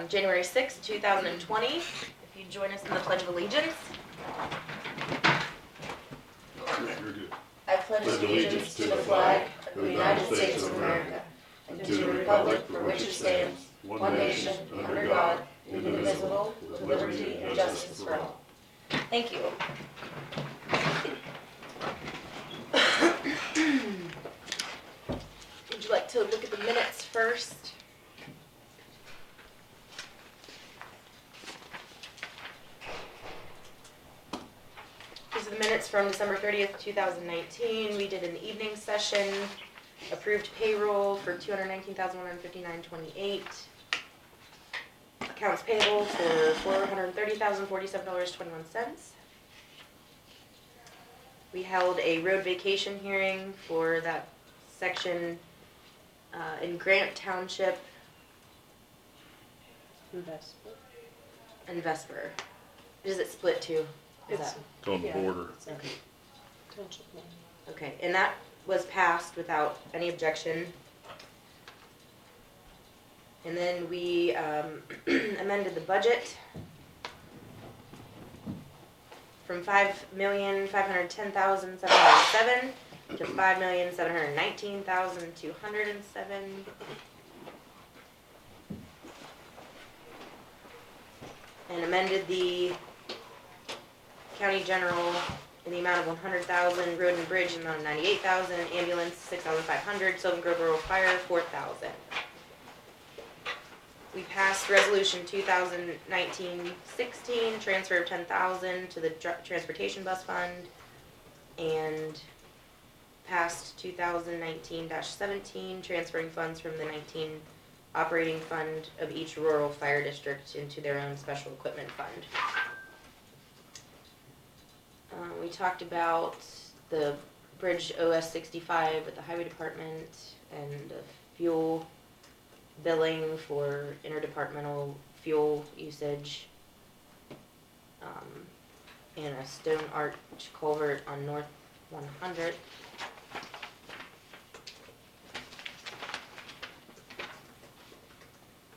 January 6th, 2020. If you join us in the Pledge of Allegiance. You're good. I pledge allegiance to the flag of the United States of America and to the republic for which it stands, one nation, under God, indivisible, with liberty and justice for all. Thank you. Would you like to look at the minutes first? These are the minutes from December 30th, 2019. We did an evening session, approved payroll for $219,159.28. Accounts payable for $430,047.21. We held a road vacation hearing for that section in Grant Township and Vesper. Is it split too? Is It's that? On the border. okay. Township line. Okay, and that was passed without any objection. And then we amended the budget from $5,510,707 to $5,719,207. And amended the county general in the amount of $100,000, road and bridge in the amount of $98,000, ambulance $6,500, Sylvan Grove Rural Fire $4,000. We passed resolution 2019-16, transfer of $10,000 to the transportation bus fund, and passed 2019-17, transferring funds from the 19 operating fund of each rural fire district into their own special equipment fund. We talked about the bridge OS 65 with the highway department and the fuel billing for interdepartmental fuel usage, and a stone arch culvert on North 100.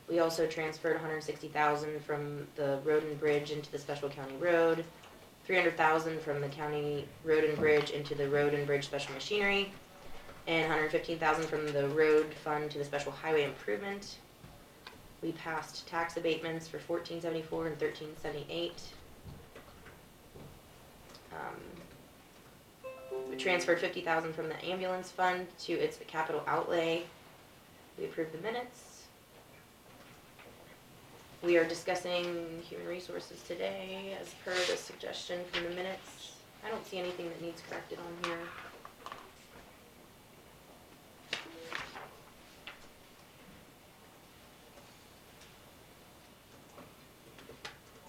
We also transferred $160,000 from the road and bridge into the special county road, $300,000 from the county road and bridge into the road and bridge special machinery, and $115,000 from the road fund to the special highway improvement. We passed tax abatements for $14.74 and $13.78. We transferred $50,000 from the ambulance fund to its capital outlay. We approved the minutes. We are discussing human resources today as per the suggestion from the minutes. I don't see anything that needs corrected on here.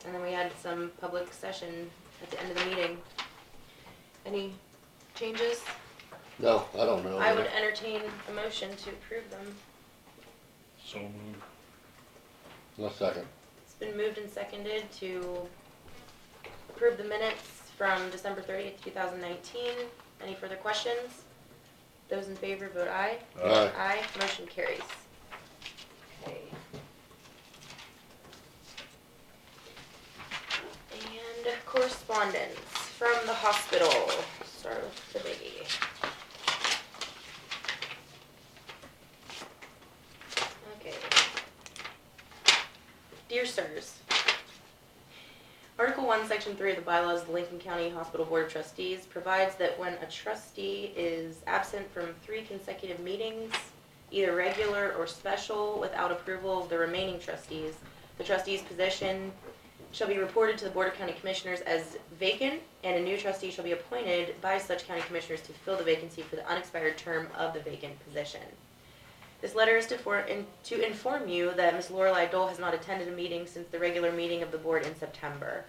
And then we had some public session at the end of the meeting. Any changes? No, I don't know. I would entertain a motion to approve them. So moved. No second. It's been moved and seconded to approve the minutes from December 30th, 2019. Any further questions? Those in favor vote aye. Aye. Aye. Motion carries. Okay. And correspondence from the hospital. Start with the biggie. Okay. Dear sirs, Article 1, Section 3 of the bylaws of the Lincoln County Hospital Board of Trustees provides that when a trustee is absent from 3 consecutive meetings, either regular or special, without approval of the remaining trustees, the trustee's position shall be reported to the Board of County Commissioners as vacant, and a new trustee shall be appointed by such county commissioners to fill the vacancy for the unexpired term of the vacant position. This letter is to inform you that Ms. Lorelei Dole has not attended a meeting since the regular meeting of the board in September.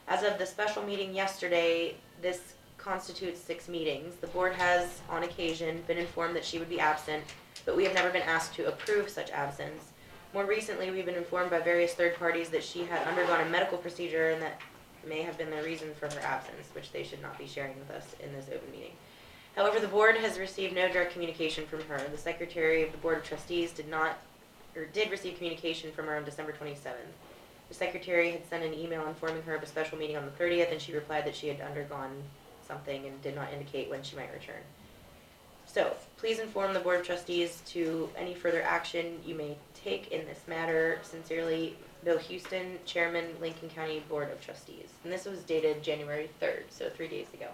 As of the special meeting yesterday, this constitutes 6 meetings. The board has, on occasion, been informed that she would be absent, but we have never been asked to approve such absence. More recently, we've been informed by various third parties that she had undergone a medical procedure and that may have been the reason for her absence, which they should not be sharing with us in this open meeting. However, the board has received no direct communication from her. The secretary of the Board of Trustees did not or did receive communication from her on December 27th. The secretary had sent an email informing her of a special meeting on the 30th, and she replied that she had undergone something and did not indicate when she might return. So, please inform the Board of Trustees to any further action you may take in this matter. Sincerely, Bill Houston, Chairman, Lincoln County Board of Trustees. And this was dated January 3rd, so 3 days ago.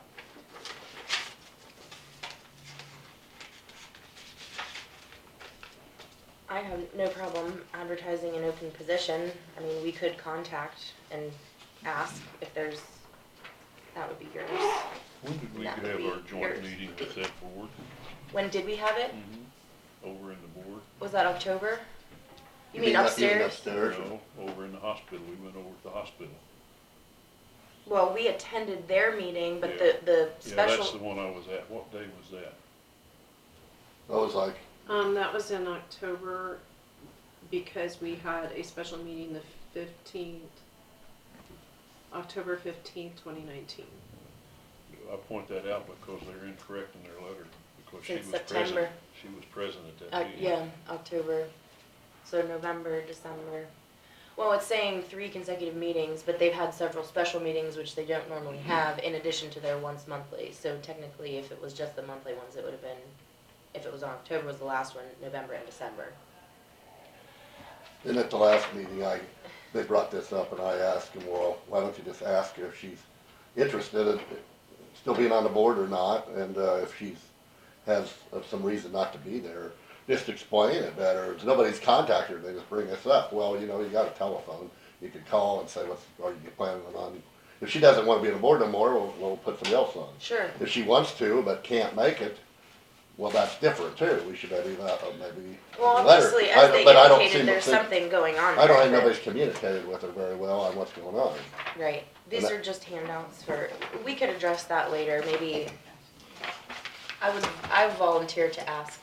I have no problem advertising an open position. I mean, we could contact and ask if there's, that would be yours. When did we That have would be our joint yours. meeting with that board? When did we have it? Over in the board? Was that October? You mean You mean upstairs? upstairs? No, over in the hospital. We went over to the hospital. Well, we attended their meeting, but Yeah. the Yeah, that's the special, one I was at. What day was that? I was like, That was in October because we had a special meeting the 15th, October 15th, 2019. I point that out because they're incorrect in their letter, because she Since was September. present. She was present at that meeting. yeah, October. So November, December. Well, it's saying 3 consecutive meetings, but they've had several special meetings, which they don't normally have, in addition to their once monthly. So technically, if it was just the monthly ones, it would have been, if it was on October was the last one, November and December. and at the last meeting, they brought this up and I asked them, well, why don't you just ask her if she's interested in still being on the board or not, and, if she's, has some reason not to be there, just explain it better. If nobody's contacted her, they just bring this up. Well, you know, you got a telephone. You could call and say, are you planning on? If she doesn't want to be on the board no more, we'll put somebody else on. Sure. If she wants to, but can't make it, well, that's different too. We should maybe, maybe. Well, let her. obviously, as they But I don't indicated, seem there's to think- something going on I don't there, think but- nobody's communicated with her very well on what's going on. Right. These And are just handouts for, we could address that later, maybe. I volunteer to ask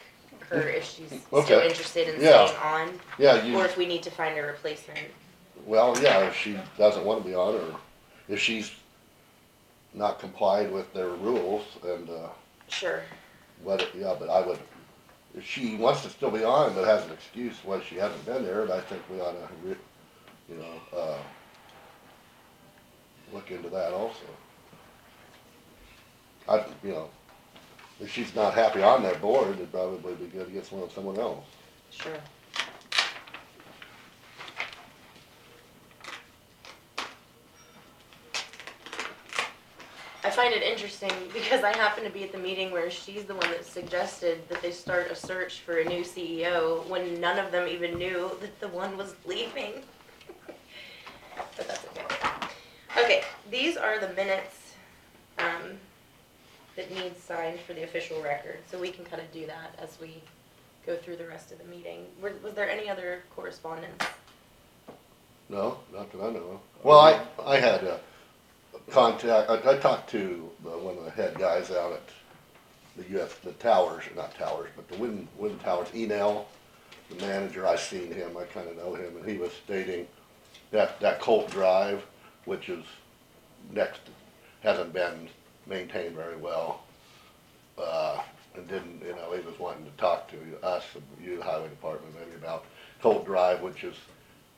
her if she's still Okay. interested in Yeah. staying on, Yeah, or if we need to find a replacement. well, yeah, if she doesn't want to be on, or if she's not complied with their rules, and, Sure. yeah, but I would, if she wants to still be on, but has an excuse why she hasn't been there, and I think we ought to, look into that also. If she's not happy on that board, it'd probably be good to get someone else. Sure. I find it interesting because I happen to be at the meeting where she's the one that suggested that they start a search for a new CEO when none of them even knew that the one was leaving. But that's okay. Okay, these are the minutes, that need signed for the official record, so we can kind of do that as we go through the rest of the meeting. Was there any other correspondence? No, not that I know of. Well, I had a contact, I talked to one of the head guys out at the towers, or not towers, but the wind towers, Enel, the manager. I seen him, I kinda know him, and he was stating that Colt Drive, which is next, hasn't been maintained very well. And didn't, he was wanting to talk to us, the highway department, maybe about Colt Drive, which is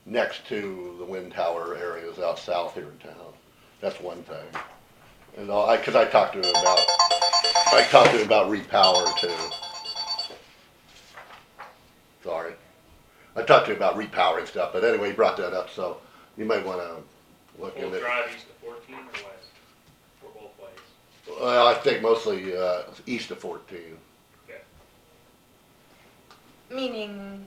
next to the wind tower areas out south here in town. That's one thing. And cause I talked to him about repower too. Sorry. I talked to him about repowering stuff, but anyway, he brought that up, so you may wanna look Full into it. drive east of 14 or west? Or both ways? Well, I think mostly, east of 14. Okay. Meaning,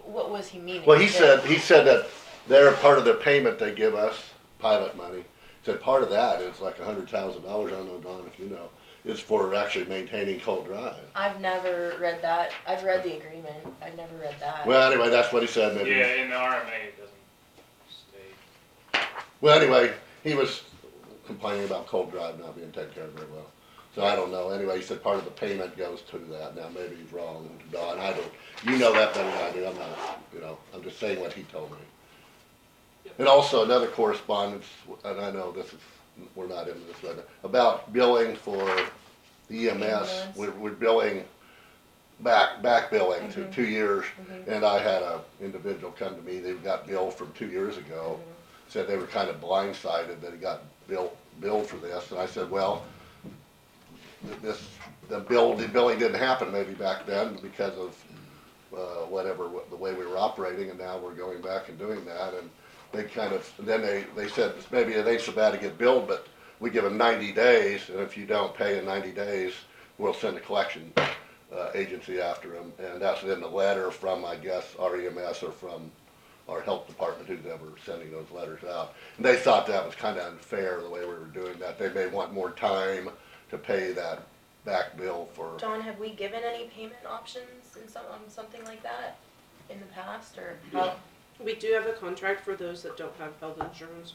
what was he meaning? Well, he That- said that they're part of the payment they give us, pilot money. Said part of that is like $100,000, I don't know, Don, if you know, is for actually maintaining Colt Drive. I've never read that. I've read the agreement. I've never read that. Well, anyway, that's what he said, maybe. Yeah, in the RMA it doesn't state. Well, anyway, he was complaining about Colt Drive not being taken care of very well. So I don't know, anyway, he said part of the payment goes to that. Now, maybe he's wrong, Don, you know that better than I do, I'm not, I'm just saying what he told me. And also another correspondence, and I know we're not into this right now, about billing for the EMS. Ambulance. We're billing back billing to Mhm. 2 years. Mhm. And I had a individual come to me, they got billed from 2 years ago, said they were kind of blindsided that he got billed for this, and I said, well, the billing didn't happen maybe back then because of, the way we were operating, and now we're going back and doing that, and they kind of, then they said, maybe it ain't so bad to get billed, but we give them 90 days, and if you don't pay in 90 days, we'll send a collection, agency after them, and that's in the letter from, I guess, our EMS or from our health department, who's ever sending those letters out. And they thought that was kinda unfair, the way we were doing that, they may want more time to pay that back bill for. John, have we given any payment options on something like that in the past, or how? We do have a contract for those that don't have health insurance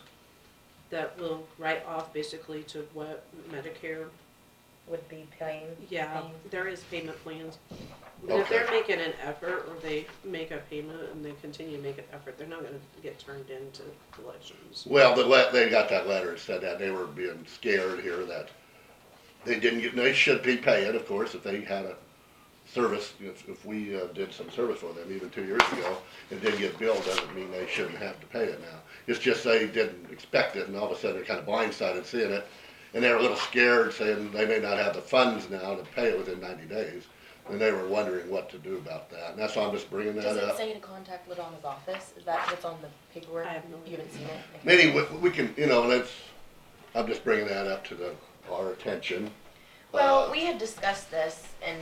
that will write off basically to what Medicare, Would be paying? yeah, paying? there is payment plans. And if they're Okay. making an effort, or they make a payment and they continue to make an effort, they're not gonna get turned into collections. Well, they got that letter, it said that they were being scared here that they didn't get, they should be paying, of course, if they had a service, if we did some service for them even 2 years ago, and didn't get billed, doesn't mean they shouldn't have to pay it now. It's just they didn't expect it, and all of a sudden they're kinda blindsided seeing it, and they were a little scared, saying they may not have the funds now to pay it within 90 days, and they were wondering what to do about that, and that's why I'm just bringing Does that it up. say to contact Ladonna's office? Is that what's on the paperwork? I have no You haven't seen it? Okay. Maybe we can, and it's, I'm just bringing that up to our attention. Well, we had discussed this, and,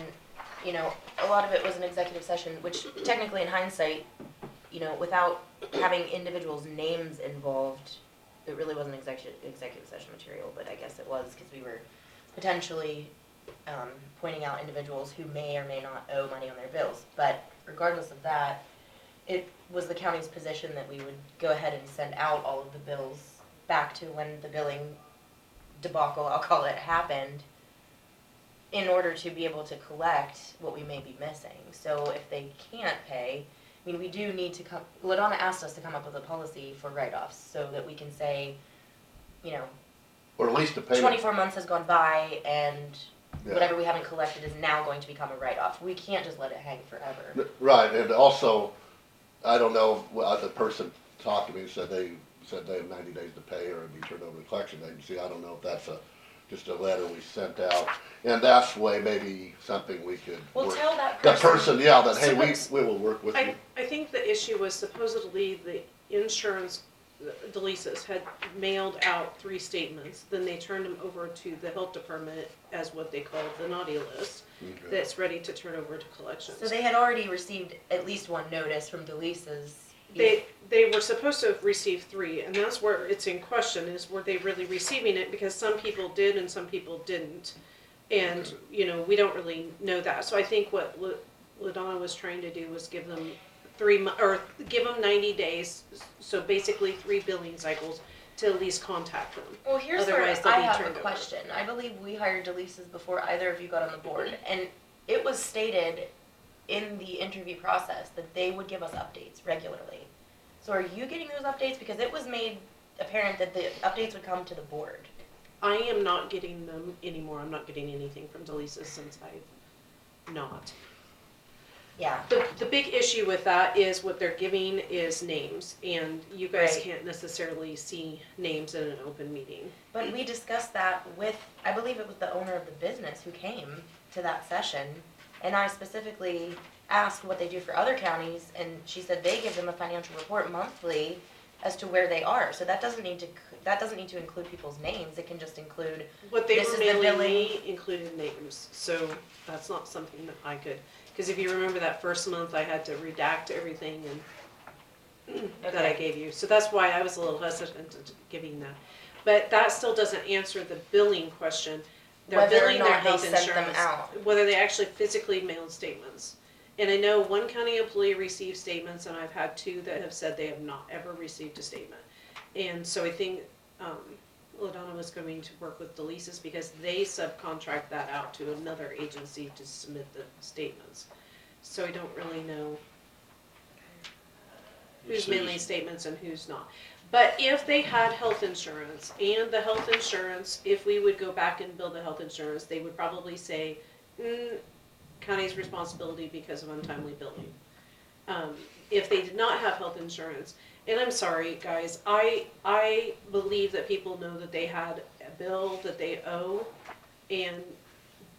a lot of it was an executive session, which technically in hindsight, without having individuals' names involved, it really wasn't executive session material, but I guess it was, because we were potentially, pointing out individuals who may or may not owe money on their bills. But regardless of that, it was the county's position that we would go ahead and send out all of the bills back to when the billing debacle, I'll call it, happened, in order to be able to collect what we may be missing. So if they can't pay, we do need to come, Ladonna asked us to come up with a policy for write-offs, so that we can say, Or at least the payment. 24 months has gone by, and Yeah. whatever we haven't collected is now going to become a write-off. We can't just let it hang forever. Right, and also, I don't know, the person talked to me and said they have 90 days to pay or it'd be turned over to the collection agency. I don't know if that's just a letter we sent out, and that's way maybe something we could Well, work. tell that That person. person, yeah, that, hey, So we will work with you. I think the issue was supposedly the insurance, Delisa's had mailed out 3 statements, then they turned them over to the health department as what they called the naughty list, Okay. that's ready to turn over to collections. So they had already received at least one notice from Delisa's. They were supposed to have received 3, and that's where it's in question, is were they really receiving it, because some people did and some people didn't. And, we don't really know that. So I think what LaDonna was trying to do was give them give them 90 days, so basically 3 billing cycles to at least contact them. Well, here's where Otherwise, they'll I be have turned a over. question. I believe we hired Delisa's before either of you got on the board, and it was stated in the interview process that they would give us updates regularly. So are you getting those updates? Because it was made apparent that the updates would come to the board. I am not getting them anymore. I'm not getting anything from Delisa since I've not. Yeah. The big issue with that is what they're giving is names, and you guys Right. can't necessarily see names in an open meeting. But we discussed that with, I believe it was the owner of the business who came to that session, and I specifically asked what they do for other counties, and she said they give them a financial report monthly as to where they are. So that doesn't need to include people's names. It can just include, What they This were is the mailing billing. me included names, so that's not something that I could, because if you remember that first month, I had to redact everything and that I Okay. gave you. So that's why I was a little hesitant to giving that. But that still doesn't answer the billing question. They're Whether or billing their not they health sent them insurance, out. whether they actually physically mailed statements. And I know one county employee received statements, and I've had 2 that have said they have not ever received a statement. And so I think, LaDonna was going to work with Delisa's because they subcontract that out to another agency to submit the statements. So I don't really know who's mailing statements and who's not. But if they had health insurance, and the health insurance, if we would go back and bill the health insurance, they would probably say, county's responsibility because of untimely billing. If they did not have health insurance, and I'm sorry, guys, I believe that people know that they had a bill that they owe,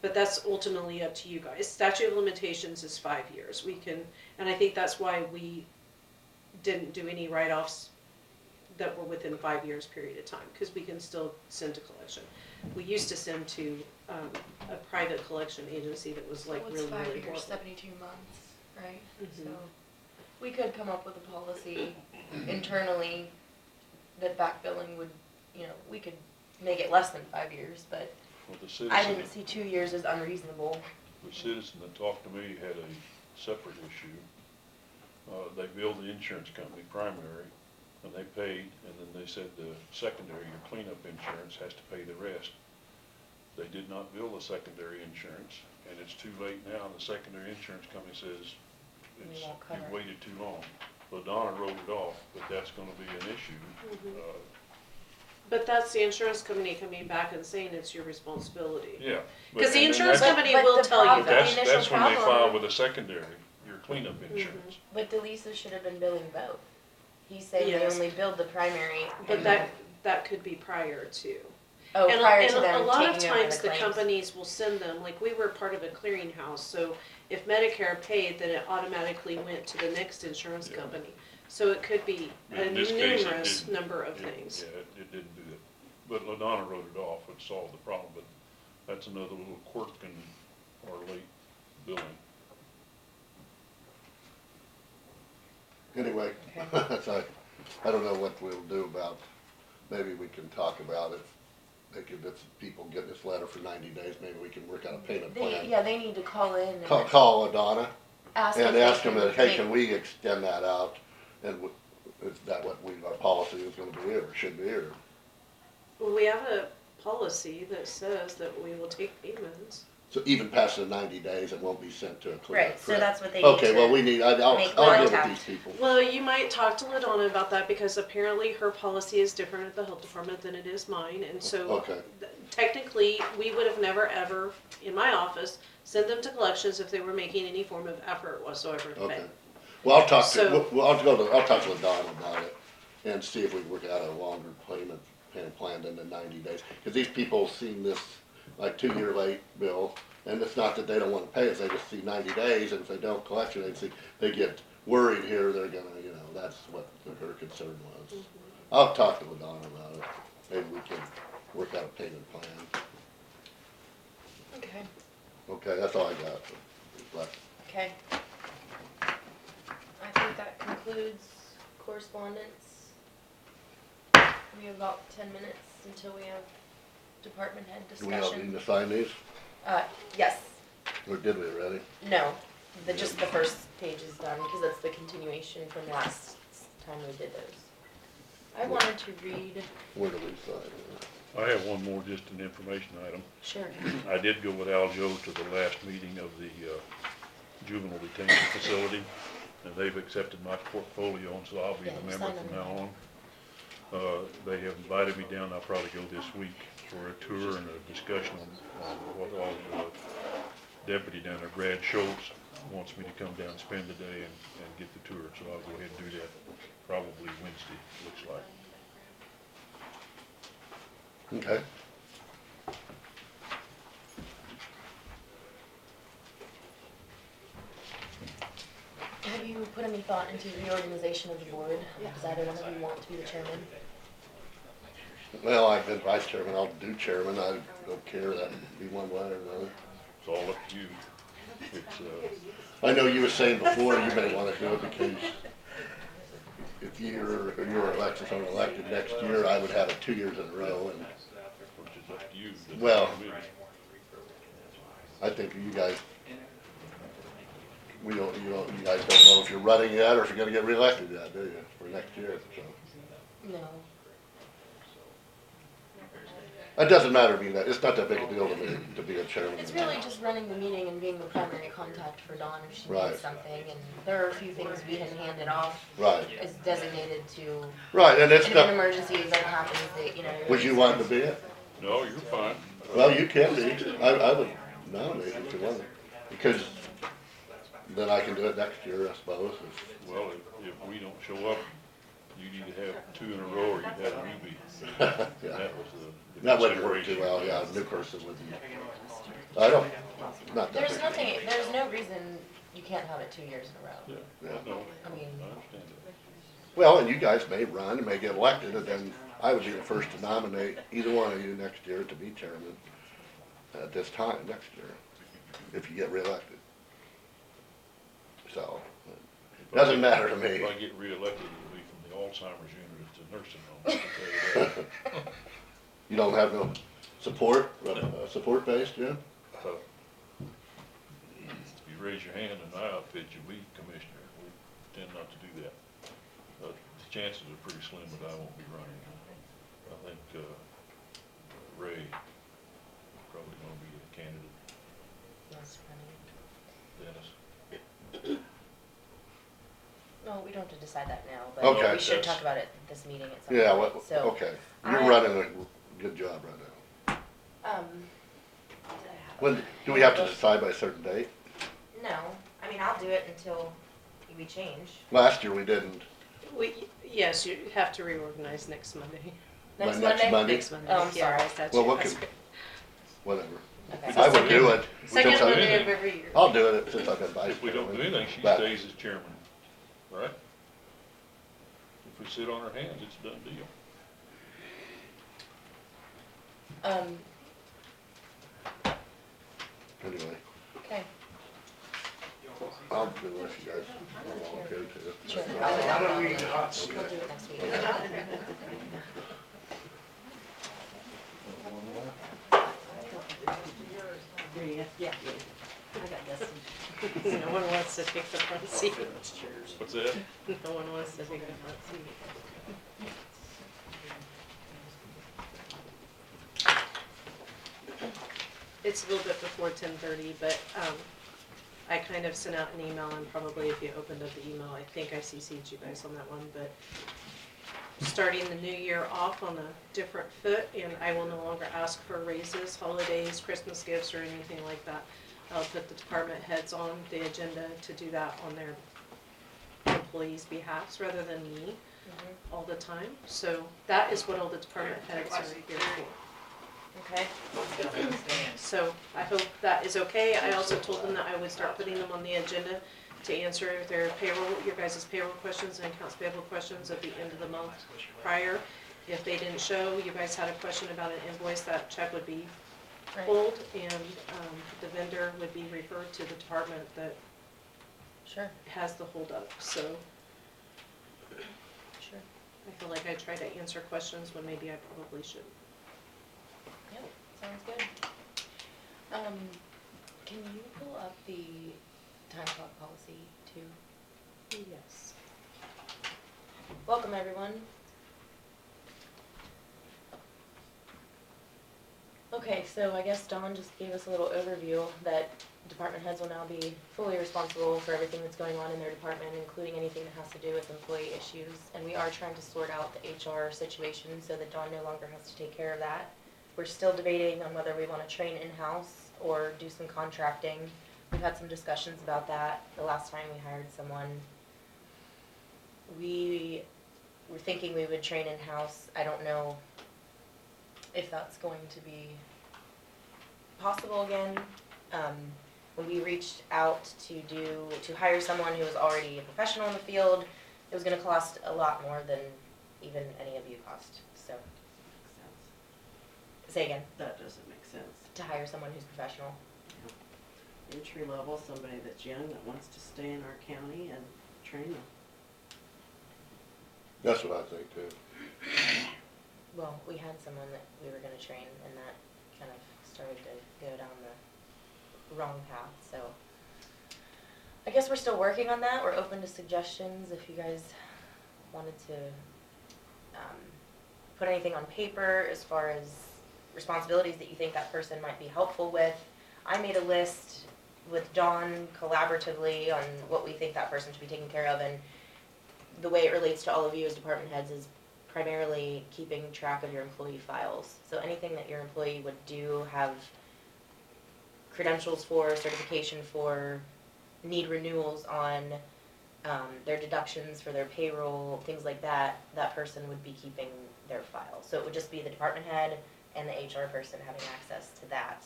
but that's ultimately up to you guys. Statute of limitations is 5 years. And I think that's why we didn't do any write-offs that were within 5 years period of time, because we can still send to collection. We used to send to a private collection agency that was like What's really, 5 really years, horrible. 72 months, right? Mhm. So, we could come up with a policy internally that back billing would, we could make it less than 5 years, but Well, the I citizen, didn't see 2 years as unreasonable. the citizen that talked to me had a separate issue. They billed the insurance company primary, and they paid, and then they said the secondary, your cleanup insurance, has to pay the rest. They did not bill the secondary insurance, and it's too late now. The secondary insurance company says, We won't cover you've it. waited too long. LaDonna wrote it off, but that's gonna be an issue. Mhm. Uh, But that's the insurance company coming back and saying it's your responsibility. Yeah. Because the and then insurance that's- company But will the tell you problem- But that. the that's, initial that's when they problem- file with a secondary, your cleanup insurance. But DeLisa should have been billing both. He's saying they Yes. only billed the primary. But and that could be prior to. Oh, And prior and to them a lot of taking over times the the claims. companies will send them, like we were part of a clearinghouse, so if Medicare paid, then it automatically went to the next insurance Yeah. company. So it could be But a in this case, it numerous didn't. number of Yeah, things. Yeah, it didn't do that. But LaDonna wrote it off, it solved the problem, but that's another little quirk in our late billing. Anyway, so I don't know what we'll do about, maybe we can talk about it. They could, if people get this letter for 90 days, maybe we can work out a payment plan. They need to call in and Call LaDonna ask and if ask they them can that, hey, make- can we extend that out? And is that what our policy is gonna be, or should be, or? Well, we have a policy that says that we will take payments. So even past the 90 days, it won't be sent to a cleanup, Right, so correct? that's what they need Okay, well, to we need, make I'll get with contact. these people. Well, you might talk to LaDonna about that because apparently her policy is different at the health department than it is mine. And so Okay. technically, we would have never ever, in my office, sent them to collections if they were making any form of effort whatsoever to Okay. pay. Well, I'll talk to, So- well, I'll talk to LaDonna about it and see if we can work out a longer payment plan than the 90 days. Cause these people seen this like 2-year late bill, and it's not that they don't wanna pay us, they just see 90 days, and if they don't collect it, they get worried here, they're gonna, that's what her concern was. I'll talk to LaDonna about it, maybe we can work out a payment plan. Okay, Okay, that's all I got. Left. okay. I think that concludes correspondence. We have about 10 minutes until we have department head Do we all need discussion. to sign these, Yes, or did we already? no, just the first page is done, because that's the continuation from last time we did those. I wanted to read, Where do we sign? I have one more, just an information item. sure, I did go with Aljo to the last meeting of the juvenile detention facility, and they've accepted my portfolio, and so I'll be Yeah, the you member sign from them. now on. They have invited me down, I'll probably go this week for a tour and a discussion on what all the deputy down there, Brad Schultz, wants me to come down and spend the day and get the tour, so I'll go ahead and do that probably Wednesday, looks like. Okay. have you put any thought into reorganization of the board? Does either one of you want to be the chairman? Well, I've been vice chairman, I'll do chairman, I don't care, that'd be one way or another. It's all up to you. It's, I know you were saying before, you may wanna do it because if your elections are elected next year, I would have it 2 years in a row, and which is up to you. Doesn't Well- have to be. I think you guys, you guys don't know if you're running yet, or if you're gonna get reelected yet, do you, for next year, so. No. It doesn't matter to me, it's not that big a deal to be a chairman. It's really just running the meeting and being the primary contact for Dawn if she Right. needs something, and there are a few things we had handed off Right, as designated to, right, and it's and if an not, emergency event happens that, would you want to be it? No, you're fine. Well, you can be, I would nominate if you want. Because then I can do it next year, I suppose. Well, if we don't show up, you'd either have 2 in a row or you'd have a newbie. Yeah. That was the That wouldn't work too consideration. well, yeah, a new person wouldn't. I don't, not that There's big. nothing, there's no reason you can't have it 2 years in a row. Yeah, Yeah. no, I mean- I understand that. Well, and you guys may run and may get elected, and then I would be the first to nominate either one of you next year to be chairman at this time next year, if you get reelected. So, If I doesn't get- matter to me. If I get reelected, it'll be from the Alzheimer's unit at the nursing home, I can tell you that. You don't have no support, support base, Jim? If you raise your hand in my outfit, you'll be commissioner. We tend not to do that. The chances are pretty slim that I won't be running. I think, Ray probably gonna be a candidate, Yes, funny. Dennis. No, we don't have to decide that now, but Okay. we should That's- talk about it at this meeting at some Yeah, point, so. okay. You're I- running a good job right now. Did I have a- When, do we have to decide by a certain date? No, I mean, I'll do it until we change. Last year we didn't. Yes, you have to reorganize next Monday. By Next next Monday? Monday? Next Monday. Oh, I'm Yeah, sorry. that's Well, it. what That's can- good. Whatever. Okay. I would do it. Second since I- Monday of every year. I'll do it since I've been vice If we don't do chairman. anything, she But- stays as chairman, right? If we sit on our hands, it's a done deal. Anyway, Okay, I'll do it if you guys volunteer to. sure. We'll do it next week. Yeah, I got this. No one wants to take the front seat. What's that? No one wants to take the front seat. It's a little bit before 10:30, but I kind of sent out an email, and probably if you opened up the email, I think I CC'd you guys on that one, but starting the new year off on a different foot, and I will no longer ask for raises, holidays, Christmas gifts, or anything like that. I'll put the department heads on the agenda to do that on their employees' behalfs rather than me Mhm. all the time. So that is what all the department heads are here for. Okay, So I hope that is okay. I also told them that I would start putting them on the agenda to answer their payroll, your guys' payroll questions and accounts payable questions at the end of the month prior. If they didn't show, you guys had a question about an invoice, that check would be right, pulled, and the vendor would be referred to the department that sure, has the holdup. So sure. I feel like I try to answer questions when maybe I probably shouldn't. Yep, sounds good. Can you pull up the time clock policy too? Yes. Welcome, everyone. Okay, so I guess Dawn just gave us a little overview that department heads will now be fully responsible for everything that's going on in their department, including anything that has to do with employee issues. And we are trying to sort out the HR situation so that Dawn no longer has to take care of that. We're still debating on whether we want to train in-house or do some contracting. We've had some discussions about that the last time we hired someone. We were thinking we would train in-house. I don't know if that's going to be possible again. When we reached out to hire someone who was already a professional in the field, it was gonna cost a lot more than even any of you cost, so. Say again, That doesn't make sense. to hire someone who's professional. Entry level, somebody that's young that wants to stay in our county and train them. That's what I think too. Well, we had someone that we were gonna train and that kind of started to go down the wrong path, so. I guess we're still working on that. We're open to suggestions if you guys wanted to, put anything on paper as far as responsibilities that you think that person might be helpful with. I made a list with Dawn collaboratively on what we think that person should be taking care of, and the way it relates to all of you as department heads is primarily keeping track of your employee files. So anything that your employee would do, have credentials for, certification for, need renewals on, their deductions for their payroll, things like that, that person would be keeping their file. So it would just be the department head and the HR person having access to that.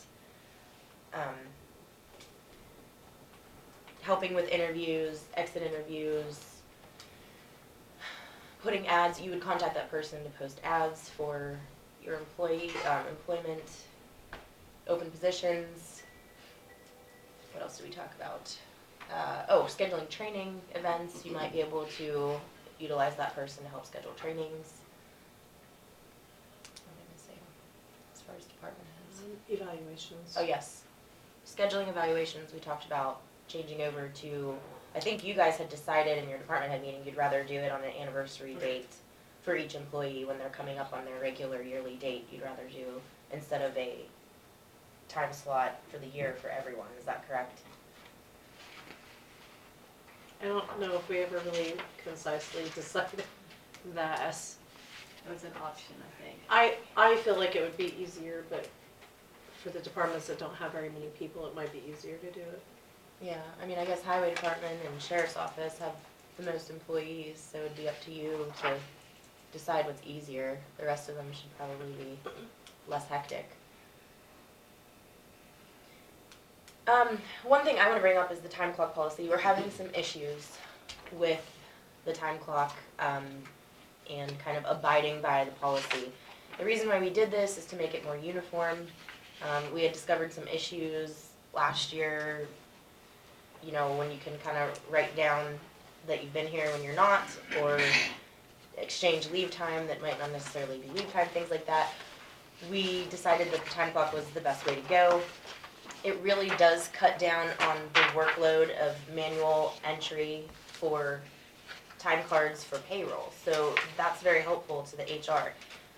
Helping with interviews, exit interviews, putting ads, you would contact that person to post ads for your employment, open positions. What else did we talk about? Scheduling training events, you might be able to utilize that person to help schedule trainings. What am I missing as far as department heads? Evaluations. Oh, yes. Scheduling evaluations, we talked about changing over to, I think you guys had decided in your department head meeting, you'd rather do it on an anniversary date for each employee when they're coming up on their regular yearly date, you'd rather do, instead of a time slot for the year for everyone, is that correct? I don't know if we ever really concisely decided that. It was an option, I think. I feel like it would be easier, but for the departments that don't have very many people, it might be easier to do it. Yeah, I mean, I guess highway department and sheriff's office have the most employees, so it'd be up to you to decide what's easier. The rest of them should probably be less hectic. One thing I want to bring up is the time clock policy. We're having some issues with the time clock, and kind of abiding by the policy. The reason why we did this is to make it more uniform. We had discovered some issues last year, you know, when you can kind of write down that you've been here when you're not, or exchange leave time that might not necessarily be leave time, things like that. We decided that the time clock was the best way to go. It really does cut down on the workload of manual entry for time cards for payroll, so that's very helpful to the HR.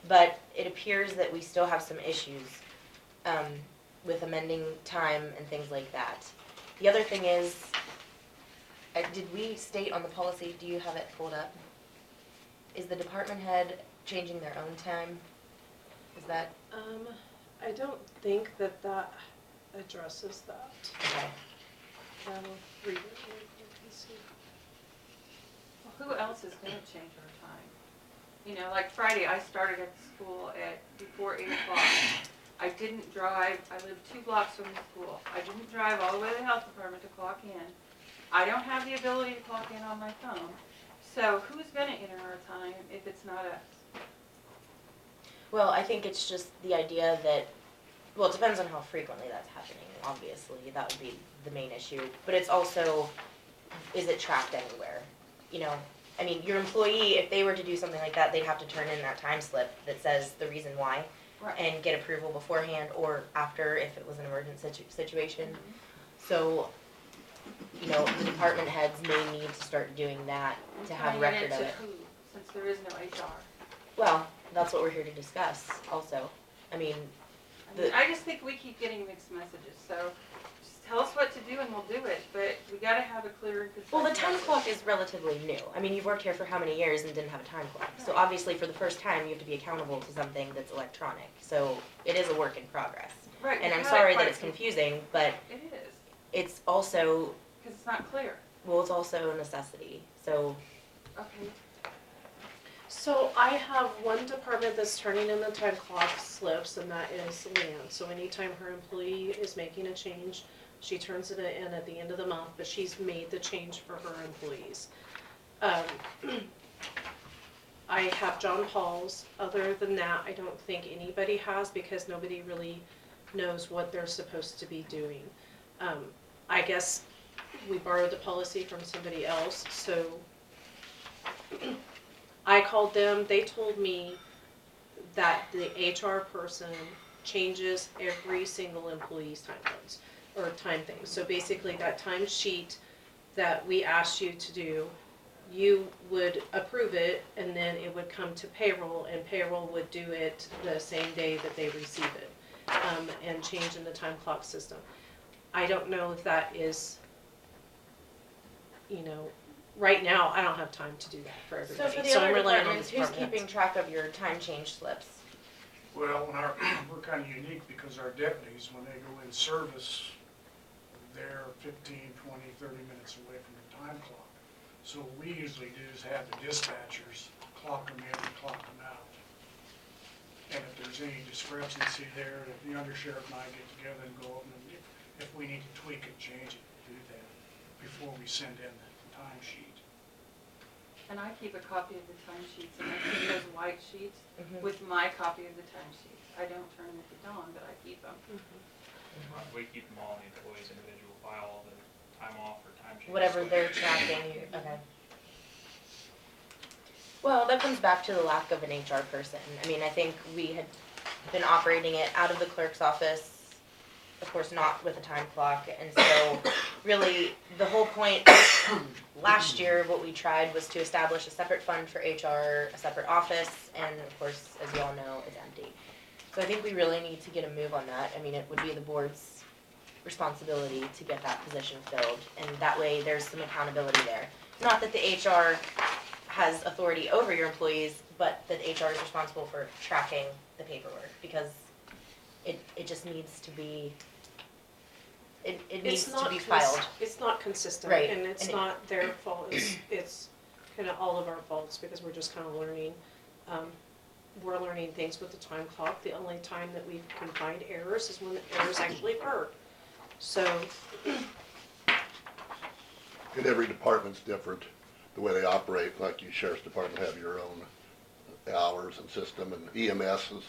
But it appears that we still have some issues with amending time and things like that. The other thing is, did we state on the policy, do you have it pulled up? Is the department head changing their own time? Is that, I don't think that addresses that. okay, I'll read it really quick and see. Well, who else is gonna change our time? You know, like Friday, I started at school at before 8 o'clock. I didn't drive, I live 2 blocks from the school. I didn't drive all the way to the health department to clock in. I don't have the ability to clock in on my phone. So who's gonna enter our time if it's not us? well, I think it's just the idea that, well, it depends on how frequently that's happening, obviously, that would be the main issue. But it's also, is it tracked anywhere? You know, I mean, your employee, if they were to do something like that, they'd have to turn in that time slip that says the reason why. Right. And get approval beforehand or after if it was an emergent situation. So, you know, the department heads may need to start doing that to have Tying record it of to it. who, since there is no HR? Well, that's what we're here to discuss also. I mean, I just think we keep getting mixed messages, so just tell us what to do and we'll do it, but we gotta have a clear and concise well, the time message. clock is relatively new. I mean, you've worked here for how many years and didn't have a time clock? So Right. obviously for the first time, you have to be accountable to something that's electronic. So it is a work in progress. Right, And we've I'm had sorry that quite it's some- confusing, but It is, it's also, because it's not clear. well, it's also a necessity. So, Okay. So I have one department that's turning in the time clock slips, and that is Leanne. So anytime her employee is making a change, she turns it in at the end of the month, but she's made the change for her employees. I have John Paul's. Other than that, I don't think anybody has, because nobody really knows what they're supposed to be doing. I guess we borrowed the policy from somebody else, so I called them, they told me that the HR person changes every single employee's time cards, or time things. So basically, that time sheet that we asked you to do, you would approve it, and then it would come to payroll, and payroll would do it the same day that they receive it, and change in the time clock system. I don't know if that is, you know, right now, I don't have time to do that for so everybody, for the so other I'm relying on the departments, who's department keeping heads. track of your time change slips? Well, we're kind of unique because our deputies, when they go in service, they're 15, 20, 30 minutes away from the time clock. So what we usually do is have the dispatchers clock them in and clock them out. And if there's any discrepancy there, the undersheriff and I get together and go over and if we need to tweak it, change it, do that before we send in the timesheet. And I keep a copy of the timesheets, and I keep those white sheets Mhm. with my copy of the timesheets. I don't turn them into Dawn, but I keep them. We keep them all in the employee's individual file, the time off or time sheet. Whatever they're tracking, okay. Well, that comes back to the lack of an HR person. I mean, I think we had been operating it out of the clerk's office, of course not with a time clock, and so really the whole point last year, what we tried was to establish a separate fund for HR, a separate office, and of course, as you all know, it's empty. So I think we really need to get a move on that. I mean, it would be the board's responsibility to get that position filled, and that way there's some accountability there. Not that the HR has authority over your employees, but that HR is responsible for tracking the paperwork, because it just needs to be, it needs to be filed. It's not consistent, Right, and it's and not their fault, it's kinda all of our faults, because we're just kinda learning. We're learning things with the time clock. The only time that we can find errors is when the errors actually occur. So, And every department's different, the way they operate, like you sheriff's department have your own hours and system, and EMS has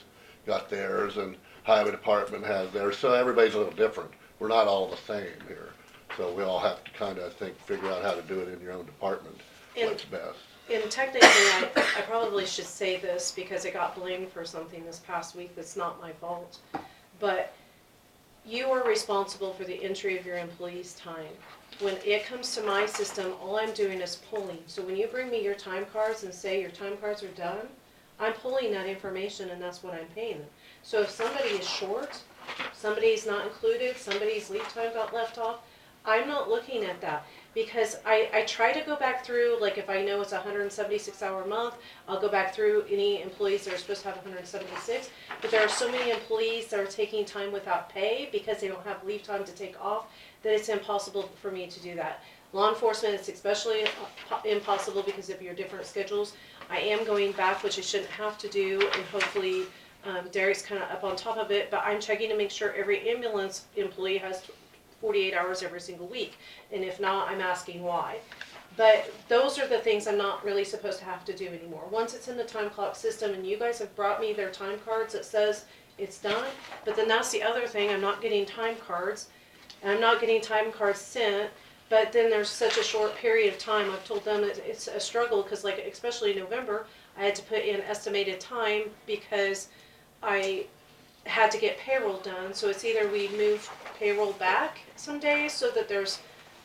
got theirs, and highway department has theirs, so everybody's a little different. We're not all the same here, so we all have to kinda, I think, figure out how to do it in your own department, And- what's best. and technically, I probably should say this because I got blamed for something this past week that's not my fault. But you are responsible for the entry of your employees' time. When it comes to my system, all I'm doing is pulling. So when you bring me your time cards and say your time cards are done, I'm pulling that information and that's what I'm paying them. So if somebody is short, somebody's not included, somebody's leave time got left off, I'm not looking at that. Because I try to go back through, like if I know it's a 176-hour month, I'll go back through any employees that are supposed to have 176. But there are so many employees that are taking time without pay because they don't have leave time to take off, that it's impossible for me to do that. Law enforcement, it's especially impossible because of your different schedules. I am going back, which I shouldn't have to do, and hopefully Derek's kind of up on top of it, but I'm checking to make sure every ambulance employee has 48 hours every single week, and if not, I'm asking why. But those are the things I'm not really supposed to have to do anymore. Once it's in the time clock system, and you guys have brought me their time cards that says it's done, but then that's the other thing, I'm not getting time cards, and I'm not getting time cards sent, but then there's such a short period of time. I've told them that it's a struggle, because like, especially in November, I had to put in estimated time because I had to get payroll done, so it's either we move payroll back some days so that there's,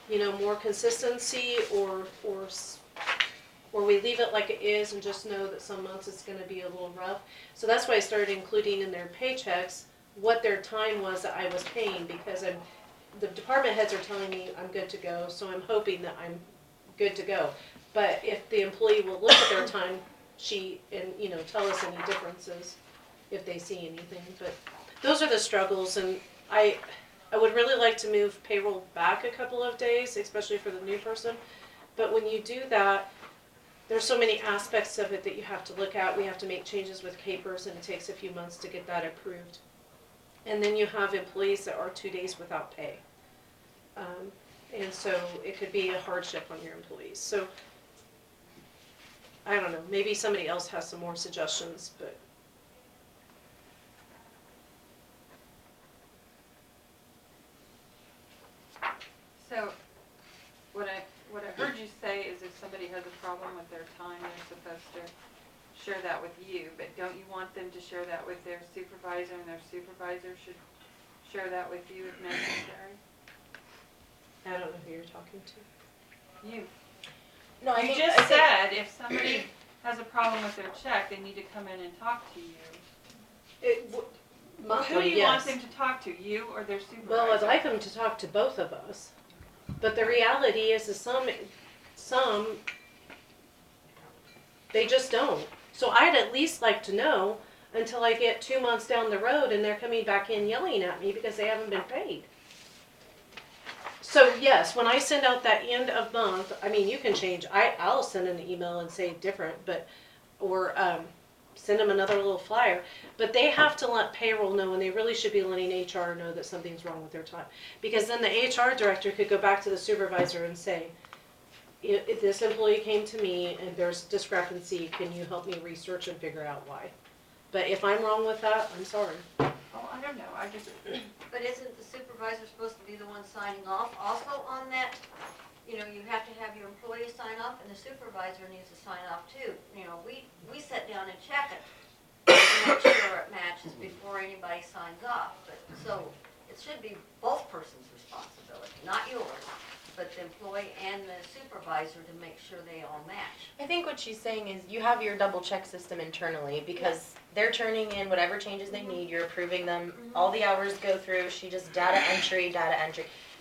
you know, more consistency, or we leave it like it is and just know that some months it's gonna be a little rough. So that's why I started including in their paychecks what their time was that I was paying, because the department heads are telling me I'm good to go, so I'm hoping that I'm good to go. But if the employee will look at their time sheet and, you know, tell us any differences if they see anything, but those are the struggles, and I would really like to move payroll back a couple of days, especially for the new person, but when you do that, there's so many aspects of it that you have to look at. We have to make changes with capers, and it takes a few months to get that approved. And then you have employees that are 2 days without pay. And so it could be a hardship on your employees. So, I don't know, maybe somebody else has some more suggestions, but So, what I heard you say is if somebody has a problem with their time, they're supposed to share that with you, but don't you want them to share that with their supervisor, and their supervisor should share that with you if necessary? I don't know who you're talking to. You. No, I You think, just I think, said if somebody has a problem with their check, they need to come in and talk to you. Who do Monthly, you want yes. them to talk to, you or their supervisor? Well, I'd like them to talk to both of us, but the reality is some, they just don't. So I'd at least like to know until I get 2 months down the road and they're coming back in yelling at me because they haven't been paid. So yes, when I send out that end of month, I mean, you can change, I'll send an email and say different, but, or, send them another little flyer, but they have to let payroll know, and they really should be letting HR know that something's wrong with their time. Because then the HR director could go back to the supervisor and say, if this employee came to me and there's discrepancy, can you help me research and figure out why? But if I'm wrong with that, I'm sorry. Oh, I don't know, I just, But isn't the supervisor supposed to be the one signing off also on that? You know, you have to have your employee sign off, and the supervisor needs to sign off too. You know, we sit down and check it to make sure it matches before anybody signs off. But, so, it should be both persons' responsibility, not yours, but the employee and the supervisor to make sure they all match. I think what she's saying is you have your double check system internally because they're turning in whatever changes they need, you're approving them, all the hours go through, she just data entry.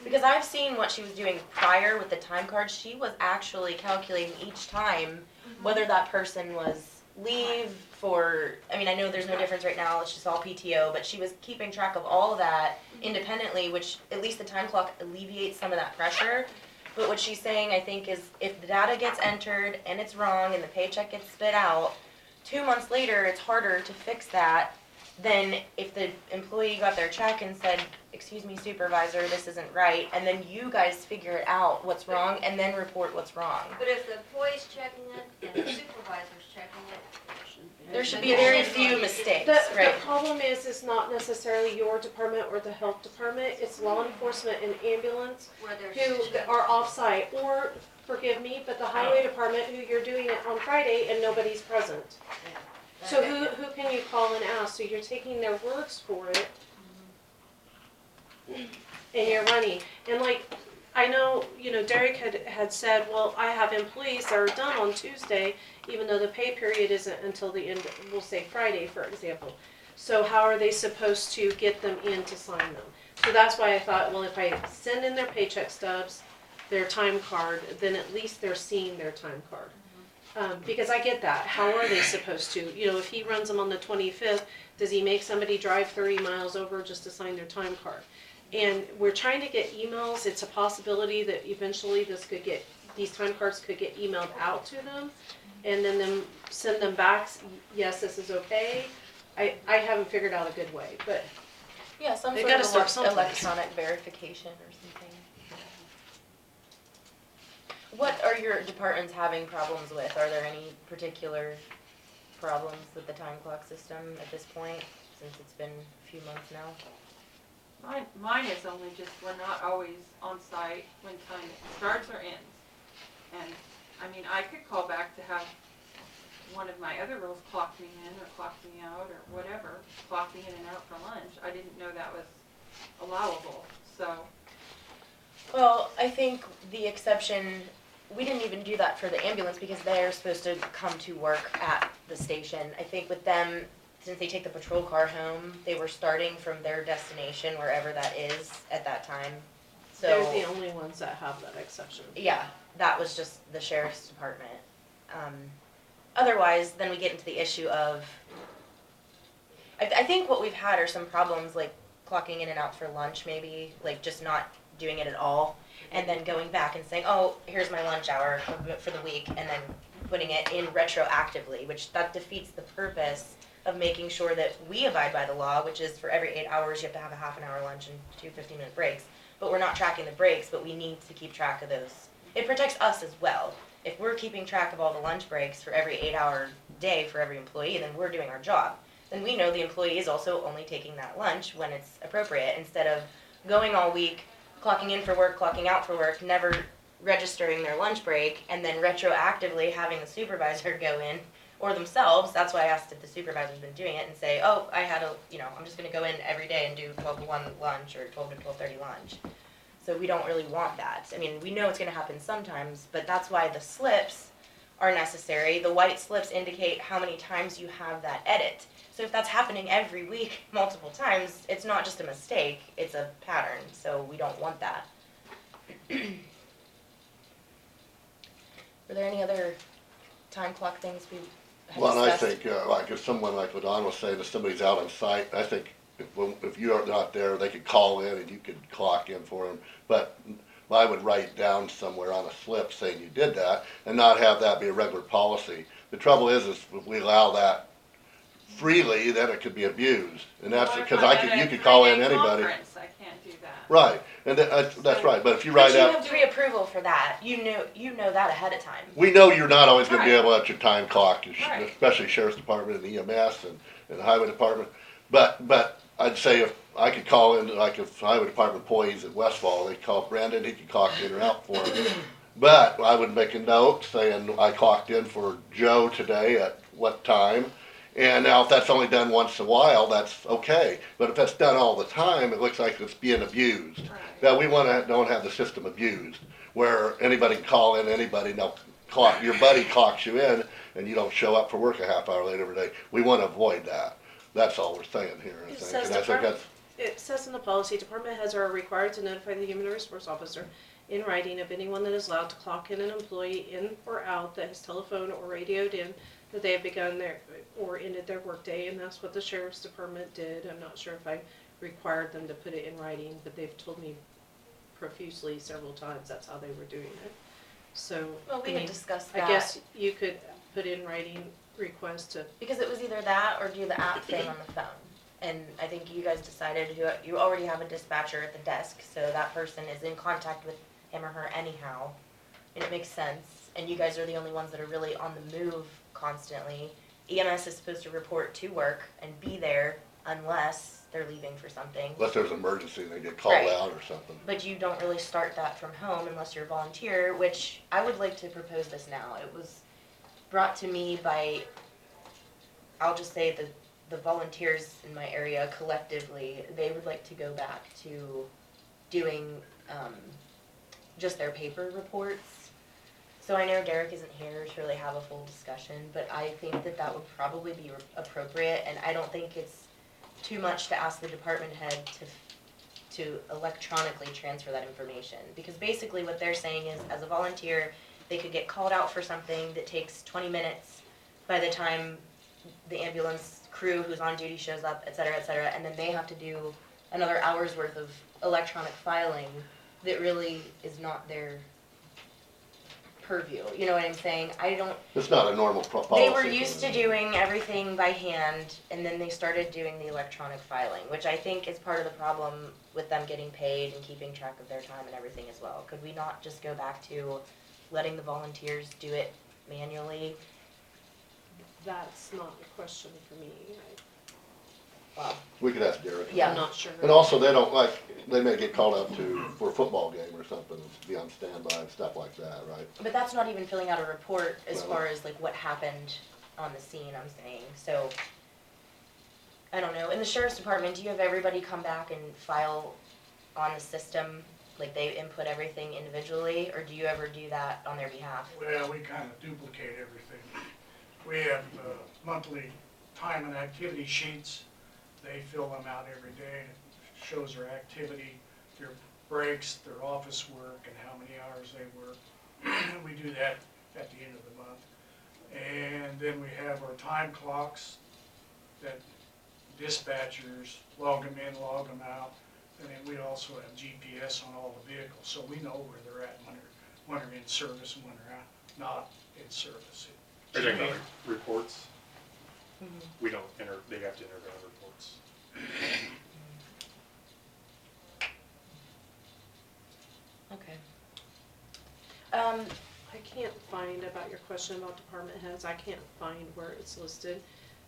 Because I've seen what she was doing prior with the time cards, she was actually calculating each time whether that person was leave for, I mean, I know there's no difference right now, it's just all PTO, but she was keeping track of all of that independently, which at least the time clock alleviates some of that pressure. But what she's saying, I think, is if the data gets entered and it's wrong and the paycheck gets spit out, 2 months later, it's harder to fix that than if the employee got their check and said, excuse me, supervisor, this isn't right, and then you guys figure it out what's wrong and then report what's wrong. But if the employee's checking it and the supervisor's checking it, There should be very few mistakes, The right? problem is not necessarily your department or the health department, it's law enforcement and ambulance where there's. who are off-site, or, forgive me, but the highway department who you're doing it on Friday and nobody's present. So who can you call and ask? So you're taking their words for it. And you're running, and like, I know, you know, Derek had said, well, I have employees that are done on Tuesday, even though the pay period isn't until the end, we'll say Friday, for example. So how are they supposed to get them in to sign them? So that's why I thought, well, if I send in their paycheck stubs, their time card, then at least they're seeing their time card. Because I get that, how are they supposed to? You know, if he runs them on the 25th, does he make somebody drive 30 miles over just to sign their time card? And we're trying to get emails, it's a possibility that eventually these time cards could get emailed out to them, and then send them back, yes, this is okay. I haven't figured out a good way, but Yeah, some They sort gotta of start someplace. electronic verification or something. What are your departments having problems with? Are there any particular problems with the time clock system at this point, since it's been a few months now? mine is only just, we're not always on site when time starts or ends. And, I mean, I could call back to have one of my other girls clock me in or clock me out or whatever, clock me in and out for lunch. I didn't know that was allowable, so. Well, I think the exception, we didn't even do that for the ambulance because they're supposed to come to work at the station. I think with them, since they take the patrol car home, they were starting from their destination, wherever that is at that time. So they're the only ones that have that exception. yeah, that was just the sheriff's department. Otherwise, then we get into the issue of, I think what we've had are some problems like clocking in and out for lunch maybe, like just not doing it at all, and then going back and saying, oh, here's my lunch hour for the week, and then putting it in retroactively, which that defeats the purpose of making sure that we abide by the law, which is for every 8 hours you have to have a half an hour lunch and 2 15-minute breaks. But we're not tracking the breaks, but we need to keep track of those. It protects us as well. If we're keeping track of all the lunch breaks for every 8-hour day for every employee, then we're doing our job. Then we know the employee is also only taking that lunch when it's appropriate, instead of going all week, clocking in for work, clocking out for work, never registering their lunch break, and then retroactively having the supervisor go in, or themselves. That's why I asked if the supervisor's been doing it, and say, oh, I'm just gonna go in every day and do 12 to 1 lunch, or 12 to 12:30 lunch. So we don't really want that. I mean, we know it's gonna happen sometimes, but that's why the slips are necessary. The white slips indicate how many times you have that edit. So if that's happening every week, multiple times, it's not just a mistake, it's a pattern, so we don't want that. Were there any other time clock things we had Well, and I discussed? think, like if someone, like what Don was saying, if somebody's out on site, I think if you're not there, they could call in and you could clock in for them. But I would write down somewhere on a slip saying you did that, and not have that be a regular policy. The trouble is if we allow that freely, then it could be abused, and that's, What if because I'm at you a could call in 3-day anybody. conference? I can't do that. Right, and that's right, but if you But write you out, have pre-approval for that. You know that ahead of time. we know you're not always gonna be Right. able to at your time clock, Right. especially sheriff's department and EMS and the highway department. But I'd say if I could call in, like if highway department employees at Westfall, they'd call Brandon, he could clock in or out for them. But I would make a note saying I clocked in for Joe today at what time. And now if that's only done once in a while, that's okay. But if that's done all the time, it looks like it's being abused. Right. That we don't have the system abused, where anybody can call in anybody, now clock, your buddy clocks you in, and you don't show up for work a half hour late every day. We wanna avoid that. That's all we're saying here, I It think. says And I think that's, It says in the policy, department heads are required to notify the human resource officer in writing of anyone that is allowed to clock in an employee in or out that has telephoned or radioed in that they have begun their, or ended their workday, and that's what the sheriff's department did. I'm not sure if I required them to put it in writing, but they've told me profusely several times that's how they were doing it. So, Well, we I can mean, discuss I that. guess you could put in writing request to, Because it was either that or do the app thing on the phone. And I think you guys decided you already have a dispatcher at the desk, so that person is in contact with him or her anyhow. And it makes sense. And you guys are the only ones that are really on the move constantly. EMS is supposed to report to work and be there unless they're leaving for something. unless there's an emergency and they get called Right. out or something. But you don't really start that from home unless you're a volunteer, which I would like to propose this now. It was brought to me by, I'll just say the volunteers in my area collectively, they would like to go back to doing, just their paper reports. So I know Derek isn't here to really have a full discussion, but I think that that would probably be appropriate, and I don't think it's too much to ask the department head to electronically transfer that information. Because basically what they're saying is, as a volunteer, they could get called out for something that takes 20 minutes by the time the ambulance crew who's on duty shows up, et cetera, and then they have to do another hour's worth of electronic filing that really is not their purview, you know what I'm saying? It's not a normal policy. They were used to doing everything by hand, and then they started doing the electronic filing, which I think is part of the problem with them getting paid and keeping track of their time and everything as well. Could we not just go back to letting the volunteers do it manually? that's not a question for me. Well, We could ask Derek. Yeah. I'm not sure. And also, they don't like, they may get called out for a football game or something, be on standby and stuff like that, right? but that's not even filling out a report as Well- far as like what happened on the scene, I'm saying, so. I don't know, in the sheriff's department, do you have everybody come back and file on the system? Like they input everything individually, or do you ever do that on their behalf? Well, we kind of duplicate everything. We have monthly time and activity sheets. They fill them out every day. It shows their activity, their breaks, their office work, and how many hours they work. We do that at the end of the month. And then we have our time clocks that dispatchers log them in, log them out. And then we also have GPS on all the vehicles, so we know where they're at when they're in service and when they're not in service. Are you talking about reports? Mhm. We don't enter, they have to enter their own reports. Okay. I can't find, about your question about department heads, I can't find where it's listed.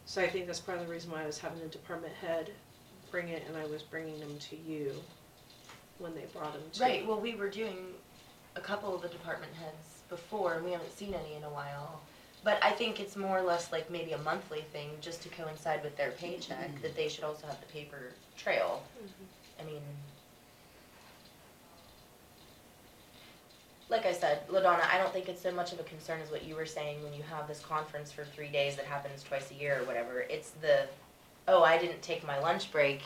So I think that's part of the reason why I was having a department head bring it, and I was bringing them to you when they brought them to. Right, well, we were doing a couple of the department heads before, and we haven't seen any in a while. But I think it's more or less like maybe a monthly thing, just to coincide with their paycheck, that they should also have the paper trail. I mean, like I said, LaDonna, I don't think it's so much of a concern as what you were saying when you have this conference for 3 days that happens twice a year or whatever. It's the, oh, I didn't take my lunch break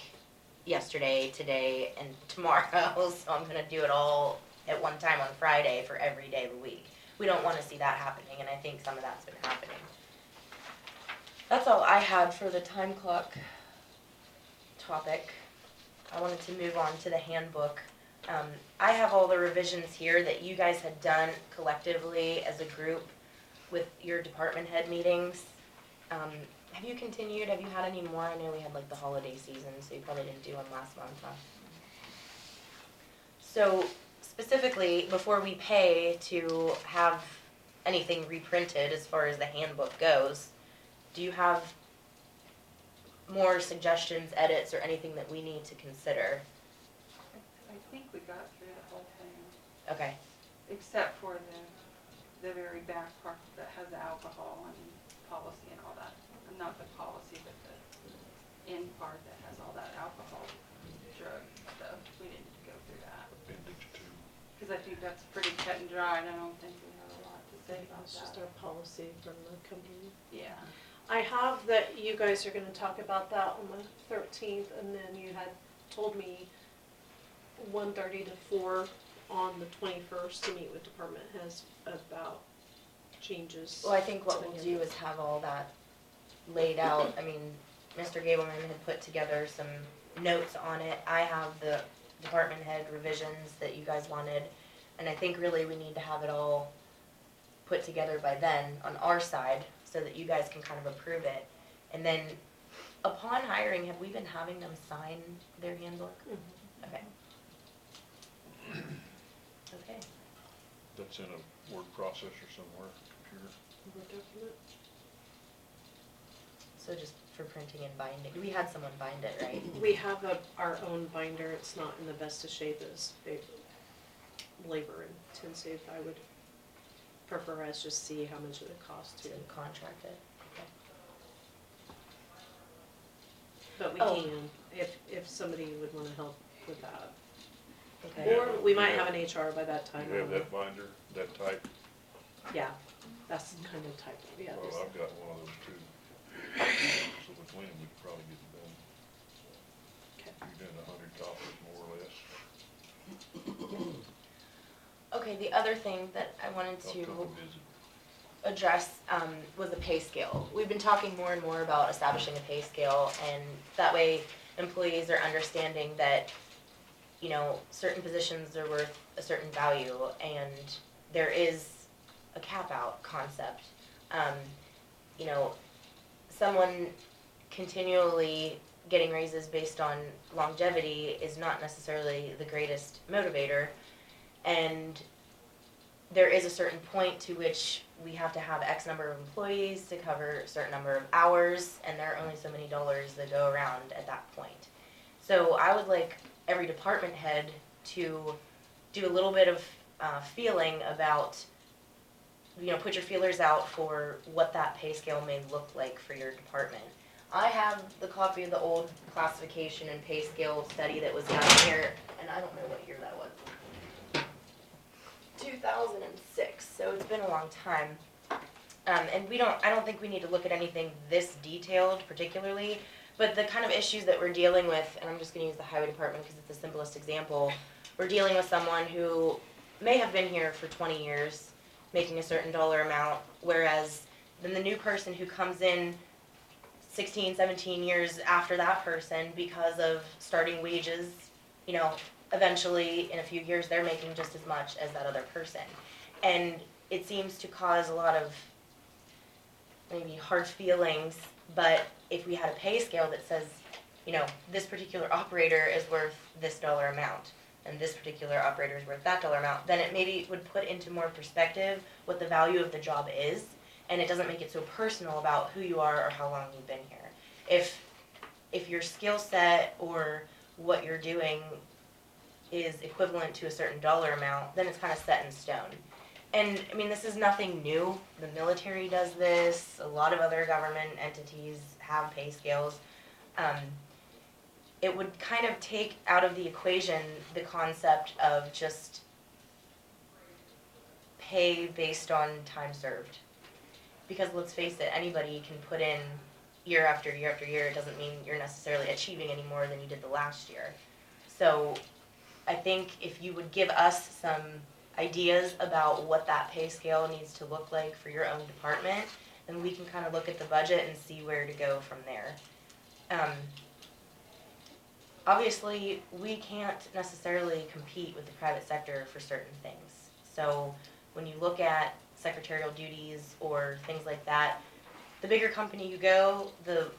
yesterday, today, and tomorrow, so I'm gonna do it all at one time on Friday for every day of the week. We don't wanna see that happening, and I think some of that's been happening. That's all I had for the time clock topic. I wanted to move on to the handbook. I have all the revisions here that you guys had done collectively as a group with your department head meetings. Have you continued? Have you had any more? I know we had like the holiday season, so you probably didn't do one last month, huh? So specifically, before we pay to have anything reprinted as far as the handbook goes, do you have more suggestions, edits, or anything that we need to consider? I think we got through the whole thing, Okay, except for the very back part that has the alcohol and policy and all that. Not the policy, but the end part that has all that alcohol, drug stuff. We didn't go through that. Appendix 2. Because I think that's pretty cut and dry, and I don't think we have a lot to say about It's just that. our policy from the company. Yeah. I have that you guys are gonna talk about that on the 13th, and then you had told me 1:30 to 4 on the 21st to meet with department heads about changes. well, I think what to the we'll do handbook. is have all that laid out. I mean, Mr. Gableman had put together some notes on it. I have the department head revisions that you guys wanted, and I think really we need to have it all put together by then on our side, so that you guys can kind of approve it. And then, upon hiring, have we been having them sign their handbook? Mhm. Okay. Okay. That's in a word processor somewhere, computer. Word document. So just for printing and binding, we had someone bind it, right? We have our own binder. It's not in the best of shape. It's big, labor intensive. I would prefer us just see how much it would cost to. To contract it. Okay. But we Oh. can, if somebody would wanna help with that. Okay. Or we might have an HR by that time. You have that binder, that type? Yeah, that's the kind of type, yeah. Well, just- I've got one of those too. So between them, we could probably get it done. Okay. You're doing 100 copies more or less. Okay, the other thing that I wanted I'll to come visit. address was the pay scale. We've been talking more and more about establishing a pay scale, and that way employees are understanding that, you know, certain positions are worth a certain value, and there is a cap out concept. You know, someone continually getting raises based on longevity is not necessarily the greatest motivator. And there is a certain point to which we have to have X number of employees to cover a certain number of hours, and there are only so many dollars that go around at that point. So I would like every department head to do a little bit of feeling about, you know, put your feelers out for what that pay scale may look like for your department. I have the copy of the old classification and pay scale study that was done here, and I don't know what year that was. 2006, so it's been a long time. And I don't think we need to look at anything this detailed particularly, but the kind of issues that we're dealing with, and I'm just gonna use the highway department because it's the simplest example. We're dealing with someone who may have been here for 20 years, making a certain dollar amount, whereas then the new person who comes in 16, 17 years after that person, because of starting wages, you know, eventually in a few years they're making just as much as that other person. And it seems to cause a lot of maybe hard feelings, but if we had a pay scale that says, you know, this particular operator is worth this dollar amount, and this particular operator is worth that dollar amount, then it maybe would put into more perspective what the value of the job is, and it doesn't make it so personal about who you are or how long you've been here. If your skill set or what you're doing is equivalent to a certain dollar amount, then it's kind of set in stone. And, I mean, this is nothing new. The military does this. A lot of other government entities have pay scales. It would kind of take out of the equation the concept of just pay based on time served. Because let's face it, anybody can put in year after year after year. It doesn't mean you're necessarily achieving any more than you did the last year. So I think if you would give us some ideas about what that pay scale needs to look like for your own department, then we can kind of look at the budget and see where to go from there. obviously, we can't necessarily compete with the private sector for certain things. So when you look at secretarial duties or things like that, the bigger company you go, the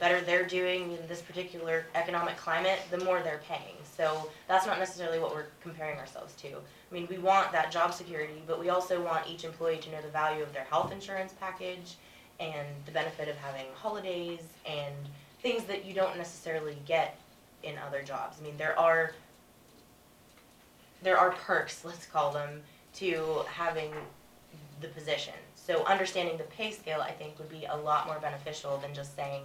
better they're doing in this particular economic climate, the more they're paying. So that's not necessarily what we're comparing ourselves to. I mean, we want that job security, but we also want each employee to know the value of their health insurance package and the benefit of having holidays and things that you don't necessarily get in other jobs. I mean, there are perks, let's call them, to having the position. So understanding the pay scale, I think, would be a lot more beneficial than just saying,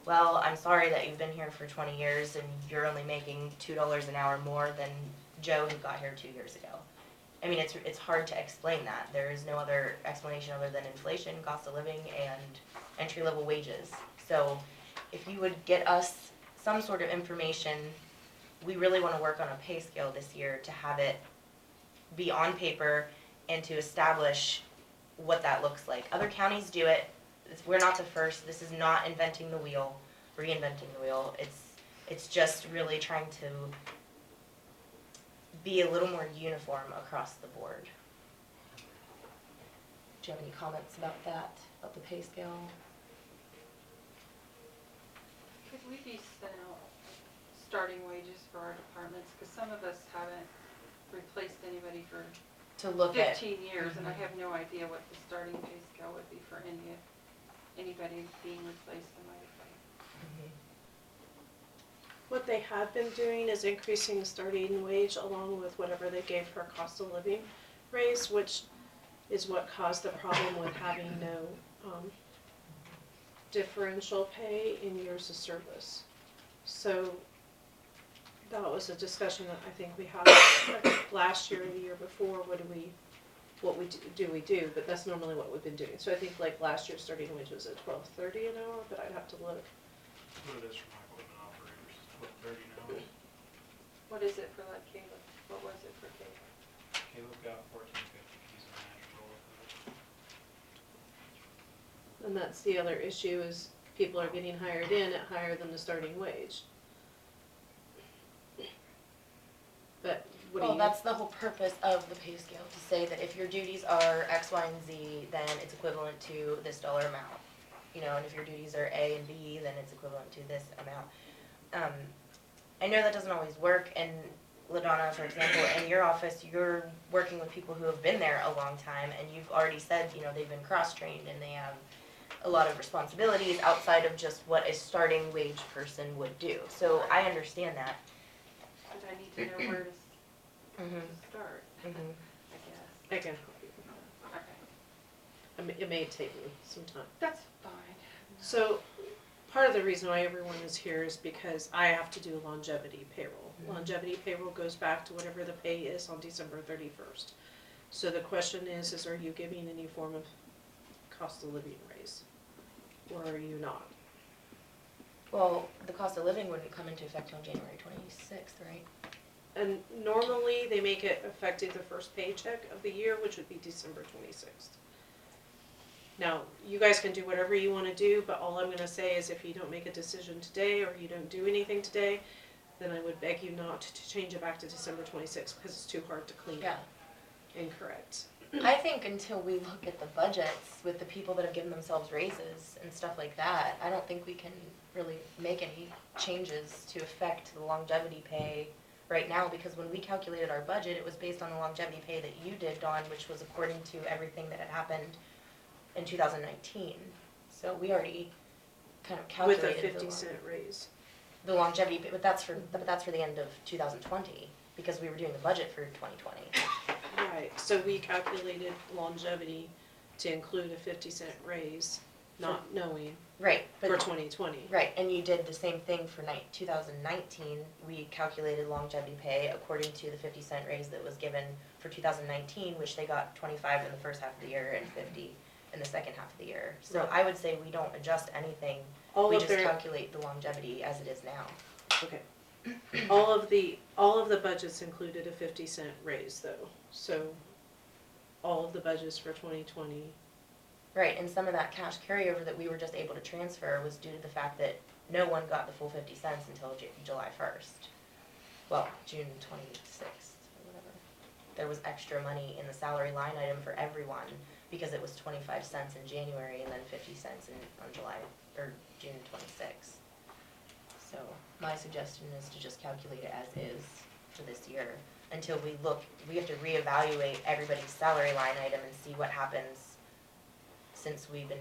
well, I'm sorry that you've been here for 20 years and you're only making $2 an hour more than Joe who got here 2 years ago. I mean, it's hard to explain that. There is no other explanation other than inflation, cost of living, and entry-level wages. So if you would get us some sort of information, we really want to work on a pay scale this year to have it be on paper and to establish what that looks like. Other counties do it. We're not the first. This is not inventing the wheel, reinventing the wheel. It's just really trying to be a little more uniform across the board. Do you have any comments about that, about the pay scale? Could we be sent out starting wages for our departments? Because some of us haven't replaced anybody for To look at, 15 years, and I have no idea what the starting pay scale would be for anybody being replaced in my department. What they have been doing is increasing the starting wage along with whatever they gave her cost of living raise, which is what caused the problem with having no differential pay in years of service. So that was a discussion that I think we had last year or the year before. What do we do? But that's normally what we've been doing. So I think like last year's starting wage was at $12.30 an hour, but I'd have to look. What it is for my equipment operators, it's 12.30 now. What is it for like Caleb? What was it for Caleb? Caleb got 14.50, he's a manager role. And that's the other issue is people are getting hired in at higher than the starting wage. But what do well, you? that's the whole purpose of the pay scale, to say that if your duties are X, Y, and Z, then it's equivalent to this dollar amount. You know, and if your duties are A and B, then it's equivalent to this amount. I know that doesn't always work, and LaDonna, for example, in your office, you're working with people who have been there a long time, and you've already said, you know, they've been cross-trained and they have a lot of responsibilities outside of just what a starting wage person would do. So I understand that. But I need to know where to start, I guess. I can help you. Okay, I mean, it may take me some time. that's fine. So, part of the reason why everyone is here is because I have to do longevity payroll. Longevity payroll goes back to whatever the pay is on December 31st. So the question is are you giving any form of cost of living raise? Or are you not? Well, the cost of living wouldn't come into effect until January 26th, right? And normally, they make it effective the first paycheck of the year, which would be December 26th. Now, you guys can do whatever you want to do, but all I'm going to say is if you don't make a decision today or you don't do anything today, then I would beg you not to change it back to December 26th because it's too hard to clean up and correct. I think until we look at the budgets with the people that have given themselves raises and stuff like that, I don't think we can really make any changes to affect the longevity pay right now, because when we calculated our budget, it was based on the longevity pay that you did, Dawn, which was according to everything that had happened in 2019. So we already kind of With calculated a 50-cent raise. the longevity pay, but that's for the end of 2020, because we were doing the budget for 2020. Right, so we calculated longevity to include a 50-cent raise, not knowing, Right, for but 2020. right, and you did the same thing for 2019. We calculated longevity pay according to the 50-cent raise that was given for 2019, which they got 25 in the first half of the year and 50 in the second half of the year. So Right. I would say we don't adjust anything. All We of just their, calculate the longevity as it is now. okay. All of the budgets included a 50-cent raise though, so all of the budgets for 2020. Right, and some of that cash carryover that we were just able to transfer was due to the fact that no one got the full 50 cents until July 1st. Well, June 26th, or whatever. There was extra money in the salary line item for everyone, because it was 25 cents in January and then 50 cents on July, or June 26th. So, my suggestion is to just calculate it as is for this year, until we have to reevaluate everybody's salary line item and see what happens since we've been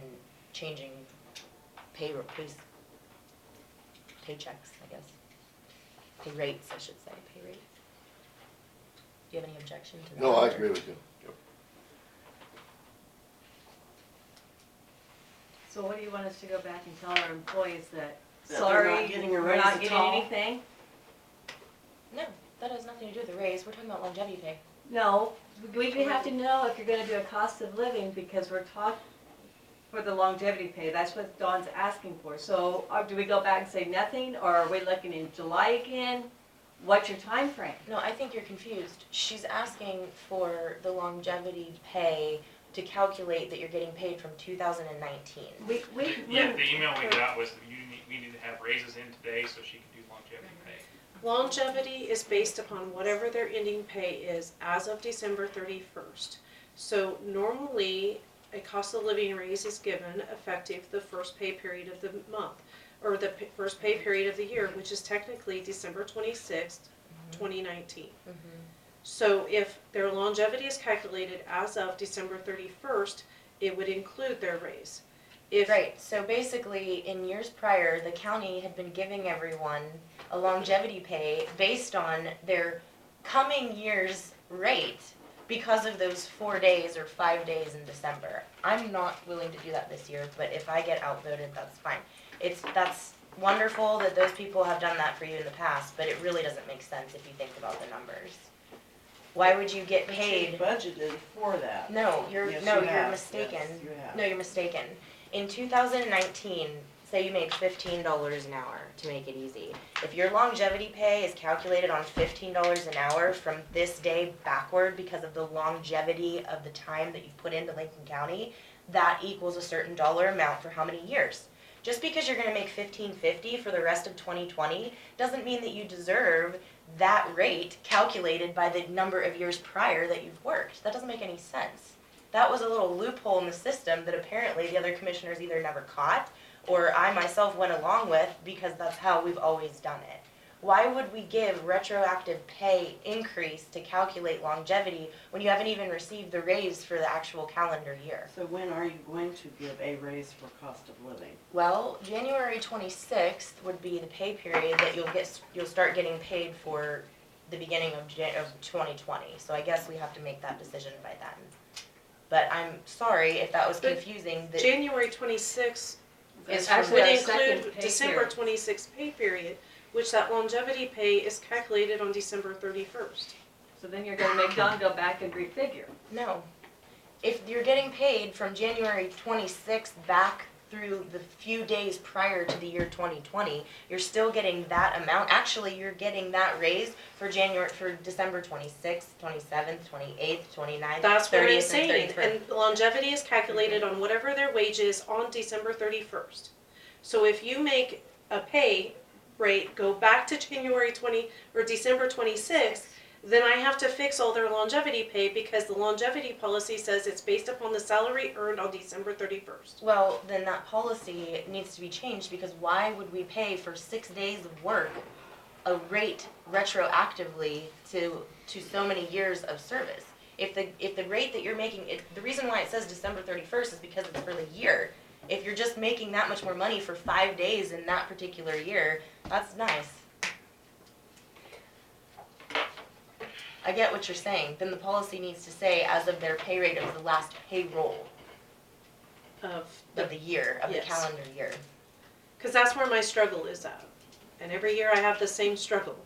changing paychecks, I guess. Pay rates, I should say, pay rates. Do you have any objection to that? No, I or- agree with you. So what do you want us to go back and tell our employees that, That they're sorry, not getting a we're raise not at getting all? anything? No, that has nothing to do with the raise, we're talking about longevity pay. No, we have to know if you're gonna do a cost of living, because we're for the longevity pay, that's what Dawn's asking for. So, do we go back and say nothing, or are we looking in July again? What's your time frame? No, I think you're confused. She's asking for the longevity pay to calculate that you're getting paid from 2019. Yeah, the email we got was that we need to have raises in today so she can do longevity pay. Longevity is based upon whatever their ending pay is as of December 31st. So normally, a cost of living raise is given effective the first pay period of the month, or the first pay period of the year, which is technically December 26th, 2019. Mhm. So if their longevity is calculated as of December 31st, it would include their raise. If Right, so basically, in years prior, the county had been giving everyone a longevity pay based on their coming year's rate because of those 4 days or 5 days in December. I'm not willing to do that this year, but if I get outvoted, that's fine. That's wonderful that those people have done that for you in the past, but it really doesn't make sense if you think about the numbers. Why would you get But paid? you budgeted for that. No, you're Yes, no, you you're have. mistaken. Yes, you have. No, you're mistaken. In 2019, say you made $15 an hour, to make it easy. If your longevity pay is calculated on $15 an hour from this day backward because of the longevity of the time that you put into Lincoln County, that equals a certain dollar amount for how many years. Just because you're gonna make $15.50 for the rest of 2020 doesn't mean that you deserve that rate calculated by the number of years prior that you've worked. That doesn't make any sense. That was a little loophole in the system that apparently the other commissioners either never caught or I myself went along with because that's how we've always done it. Why would we give retroactive pay increase to calculate longevity when you haven't even received the raise for the actual calendar year? So when are you going to give a raise for cost of living? Well, January 26th would be the pay period that you'll start getting paid for the beginning of 2020. So I guess we have to make that decision by then. But I'm sorry if that was But confusing. January 26th Is actually would our second include pay December period. 26th pay period, which that longevity pay is calculated on December 31st. So then you're gonna make Dawn go back and refigure. No. If you're getting paid from January 26th back through the few days prior to the year 2020, you're still getting that amount. Actually, you're getting that raise for December 26th, 27th, 28th, 29th, That's what I'm 30th, and saying, 31st. and longevity is calculated on whatever their wage is on December 31st. So if you make a pay rate go back to January 20, or December 26th, then I have to fix all their longevity pay because the longevity policy says it's based upon the salary earned on December 31st. Well, then that policy needs to be changed because why would we pay for 6 days of work a rate retroactively to so many years of service? If the rate that you're making, the reason why it says December 31st is because it's for the year. If you're just making that much more money for 5 days in that particular year, that's nice. I get what you're saying. Then the policy needs to say as of their pay rate of the last payroll Of of the year, of Yes. the calendar year. Because that's where my struggle is at. And every year I have the same struggle.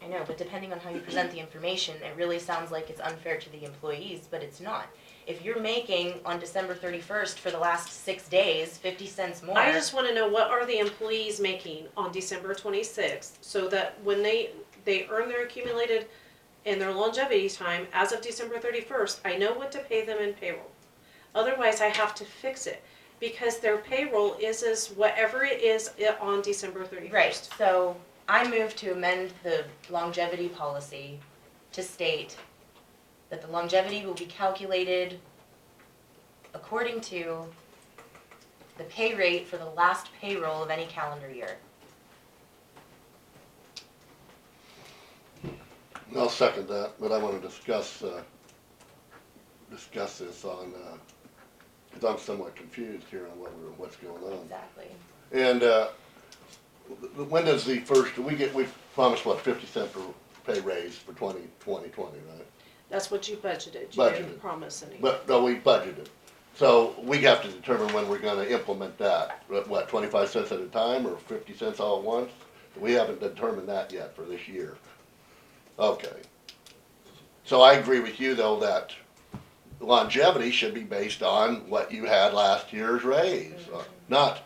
I know, but depending on how you present the information, it really sounds like it's unfair to the employees, but it's not. If you're making on December 31st for the last 6 days, 50 cents more. I just want to know what are the employees making on December 26th so that when they earn their accumulated and their longevity time as of December 31st, I know what to pay them in payroll. Otherwise, I have to fix it. because their payroll is whatever it is on December 31st. Right, so I move to amend the longevity policy to state that the longevity will be calculated according to the pay rate for the last payroll of any calendar year. I'll second that, but I wanna discuss this on, cause I'm somewhat confused here on what's going on. Exactly. And, when does the first, we promised what, 50 cent per pay raise for 2020, right? That's what you budgeted. You Budgeted. didn't promise anything. But, no, we budgeted. So we have to determine when we're gonna implement that. What, 25 cents at a time or 50 cents all at once? We haven't determined that yet for this year. Okay. So I agree with you though that longevity should be based on what you had last year's raise. Not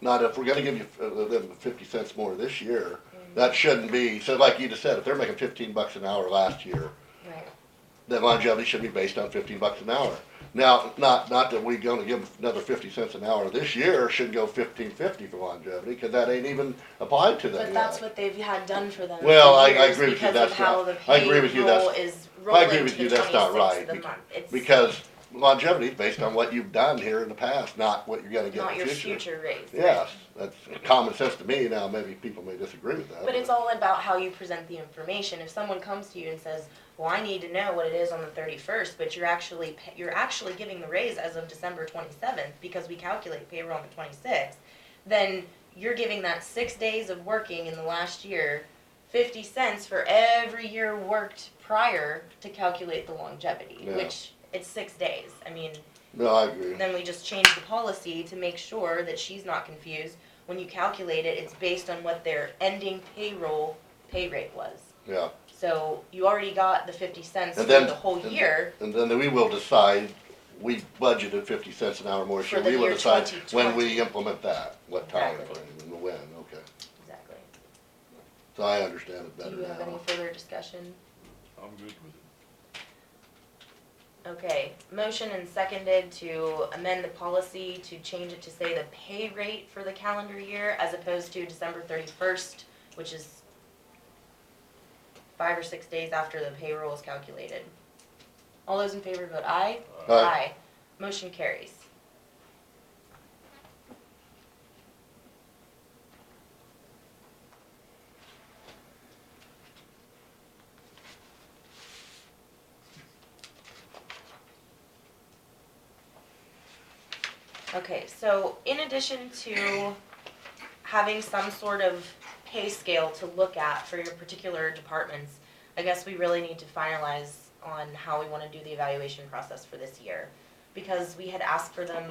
if we're gonna give you them 50 cents more this year, that shouldn't be, so like you just said, if they're making $15 an hour last year, Right. then longevity should be based on $15 an hour. Now, not that we're gonna give another 50 cents an hour this year, should go $15.50 for longevity, cause that ain't even applied to them But yet. that's what they've had done for them. Well, for I years agree with you, because that's of how not- the I agree with you, that's- payroll is I rolling agree to with you, the that's not 26th right, of the month. It's Because longevity is based on what you've done here in the past, not what you're gonna get not in your the future. future raise. Yes, that's common sense to me, now maybe people may disagree with that. But it's all about how you present the information. If someone comes to you and says, well, I need to know what it is on the 31st, but you're actually giving the raise as of December 27th because we calculate payroll on the 26th, then you're giving that 6 days of working in the last year, 50 cents for every year worked prior to calculate the longevity, Yeah. which it's 6 days. I mean, No, I agree. then we just change the policy to make sure that she's not confused. When you calculate it, it's based on what their ending payroll pay rate was. Yeah, So you already got the 50 cents And for then- the whole year. and then we will decide, we budgeted 50 cents an hour more, For so the we will year decide when 2020. we implement that, what time Exactly. frame and when, okay. Exactly. So I understand it better Do you have any now. further discussion? I'm good with it. Okay, motion and seconded to amend the policy to change it to say the pay rate for the calendar year as opposed to December 31st, which is 5 or 6 days after the payroll is calculated. All those in favor vote aye. Aye. Motion carries. Okay, so in addition to having some sort of pay scale to look at for your particular departments, I guess we really need to finalize on how we wanna do the evaluation process for this year. Because we had asked for them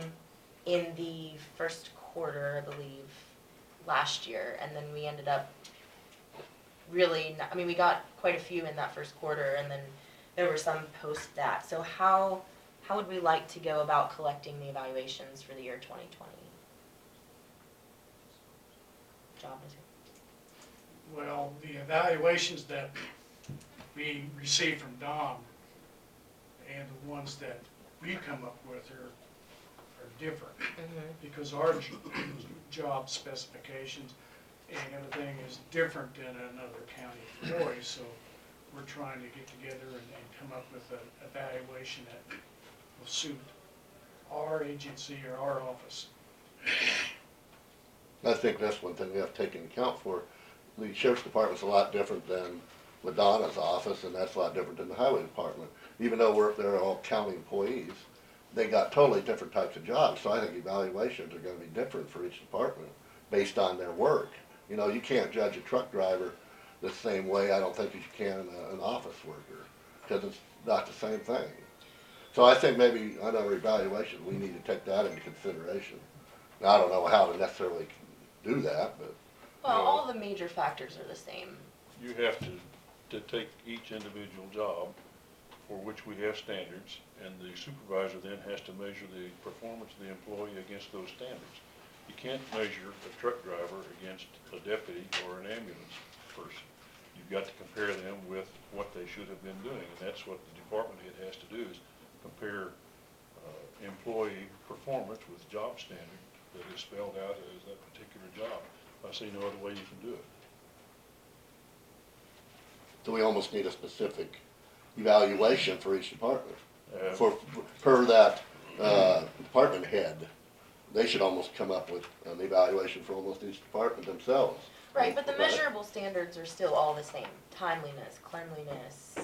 in the first quarter, I believe, last year, and then we ended up really, we got quite a few in that first quarter, and then there were some post that. So how would we like to go about collecting the evaluations for the year 2020? Job is Well, the evaluations that we receive from Dom and the ones that we come up with are different, because our job specifications and everything is different than another county employee, so we're trying to get together and come up with an evaluation that will suit our agency or our office. I think that's one thing we have to take into account for. The sheriff's department's a lot different than Madonna's office, and that's a lot different than the highway department. Even though they're all county employees, they got totally different types of jobs, so I think evaluations are gonna be different for each department, based on their work. You know, you can't judge a truck driver the same way, I don't think, as you can an office worker, because it's not the same thing. So I think maybe on our evaluation, we need to take that into consideration. Now, I don't know how to necessarily do that, but, Well, No. all the major factors are the same. You have to take each individual job for which we have standards, and the supervisor then has to measure the performance of the employee against those standards. You can't measure a truck driver against a deputy or an ambulance person. You've got to compare them with what they should have been doing, and that's what the department head has to do, is compare employee performance with job standard that is spelled out as that particular job. I see no other way you can do it. So we almost need a specific evaluation for each department. Uh, Per that, department head, they should almost come up with an evaluation for almost each department themselves. Right, but the measurable standards are still all the same. Timeliness, cleanliness,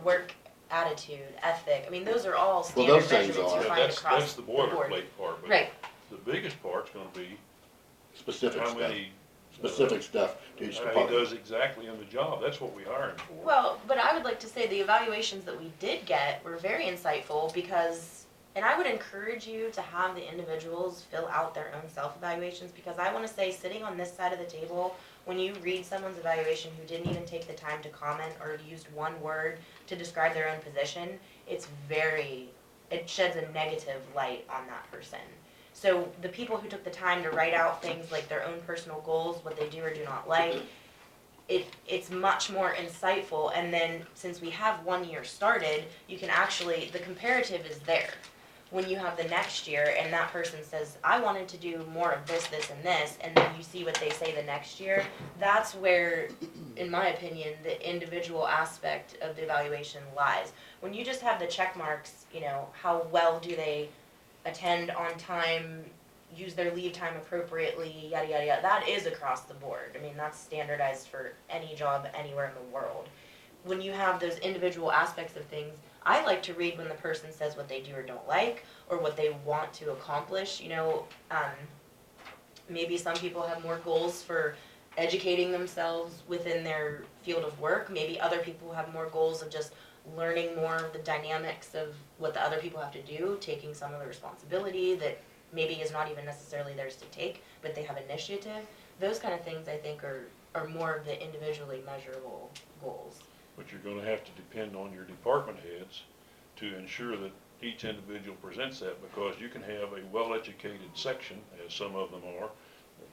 work attitude, ethic. I mean, those are all Well, standard those things measurements you are. Yeah, find that's across the the board. boilerplate part, but Right. the biggest part's gonna be Specific how stuff, many, specific stuff to each how he department. does exactly in the job. That's what we hire him for. Well, but I would like to say the evaluations that we did get were very insightful because, and I would encourage you to have the individuals fill out their own self-evaluations because I wanna say, sitting on this side of the table, when you read someone's evaluation who didn't even take the time to comment or used one word to describe their own position, it sheds a negative light on that person. So the people who took the time to write out things like their own personal goals, what they do or do not like, it's much more insightful, and then since we have 1 year started, you can actually, the comparative is there. When you have the next year and that person says, I wanted to do more of this, this, and this, and then you see what they say the next year, that's where, in my opinion, the individual aspect of the evaluation lies. When you just have the check marks, you know, how well do they attend on time, use their leave time appropriately, yada, yada, yada, that is across the board. I mean, that's standardized for any job anywhere in the world. When you have those individual aspects of things, I like to read when the person says what they do or don't like, or what they want to accomplish, you know, maybe some people have more goals for educating themselves within their field of work, maybe other people have more goals of just learning more of the dynamics of what the other people have to do, taking some of the responsibility that maybe is not even necessarily theirs to take, but they have initiative. Those kind of things I think are more of the individually measurable goals. But you're gonna have to depend on your department heads to ensure that each individual presents that, because you can have a well-educated section, as some of them are,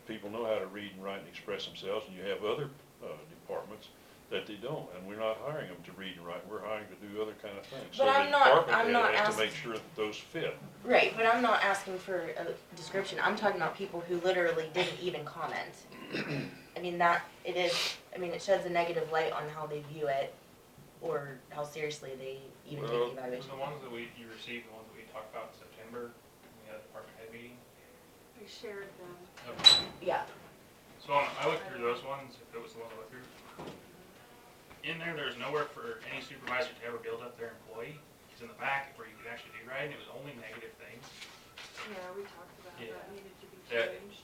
people know how to read and write and express themselves, and you have other departments that they don't, and we're not hiring them to read and write, we're hiring to do other kind of things. But I'm not So the department head has to asking- make sure that those fit. Right, but I'm not asking for a description, I'm talking about people who literally didn't even comment. I mean, it sheds a negative light on how they view it, or how seriously they even take the Well, evaluation. The ones that you received, the ones that we talked about in September, when we had a department head meeting. We shared them. Yeah, So I looked through those ones, if it was the one I looked through. In there's nowhere for any supervisor to ever build up their employee. It's in the back where you could actually do right, and it was only negative things. Yeah, we talked about Yeah. that needed to be That- changed.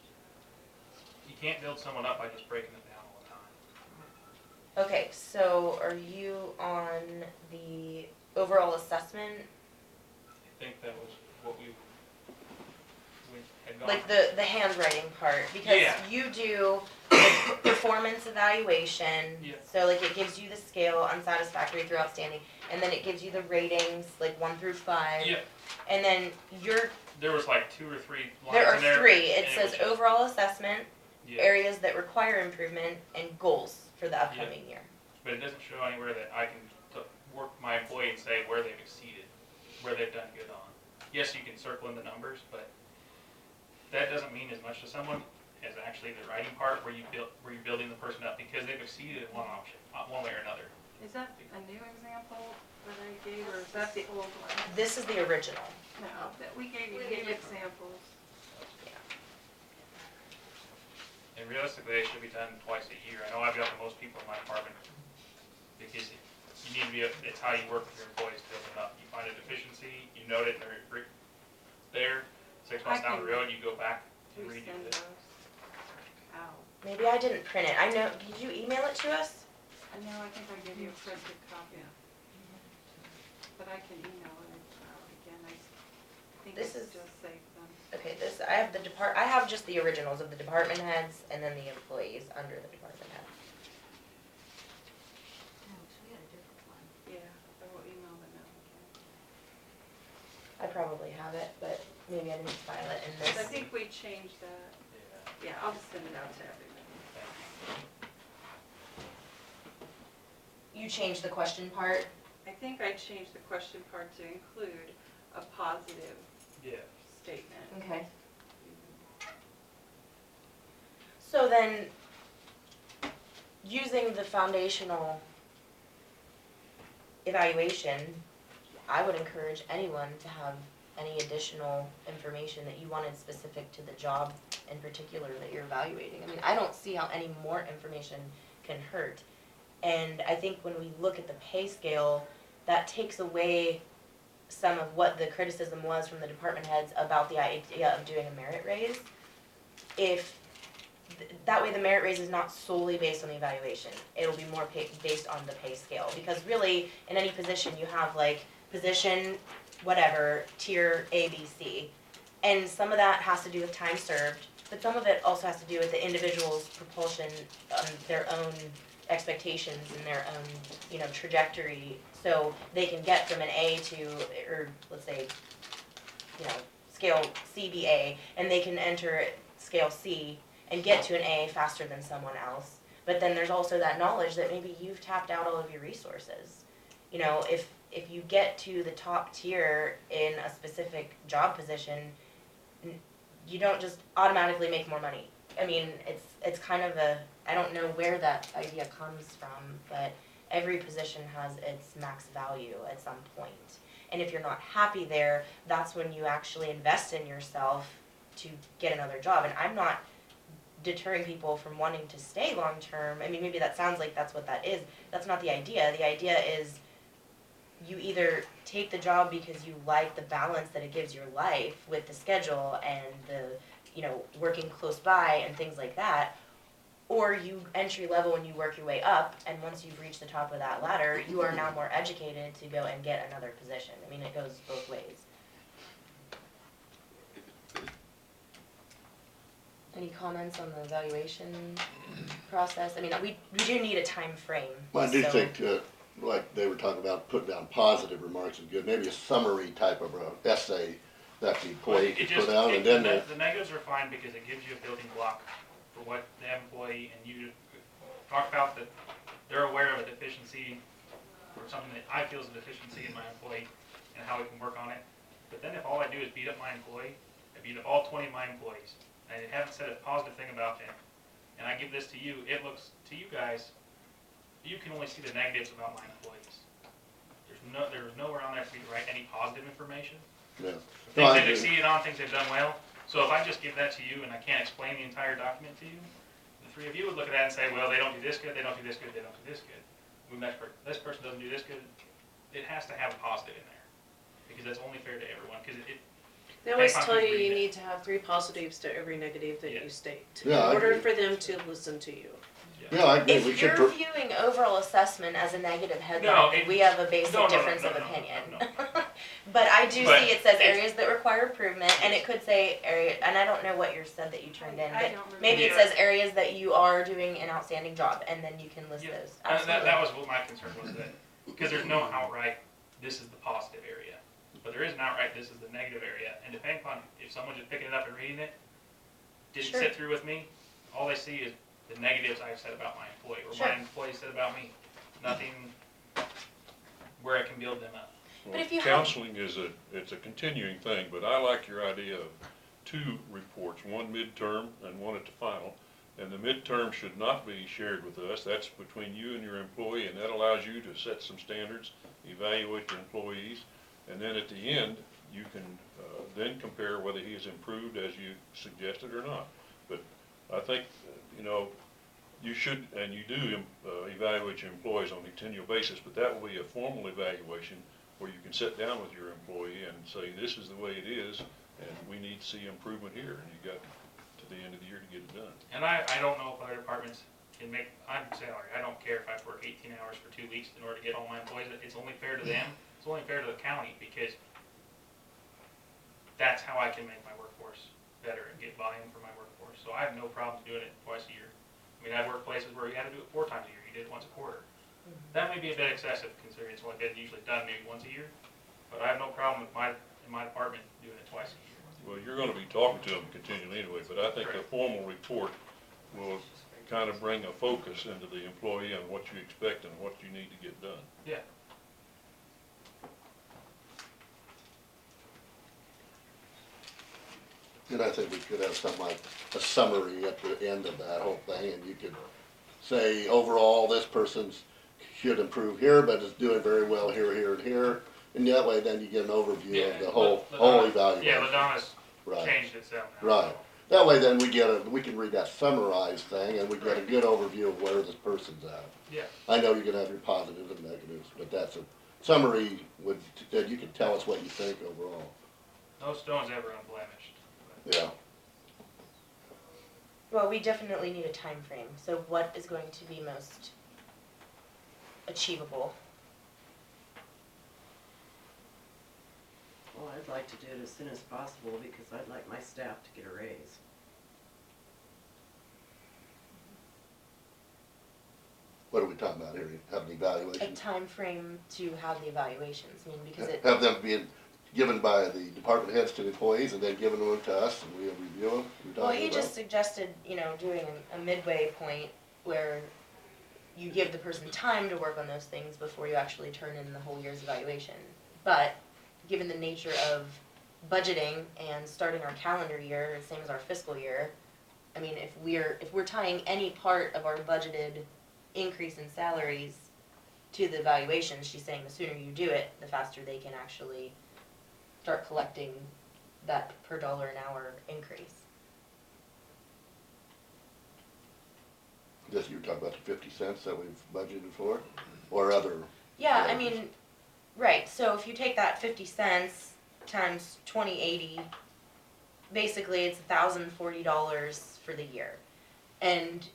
You can't build someone up by just breaking them down all the time. okay, so are you on the overall assessment, I think that was what we had gone. like the handwriting part? Because Yeah. you do the performance evaluation, Yeah. so like it gives you the scale, unsatisfactory through outstanding, and then it gives you the ratings, like 1 through 5. Yeah, And then there was like 2 or 3 lines there are in there. 3, it and says was- overall assessment, Yeah, areas that require improvement, and goals for the upcoming year. but it doesn't show anywhere that I can work my employee and say where they've exceeded, where they've done good on. Yes, you can circle in the numbers, but that doesn't mean as much to someone as actually the writing part where you're building the person up because they've exceeded in one option, one way or another. Is that a new example that I gave, or is that the old one? This is the original. No, that we gave you We new did. examples. And realistically, they should be done twice a year. I know I've got the most people in my department because you need to be, it's how you work with your employees to build them up. You find a deficiency, you note it, and they're there. 6 months down the road, you go back and redo Resend it. those. Ow. Maybe I didn't print it. I know, did you email it to us? I know, I think I gave you a printed copy. But I can email it again, I think This it's is- just save them. Okay, I have just the originals of the department heads and then the employees under the department head. Oh, so we got a different one. Yeah, I will email them now I again. probably have it, but maybe I didn't file it in I this. think we changed that. Yeah. Yeah, I'll just send it out to everybody. You changed the question part? I think I changed the question part to include a positive Yeah. statement. Okay. So then, using the foundational evaluation, I would encourage anyone to have any additional information that you wanted specific to the job in particular that you're evaluating. I mean, I don't see how any more information can hurt. And I think when we look at the pay scale, that takes away some of what the criticism was from the department heads about the idea of doing a merit raise. If that way the merit raise is not solely based on the evaluation, it'll be more based on the pay scale, because really in any position you have like position whatever tier A, B, C, and some of that has to do with time served, but some of it also has to do with the individual's propulsion on their own expectations and their own, trajectory, so they can get from an A to, or let's say, scale CBA, and they can enter scale C and get to an A faster than someone else. But then there's also that knowledge that maybe you've tapped out all of your resources. If you get to the top tier in a specific job position, you don't just automatically make more money. I mean, it's kind of I don't know where that idea comes from, but every position has its max value at some point. And if you're not happy there, that's when you actually invest in yourself to get another job. And I'm not deterring people from wanting to stay long term. I mean, maybe that sounds like that's what that is. That's not the idea. The idea is you either take the job because you like the balance that it gives your life with the schedule and the, working close by and things like that, or you entry level and you work your way up, and once you've reached the top of that ladder, you are now more educated to go and get another position. I mean, it goes both ways. Any comments on the evaluation process? I mean, we do need a time frame. Well, I do so- think, like they were talking about, putting down positive remarks is good, maybe a summary type of a essay that the employee It could just, put down, and then the negatives are fine because it gives you a building block for what the employee and you talk about, that they're aware of a deficiency or something that I feel is a deficiency in my employee and how we can work on it. But then if all I do is beat up my employee, I beat up all 20 of my employees, and I haven't said a positive thing about them, and I give this to you, it looks to you guys, you can only see the negatives about my employees. There's nowhere on there for you to write any positive information. yeah. Things No, I they've agree. exceeded on, things they've done well. So if I just give that to you and I can't explain the entire document to you, the three of you would look at that and say, well, they don't do this good, they don't do this good, they don't do this good. Well, this person doesn't do this good. It has to have a positive in there, because that's only fair to everyone, because They always Hey, tell you read you it. need to have 3 positives to every negative that Yeah. you state, Yeah, I in order agree. for them to listen to you. Yeah, I agree, we If should, you're viewing overall assessment as a negative No, headline, we have a basic no, difference no, of no, opinion. no. But I do But see it says it's- areas that require improvement, and it could say area, and I don't know what you said that you turned in, I but don't remember. maybe it Yeah. says areas that you are doing an outstanding job, and then you can list Yeah. those. that Absolutely. was what my concern was, that because there's no outright, this is the positive area, but there is an outright, this is the negative area, and depending upon if someone's just picking it up and reading it, didn't Sure. sit through with me, all they see is the negatives I've said about my employee, or Sure. my employee said about me, nothing where I can build them up. But Well, if you have- counseling it's a continuing thing, but I like your idea of 2 reports, one midterm and one at the final. And the midterm should not be shared with us, that's between you and your employee, and that allows you to set some standards, evaluate your employees, and then at the end, you can then compare whether he has improved as you suggested or not. But I think, you should, and you do evaluate your employees on a continual basis, but that will be a formal evaluation where you can sit down with your employee and say, this is the way it is, and we need to see improvement here, and you got to the end of the year to get it done. And I don't know if other departments can make, I'm salary, I don't care if I work 18 hours for 2 weeks in order to get all my employees, it's only fair to them, it's only fair to the county, because that's how I can make my workforce better and get buy-in for my workforce. So I have no problems doing it twice a year. I mean, I've worked places where you had to do it 4 times a year, you did it once a quarter. That may be a bit excessive considering it's only been usually done maybe once a year, but I have no problem with in my department doing it twice a year. Well, you're gonna be talking to them continually anyway, but I think a formal report will kind of bring a focus into the employee on what you expect and what you need to get done. Yeah. And I think we could have something like a summary at the end of that whole thing, and you could say, overall, this person's should improve here, but is doing very well here, here, and here. And that way, then you get an overview of the whole evaluation. Yeah, Ladonna's Right, changed it some now. right. That way, then we can read that summarized thing, and we get a good overview of where this person's at. Yeah. I know you're gonna have your positives and negatives, but that's a summary that you can tell us what you think overall. No stone's ever unblemished. Yeah. Well, we definitely need a time frame. So what is going to be most achievable? Well, I'd like to do it as soon as possible because I'd like my staff to get a raise. What are we talking about here? Have an A evaluation? time frame to have the evaluations. I mean, because it. Have them being given by the department heads to the employees and then given them to us and we review them? Well, he just suggested, doing a midway point where you give the person time to work on those things before you actually turn in the whole year's evaluation. But given the nature of budgeting and starting our calendar year, same as our fiscal year, I mean, if we're tying any part of our budgeted increase in salaries to the evaluation, she's saying the sooner you do it, the faster they can actually start collecting that per dollar an hour increase. Just, you were talking about the 50 cents that we've budgeted for, or other? Yeah, I items? mean, right, so if you take that 50 cents times 2080, basically it's $1,040 for the year. And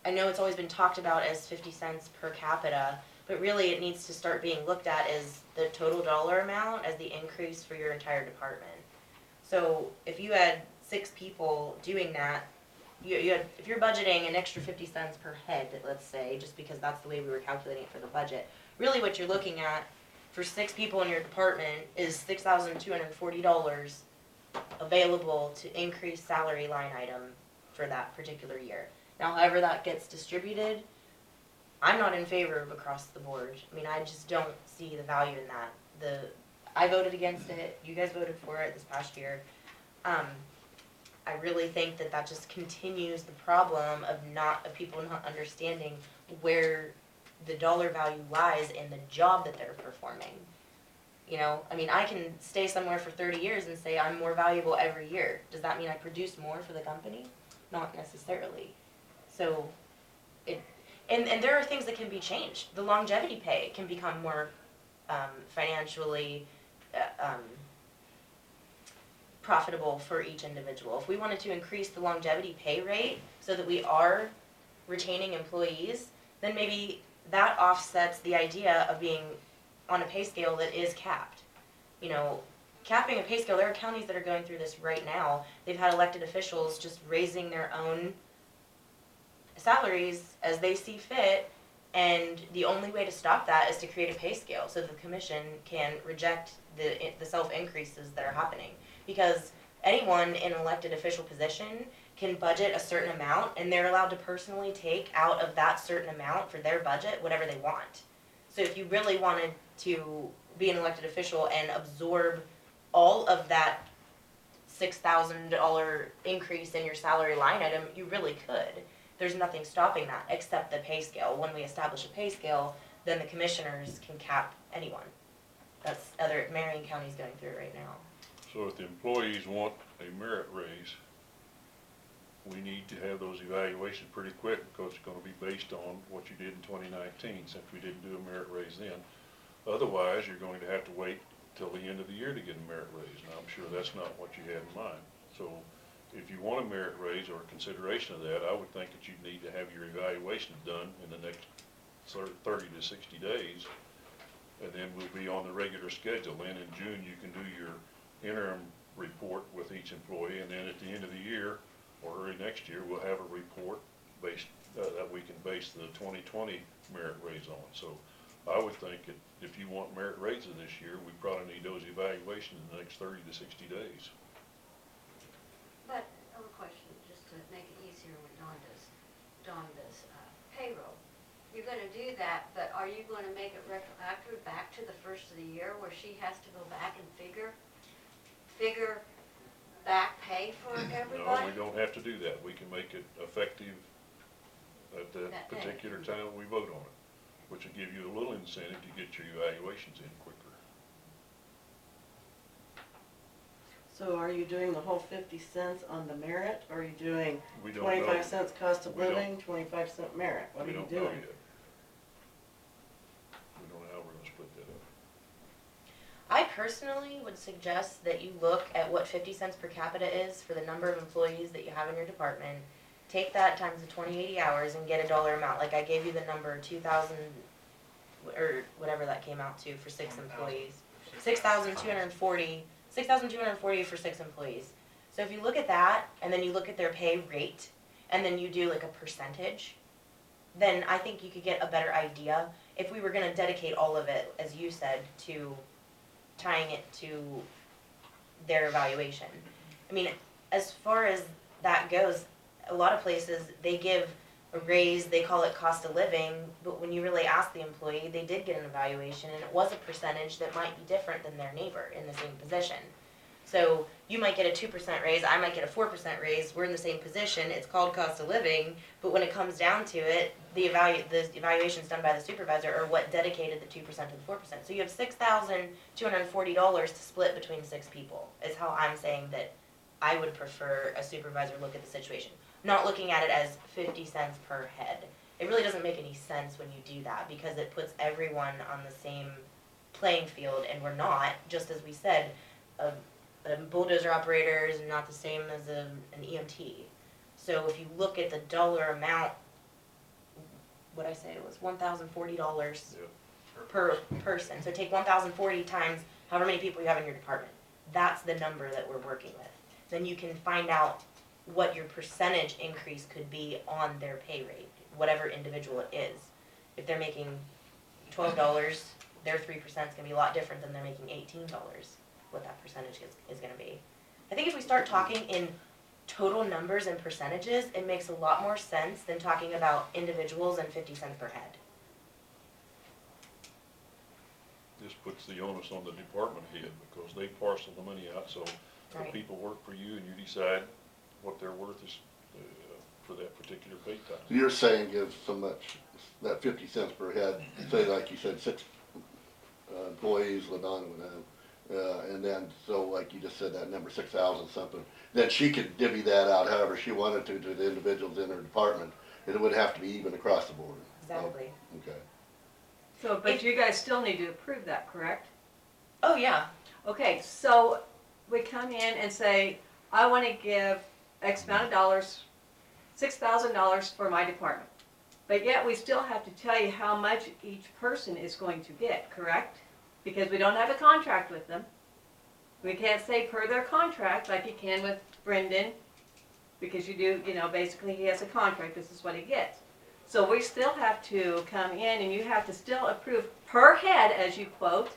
I know it's always been talked about as 50 cents per capita, but really it needs to start being looked at as the total dollar amount as the increase for your entire department. So if you had 6 people doing that, if you're budgeting an extra 50 cents per head, let's say, just because that's the way we were calculating it for the budget, really what you're looking at for 6 people in your department is $6,240 available to increase salary line item for that particular year. Now, however that gets distributed, I'm not in favor of across the board. I mean, I just don't see the value in that. I voted against it, you guys voted for it this past year. I really think that just continues the problem of people not understanding where the dollar value lies in the job that they're performing. I mean, I can stay somewhere for 30 years and say I'm more valuable every year. Does that mean I produce more for the company? Not necessarily. So, and there are things that can be changed. The longevity pay can become more financially profitable for each individual. If we wanted to increase the longevity pay rate so that we are retaining employees, then maybe that offsets the idea of being on a pay scale that is capped. Capping a pay scale, there are counties that are going through this right now. They've had elected officials just raising their own salaries as they see fit, and the only way to stop that is to create a pay scale so the commission can reject the self-increases that are happening. Because anyone in an elected official position can budget a certain amount, and they're allowed to personally take out of that certain amount for their budget whatever they want. So if you really wanted to be an elected official and absorb all of that $6,000 increase in your salary line item, you really could. There's nothing stopping that except the pay scale. When we establish a pay scale, then the commissioners can cap anyone. That's Marion County's going through it right now. So if the employees want a merit raise, we need to have those evaluations pretty quick because it's gonna be based on what you did in 2019, since we didn't do a merit raise then. Otherwise, you're going to have to wait till the end of the year to get a merit raise. Now, I'm sure that's not what you had in mind. So if you want a merit raise or consideration of that, I would think that you'd need to have your evaluation done in the next 30 to 60 days. And then we'll be on the regular schedule. Then in June, you can do your interim report with each employee, and then at the end of the year or early next year, we'll have a report based that we can base the 2020 merit raise on. So I would think that if you want merit raises this year, we probably need those evaluations in the next 30 to 60 days. But, I have a question, just to make it easier when Dawn does payroll. You're gonna do that, but are you gonna make it retroactive back to the first of the year where she has to go back and figure back way for No, everybody? we don't have to do that. We can make it effective at that That day. particular time we vote on it, which will give you a little incentive to get your evaluations in quicker. So are you doing the whole 50 cents on the merit, or are you doing We don't know. 25 cents cost of We don't- living, 25-cent merit? What are We you don't know doing? yet. We don't know how we're gonna split that up. I personally would suggest that you look at what 50 cents per capita is for the number of employees that you have in your department. Take that times the 2080 hours and get a dollar amount. Like I gave you the number 2,000 or whatever that came out to for 6 employees. 6,240. 6,240 for 6 employees. So if you look at that and then you look at their pay rate and then you do like a percentage, then I think you could get a better idea if we were going to dedicate all of it, as you said, to tying it to their evaluation. I mean, as far as that goes, a lot of places, they give a raise, they call it cost of living, but when you really ask the employee, they did get an evaluation, and it was a percentage that might be different than their neighbor in the same position. So you might get a 2% raise, I might get a 4% raise, we're in the same position, it's called cost of living, but when it comes down to it, the evaluations done by the supervisor are what dedicated the 2% to the 4%. So you have $6,240 to split between 6 people, is how I'm saying that I would prefer a supervisor look at the situation. Not looking at it as 50 cents per head. It really doesn't make any sense when you do that because it puts everyone on the same playing field, and we're not, just as we said, a bulldozer operator is not the same as an EMT. So if you look at the dollar amount, what I say it was $1,040 Yep. per person. So take 1,040 times however many people you have in your department. That's the number that we're working with. Then you can find out what your percentage increase could be on their pay rate, whatever individual it is. If they're making $12, their 3% is going to be a lot different than they're making $18, what that percentage is going to be. I think if we start talking in total numbers and percentages, it makes a lot more sense than talking about individuals and 50 cents per head. This puts the onus on the department head because they parcel the money out, so the Right. people work for you and you decide what their worth is for that particular pay time. You're saying give so much, that 50 cents per head, say like you said, 6 employees, LaDonna would have, and then, so like you just said, that number 6,000 something, then she could divvy that out however she wanted to the individuals in her department. It would have to be even across the board. Exactly. Okay. So, but you guys still need to approve that, correct? Oh, yeah. Okay, so we come in and say, I want to give X amount of dollars, $6,000 for my department. But yet we still have to tell you how much each person is going to get, correct? Because we don't have a contract with them. We can't say per their contract like you can with Brendan, because you do, basically he has a contract, this is what he gets. So we still have to come in and you have to still approve per head, as you quote,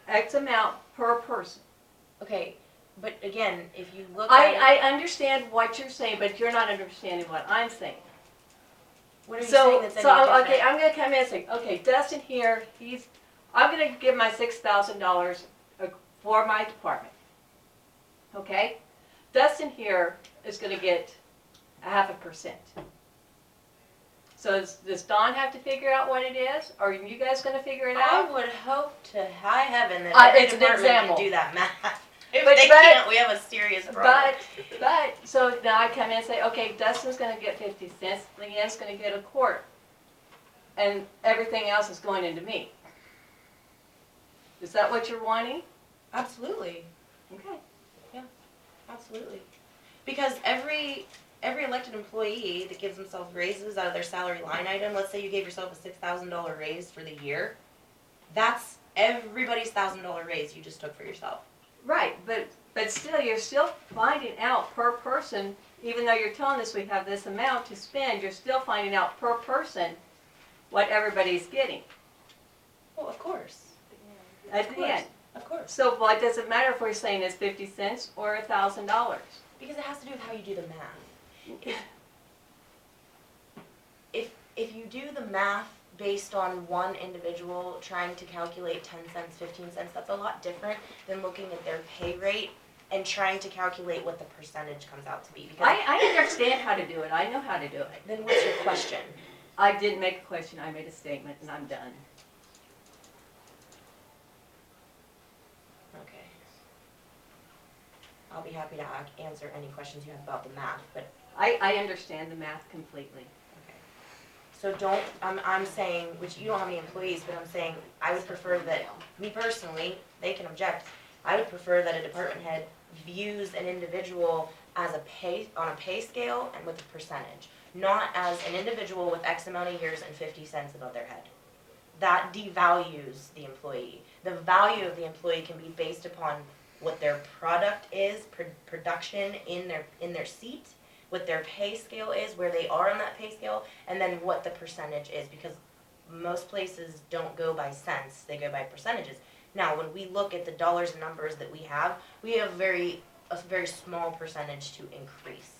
X amount per person. Okay, but again, if you look at it, I understand what you're saying, but you're not understanding what I'm saying. what are you saying that's any different? Okay, I'm gonna come in and say, okay, Dustin here, I'm gonna give my $6,000 for my department. Okay? Dustin here is gonna get 0.5%. So does Dawn have to figure out what it is, or are you guys gonna figure it I out? would hope to high heaven that every it's an department example. can do that math. If But- they but- can't, we have a serious problem. So now I come in and say, okay, Dustin's gonna get 50 cents, Leanne's gonna get a quarter. And everything else is going into me. Is that what you're wanting? Absolutely, Okay. absolutely. Because every elected employee that gives themselves raises out of their salary line item, let's say you gave yourself a $6,000 raise for the year, that's everybody's $1,000 raise you just took for yourself. Right, but still, you're still finding out per person, even though you're telling us we have this amount to spend, you're still finding out per person what everybody's getting Well, of course, at the end. of course. So why does it matter if we're saying it's 50 cents or $1,000? Because it has to do with how you do the math. If you do the math based on one individual trying to calculate 10 cents, 15 cents, that's a lot different than looking at their pay rate and trying to calculate what the percentage comes out to be, because I understand how to do it, I know how to do it. then what's your question? I didn't make a question, I made a statement, and I'm done. Okay. I'll be happy to answer any questions you have about the math, but I understand the math completely. okay. So don't, I'm saying, which you don't have any employees, but I'm saying, I would prefer that, me personally, they can object, I would prefer that a department head views an individual as on a pay scale and with a percentage, not as an individual with X amount of years and 50 cents above their head. That devalues the employee. The value of the employee can be based upon what their product is, production in their seat, what their pay scale is, where they are on that pay scale, and then what the percentage is, because most places don't go by cents, they go by percentages. Now, when we look at the dollars and numbers that we have a very small percentage to increase.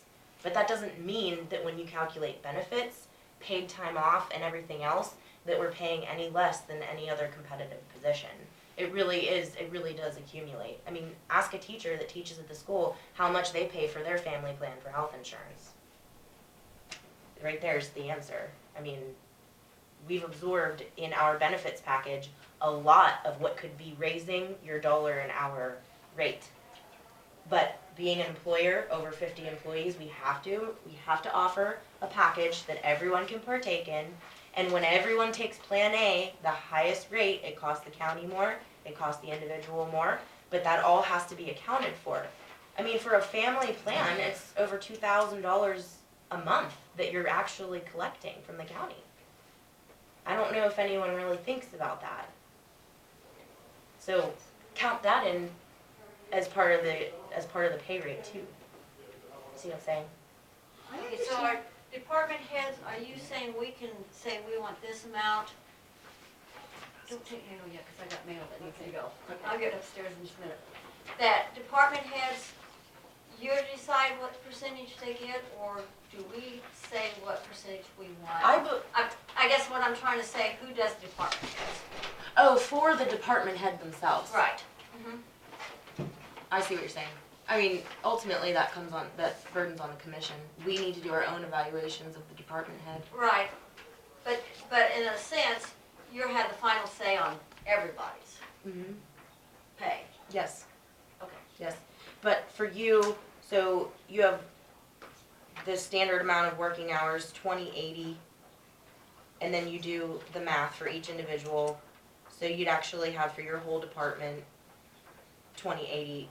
But that doesn't mean that when you calculate benefits, paid time off, and everything else, that we're paying any less than any other competitive position. It really does accumulate. I mean, ask a teacher that teaches at the school how much they pay for their family plan for health insurance. Right there's the answer. I mean, we've absorbed in our benefits package a lot of what could be raising your dollar an hour rate. But being an employer, over 50 employees, we have to offer a package that everyone can partake in. And when everyone takes Plan A, the highest rate, it costs the county more, it costs the individual more, but that all has to be accounted for. I mean, for a family plan, it's over $2,000 a month that you're actually collecting from the county. I don't know if anyone really thinks about that. So count that in as part of the pay rate too. See what I'm saying? Okay, so our department heads, are you saying we can say we want this amount? Don't take mail yet, because I got mail that needs to go. I'll get upstairs in just a minute. That department heads, you decide what percentage they get, or do we say what percentage we want? I guess what I'm trying to say, who does department heads? Oh, for the department head themselves. Right. I see what you're saying. I mean, ultimately that burdens on the commission. We need to do our own evaluations of the department head. Right, but in a sense, you have the final say on everybody's pay. Yes. Okay. Yes. But for you, so you have the standard amount of working hours, 20/80, and then you do the math for each individual. So you'd actually have for your whole department $20/80.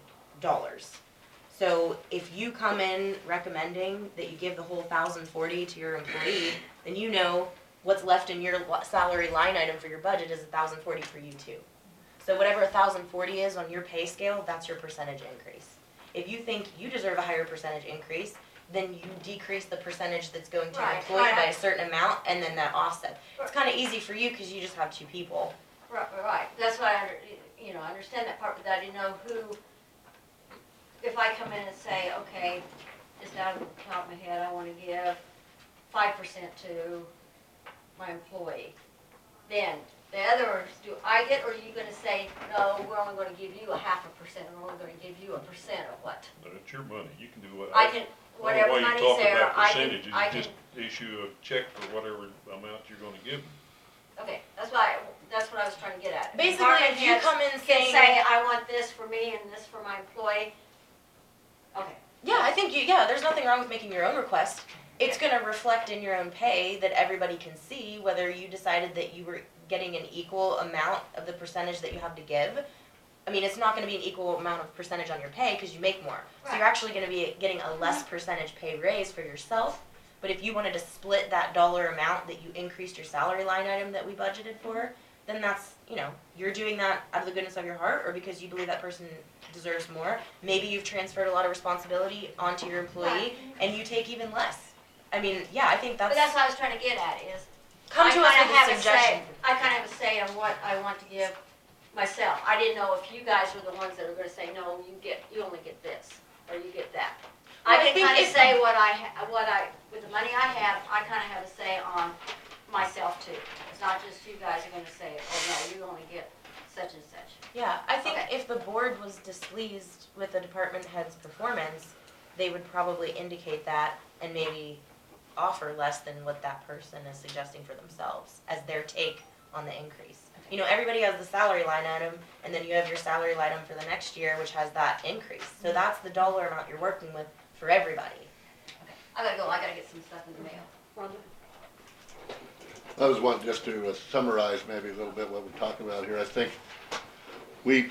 So if you come in recommending that you give the whole $1,040 to your employee, then you know what's left in your salary line item for your budget is $1,040 for you too. So whatever $1,040 is on your pay scale, that's your percentage increase. If you think you deserve a higher percentage increase, then you decrease the percentage that's going to your employee by a certain amount, and then that offset. It's kind of easy for you because you just have two people. Right, that's why I understand that part, but I didn't know who, if I come in and say, okay, just out of the top of my head, I wanna give 5% to my employee, then the others, do I get, or are you gonna say, no, we're only gonna give you 0.5%, we're only gonna give you 1% of what? But it's your money, you can do what. I can, whatever money's there, I can, Just issue a check for whatever amount you're gonna give them. okay, that's what I was trying to get at. Basically, Department if you heads come in can saying, say, I want this for me and this for my employee, okay. yeah, I think there's nothing wrong with making your own request. It's gonna reflect in your own pay that everybody can see whether you decided that you were getting an equal amount of the percentage that you have to give. I mean, it's not gonna be an equal amount of percentage on your pay because you make more. So you're actually gonna be getting a less percentage pay raise for yourself. But if you wanted to split that dollar amount that you increased your salary line item that we budgeted for, then that's, you're doing that out of the goodness of your heart or because you believe that person deserves more. Maybe you've transferred a lot of responsibility onto your employee and you take even less. I mean, yeah, I think But that's what I was trying to get at is, come I to us kinda with have a a suggestion. say, I kinda have a say on what I want to give myself. I didn't know if you guys were the ones that were gonna say, no, you only get this, or you get that. Well, I I can think kinda if- say with the money I have, I kinda have a say on myself too. It's not just you guys are gonna say, oh no, you only get such and such. Yeah, I think Okay. if the board was displeased with the department head's performance, they would probably indicate that and maybe offer less than what that person is suggesting for themselves as their take on the increase. You know, everybody has the salary line item, and then you have your salary line item for the next year, which has that increase. So that's the dollar amount you're working with for everybody. I gotta go, I gotta get some stuff in the mail. Rhonda? I was wanting just to summarize maybe a little bit what we're talking about here. I think we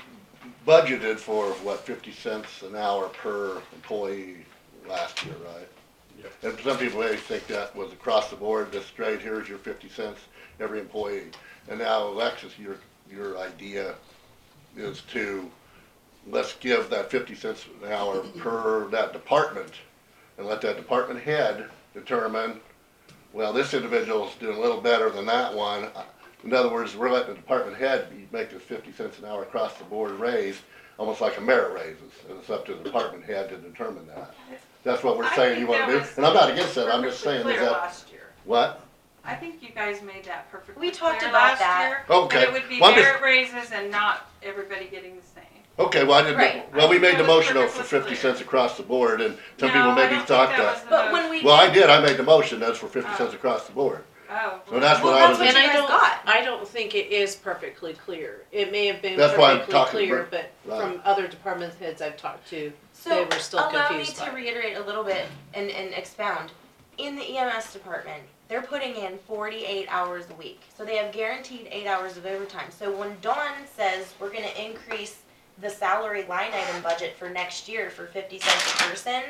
budgeted for, what, 50 cents an hour per employee last year, right? Yep. And some people may think that was across the board, just straight, here's your 50 cents every employee. And now, Alexis, your idea is to, let's give that 50 cents an hour per that department, and let that department head determine, well, this individual's doing a little better than that one. In other words, we're letting the department head make this 50 cents an hour across the board raise, almost like a merit raises, and it's up to the department head to determine that. That's what we're I saying think you wanna that do, was and I'm not against that, I'm just perfectly saying, is clear that, last year. what? I think you guys made that perfectly We talked clear about last that. year. Okay. That it would be Well, I'm just- merit raises and not everybody getting the same. Okay, well, I didn't, Right. well, we I think made the that was motion though for perfectly 50 clear. cents across the board, and some No, people I maybe don't thought think that. was the But when motion. we Well, I did, I made the motion, that's for 50 Oh. cents across the board. Oh. So that's Well, what I that's was, what And you I guys don't, got. I don't think it is perfectly clear. It may have been That's why I'm perfectly talking clear, about- but right. from other department heads I've talked to, So they were still allow me confused to by it. reiterate a little bit and expound. In the EMS department, they're putting in 48 hours a week. So they have guaranteed 8 hours of overtime. So when Dawn says we're gonna increase the salary line item budget for next year for 50 cents a person,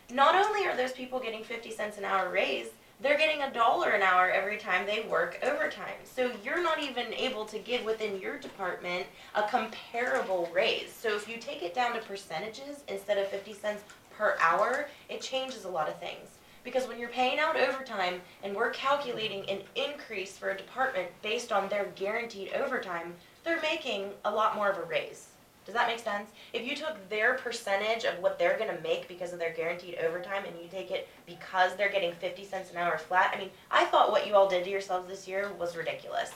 not only are those people getting 50 cents an hour raise, they're getting $1 an hour every time they work overtime. So you're not even able to give within your department a comparable raise. So if you take it down to percentages instead of 50 cents per hour, it changes a lot of things. Because when you're paying out overtime and we're calculating an increase for a department based on their guaranteed overtime, they're making a lot more of a raise. Does that make sense? If you took their percentage of what they're gonna make because of their guaranteed overtime and you take it because they're getting 50 cents an hour flat, I mean, I thought what you all did to yourselves this year was ridiculous.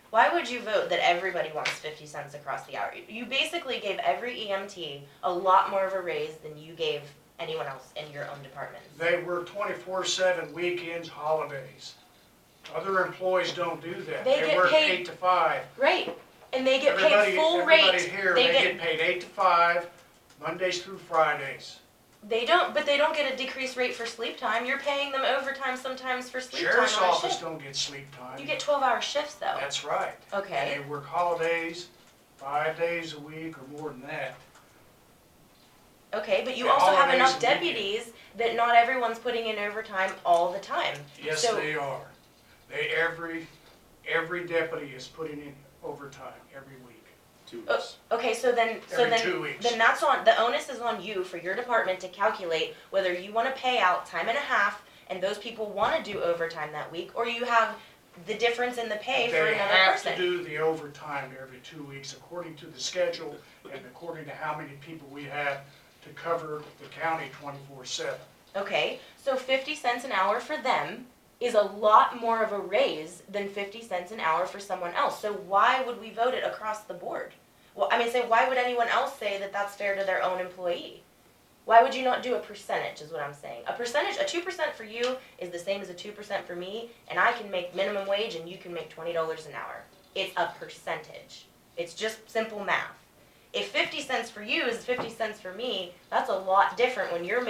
Why would you vote that everybody wants 50 cents across the hour? You basically gave every EMT a lot more of a raise than you gave anyone else in your own department. They work 24/7 weekends, holidays. Other employees don't do that. They get work paid- 8 to 5. Right, and they get paid Everybody- full rate. Everybody here, they get paid 8 to 5, Mondays through Fridays. They don't, but they don't get a decreased rate for sleep time. You're paying them overtime sometimes for sleep Sheriff's time on a office shift. don't get sleep time. You get 12-hour shifts though. That's right. Okay. And they work holidays, 5 days a week or more than that. Okay, but you Yeah, also have holidays enough and weekends. deputies that not everyone's putting in overtime all the time. Yes, So- they are. Every deputy is putting in overtime every week. Okay, so then, Every 2 weeks. then that's on, the onus is on you for your department to calculate whether you wanna pay out time and a half and those people wanna do overtime that week, or you have the difference in the pay for They another have to person. do the overtime every 2 weeks according to the schedule and according to how many people we have to cover the county 24/7. Okay, so 50 cents an hour for them is a lot more of a raise than 50 cents an hour for someone else. So why would we vote it across the board? Well, I mean, say, why would anyone else say that that's fair to their own employee? Why would you not do a percentage, is what I'm saying. A percentage, a 2% for you is the same as a 2% for me, and I can make minimum wage and you can make $20 an hour. It's a percentage. It's just simple math. If 50 cents for you is 50 cents for me, that's a lot different when you're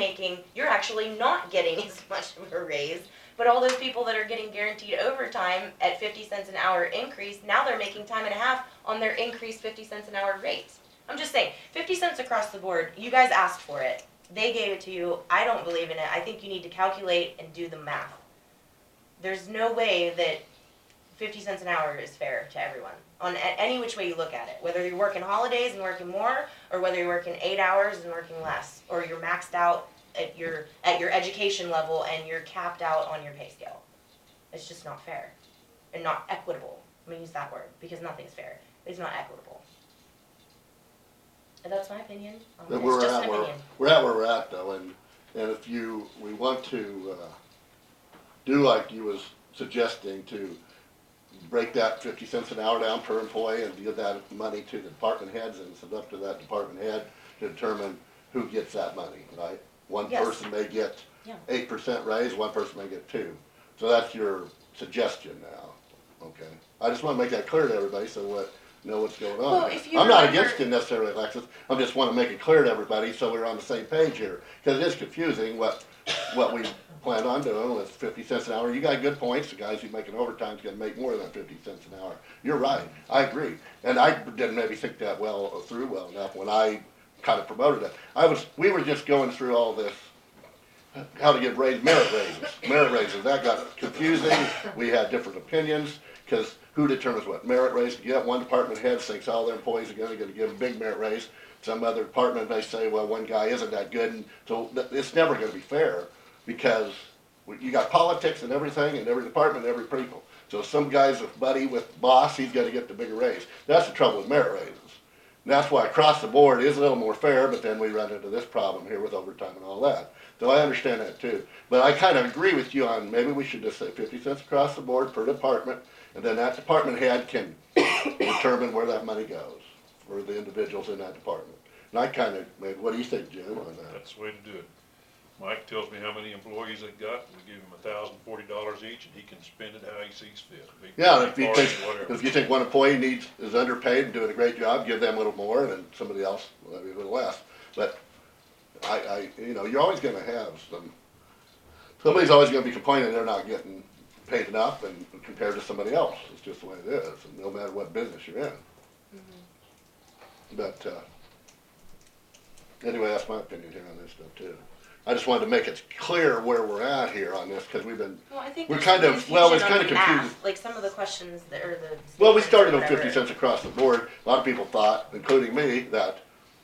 actually not getting as much of a raise. But all those people that are getting guaranteed overtime at 50 cents an hour increase, now they're making time and a half on their increased 50 cents an hour rate. I'm just saying, 50 cents across the board, you guys asked for it. They gave it to you. I don't believe in it. I think you need to calculate and do the math. There's no way that 50 cents an hour is fair to everyone, on any which way you look at it. Whether you're working holidays and working more, or whether you're working 8 hours and working less, or you're maxed out at your education level and you're capped out on your pay scale. It's just not fair and not equitable. I'm gonna use that word because nothing's fair. It's not equitable. And that's my opinion. that It's we're just at an where, opinion. we're at though, and if we want to, do like you was suggesting to break that 50 cents an hour down per employee and give that money to the department heads, and it's up to that department head to determine who gets that money, right? One Yes. person may get Yeah. 8% raise, one person may get 2. So that's your suggestion now, okay? I just wanna make that clear to everybody so know what's going on. Well, here. if you I'm not remember- against it necessarily, Alexis, I just wanna make it clear to everybody so we're on the same page here. Cause it is confusing what we plan on doing with 50 cents an hour. You got good points, the guys who making overtime's gonna make more than 50 cents an hour. You're right, I agree. And I didn't maybe think that through well enough when I kinda promoted it. We were just going through all this, how to get merit raises, that got confusing, we had different opinions, cause who determines what merit raise to get? One department head thinks all their employees are gonna give a big merit raise. Some other department may say, well, one guy isn't that good, and so it's never gonna be fair, because you got politics and everything, in every department, every people. So some guy's a buddy with boss, he's gonna get the bigger raise. That's the trouble with merit raises. And that's why across the board is a little more fair, but then we run into this problem here with overtime and all that. So I understand that too. But I kind of agree with you on, maybe we should just say 50 cents across the board per department, and then that department head can determine where that money goes for the individuals in that department. And I kind of, what do you think, Jim, on that? That's the way to do it. Mike tells me how many employees they got, we give him $1,040 each, and he can spend it how he sees fit. Big Yeah, if you party, think, whatever. if you think one employee is underpaid and doing a great job, give them a little more, and then somebody else, maybe a little less. But you're always gonna have somebody's always gonna be complaining they're not getting paid enough and compared to somebody else. It's just the way it is, and no matter what business you're in. But, anyway, that's my opinion here on this stuff too. I just wanted to make it clear where we're at here on this, cause Well, I think We're there's kind some of- well, it's confusion on kinda the math, confusing. like some of the questions that, or the. well, we statements or started with 50 whatever. cents across the board. A lot of people thought, including me, that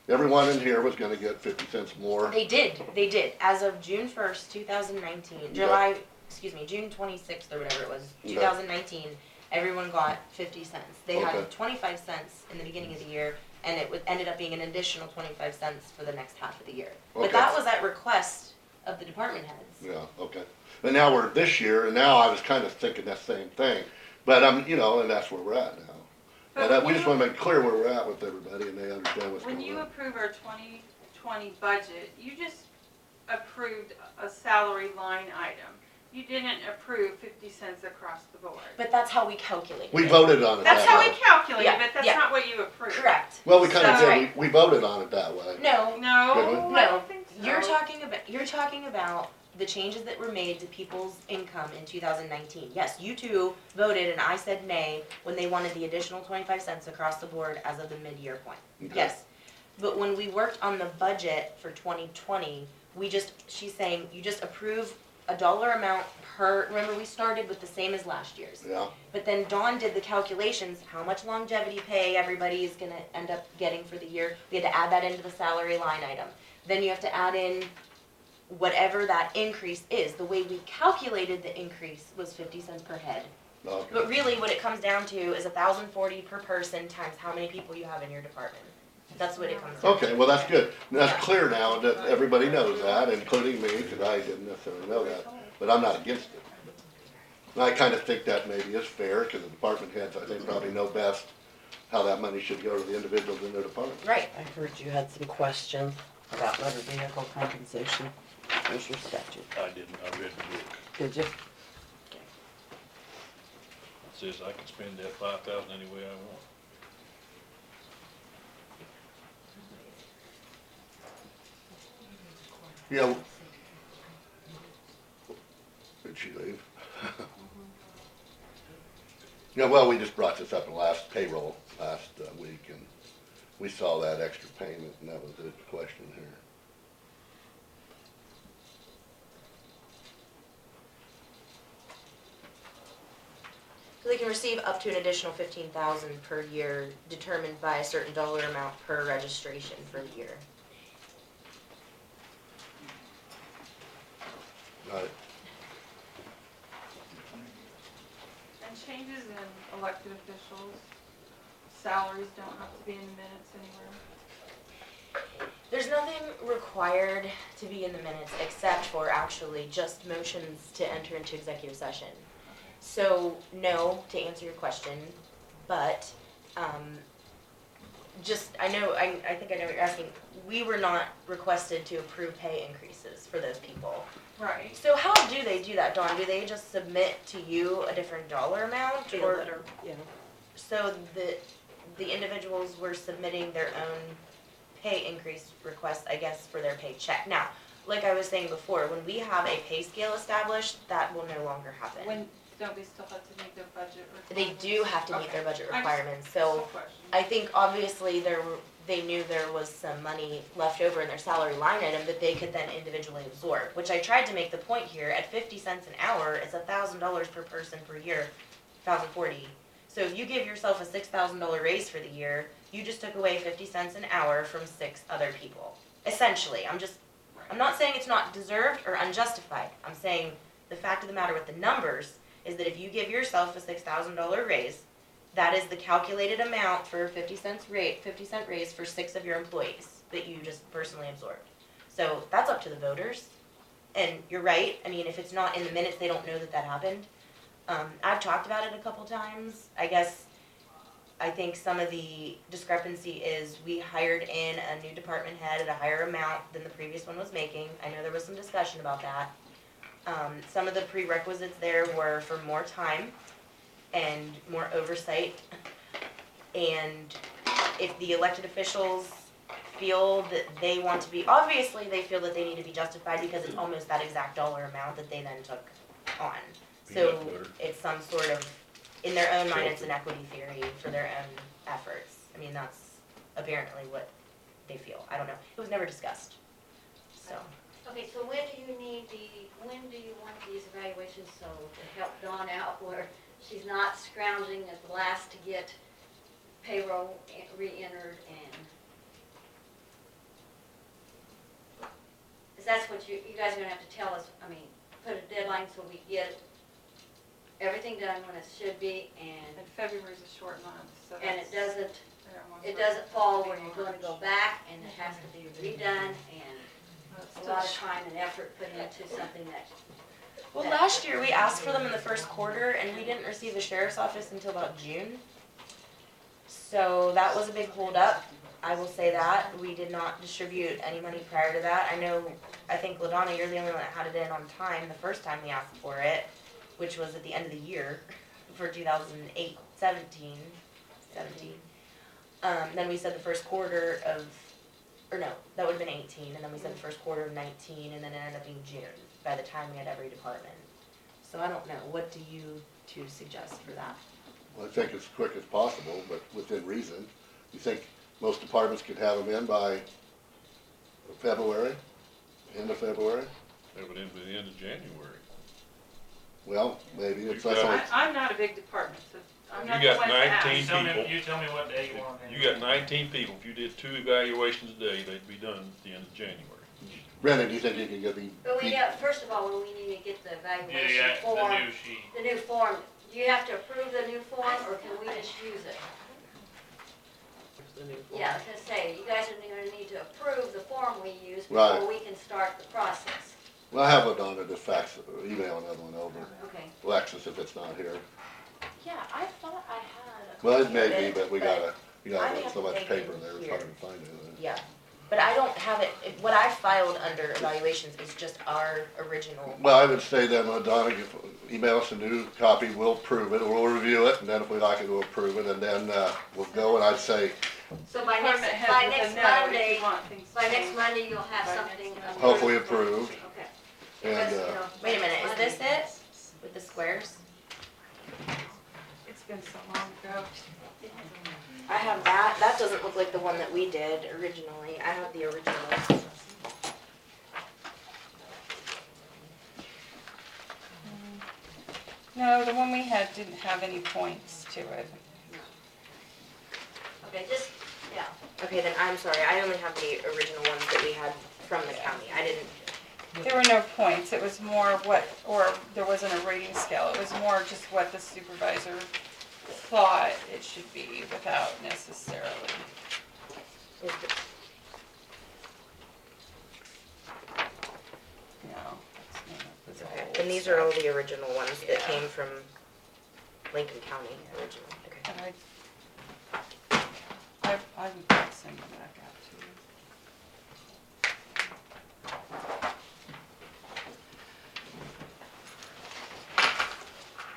everyone in here was gonna get 50 cents more. They did, as of June 1st, 2019, June 26th or whatever it was, Okay. 2019, everyone got 50 cents. They Okay. had 25 cents in the beginning of the year, and it ended up being an additional 25 cents for the next half of the year. But Okay. that was at request of the department heads. Yeah, okay. But now we're this year, and now I was kind of thinking that same thing. But, and that's where we're at now. But And we when just you- wanna make clear where we're at with everybody, and they understand what's When going you on. approve our 2020 budget, you just approved a salary line item. You didn't approve 50 cents across the board. But that's how we calculated We it. voted on it That's that how way. we calculated, Yeah, but that's yeah. not what you approved. Correct. Well, we kinda That's did, right. we voted on it that way. No, No, Did we? I No, don't think so. you're talking about the changes that were made to people's income in 2019. Yes, you two voted and I said nay when they wanted the additional 25 cents across the board as of the mid-year point. Okay. Yes. But when we worked on the budget for 2020, she's saying you just approve a dollar amount per, remember we started with the same as last year's. Yeah, But then Dawn did the calculations, how much longevity pay everybody is gonna end up getting for the year. We had to add that into the salary line item. Then you have to add in whatever that increase is. The way we calculated the increase was 50 cents per head. okay. But really what it comes down to is 1,040 per person times how many people you have in your department. That's what it comes down to. Okay, well, that's good. That's clear now, that everybody knows that, including me, because I didn't necessarily know that, but I'm not against it. And I kind of think that maybe is fair, because the department heads, I think, probably know best how that money should go to the individuals in their department. Right. I heard you had some questions about motor vehicle compensation. There's your statute. I didn't, I read the book. Did you? It says I can spend that 5,000 any way I want. Yeah. Did she leave? Yeah, well, we just brought this up in the last payroll last week, and we saw that extra payment, and that was the question here. So they can receive up to an additional 15,000 per year, determined by a certain dollar amount per registration for the year. Got it. And changes in elected officials, salaries don't have to be in the minutes anywhere. There's nothing required to be in the minutes except for actually just motions to enter into executive session. So, no, to answer your question, but, I think I know what you're asking. We were not requested to approve pay increases for those people. Right. So how do they do that, Dawn? Do they just submit to you a different dollar amount? Be a Or, letter, yeah. so the individuals were submitting their own pay increase requests, I guess, for their paycheck. Now, like I was saying before, when we have a pay scale established, that will no longer happen. When, don't we still have to meet their budget They requirements? do have to meet Okay. their budget I just- requirements, Just a so question. I think obviously they knew there was some money left over in their salary line item that they could then individually absorb, which I tried to make the point here, at 50 cents an hour, it's $1,000 per person per year, 1,040. So if you give yourself a $6,000 raise for the year, you just took away 50 cents an hour from 6 other people. Essentially, I'm not saying it's not deserved or unjustified, I'm saying the fact of the matter with the numbers is that if you give yourself a $6,000 raise, that is the calculated amount for 50 cent raise for 6 of your employees that you just personally absorbed. So that's up to the voters. And you're right, I mean, if it's not in the minutes, they don't know that that happened. I've talked about it a couple times. I think some of the discrepancy is we hired in a new department head at a higher amount than the previous one was making. I know there was some discussion about that. Some of the prerequisites there were for more time and more oversight. And if the elected officials feel that they want to be, obviously they feel that they need to be justified because it's almost that exact dollar amount that they then took on. So Peanut butter. it's some sort of, in their own mind, it's an equity theory for their own efforts. I mean, that's apparently what they feel. I don't know. It was never discussed. So, Okay, so when do you want these evaluations, so to help Dawn out where she's not scrounging at the last to get payroll re-entered and? Cause that's what you guys are gonna have to tell us, I mean, put a deadline so we get everything done when it should be and February's a short month, so and it that's- doesn't, everyone's it working doesn't fall where in you're gonna March. go back and it has to be redone and That's a lot of still- time and effort put into something that, well, last year we asked for them in the first quarter and we didn't receive the sheriff's office until about June. So that was a big holdup. I will say that. We did not distribute any money prior to that. I think LaDonna, you're the only one that had it in on time the first time we asked for it, which was at the end of the year for 17. Then we said the first quarter of, or no, that would have been 18, and then we said the first quarter of 19, and then it ended up being June by the time we had every department. So I don't know. What do you two suggest for that? Well, I think as quick as possible, but within reason. You think most departments could have them in by February, end of February? That would end by the end of January. Well, maybe, it's You've that's got- only, I'm not a big department, so I'm You not got the one to ask. 19 You people. tell me what day you want. You got 19 people. If you did 2 evaluations a day, they'd be done at the end of January. Brendan, do you think you can get the? but we got, first of all, we need to get the evaluation Yeah, form, the new sheet. the new form. Do you have to approve the new form or can we just use it? Yeah, I was gonna say, you guys are gonna need to approve the form we use Right. before we can start the process. Well, I have LaDonna just fax, or email another one over. Okay. Alexis, if it's not here. Yeah, I thought I had. Well, it may copy be, of but we but- gotta, you I gotta, have so to much take paper it there, it's here. hard to find it. Yeah, but I don't have it, what I filed under evaluations is just our original. Well, I would say then, LaDonna, email us a new copy, we'll approve it, or we'll review it, and then if we like it, we'll approve it, and then, we'll go, and I'd say, So by next, Department heads by with a next no if Monday, you want things by next changed. Monday, you'll have By something. next Monday. hopefully approved, Okay. and, Because, you know, Wait a minute, is this Monday- it? With the squares? It's been so long ago. I have that, that doesn't look like the one that we did originally, I have the original. No, the one we had didn't have any points to it. Okay, just, yeah. Okay, then I'm sorry, I only have the original ones that we had from the county, I didn't, There were no points, it was more what, or there wasn't a rating scale, it was more just what the supervisor thought it should be without necessarily. is the- No, that's not the okay, whole and these are all stuff. the original ones that Yeah. came from Lincoln County originally, okay. And I would send them back out to you.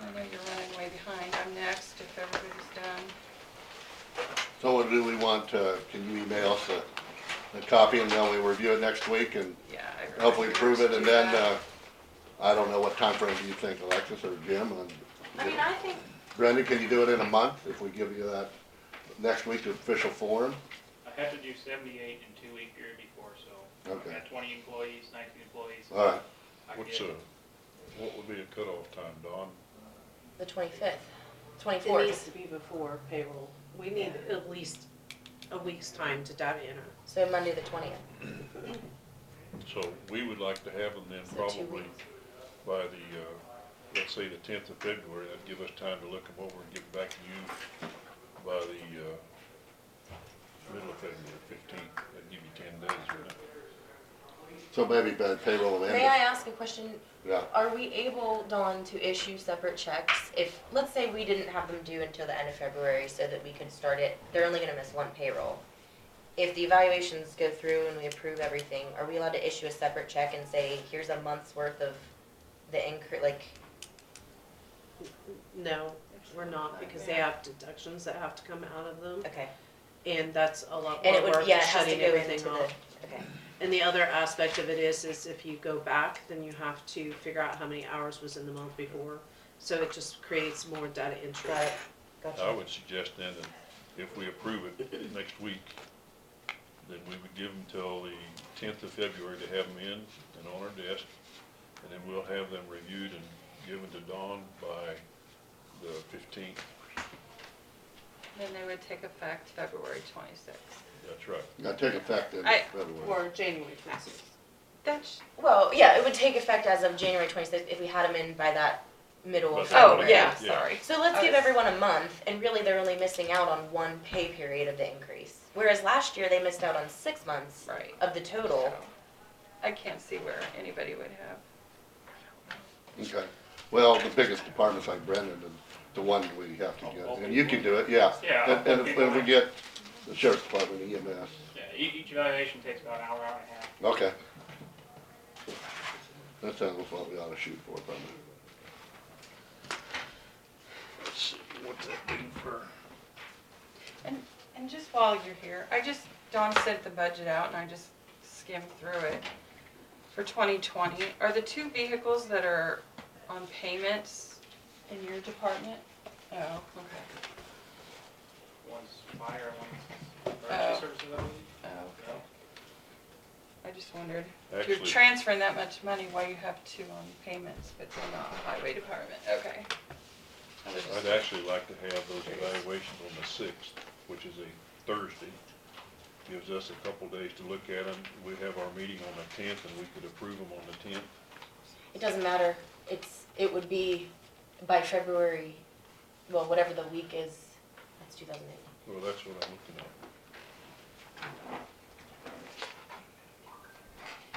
I know you're running way behind. I'm next if everybody's done. So what do we want, can you email us a copy and then we review it next week and Yeah. I hopefully remember approve yours it and do then, that. I don't know what time frame do you think, Alexis or Jim? I mean, I think, Brenda, can you do it in a month if we give you that next week's official form? I have to do 78 in 2 week period before, so Okay. I've got 20 employees, 19 employees. All right, I What's get- what would be a cutoff time, Don? the 25th, It 24th. needs to be before payroll. We need at least a week's time to data enter. So Monday the 20th. So we would like to have them then So 2 probably weeks. by the, let's say the 10th of February. That'd give us time to look them over and get back to you by the, middle of February, 15th. That'd give you 10 days, wouldn't it? so maybe by payroll and May I ask a question? yeah, Are we able, Dawn, to issue separate checks if, let's say we didn't have them due until the end of February so that we could start it, they're only gonna miss one payroll. If the evaluations go through and we approve everything, are we allowed to issue a separate check and say, here's a month's worth of the increase, like, No, we're not, because they have deductions that have to come out of them, okay. and that's a lot And more it would, work yeah, than it has to shutting go everything into the, off. okay, And the other aspect of it is if you go back, then you have to figure out how many hours was in the month before. So it just creates more data entry. got it, I gotcha. would suggest then that if we approve it next week, then we would give them till the 10th of February to have them in and on our desk. And then we'll have them reviewed and given to Dawn by the 15th. Then they would take effect February 26th. That's right. gotta take effect in I- February. Or January 26th. That's, Well, yeah, it would take effect as of January 26th if we had them in by that middle of By the oh, February. yeah, Yeah. sorry. So let's I give was- everyone a month, and really they're only missing out on one pay period of the increase. Whereas last year, they missed out on 6 months Right. of the total. I can't see where anybody would have. Okay, well, the biggest department's like Brendan, and the one we have to get, and you can do it, yeah. Yeah, And if we get the sheriff's department, EMS, Yeah, each evaluation takes about an hour, hour and a half. okay. That sounds what we ought to shoot for, probably. Let's see, what's that do for? And just while you're here, Dawn sent the budget out and I just skimmed through it. For 2020, are the two vehicles that are on payments in your department? Oh, okay. One's fire, one's Oh. emergency services, I believe. Oh, okay. I just wondered, if you're Actually, transferring that much money, why you have two on payments, but they're not highway department, okay. I was just- I'd actually like to have those evaluations on the 6th, which is a Thursday. Gives us a couple days to look at them. We have our meeting on the 10th and we could approve them on the 10th. It doesn't matter. It would be by February, well, whatever the week is, that's 2008. Well, that's what I'm looking at.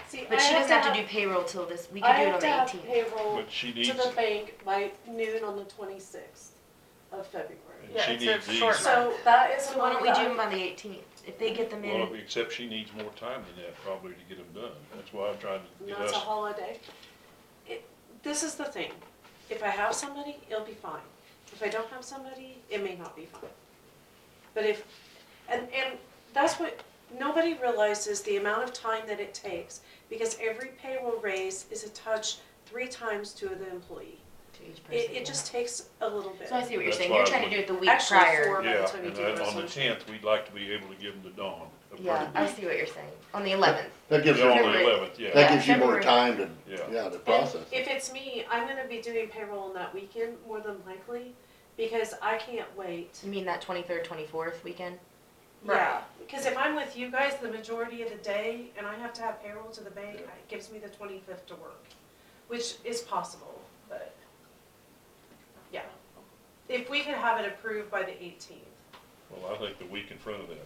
See, But she doesn't have to do payroll till this, we could do it on the 18th. payroll But she needs, to the bank by noon on the 26th of February. and Yeah, she it's a needs these. short So that is So why don't we do them by the 18th? If they get them Well, in, except she needs more time than that probably to get them done. That's why I'm trying to get That's a us, holiday. This is the thing, if I have somebody, it'll be fine. If I don't have somebody, it may not be fine. But and that's what, nobody realizes the amount of time that it takes, because every payroll raise is attached 3 times to the employee. to each person. It just takes a little bit. So I see what you're That's saying. why You're I trying to would- do it the week Actually, prior. 4 by the yeah, time you and do the on the resolution. 10th, we'd like to be able to give them to Dawn. Yeah, I see what you're saying. On the 11th. That gives Yeah, on you, the February. 11th, yeah. that gives you more February. time to, Yeah. to process And it. if it's me, I'm gonna be doing payroll on that weekend, more than likely, because I can't wait. You mean that 23rd, 24th weekend? Yeah, because if I'm with you guys the majority of the day and I have to have payroll to the bank, it gives me the 25th to work, which is possible, but, yeah. If we could have it approved by the 18th. Well, I think the week in front of that.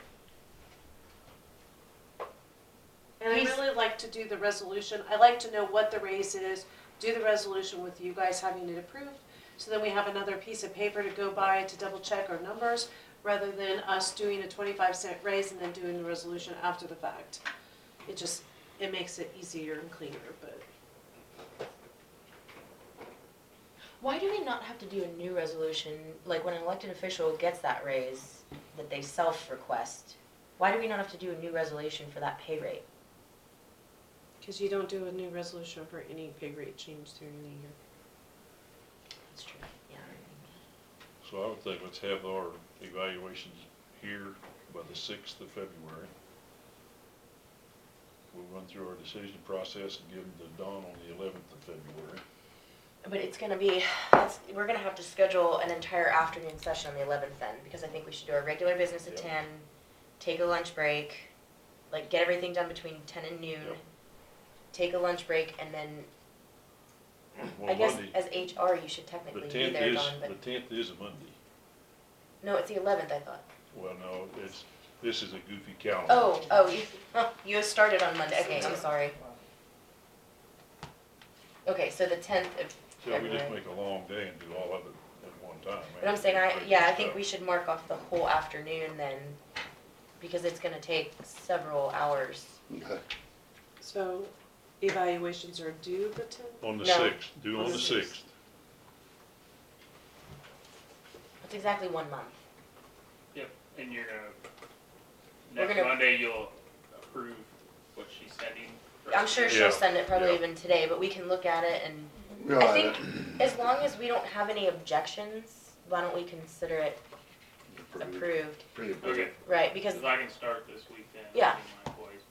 And I He's- really like to do the resolution, I like to know what the raise is, do the resolution with you guys having it approved, So then we have another piece of paper to go by to double check our numbers, rather than us doing a 25-cent raise and then doing the resolution after the fact. It makes it easier and cleaner, but. Why do we not have to do a new resolution, like when an elected official gets that raise that they self-request? Why do we not have to do a new resolution for that pay rate? Because you don't do a new resolution for any pay rate change during the year. That's true, yeah. So I would think let's have our evaluations here by the 6th of February. We'll run through our decision process and give them to Dawn on the 11th of February. But it's gonna be, we're gonna have to schedule an entire afternoon session on the 11th then, because I think we should do our regular business at Yep. 10, take a lunch break, like get everything done between 10 and noon, Yep. take a lunch break, and then, Well, I guess Monday, as HR, you should the technically be 10th there, is, Dawn, but, the 10th is a Monday. no, it's the 11th, I thought. Well, no, this is a goofy calendar. Oh, you started on Monday, okay, I'm sorry. Okay, so the 10th of So we just February. make a long day and do all of it at one time. But I'm saying, I think we should mark off the whole afternoon then, because it's gonna take several hours. Okay. So evaluations are due the 10th? On the No. 6th, do on the 6th. It's exactly 1 month. Yep, and you're gonna, We're next gonna- Monday, you'll approve what she's sending. for I'm sure us. she'll Yeah, send it probably yeah. even today, but we can look at it and, No, I think as long as we don't have any objections, why don't we consider it approved? Pretty Okay, Right, because, because I can start this week then. Yeah. with my employees.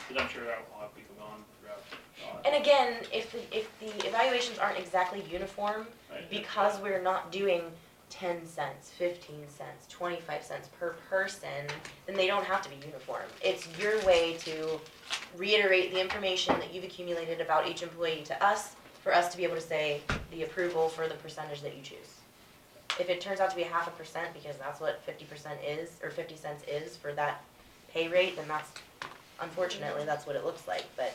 Because I'm sure I'll have people gone throughout. and again, if the evaluations aren't exactly uniform, Right. because we're not doing 10 cents, 15 cents, 25 cents per person, then they don't have to be uniform. It's your way to reiterate the information that you've accumulated about each employee to us, for us to be able to say the approval for the percentage that you choose. If it turns out to be 0.5%, because that's what 50% is, or 50 cents is for that pay rate, then that's, unfortunately, that's what it looks like, but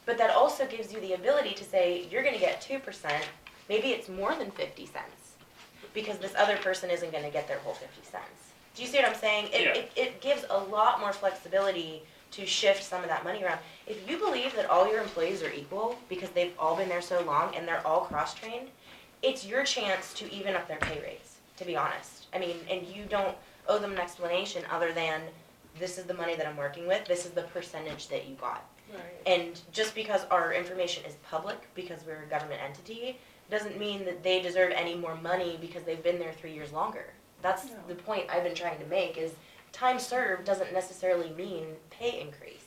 that also gives you the ability to say, you're gonna get 2%, maybe it's more than 50 cents, because this other person isn't gonna get their whole 50 cents. Do you see what I'm saying? Yeah. It gives a lot more flexibility to shift some of that money around. If you believe that all your employees are equal, because they've all been there so long and they're all cross-trained, it's your chance to even up their pay rates, to be honest. I mean, and you don't owe them an explanation other than, this is the money that I'm working with, this is the percentage that you got. Right. And just because our information is public, because we're a government entity, doesn't mean that they deserve any more money because they've been there 3 years longer. That's No. the point I've been trying to make, is time served doesn't necessarily mean pay increase.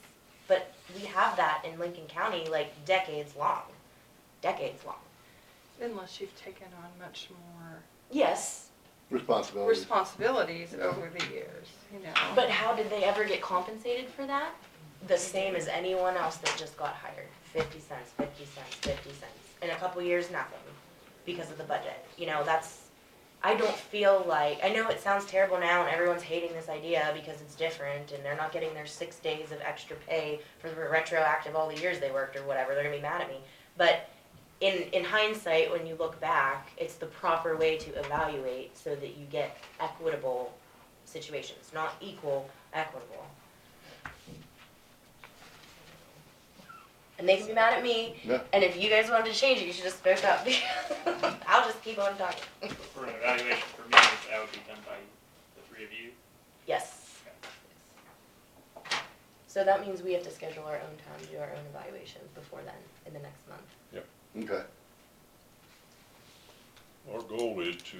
But we have that in Lincoln County like decades long. Unless you've taken on much more Yes, responsibility. responsibilities over the years, you know. but how did they ever get compensated for that? The same as anyone else that just got hired. 50 cents, 50 cents, 50 cents. In a couple years, nothing, because of the budget. You know, I don't feel like, I know it sounds terrible now and everyone's hating this idea because it's different and they're not getting their 6 days of extra pay for the retroactive all the years they worked or whatever, they're gonna be mad at me. But in hindsight, when you look back, it's the proper way to evaluate so that you get equitable situations, not equal, equitable. And they can be mad at me, Yeah. and if you guys wanted to change it, you should just spoke up. I'll just keep on talking. For an evaluation for me, that would be done by the 3 of you. Yes. So that means we have to schedule our own time to do our own evaluations before then, in the next month. Okay. Our goal is to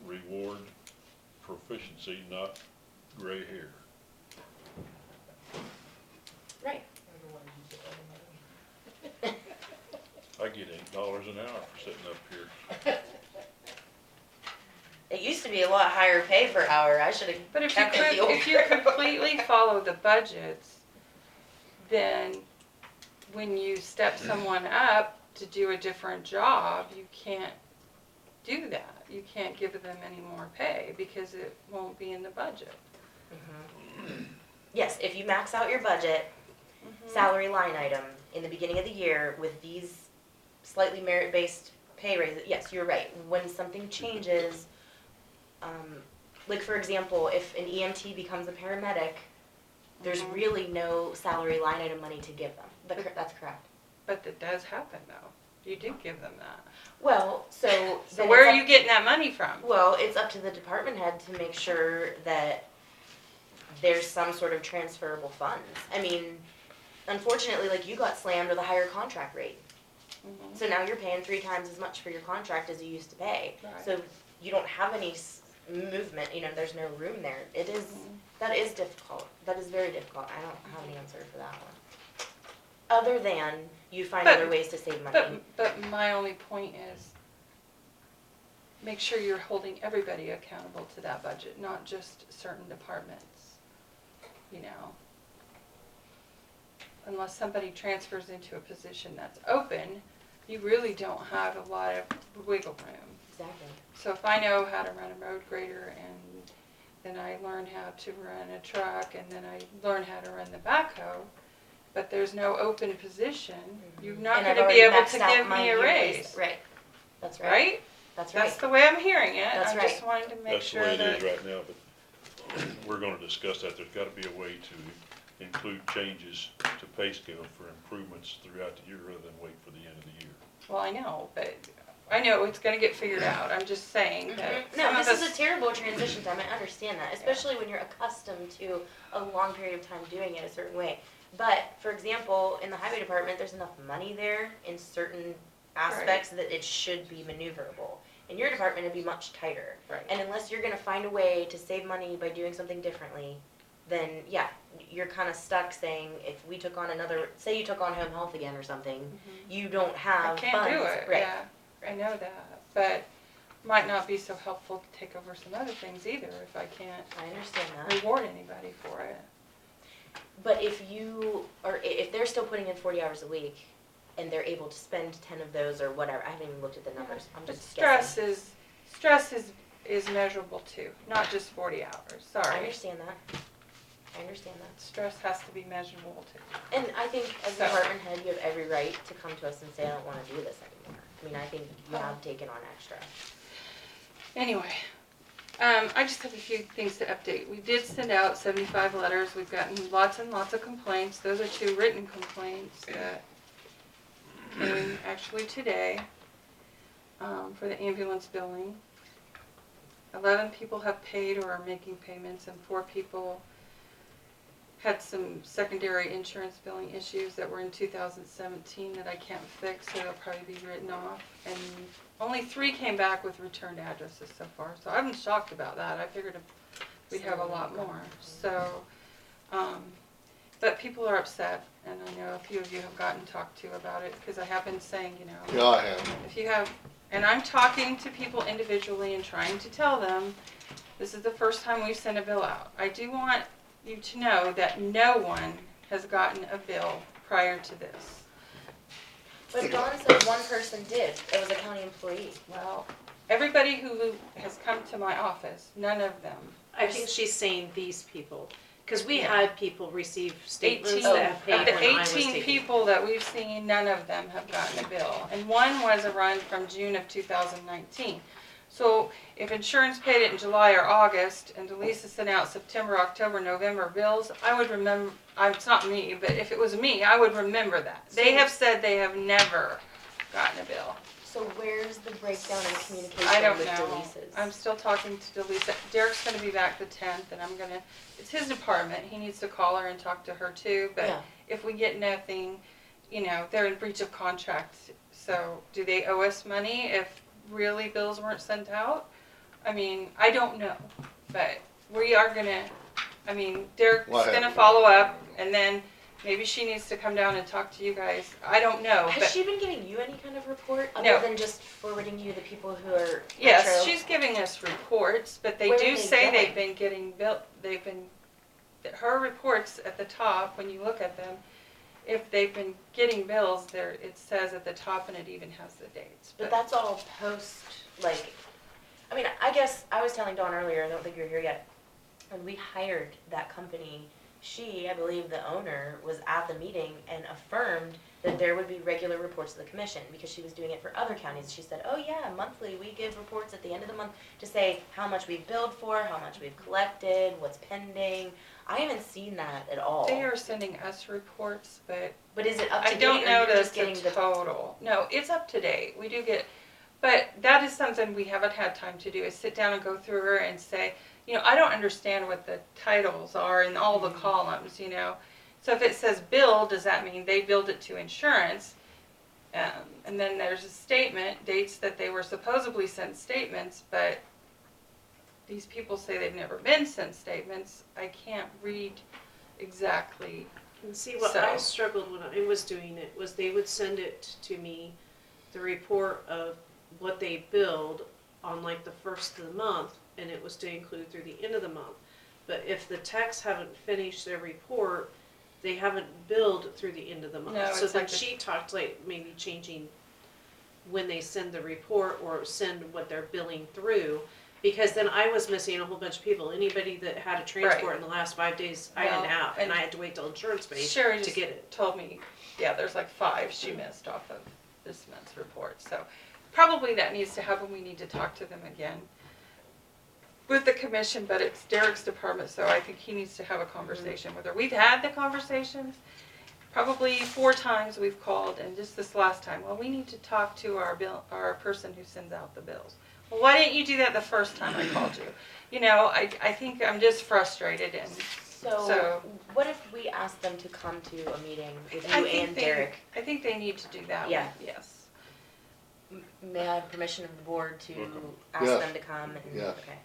reward proficiency, not gray hair. Right. I get $8 an hour for sitting up here. It used to be a lot higher pay per hour. I should have But if you kept it the old. if you completely follow the budgets, then when you step someone up to do a different job, you can't do that. You can't give them any more pay because it won't be in the budget. Yes, if you max out your budget, Mm-hmm. salary line item in the beginning of the year with these slightly merit-based pay raises, yes, you're right. When something changes, like for example, if an EMT becomes a paramedic, there's Mhm. really no salary line item money to give them. That's correct. But that does happen though. You do give them that. Well, so. So then where it's are up- you getting that money from? Well, it's up to the department head to make sure that there's some sort of transferable funds. I mean, unfortunately, like you got slammed with a higher contract rate. Mhm. So now you're paying 3 times as much for your contract as you used to pay. Right. So you don't have any movement, there's no room there. Mhm. That is difficult. That is very difficult. I don't have an answer for that one. Other than you find But- other ways to save money. But my only point is, make sure you're holding everybody accountable to that budget, not just certain departments, you know? Unless somebody transfers into a position that's open, you really don't have a lot of wiggle room. Exactly. So if I know how to run a road grader and then I learn how to run a truck and then I learn how to run the backhoe, but there's no open position, you're not And I've gonna be already able maxed to out give my me a yearly raise, Right. That's right. right? That's right. That's the way I'm hearing it. That's I just right. wanted to make That's the sure way it that. is right now, but we're gonna discuss that. There's gotta be a way to include changes to pay scale for improvements throughout the year rather than wait for the end of the year. Well, I know, but I know it's gonna get figured out. I'm just saying that No, some of this us. is a terrible transition time. I understand that, especially when you're accustomed to a long period of time doing it a certain way. But, for example, in the highway department, there's enough money there in certain aspects that it should be maneuverable. In your department, it'd be much tighter. Right. And unless you're gonna find a way to save money by doing something differently, then yeah, you're kinda stuck saying, if we took on say you took on home health again or something, you don't I have funds. can't do it, Right. yeah, I know that, but might not be so helpful to take over some other things either if I can't I understand that. reward anybody for it. But if they're still putting in 40 hours a week, and they're able to spend 10 of those or whatever, I haven't even looked at the numbers, I'm But just stress guessing. is measurable too, not just 40 hours, I sorry. understand that. I understand that. Stress has to be measurable too. And I think as a So- department head, you have every right to come to us and say, I don't wanna do this anymore. I mean, I think you have taken on extra. Anyway, I just have a few things to update. We did send out 75 letters. We've gotten lots and lots of complaints. Those are 2 written complaints that came actually today for the ambulance billing. 11 people have paid or are making payments, and 4 people had some secondary insurance billing issues that were in 2017 that I can't fix, so they'll probably be written off. And only 3 came back with returned addresses so far, so I'm shocked about that. I figured we'd have a lot more. So, but people are upset, and I know a few of you have gotten talked to about it, because I have been saying, Yeah, I have. if you have, and I'm talking to people individually and trying to tell them, this is the first time we've sent a bill out. I do want you to know that no one has gotten a bill prior to this. But Dawn said one person did, it was a county employee. Well, everybody who has come to my office, none of them. I think she's saying these people, cause we Yeah. had people receive statements 18, that have of paid the when I was 18 taking. people that we've seen, none of them have gotten a bill. And one was a run from June of 2019. So if insurance paid it in July or August, and Delisa sent out September, October, November bills, I would remember, it's not me, but if it was me, I would remember that. They have said they have never gotten a bill. So where's the breakdown in communication I don't with know. Delisa's? I'm still talking to Delisa. Derek's gonna be back the 10th, and it's his department. He needs to call her and talk to her too, but Yeah. if we get nothing, they're in breach of contract. So do they owe us money if really bills weren't sent out? I mean, I don't know, but we are gonna, Derek's What gonna happened? follow up, and then maybe she needs to come down and talk to you guys. I don't know, Has but she been giving you any kind of report, No. other than just forwarding you the people who are yes, Metro? she's giving us reports, but they Where do are they say going? they've been getting built, her reports at the top, when you look at them, if they've been getting bills, it says at the top, and it even has the dates. But that's all post, I guess, I was telling Dawn earlier, I don't think you're here yet, when we hired that company, I believe the owner, was at the meeting and affirmed that there would be regular reports to the commission, because she was doing it for other counties. She said, oh yeah, monthly, we give reports at the end of the month to say how much we've billed for, how much we've collected, what's pending. I haven't seen that at all. They are sending us reports, but But is it up to I date, don't or know you're just the getting the? total. No, it's up to date. We do get, but that is something we haven't had time to do, is sit down and go through her and say, you know, I don't understand what the titles are in all the columns, you know. So if it says bill, does that mean they billed it to insurance? And then there's a statement, dates that they were supposedly sent statements, but these people say they've never been sent statements. I can't read exactly. And see, what So- I struggled when I was doing it was they would send it to me, the report of what they billed on like the first of the month, and it was to include through the end of the month. But if the techs haven't finished their report, they haven't billed through the end of the month. No, So it's then like the- she talked like maybe changing when they send the report or send what they're billing through. Because then I was missing a whole bunch of people. Anybody that had a transport in the last 5 days, I Well, didn't have, and and I had to wait till insurance paid Sherry to just get it. told me, yeah, there's like 5 she missed off of this month's report. So probably that needs to happen. We need to talk to them again with the commission, but it's Derek's department, so I think he needs to have a conversation with her. We've had the conversations, probably 4 times we've called, and just this last time, well, we need to talk to our person who sends out the bills. Well, why didn't you do that the first time I called you? You know, I think I'm just frustrated, and So, what if we ask them to come to a meeting with I you think and they, Derek? I think they need to do that Yeah. one, yes. May I have permission of the board to Okay. ask Yes. them to come? And, Yes. Okay.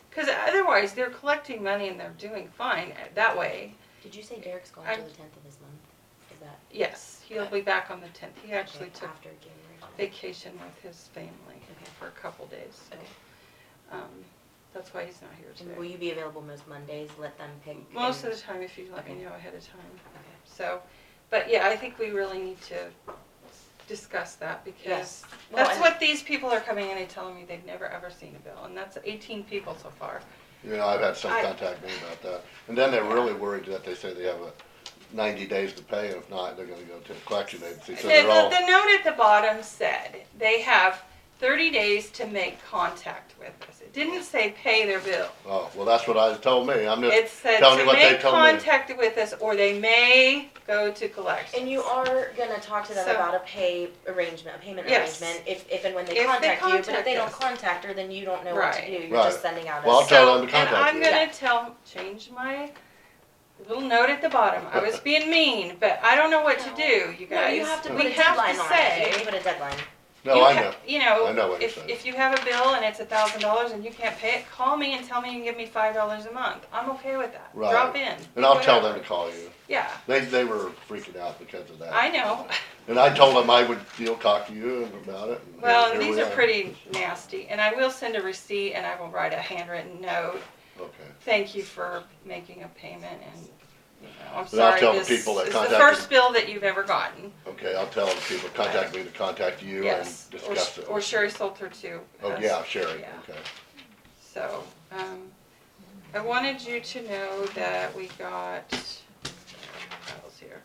Because otherwise, they're collecting money and they're doing fine that way. Did you say Derek's going I'm- till the 10th of this month? Is that Yes, he'll be back on the 10th. He actually okay, took after January? vacation with his family Okay. for a couple days. So, Okay. that's why he's not here And will today. you be available most Mondays? Let them pick. Most and- of the time, if you let me Okay. know ahead of time. Okay. So, but yeah, I think we really need to discuss that because Yes. Well, that's and- what these people are coming in and telling me they've never ever seen a bill, and that's 18 people so far. You know, I've had some I- contact me about that. And then they're really worried that they say they have 90 days to pay, and if not, they're gonna go to the collection agency. So they're all, The note at the bottom said they have 30 days to make contact with us. It didn't say pay their bill. oh, well, that's what I told me. I'm It just said telling to you what they make told me. contact with us or they may go to collection. And you are gonna talk to them So- about a payment Yes. arrangement if and when they If they contact you, but if contact they don't us. contact her, then you don't know what to Right. do, you're Right. just sending out a. Well, I'll tell them to And contact I'm you. gonna change my little note at the bottom. I was being mean, but I don't know what to do, you No, guys. you have to We put a have deadline to on it, you have say, to put a deadline. No, you I ha- know. You know, I know what you're if saying. you have a bill and it's $1,000 and you can't pay it, call me and tell me you can give me $5 a month. I'm okay with that. Right. Drop in. And I'll tell whatever. them to call you. Yeah, They were freaking out because of that. I know. And I told them I would, talk to you about it. And Well, here these we are pretty nasty, and I will send a receipt and I will write a handwritten note. Okay. Thank you for making a payment and, you know, I'm But I'll sorry, tell the this people that is the contacted- first bill that you've ever gotten. Okay, I'll tell the people contact me to contact you and Yes, discuss it. or Sherry Salter too. Oh, yeah, Sherry, Yeah. okay. So, I wanted you to know that we got, files here.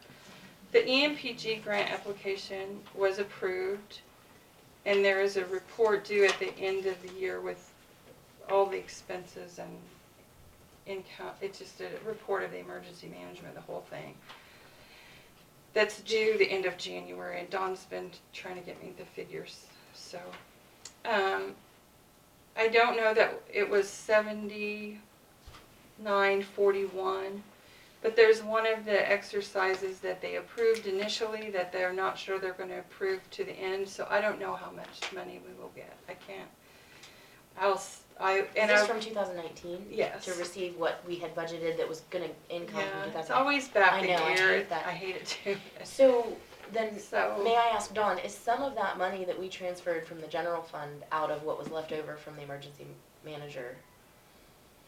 The EMPG grant application was approved, and there is a report due at the end of the year with all the expenses and income. It's just a report of the emergency management, the whole thing. That's due the end of January, and Dawn's been trying to get me the figures, so. I don't know that it was 79.41, but there's one of the exercises that they approved initially that they're not sure they're gonna approve to the end, so I don't know how much money we will get. I can't, Is this from 2019? Yes. To receive what we had budgeted that was gonna income from Yeah, 2019? it's always back I a know, I year. hate that. I hate it too. So, then, So. may I ask Dawn, is some of that money that we transferred from the general fund out of what was left over from the emergency manager,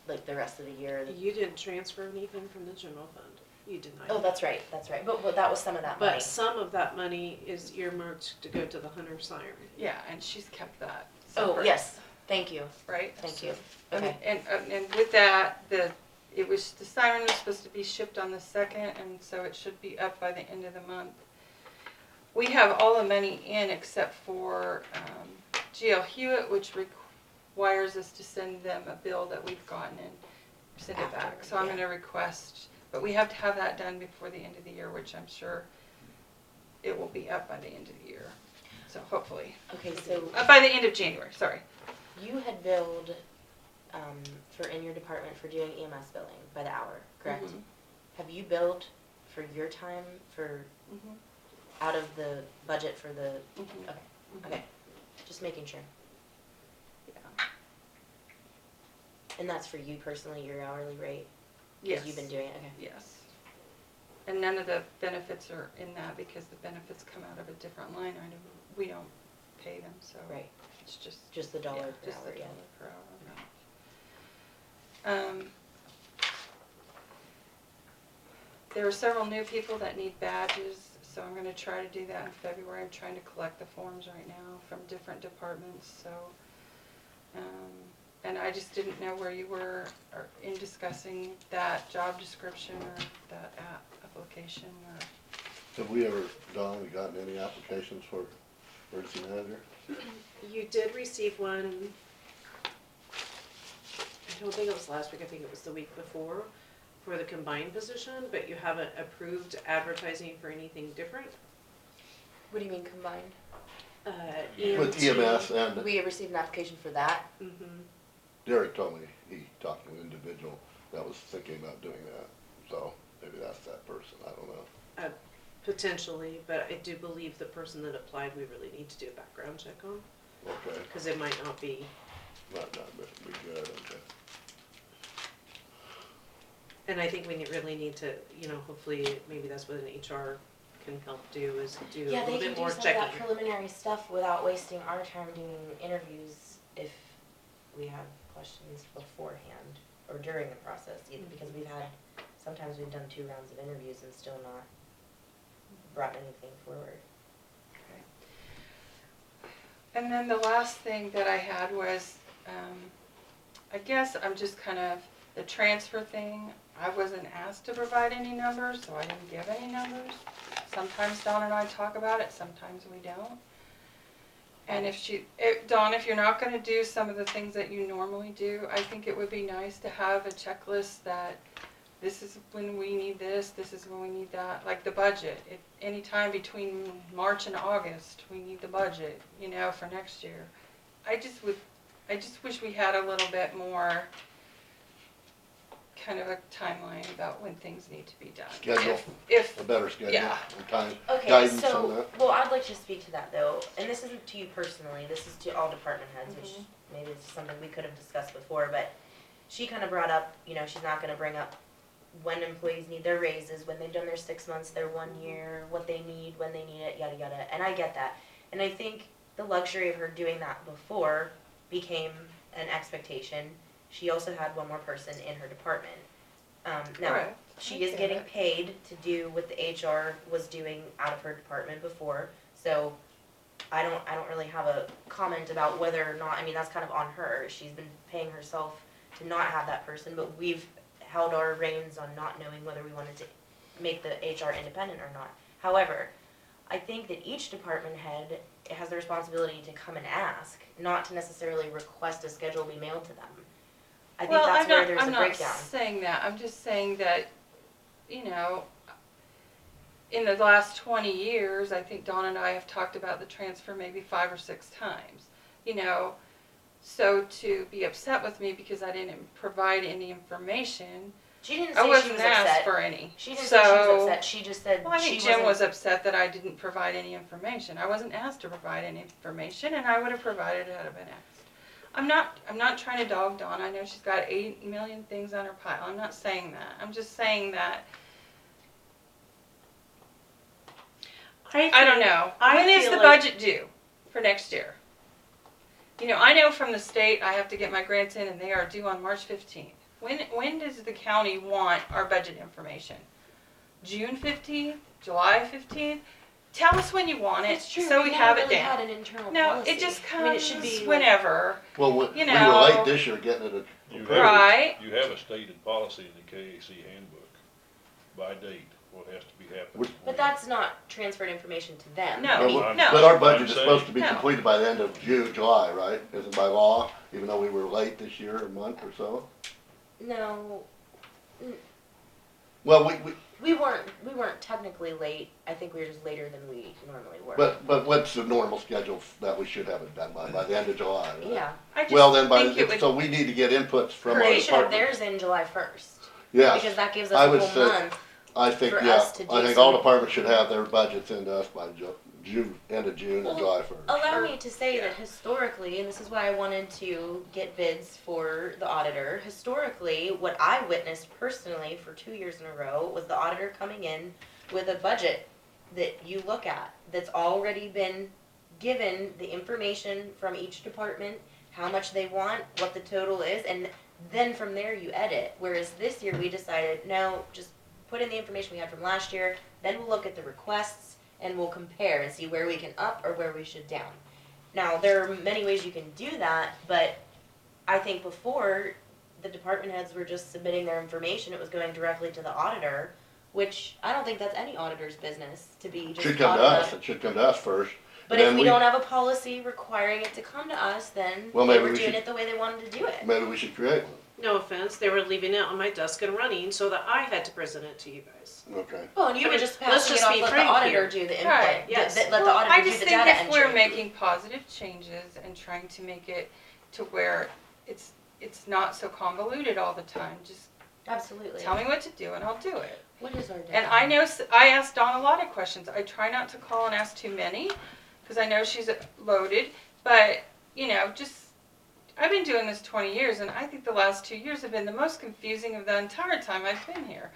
like the rest of the year? You didn't transfer anything from the general fund. You did not. Oh, that's right, but that was some of that money. But some of that money is earmarked to go to the Hunter Siren. Yeah, and she's kept that Oh, separate, yes, thank you, right? thank you, And- okay. And with that, the siren was supposed to be shipped on the 2nd, and so it should be up by the end of the month. we have all the money in except for, GL Hewitt, which requires us to send them a bill that we've gotten and send it back. So I'm Yeah. gonna request, but we have to have that done before the end of the year, which I'm sure it will be up by the end of the year. So hopefully, Okay, so by the end of January, sorry. you had billed, for in your department for doing EMS billing by the hour, correct? Mhm. Have you billed for your time for, Mhm. out of the budget for the, Mhm. okay, just making sure. Yeah. And that's for you personally, your hourly rate? 'Cause Yes. you've been doing it, okay. Yes. And none of the benefits are in that because the benefits come out of a different line item. We don't pay them, so. Right, It's just. just the dollar Yeah, per just hour, the yeah. dollar per hour amount. There are several new people that need badges, so I'm gonna try to do that in February. I'm trying to collect the forms right now from different departments, so. And I just didn't know where you were in discussing that job description or that application or. Have we ever, Don, we gotten any applications for emergency manager? You did receive one, I don't think it was last week, I think it was the week before, for the combined position, but you haven't approved advertising for anything different. What do you mean combined? With EMS and, We received an application for that. Mm-hmm. Derek told me he talked to an individual that was thinking about doing that, so maybe that's that person, I don't know. Potentially, but I do believe the person that applied, we really need to do a background check on, Okay, because it might not be. not be good, okay. And I think we really need to, hopefully, maybe that's what an HR can help do, is do a Yeah, little they can bit do more some of that checking. preliminary stuff without wasting our time doing interviews if we have questions beforehand or during the process, either because sometimes we've done 2 rounds of interviews and still not brought anything forward. And then the last thing that I had was, I guess I'm just kind of, the transfer thing, I wasn't asked to provide any numbers, so I didn't give any numbers. Sometimes Dawn and I talk about it, sometimes we don't. And Dawn, if you're not gonna do some of the things that you normally do, I think it would be nice to have a checklist that this is when we need this is when we need that, like the budget. If any time between March and August, we need the budget, for next year. I just wish we had a little bit more kind of a timeline about when things need to be done. Schedule. If A better schedule Yeah. and time, Okay, guidance on so, that. well, I'd like to speak to that though, and this isn't to you personally, this is to all department heads, which Mhm. maybe it's something we could have discussed before, but she kind of brought up, she's not gonna bring up when employees need their raises, when they've done their 6 months, their 1 year, what they need, when they need it, yada yada, and I get that. And I think the luxury of her doing that before became an expectation. She also had one more person in her department. Now, Correct. she I is get getting it. paid to do what the HR was doing out of her department before, so I don't really have a comment about whether or not, that's kind of on her. She's been paying herself to not have that person, but we've held our reins on not knowing whether we wanted to make the HR independent or not. However, I think that each department head has the responsibility to come and ask, not to necessarily request a schedule be mailed to them. I think that's where there's a breakdown. I'm not saying that, I'm just saying that, in the last 20 years, I think Dawn and I have talked about the transfer maybe 5 or 6 times, so to be upset with me because I didn't provide any information, She didn't I say she wasn't was asked upset. for any. She didn't say she was So- upset. She just said Well, I she think wasn't. Jim was upset that I didn't provide any information. I wasn't asked to provide any information, and I would have provided it had I been asked. I'm not trying to dog Dawn. I know she's got 8 million things on her pile. I'm not saying that. I'm just saying that I don't know. When is the budget due for next year? I know from the state I have to get my grants in, and they are due on March 15th. When does the county want our budget information? June 15th? July 15th? Tell us when you want it, It's true. so we never have it really down. had an internal No, policy. it just I mean, it should comes be like- whenever, Well, we You were know. late this year getting it You approved. have, right? you have a stated policy in the KAC handbook by date, what has to be happening. But that's not transferred information to them. No. I mean, No. But our I'm budget is saying- supposed to be No. completed by the end of July, right? Isn't by law, even though we were late this year, a month or so? no, Well, we weren't technically late. I think we were just later than we normally were. but what's the normal schedule that we should have it done by the end of July? Right? Yeah, I just Well, then think it would, so we need to get inputs from our they should have department. theirs in July 1st. Yes, Because that gives I us a would whole say- month. I think, for yeah, us to do I think all some- departments should have their budgets into us by end of June or Well, July 1st. Allow me to say Yeah. that historically, and this is why I wanted to get bids for the auditor, historically, what I witnessed personally for 2 years in a row was the auditor coming in with a budget that you look at, that's already been given the information from each department, how much they want, what the total is, and then from there you edit. Whereas this year we decided, no, just put in the information we had from last year, then we'll look at the requests and we'll compare and see where we can up or where we should down. Now, there are many ways you can do that, but I think before, the department heads were just submitting their information, it was going directly to the auditor, which I don't think that's any auditor's business to be just Should come to us, it should come to us first. But and if then we don't have a policy requiring it to come to us, then Well, they maybe were we doing should- it the way they wanted to do it. Maybe we should create one, No offense, they were leaving it on my desk and running so that I had to present it to you guys. okay. Well, and you I were mean, just let's passing it just off, be let the frank auditor here. do the input. Right, yes. Let the well, auditor I do just the think data if we're entry. making positive changes and trying to make it to where it's not so convoluted all the time, just Absolutely. tell me what to do and I'll do it. What is our And deadline? I know, I asked Dawn a lot of questions. I try not to call and ask too many, because I know she's loaded, but, you know, I've been doing this 20 years, and I think the last 2 years have been the most confusing of the entire time I've been here.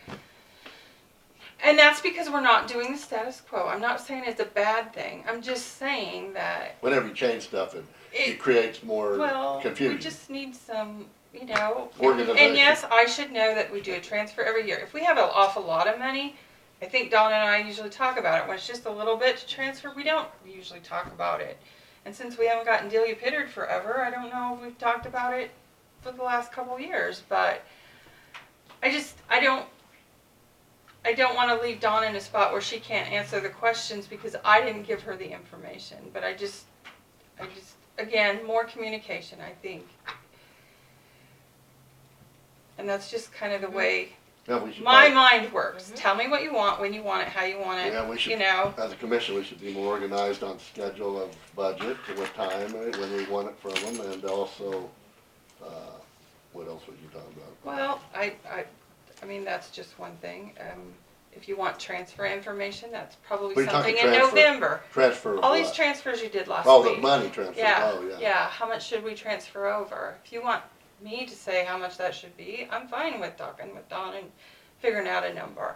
And that's because we're not doing the status quo. I'm not saying it's a bad thing. I'm just saying that Whenever you change stuff, it it, creates more well, confusion. we just need some, you know. Organization. And yes, I should know that we do a transfer every year. If we have an awful lot of money, I think Dawn and I usually talk about it. When it's just a little bit to transfer, we don't usually talk about it. And since we haven't gotten Delia Pittard forever, I don't know if we've talked about it for the last couple years. But I don't want to leave Dawn in a spot where she can't answer the questions because I didn't give her the information. But I just, again, more communication, I think. And that's just kind of the way Yeah, we should my probably- mind works. Mhm. Tell me what you want, when you want it, how you want it, Yeah, we should, you know. as a commission, we should be more organized on schedule of budget, and what time, when we want it from them, and also, what else was you talking about? Well, I mean, that's just one thing. If you want transfer information, that's probably We're something talking in transfer. November. Transfer of All these what? transfers you did last Oh, the week. money transfer, Yeah, oh, yeah. yeah, how much should we transfer over? If you want me to say how much that should be, I'm fine with talking with Dawn and figuring out a number,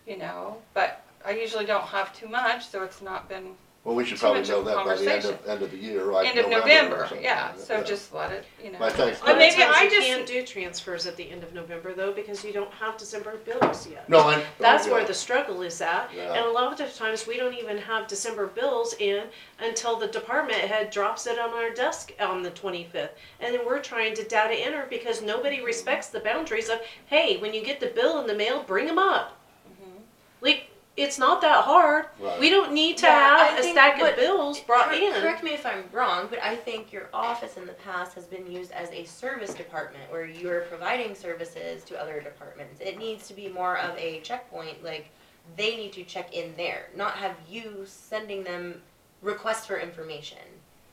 you know, but I usually don't have too much, so it's not been Well, we should too probably much know of a that by the conversation. end of the year, like end of November or November, something yeah, like that, so just let it, you know. By A lot Thanksgiving. of Maybe times I you just- can't do transfers at the end of November though, because you don't have December bills yet. No, I. That's oh, where yeah. the struggle is at. Yeah. And a lot of the times we don't even have December bills in until the department head drops it on our desk on the 25th. And then we're trying to data enter because nobody respects the boundaries of, hey, when you get the bill in the mail, bring them up. Mhm. Like, it's not that hard. Right. We don't need to Yeah, I have a think- stack but of bills brought in. Correct me if I'm wrong, but I think your office in the past has been used as a service department where you're providing services to other departments. It needs to be more of a checkpoint, like they need to check in there, not have you sending them requests for information.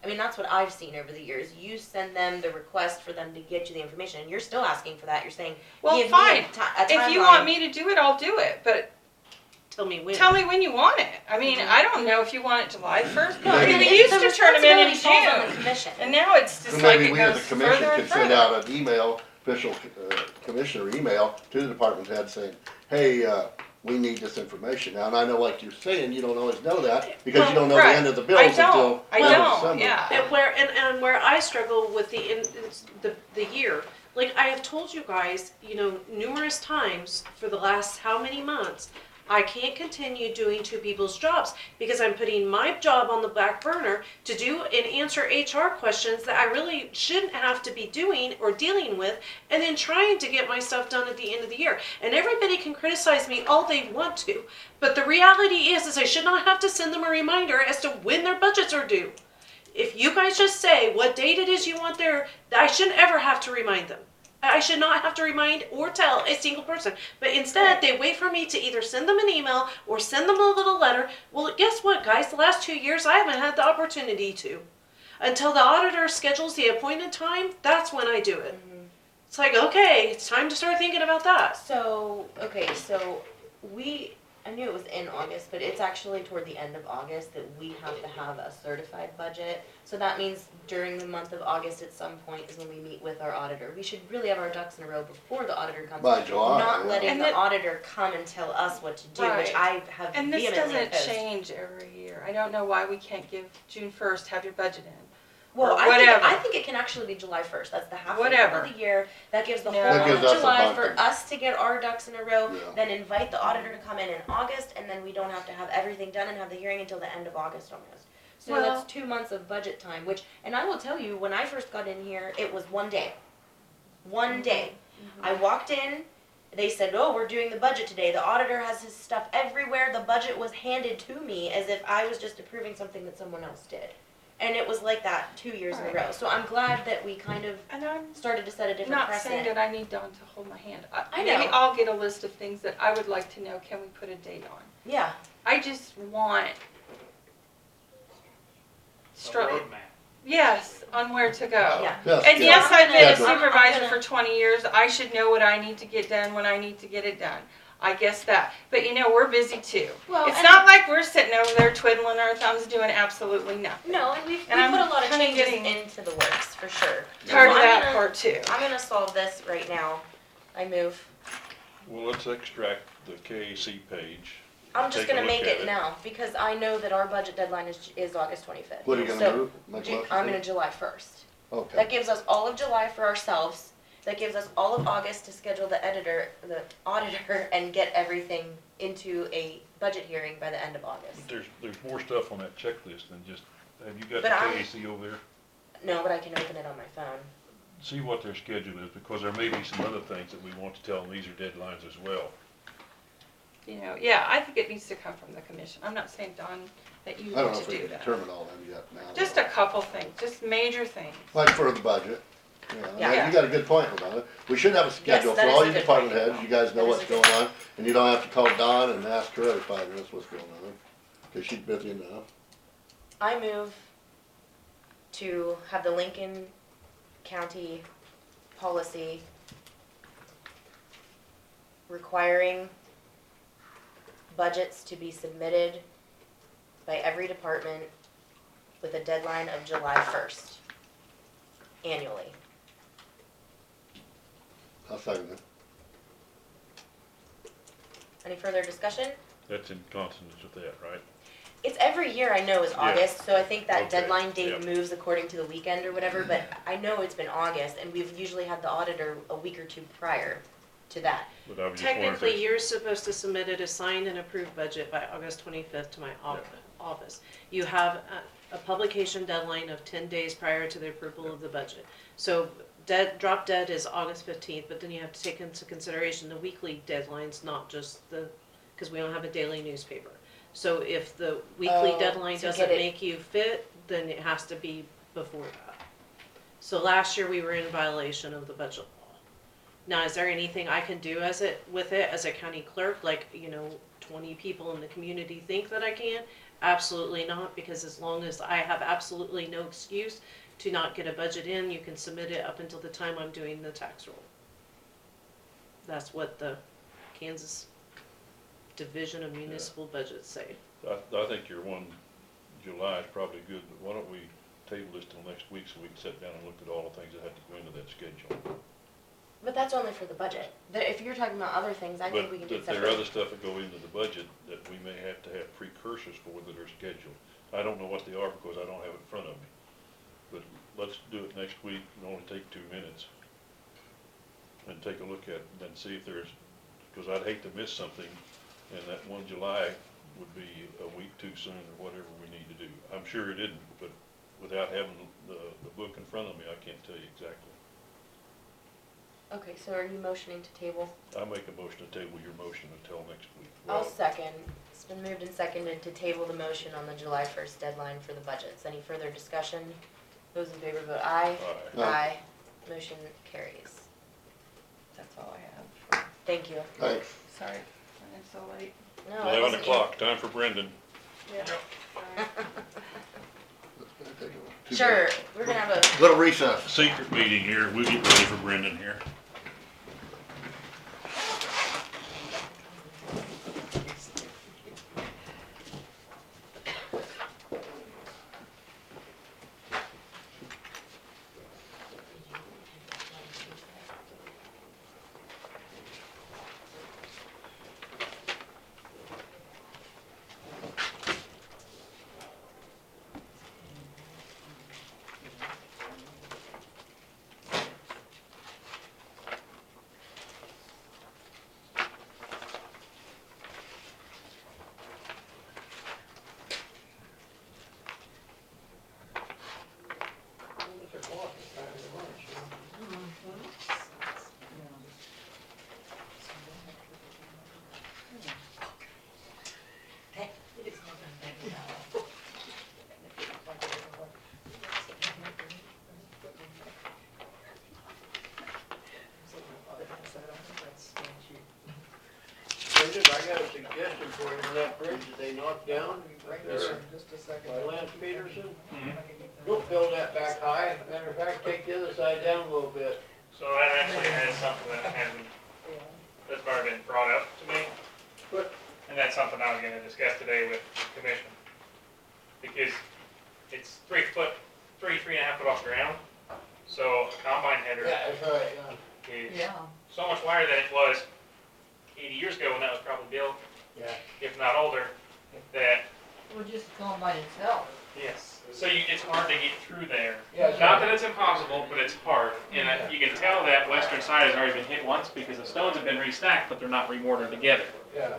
I mean, that's what I've seen over the years. You send them the request for them to get you the information, and you're still asking for that. You're saying, Well, give fine, me a timeline. if you want me to do it, I'll do it, but Tell me when. tell me when you want it. I mean, I don't know if you want it July 1st. No, I mean, the we used to turn them in responsibility falls on the June, commission. and now it's just So like maybe it we as goes a commission further and could send further. out an email, official commissioner email to the department head saying, hey, we need this information now. And I know, like you're saying, you don't always know that because you don't know the Right. end of the bills I until don't, I December. don't, yeah. And where I struggle with the year, like I have told you guys, you know, numerous times for the last how many months, I can't continue doing two people's jobs because I'm putting my job on the back burner to do and answer HR questions that I really shouldn't have to be doing or dealing with, and then trying to get my stuff done at the end of the year. And everybody can criticize me all they want to, but the reality is I should not have to send them a reminder as to when their budgets are due. If you guys just say what date it is you want their, I shouldn't ever have to remind them. I should not have to remind or tell a single person. But instead, they wait for me to either send them an email or send them a little letter. Well, guess what, guys? The last 2 years, I haven't had the opportunity to. Until the auditor schedules the appointed time, that's when I do it. It's like, okay, it's time to start thinking about that. So, okay, so I knew it was in August, but it's actually toward the end of August that we have to have a certified budget. So that means during the month of August at some point is when we meet with our auditor. We should really have our ducks in a row before the auditor comes. By July, Not yeah. letting And the that- auditor come and tell us what to do, which Right. I have And this vehemently doesn't opposed. change every year. I don't know why we can't give June 1st, have your budget in. Well, or I whatever. think it can actually be July 1st. That's the halfway Whatever. of the year. That gives the No. whole That gives month us of a July month for to- us to get our ducks in a row, Yeah. then invite the auditor to come in August, and then we don't have to have everything done and have the hearing until the end of August almost. So Well- that's 2 months of budget time, which, and I will tell you, when I first got in here, it was one day. One day. I walked in, they said, oh, we're doing the budget today. The auditor has his stuff everywhere. The budget was handed to me as if I was just approving something that someone else did. And it was like that 2 years in a Right. row. So I'm glad that we kind of And I'm started to set a different not precedent. saying that I need Dawn to hold my hand. I Maybe know. I'll get a list of things that I would like to know, can we put a date on? Yeah. I just want A roadmap. yes, on where to go. Yeah. Yes, And yeah. yes, I've been a Schedule. supervisor I'm for 20 years. I should know what I need to get done when I need to get it done. I guess that. But you know, we're busy too. Well, It's and- not like we're sitting over there twiddling our thumbs doing absolutely nothing. No, and we've And put I'm a lot of kinda changes getting into the works for sure. Tired of So I'm that gonna- part too. I'm gonna solve this right now. I move. Well, let's extract the KAC page. I'm just Take a gonna look make at it now because I know that our budget deadline is August 25th. What are you gonna So, move? Make a motion I'm for gonna it? July 1st. Okay. That gives us all of July for ourselves. That gives us all of August to schedule the auditor, and get everything into a budget hearing by the end of August. There's more stuff on that checklist than just, have you got But the I'm- KAC over there? No, but I can open it on my phone. See what their schedule is, because there may be some other things that we want to tell them, these are deadlines as well. You know, yeah, I think it needs to come from the commission. I'm not saying, Don, that you I don't want know to if we do can that. determine all them yet now. Just a couple things, just major things. Like for the budget. Yeah. Yeah, you got a good point about it. We should have a schedule that for is all a your good department point. heads. You guys know That is what's a good going on. And you don't have to call Dawn and ask her every 5 minutes what's going on. Cause she's busy enough. I move to have the Lincoln County policy requiring budgets to be submitted by every department with a deadline of July 1st annually. I'll second it. Any further discussion? That's in consonance with that, right? It's every year I know is Yeah. August, so I think that Okay, deadline date yeah. moves according to the weekend or whatever, but I know it's been August, and we've usually had the auditor a week or two prior to that. But I was just wondering if Technically, there's- you're supposed to submit a signed and approved budget by August 25th to my office. You have a publication deadline of 10 days prior to the approval of the budget. So drop dead is August 15th, but then you have to take into consideration the weekly deadlines, not just because we don't have a daily newspaper. So if the weekly Oh, deadline to doesn't get it- make you fit, then it has to be before that. So last year, we were in violation of the budget law. Now, is there anything I can do with it as a county clerk, like, 20 people in the community think that I can? Absolutely not, because as long as I have absolutely no excuse to not get a budget in, you can submit it up until the time I'm doing the tax roll. That's what the Kansas Division of Municipal Budgets say. I think your July is probably good, but why don't we table this till next week so we can sit down and look at all the things that have to go into that schedule? But that's only for the budget. If you're talking about other things, I think we can do But there are separate. other stuff that go into the budget that we may have to have precursors for that are scheduled. I don't know what they are because I don't have it in front of me. But let's do it next week, it'll only take 2 minutes. And take a look at it and then see if there's, because I'd hate to miss something and that 1 July would be a week too soon or whatever we need to do. I'm sure it isn't, but without having the book in front of me, I can't tell you exactly. Okay, so are you motioning to table? I make a motion to table your motion until next week. I'll Well, second. It's been moved and seconded to table the motion on the July 1st deadline for the budgets. Any further discussion? Those in favor vote aye. Aye. Aye. Motion carries. That's all I have. Thank you. Thanks. Sorry, I'm so late. No, it 11 wasn't you. o'clock, time for Brendan. Yeah. Sorry. Let's take a- Sure, we're gonna have a Little recess. Secret meeting here, we'll get ready for Brendan here. Brendan, I got a suggestion for you on that bridge that they knocked down right there by Lance Peterson. Don't build that back high. Matter of fact, take the other side down a little bit. So that actually is something that hadn't, that's already been brought up to me. And that's something I was gonna discuss today with the commission. Because it's 3 foot, three and a half foot off the ground. So a combine header Yeah, that's right, is Yeah. so much wider than it was 80 years ago when that was probably built, yeah. if not older, that, Well, just combine itself. yes. So it's hard to get through there. Yeah, that's Not right. that it's impossible, but it's hard. And you can tell that western side has already been hit once because the stones have been restacked, but they're not remortared together. Yeah.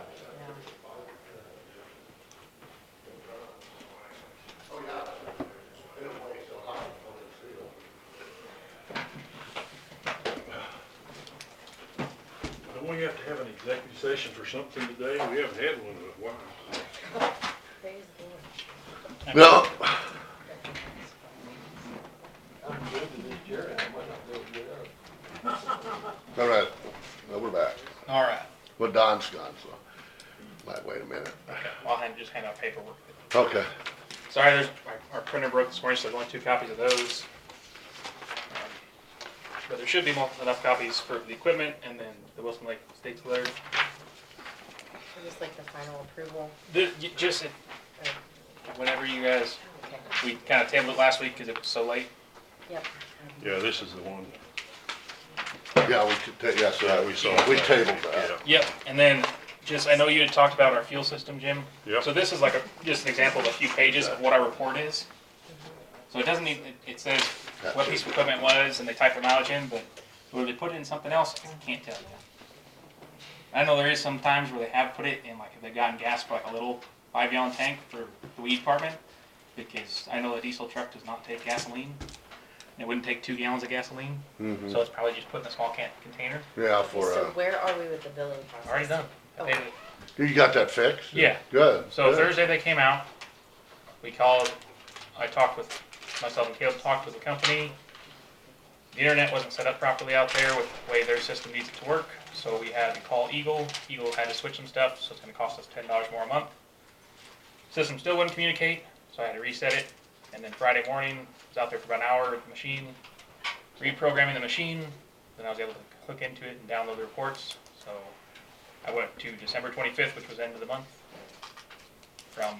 Don't we have to have an executive session for something today? We haven't had one in a while. praise the Lord. No, I'm good to this chair, and I might not be able to get up. all right. Well, we're back. All right. Well, Don's gone, so might wait a minute. Okay. I'll just hand out paperwork. Okay. Sorry, our printer broke this morning, so there's only 2 copies of those. But there should be enough copies for the equipment and then the Wilson Lake States letter. Just like the final approval. Whenever you guys, Okay. we kind of tabled it last week because it was so late. Yep. Yeah, this is the one. Yeah, we could take, yes, Yeah, we saw we that. tabled that. Yep, and then I know you had talked about our fuel system, Jim. Yep. So this is like just an example of a few pages of what our report is. So it doesn't need, it says what piece of equipment was and they type their mileage in, but whether they put it in something else, I can't tell you. I know there is some times where they have put it in, like if they've gotten gas for like a little 5-gallon tank for the weed department, because I know a diesel truck does not take gasoline. It wouldn't take 2 gallons of gasoline, Mhm. so it's probably just put in a small container. Yeah, Okay, for, so where are we with the billing process? Already done. Oh. you got that fixed? Yeah. Good. So good. Thursday they came out. We called. I talked with myself and Caleb talked with the company. The internet wasn't set up properly out there with the way their system needs it to work. So we had to call Eagle. Eagle had to switch some stuff, so it's going to cost us $10 more a month. System still wouldn't communicate, so I had to reset it. And then Friday morning, I was out there for about an hour with the machine, reprogramming the machine. Then I was able to click into it and download the reports. So I went to December 25th, which was the end of the month, from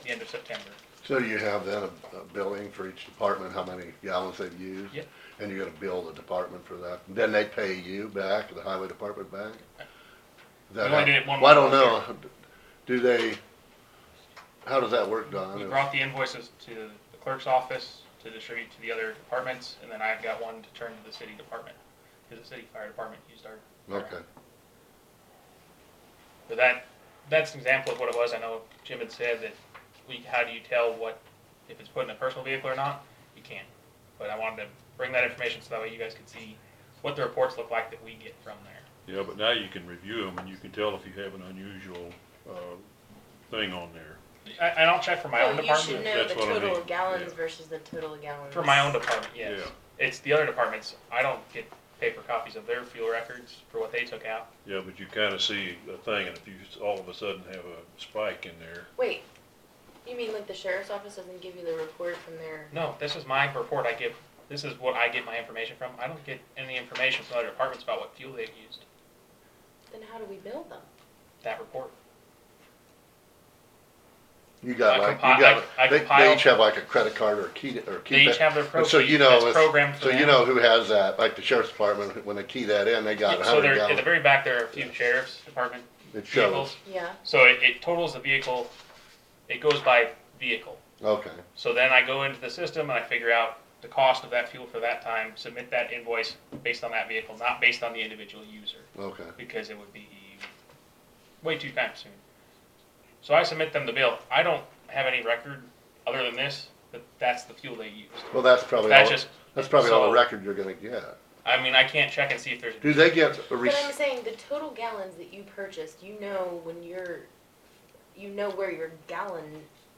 the end of September. So you have then a billing for each department, how many gallons they've used? Yep. And you gotta bill the department for that. Then they pay you back, the highway department back? Is that We only how- did it one Well, I month don't last know. Do they, how does that work, Don? We brought the invoices to the clerk's office to distribute to the other departments, and then I've got one to turn to the city department, because the city fire department used our. Okay. But that's an example of what it was. I know Jim had said that how do you tell if it's put in a personal vehicle or not? You can't. But I wanted to bring that information so that way you guys could see what the reports look like that we get from there. Yeah, but now you can review them and you can tell if you have an unusual, thing on there. I don't check for my own Oh, you department. should know That's the what I total mean, of gallons yeah. versus the total of gallons. For my own department, yes. Yeah. It's the other departments, I don't get paper copies of their fuel records for what they took out. Yeah, but you kinda see a thing, and if you all of a sudden have a spike in there, Wait, you mean like the sheriff's office doesn't give you the report from their? No, this is my report I give. This is what I get my information from. I don't get any information from other departments about what fuel they've used. Then how do we build them? That report. You got I like, compi- you got, I they compile- each have like a credit card or a key, or They each have their And so you know, that's if- programmed for so them. you know who has that, like the sheriff's department, when they key that in, they got a So 100 there, at the gallons. very back there are a few sheriff's department It shows, vehicles. Yeah. So it totals the vehicle. It goes by vehicle. okay, So then I go into the system and I figure out the cost of that fuel for that time, submit that invoice based on that vehicle, not based on the individual user, okay. because it would be way too time consuming. So I submit them the bill. I don't have any record other than this, that that's the fuel they used. Well, that's probably That's all, just, that's probably all so- the record you're gonna get. I mean, I can't check and see if there's. Do they get a But receipt? I'm saying the total gallons that you purchased, you know you know where your gallon,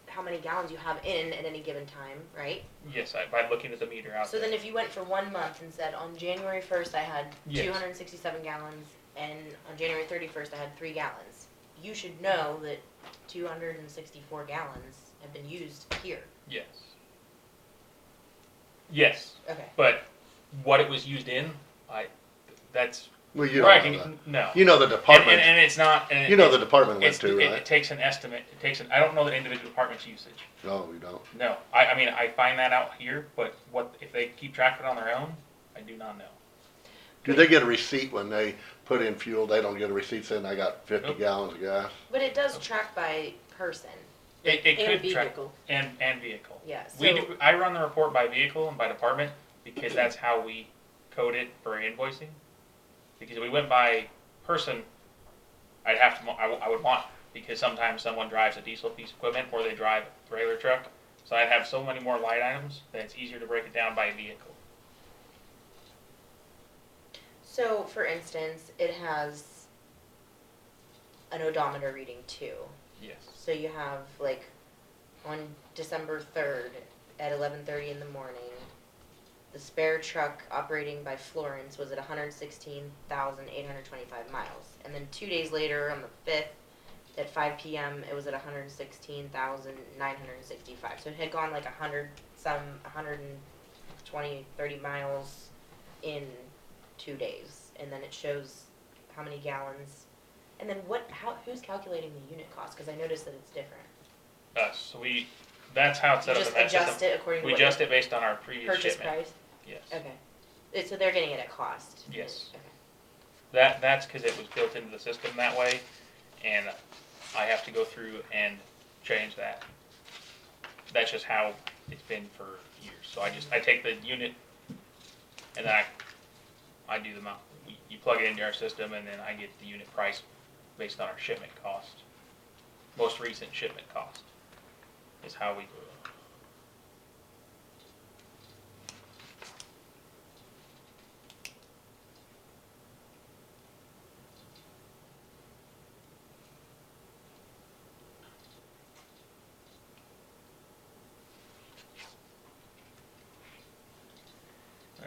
how many gallons you have in at any given time, right? Yes, by looking at the meter out So there. then if you went for 1 month and said, on January 1st I had Yes. 267 gallons, and on January 31st I had 3 gallons, you should know that 264 gallons have been used here. Yes. Yes, Okay. but what it was used in, that's Well, you where I don't know can, that. no. You know the And, department, and it's not, and you know it's, the department went it's, to, it right? takes an estimate, I don't know the individual department's usage. No, you don't. No, I mean, I find that out here, but if they keep track of it on their own, I do not know. Do they get a receipt when they put in fuel? They don't get a receipt saying I got 50 Nope. gallons of gas? But it does track by person. It And could track, vehicle. and vehicle. Yeah. We So do, I run the report by vehicle and by department, because that's how we code it for invoicing. Because if we went by person, I'd have to, I would want, because sometimes someone drives a diesel piece of equipment or they drive a regular truck. So I'd have so many more line items that it's easier to break it down by vehicle. So, for instance, it has an odometer reading too. Yes. So you have like on December 3rd at 11:30 in the morning, the spare truck operating by Florence was at 116,825 miles. And then 2 days later on the 5th at 5 p.m. it was at 116,965. So it had gone like 120, 30 miles in 2 days. And then it shows how many gallons. And then who's calculating the unit cost? Because I noticed that it's different. So that's how it's You set up just in that adjust system. it according to We what adjust your it based on our previous purchase shipment. price? Yes. Okay. So they're getting it at cost? Yes. Okay. That's because it was built into the system that way, and I have to go through and change that. That's just how it's been for years. So I take the unit, and then I do the amount. You plug it into our system, and then I get the unit price based on our shipment cost. Most recent shipment cost is how we do it.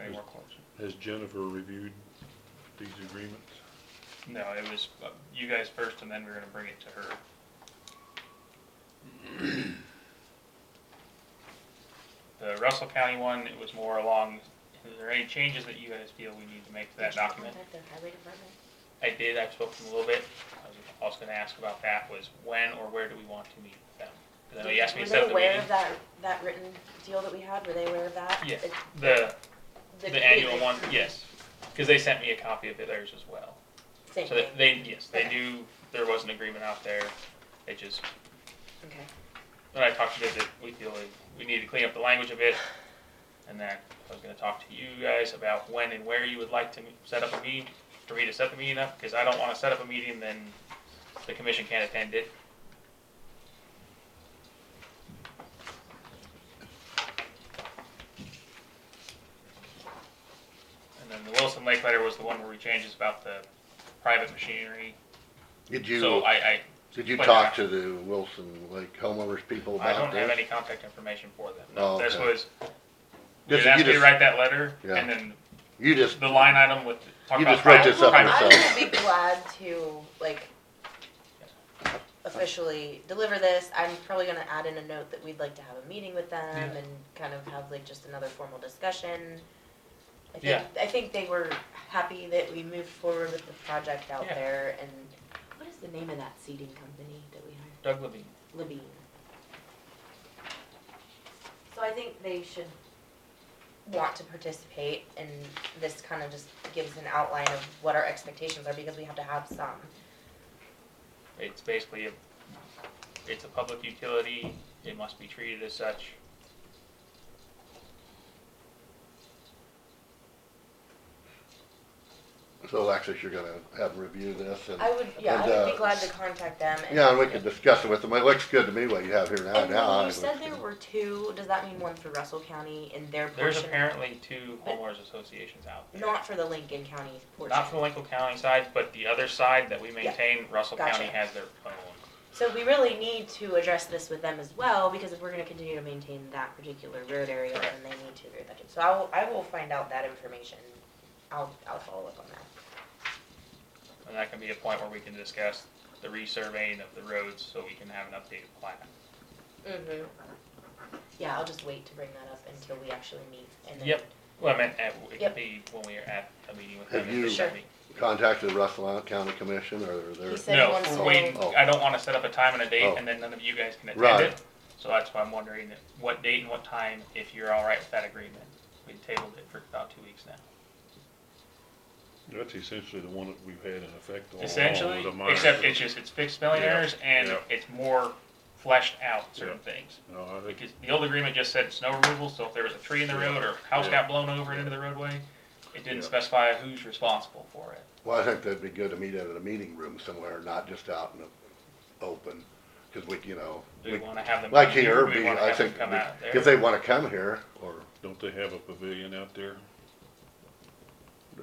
Any more questions? has Jennifer reviewed these agreements? No, it was you guys first, and then we're gonna bring it to her. The Russell County one, it was more along, is there any changes that you guys feel we need to make to that Did you document? contact the highway department? I did, I spoke to them a little bit. I was also gonna ask about that, was when or where do we want to meet with them? Because I know you asked me Were to set they up the aware meeting. of that written deal that we had? Were they aware of that? Yes, The the annual one, yes, because they sent me a copy of theirs as well. Same So thing. yes, they Okay. do, there was an agreement out there. It just, Okay. when I talked to them, that we feel like we need to clean up the language a bit. And that I was gonna talk to you guys about when and where you would like to set up a meeting, for me to set the meeting up, because I don't wanna set up a meeting, then the commission can't attend it. And then the Wilson Lake letter was the one where we changed this about the private machinery. Did So you, I did you but talk to the Wilson Lake homeowners people I about don't have this? any contact information for them. Oh, No, this okay. was, Just- you asked you me to just- write that letter, Yeah. and then You just, the line item with, talk You about just wrote private- this up private- I yourself. would be glad to, like, officially deliver this. I'm probably gonna add in a note that we'd like to have a meeting with them Yeah. and kind of have like just another formal discussion. Yeah. I think they were happy that we moved forward with the project out Yeah. there, and what is the name of that seeding company that we hired? Doug Levine. Levine. So I think they should want to participate, and this kind of just gives an outline of what our expectations are, because we have to have some. It's basically it's a public utility, it must be treated as such. so Alexis, you're gonna have them review this and, I would, yeah, And, I would be glad to contact them. yeah, and we can discuss it with them. It looks good to me what you have here now. And Now, when I you think it said looks there good. were two, does that mean one for Russell County in their There's portion? apparently 2 homeowners associations out there. Not for the Lincoln County portion. Not for the Lincoln County side, but the other side that we maintain, Russell Gotcha. County has their own. So we really need to address this with them as well, because if we're gonna continue to maintain that particular road area, then Correct. they need to agree with that too. So I will find out that information. I'll follow up on that. And that can be a point where we can discuss the resurveying of the roads so we can have an updated plan. Mm-hmm. Yeah, I'll just wait to bring that up until we actually meet, and then. Yep. Well, I meant it Yep. could be when we are at a meeting with Have them. you- if they Sure. meet. Contacted the Russell County Commission or He they're, said he No, wants we're to. waiting. Oh. I don't wanna set up a time and a date Oh. and then none of you guys can attend Right. it. So that's why I'm wondering what date and what time, if you're all right with that agreement. We tabled it for about 2 weeks now. That's essentially the one that we've had in effect all along Essentially, with the minor- except it's fixed spelling Yeah, errors and yeah. it's more fleshed out certain things. No, I think, Because the old agreement just said snow removal, so if there was a tree in the road or a house Yeah. got blown over and into the roadway, it didn't Yeah. specify who's responsible for it. well, I think that'd be good to meet at a meeting room somewhere, not just out in the open. Cause we, you know, Do we wanna have them like come here, or do we wanna I have them think, come out there? if they wanna come here, or, don't they have a pavilion out there?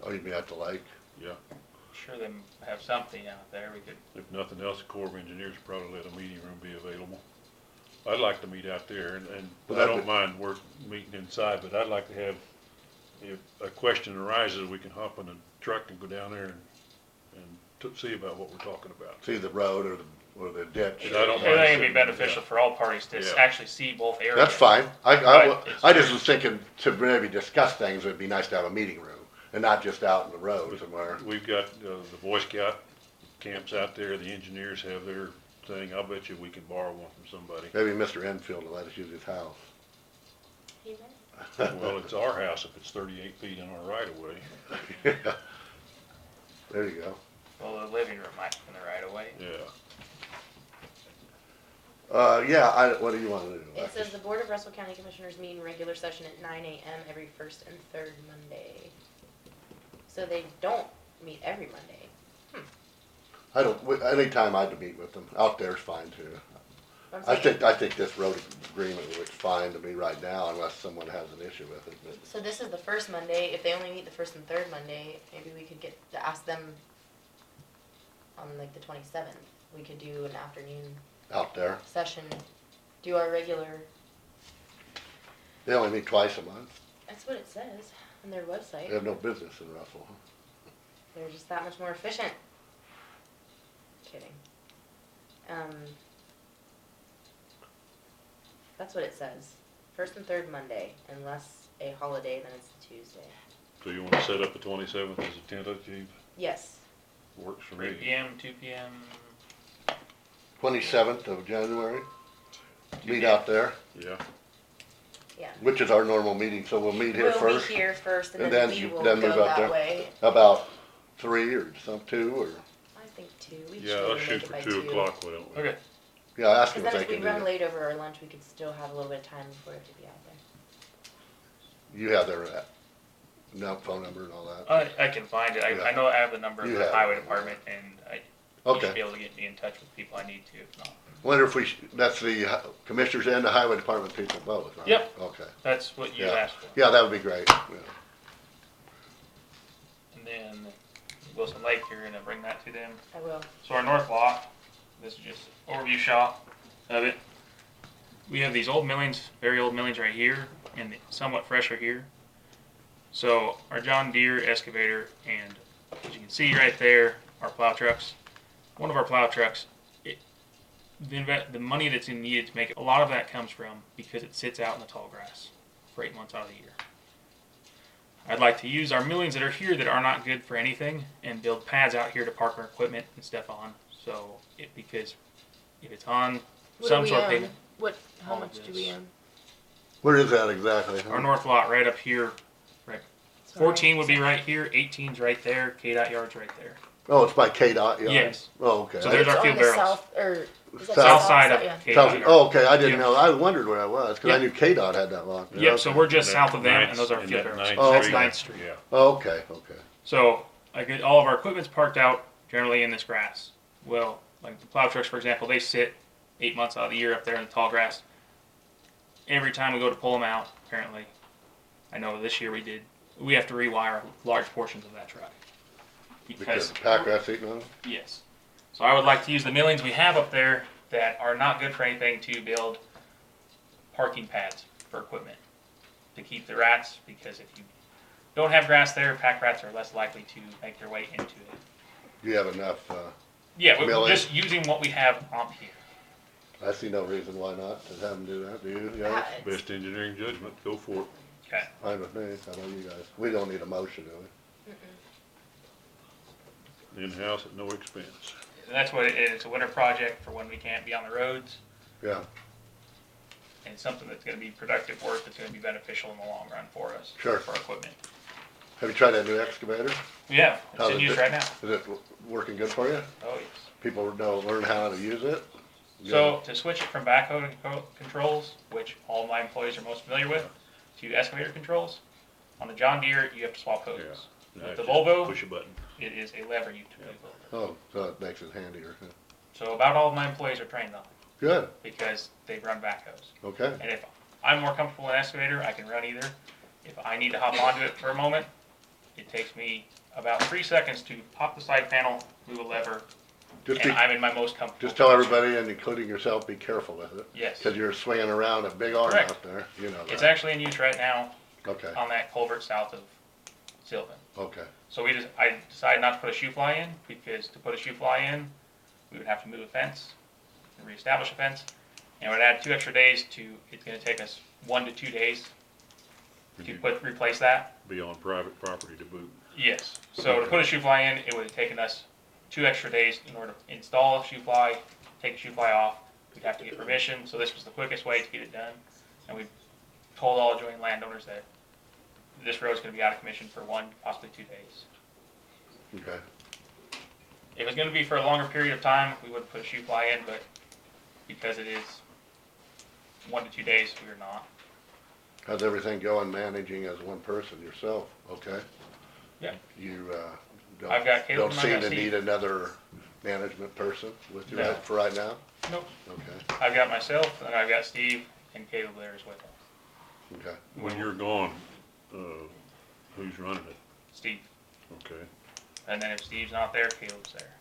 oh, you mean at the lake? Yeah. Sure they have something out there, we could, If nothing else, the Corps of Engineers probably let a meeting room be available. I'd like to meet out there, and Well, I that'd don't be- mind work, meeting inside, but I'd like to have, if a question arises, we can hop in a truck and go down there and see about what we're talking about. See the road or the ditch. Yeah, I don't I mind think it'd be sitting- beneficial for all parties to Yeah. actually see both areas. That's fine. But I just it's- was thinking to maybe discuss things, it'd be nice to have a meeting room and not just out in the road somewhere. We've got, the Boy Scout camps out there, the engineers have their thing, I'll bet you we can borrow one from somebody. Maybe Mr. Enfield will let us use his house. He may. Well, it's our house if it's 38 feet in our right of way. There you go. Well, the living room might be in the right of way. Yeah. What do you wanna do? It says the Board of Russell County Commissioners meet in regular session at 9 a.m. every first and third Monday. So they don't meet every Monday. Anytime I'd meet with them, out there's fine too. I'm I saying- think this road agreement looks fine to me right now unless someone has an issue with it, but. So this is the first Monday. If they only meet the first and third Monday, maybe we could get to ask them on like the 27th. We could do an afternoon Out there, session, do our regular. they only meet twice a month. That's what it says on their They website. have no business in Russell. They're just that much more efficient. Kidding. That's what it says. First and third Monday, unless a holiday, then it's Tuesday. So you wanna set up the 27th as a tentative? Yes. Works for 3 me. PM, 2 PM, 27th of January, meet out there, Yeah. Yeah. which is our normal meeting, so we'll meet here We'll first. meet here first, and and then then we you- will then go move out that there. way. About 3 or some 2 or, I think 2. We Yeah, should I'll make shoot it for by 2 o'clock, why don't we? okay. yeah, ask Because them if then they if we can run do it. late over our lunch, we could still have a little bit of time before we have to be out there. You have their, phone number and all that. I can find it. I Yeah. know I have the number of You the have highway it. department and You Okay. should be able to get me in touch with people I need to, if not. Wonder if that's the commissioners and the highway department people both, right? Yep. Okay. That's what you Yeah. asked for. Yeah, that would be great. Yeah. And then Wilson Lake, you're gonna bring that to them. I will. So our north lot, this is just overview shot of it. We have these old millings, very old millings right here, and somewhat fresher here. So our John Deere excavator, and as you can see right there, our plow trucks. One of our plow trucks, the money that's needed to make it, a lot of that comes from because it sits out in the tall grass for 8 months out of the year. I'd like to use our millings that are here that are not good for anything and build pads out here to park our equipment and stuff on. So because if it's on some sort of pavement, How all much of do we this. own? Where is that exactly? Our north lot right up here, right. Sorry. 14 would be right here, 18's right there, KDOT yard's right there. Oh, it's by KDOT, yeah. Yes. Oh, okay. So there's our It's fuel on the barrels. south, or is that South side of yeah. KDOT South- yard. oh, okay, I didn't Yep. know, I wondered where I was, cause I Yep. knew KDOT had that lot. Yep, so we're just That south of them, Ninth- and those are our and fuel that barrels. Ninth Oh, That's okay. 9th Street. Yeah. Oh, okay, okay. So I get all of our equipment's parked out generally in this grass. Well, like the plow trucks, for example, they sit 8 months out of the year up there in the tall grass. Every time we go to pull them out, apparently, I know this year we have to rewire large portions of that truck. Because the pack rat's eating on them? Yes. So I would like to use the millings we have up there that are not good for anything to build parking pads for equipment to keep the rats, because if you don't have grass there, pack rats are less likely to make their way into it. Do you have enough, Yeah, we're Millings? just using what we have on here. I see no reason why not to have them do that, do you? Yeah, Uh, Best engineering judgment, go for it. Okay. fine with me, I know you guys. We don't need a motion, do we? In-house at no expense. And that's what it is. It's a winter project for when we can't be on the roads, Yeah, and it's something that's going to be productive work that's going to be beneficial in the long run for us, Sure. for our equipment. have you tried that new excavator? Yeah, it's How's in it use been? right now. Is it working good for you? Oh, yes. People don't learn how to use it? So to switch it from backhoe controls, which all my employees are most familiar with, to excavator controls, on the John Deere, you have to swap hoses. Now With the just Volvo, Push a button. it is a lever you turn. Oh, so it makes it handier. huh? So about all of my employees are trained on it Good, because they run backhoes. okay. And if I'm more comfortable in an excavator, I can run either. If I need to hop onto it for a moment, it takes me about 3 seconds to pop the side panel, move a lever, Just and be, I'm in my most comfortable. just tell position. everybody, and including yourself, be careful with it. Yes. Cause you're swinging around a big arm Correct. out there, you know It's that. actually in use right now Okay, on that culvert south of Sylvan. okay, So I decided not to put a shoe fly in, because to put a shoe fly in, we would have to move a fence and reestablish a fence. And it would add 2 extra days it's gonna take us 1 to 2 days Would to you replace that. be on private property to boot? Yes. So to put a shoe fly in, it would have taken us 2 extra days in order to install a shoe fly, take the shoe fly off. We'd have to get permission, so this was the quickest way to get it done. And we told all adjoining landowners that this road's gonna be out of commission for 1, possibly 2 days. okay. If it's gonna be for a longer period of time, we would put a shoe fly in, but because it is 1 to 2 days, we are not. How's everything going managing as one person yourself, okay? Yeah. You, I've got Caleb don't and I seem got to Steve. need another management person with you No. right, for right now? Nope. Okay, I've got myself, and I've got Steve, and Caleb there as well. okay. When you're gone, who's running it? Steve. Okay. And then if Steve's not there, Caleb's there.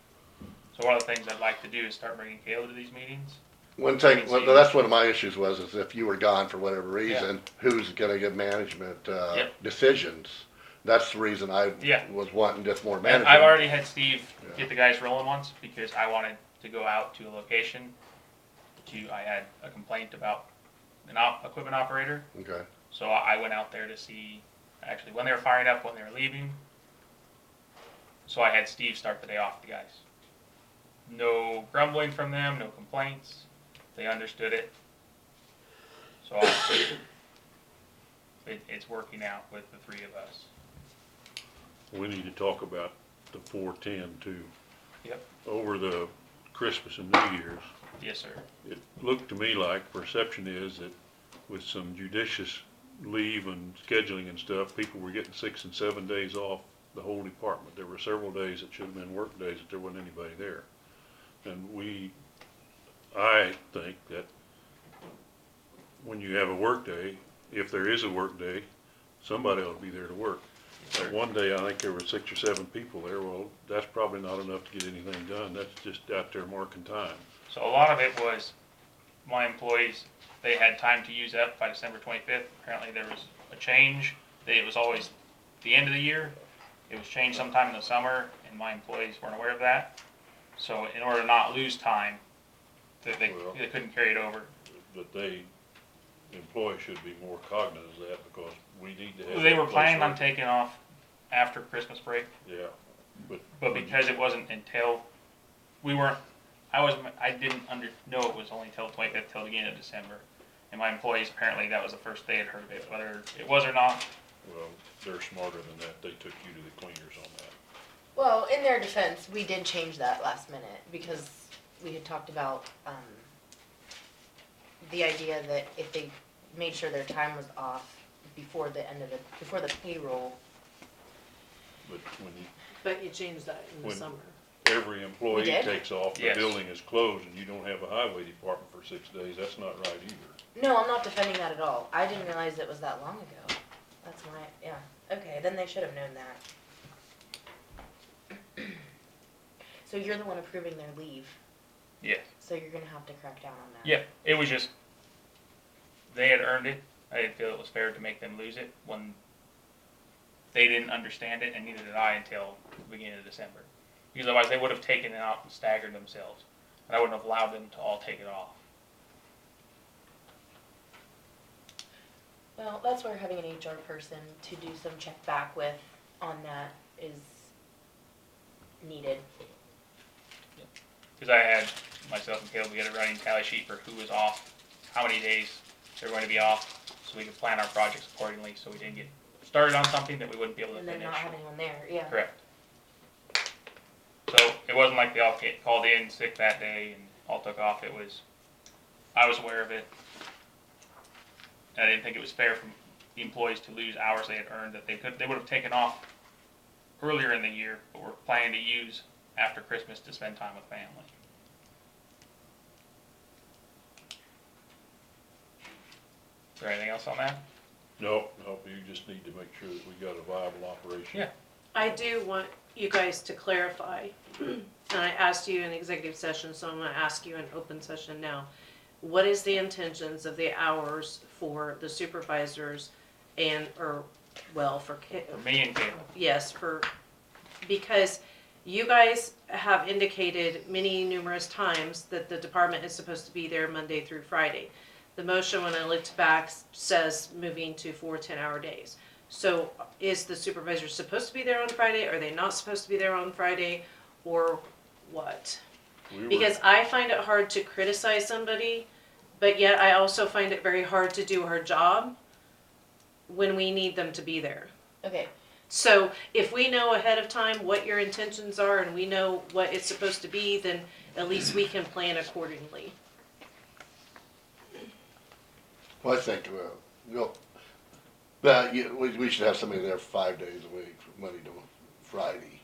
So one of the things I'd like to do is start bringing Caleb to these meetings. One thing, Means well, you- that's one of my issues was, is if you were gone for whatever reason, who's gonna give management, Yep. decisions? That's the reason I Yeah. was wanting just more And management. I've already had Steve Yeah. get the guys rolling once because I wanted to go out to a location I had a complaint about an equipment operator. Okay, So I went out there to see actually when they were firing up, when they were leaving. So I had Steve start the day off with the guys. No grumbling from them, no complaints. They understood it. So it's working out with the 3 of us. We need to talk about the 410 too. Yep. Over the Christmas and New Year's, Yes, sir. it looked to me like perception is that with some judicious leave and scheduling and stuff, people were getting 6 and 7 days off the whole department. There were several days that should have been work days that there wasn't anybody there. And I think that when you have a work day, if there is a work day, somebody ought to be there to work. But one day, I think there were 6 or 7 people there. Well, that's probably not enough to get anything done. That's just out there marking time. So a lot of it was my employees, they had time to use up by December 25th. Apparently there was a change, that it was always the end of the year. It was changed sometime in the summer, and my employees weren't aware of that. So in order to not lose time, they couldn't carry it over. But employees should be more cognizant of that because we need to have. They were that place planning on work. taking off after Christmas break, Yeah, but because it wasn't until, I didn't know it was only till the 25th, till the beginning of December. And my employees, apparently that was the first they had heard of it, whether it was or not. well, they're smarter than that. They took you to the cleaners on that. Well, in their defense, we did change that last minute because we had talked about, the idea that if they made sure their time was off before the payroll. But when But you changed that in the When- summer. every employee did? takes off, the Yes. building is closed, and you don't have a highway department for 6 days, that's not right either. No, I'm not defending that at all. I didn't realize it was that long ago. That's yeah. Okay, then they should have known that. So you're the one approving their leave, Yes. so you're gonna have to crack down on that. Yeah, it was just, they had earned it. I didn't feel it was fair to make them lose it when they didn't understand it, and neither did I until the beginning of December. Because otherwise they would have taken it out and staggered themselves, and I wouldn't have allowed them to all take it off. Well, that's where having an HR person to do some check back with on that is needed. Because I had, myself and Caleb, we had a running tally sheet for who was off, how many days they're going to be off, so we could plan our projects accordingly, so we didn't get started on something that we wouldn't be able to And then finish. not having one there, yeah. Correct. So it wasn't like they all called in sick that day and all took off. It was, I was aware of it. And I didn't think it was fair for the employees to lose hours they had earned that they would have taken off earlier in the year, but were planning to use after Christmas to spend time with family. Is there anything else on that? No, you just need to make sure that we got a viable operation. Yeah. I do want you guys to clarify, and I asked you in executive session, so I'm gonna ask you in open session now. What is the intentions of the hours for the supervisors and, for For me and Caleb. yes, because you guys have indicated numerous times that the department is supposed to be there Monday through Friday. The motion, when I looked back, says moving to 4 10-hour days. So is the supervisor supposed to be there on Friday? Are they not supposed to be there on Friday? Or what? Because I find it hard to criticize somebody, but yet I also find it very hard to do our job when we need them to be there. Okay, So if we know ahead of time what your intentions are and we know what it's supposed to be, then at least we can plan accordingly. Well, I think, that we should have somebody there 5 days a week, from Monday to Friday.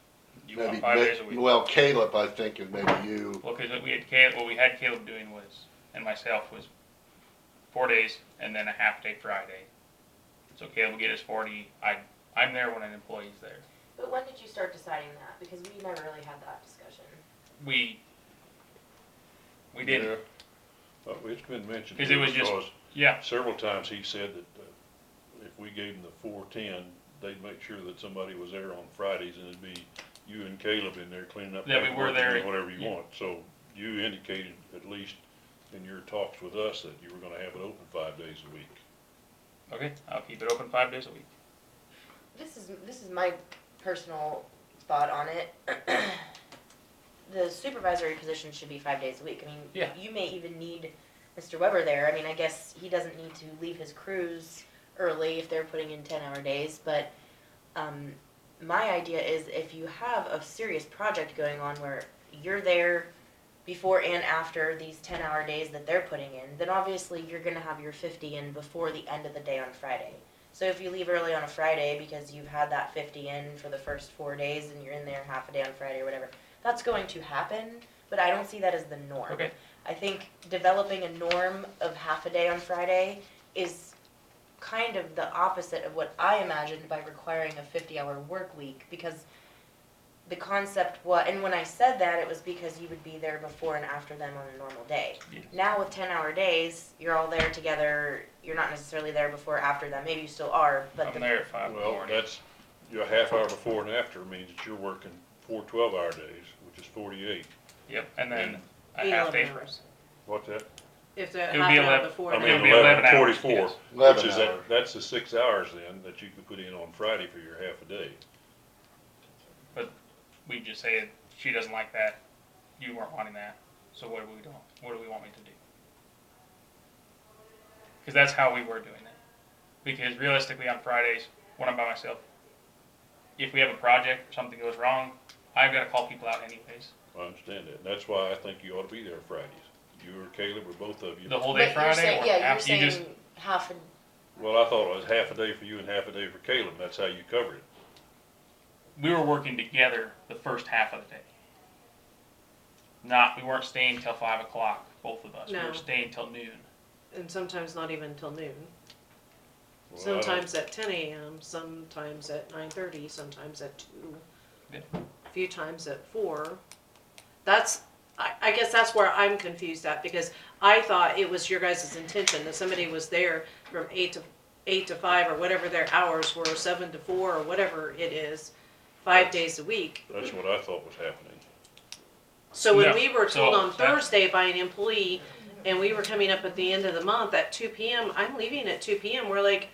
You want 5 days a week? Well, Caleb, I think, and maybe you, Well, because what we had Caleb doing was, and myself, was 4 days and then a half day Friday. So Caleb will get his 40. I'm there when an employee's there. but when did you start deciding that? Because we never really had that discussion. We didn't. Well, it's been mentioned. 'Cause it was just- because Yeah. several times he said that if we gave them the 410, they'd make sure that somebody was there on Fridays, and it'd be you and Caleb in there cleaning up. That we were paperwork and there. doing whatever you Yeah. want. So you indicated, at least in your talks with us, that you were gonna have it open 5 days a week. Okay, I'll keep it open 5 days a week. This is my personal thought on it. The supervisory position should be 5 days a week. I mean, Yeah. you may even need Mr. Weber there. I mean, I guess he doesn't need to leave his crews early if they're putting in 10-hour days, but my idea is if you have a serious project going on where you're there before and after these 10-hour days that they're putting in, then obviously you're going to have your 50 in before the end of the day on Friday. So if you leave early on a Friday because you've had that 50 in for the first 4 days and you're in there half a day on Friday or whatever, that's going to happen, but I don't see that as the norm. Okay. I think developing a norm of half a day on Friday is kind of the opposite of what I imagined by requiring a 50-hour work week, because the concept was, and when I said that, it was because you would be there before and after them on a normal day. Yes. Now with 10-hour days, you're all there together, you're not necessarily there before or after them, maybe you still are, but I'm there at 5 in the Well, morning. that's, your half hour before and after means that you're working 4 12-hour days, which is 48. Yep, and then a 8, half 11 day. hours. What's that? If the It would half be an hour 11 before. I and mean, It'll be after. 11 hours, 44, yes. 11 which is hours. that's the 6 hours then that you could put in on Friday for your half a day. We just say she doesn't like that. You weren't wanting that. So what do we do? What do we want me to do? Because that's how we were doing it. Because realistically, on Fridays, when I'm by myself, if we have a project or something goes wrong, I've got to call people out anyways. I understand that, and that's why I think you ought to be there Fridays. You or Caleb or both of you. The whole but day you're Friday, saying, or yeah, you're after you saying just half a, Well, I thought it was half a day for you and half a day for Caleb, and that's how you covered it. we were working together the first half of the day. We weren't staying till 5 o'clock, both of us. We No. were staying till noon. And sometimes not even till noon. Well, I don't- Sometimes at 10 a.m., sometimes at 9:30, sometimes at 2. Yeah. A few times at 4. I guess that's where I'm confused at, because I thought it was your guys' intention that somebody was there from 8 to 5 or whatever their hours were, 7 to 4 or whatever it is, 5 days a week. That's what I thought was happening. So when No, we were so told on that- Thursday by an employee, and we were coming up at the end of the month at 2 p.m., I'm leaving at 2 p.m., we're like,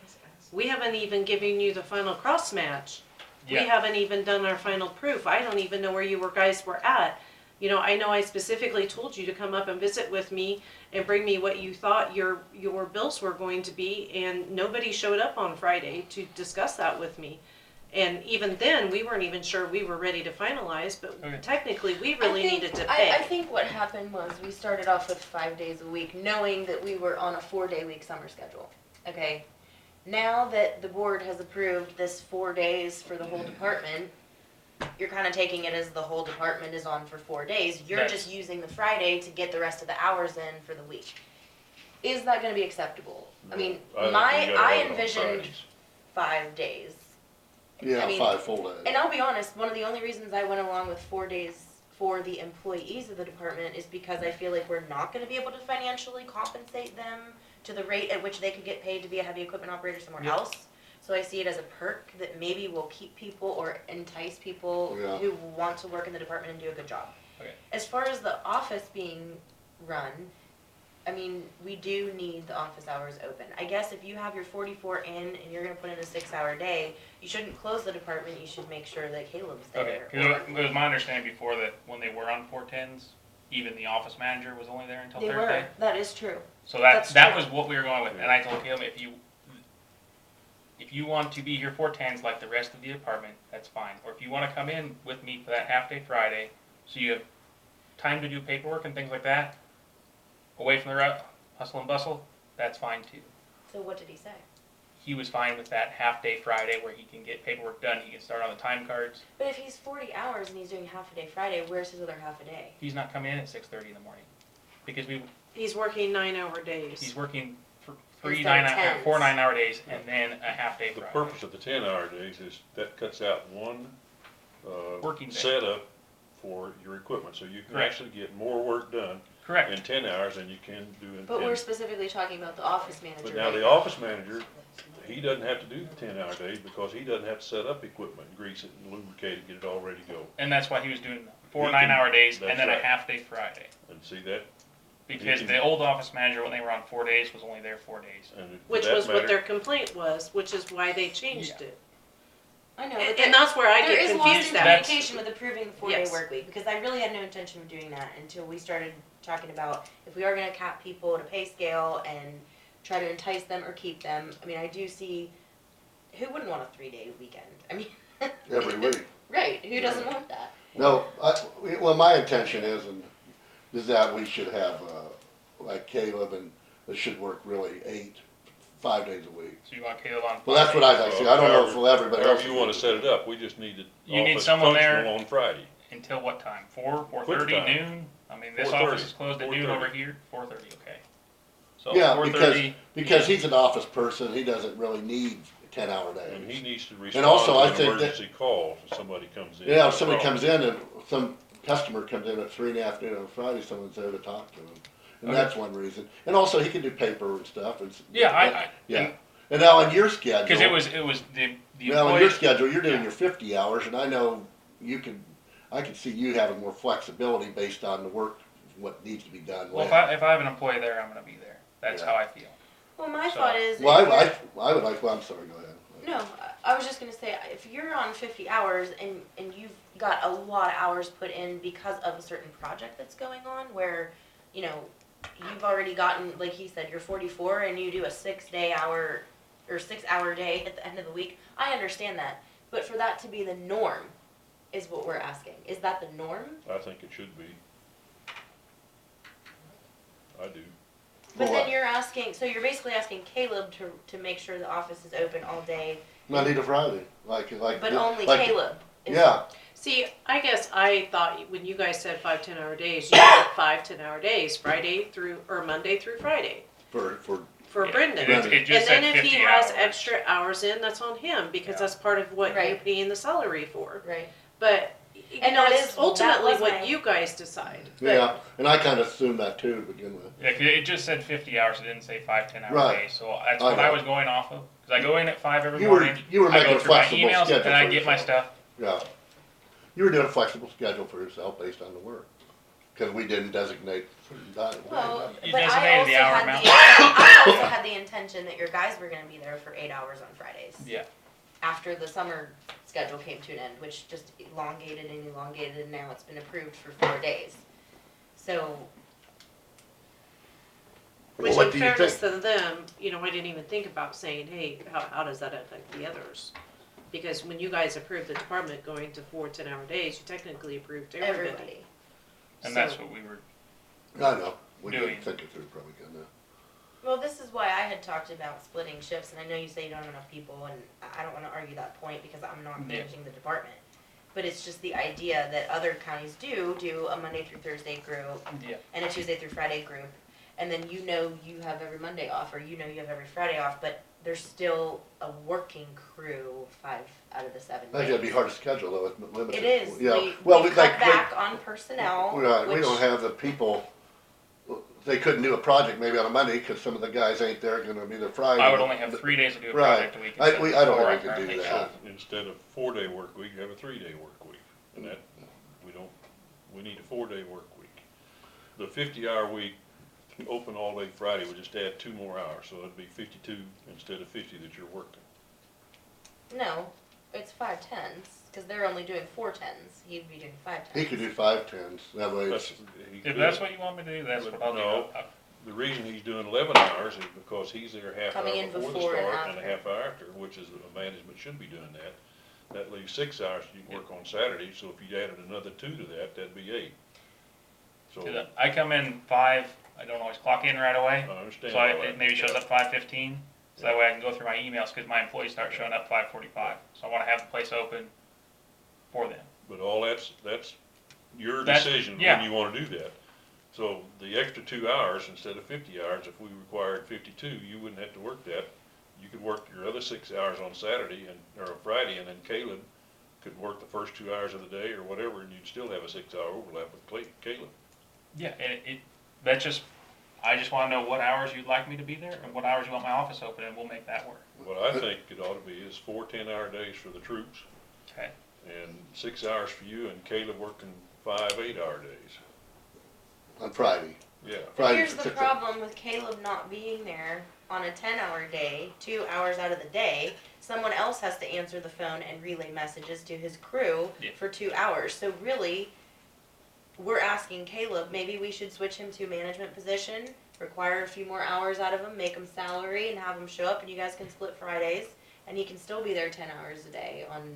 we haven't even given you the final cross match. We Yeah. haven't even done our final proof. I don't even know where you guys were at. You know I specifically told you to come up and visit with me and bring me what you thought your bills were going to be, and nobody showed up on Friday to discuss that with me. And even then, we weren't even sure we were ready to finalize, but Okay. technically, we really I think, needed to pay. I think what happened was we started off with 5 days a week, knowing that we were on a 4-day week summer schedule. Okay, now that the board has approved this 4 days for the whole department, you're kind of taking it as the whole department is on for 4 days. You're That's- just using the Friday to get the rest of the hours in for the week. Is that going to be acceptable? I mean, think we gotta I have it on envisioned Fridays. 5 days. Yeah, I mean, 5 full days. And I'll be honest, one of the only reasons I went along with 4 days for the employees of the department is because I feel like we're not gonna be able to financially compensate them to the rate at which they could get paid to be a heavy equipment operator somewhere Yep. else. So I see it as a perk that maybe will keep people or entice people Yeah. who want to work in the department and do a good job. Okay. As far as the office being run, I mean, we do need the office hours open. I guess if you have your 44 in and you're gonna put in a 6-hour day, you shouldn't close the department, you should make sure that Caleb's Okay, there. because it was my understanding before that when they were on 410s, even the office manager was only there until They Thursday. were, that is true. So That's that true. was what we were going with, and I told him if you want to be here 410s like the rest of the department, that's fine. Or if you want to come in with me for that half day Friday, so you have time to do paperwork and things like that, away from the hustle and bustle, that's fine too. So what did he say? He was fine with that half day Friday where he can get paperwork done, he can start on the time cards. But if he's 40 hours and he's doing half a day Friday, where's his other half a day? He's not coming in at 6:30 in the morning because He's working 9-hour days. he's working for Instead of 4 10s. 9-hour days and then a half day The Friday. purpose of the 10-hour days is that cuts out one, Working day. setup for your equipment, so you can Correct. actually get more work done Correct. in 10 hours than you can do in But 10. we're specifically talking about the office manager. But now right the office manager, he doesn't have to do the 10-hour days because he doesn't have to set up equipment, and grease it and lubricate it, get it all ready to go. And that's why he was doing 4 He can- 9-hour days that's and then right. a half day Friday. And see that, Because can- the old office manager, when they were on 4 days, was only there 4 days. and for Which that was what matter- their complaint was, which is why they changed it. I know, And, but and that's where I there get is lost in confused at. communication with approving the 4-day Yes. work week, because I really had no intention of doing that until we started talking about if we are gonna cap people to pay scale and try to entice them or keep them. I mean, I do see, who wouldn't want a 3-day weekend? I mean. Every week. Right, who doesn't want that? No, well, my intention is that we should have, like Caleb, and it should work really 5 days a week. So you want Caleb on 5 Well, that's what I'd like to see. I don't know if everybody else. However you wanna set it up, we just need the You need office someone there. functional on Friday. Until what time? 4, Quick 4:30, time. noon? I mean, this 4:30. office is closed at noon 4:30. over here, 4:30, okay. So Yeah, 4:30. because he's an office person, he doesn't really need 10-hour And he days. needs to And respond also, to I an think that- emergency call if somebody comes in. Yeah, if somebody comes in and some customer comes in at 3 in the afternoon on Friday, someone's there to talk to him. And Okay. that's one reason. And also, he can do paper and stuff. And Yeah, yeah. And now on your schedule. because it was the Now, on employee. your schedule, you're doing Yeah. your 50 hours, and I know I can see you having more flexibility based on the work, what needs to be done. Well, when. if I have an employee there, I'm gonna be there. That's Yeah. how I feel. Well, my So- thought is. Well, if you're- I would like, well, I'm sorry, go ahead. No, I was just gonna say, if you're on 50 hours and you've got a lot of hours put in because of a certain project that's going on, where, you know, you've already gotten, like he said, you're 44 and you do a 6-hour day at the end of the week, I understand that. But for that to be the norm is what we're asking. Is that the norm? I think it should be. I do. But For then what? you're asking, so you're basically asking Caleb to make sure the office is open all day, Monday to Friday, like. but only like- Caleb. is- Yeah, See, I guess I thought when you guys said 5 10-hour days, you meant 5 10-hour days, Monday through Friday for for Yeah, Brendan. It just And then said if he 50 has hours. extra hours in, that's on him, because Yeah. that's part of what you're Right. paying the salary for. Right. But, And that it's is- ultimately that was what my- you guys decide. But- yeah, and I kinda assumed that too to begin with. Yeah, 'cause it just said 50 hours. It didn't say 5 10-hour Right. days. So that's I what I know. was going off of. Because I go in at 5 every You were- morning. you were I making go a through my flexible emails schedule and I for get my yourself. stuff. Yeah. You were doing a flexible schedule for yourself based on the work, cause we didn't designate certain time. Well, You but I designated also the hour had amount. I also had the intention that your guys were gonna be there for 8 hours on Fridays. Yeah. After the summer schedule came to an end, which just elongated, and now it's been approved for 4 days. So, Which Well, what in do you fairness think? to them, I didn't even think about saying, hey, how does that affect the others? Because when you guys approved the department going to 4 10-hour days, you technically approved everybody. everybody. And So- that's what we were. I know, we Doing. didn't think it through probably good Well, this is why I had talked about splitting shifts, and I know you say you don't have enough people, and I don't wanna argue that point because I'm not Yeah. managing the department. But it's just the idea that other counties do a Monday through Thursday group, Yeah. and a Tuesday through Friday group, and then you have every Monday off, or you have every Friday off, but there's still a working crew 5 out of the 7 I think days. it'd be hard to schedule though, it's limited. It is. Yeah, We cut back on personnel. Right, we which- don't have the people, they couldn't do a project maybe on a Monday, cause some of the guys ain't there, gonna be there Friday. I would only have 3 days to do a Right. project a week. I instead of don't 4 think we could currently do show. that. Instead of 4-day work week, have a 3-day work week. And that, we need a 4-day work week. The 50-hour week, open all day Friday, would just add 2 more hours, so it'd be 52 instead of 50 that you're working. No, it's 5/10s, because they're only doing 4/10s. He'd be doing 5/10s. He could do 5/10s, that way That's, it's, he If could. that's what you want me to do, that's what I'll No. do. The reason he's doing 11 hours is because he's there half hour Coming in before the before and start and a after. half hour after, which is, management should be doing that. That leaves 6 hours you can work on Saturday, so if you added another 2 to that, that'd be 8. So, I come in 5. I don't always clock in right away. I understand So all it that. maybe shows up 5:15. So that way I can go through my emails because my employees start showing up 5:45. So I want to have the place open for them. But all that's your That's- decision yeah. when you wanna do that. So the extra 2 hours instead of 50 hours, if we required 52, you wouldn't have to work that. You could work your other 6 hours on Saturday or Friday, and then Caleb could work the first 2 hours of the day or whatever, and you'd still have a 6-hour overlap with Caleb. Yeah, and that's just, I just want to know what hours you'd like me to be there and what hours you want my office open, and we'll make that work. What I think it ought to be is 4 10-hour days for the troops. Okay. And 6 hours for you, and Caleb working 5 8-hour days. on Friday. Yeah. Friday Here's for the 6 hours. problem with Caleb not being there on a 10-hour day, 2 hours out of the day. Someone else has to answer the phone and relay messages to his crew Yeah. for 2 hours. So really, we're asking Caleb, maybe we should switch him to a management position, require a few more hours out of him, make him salary, and have him show up, and you guys can split Fridays, and he can still be there 10 hours a day on,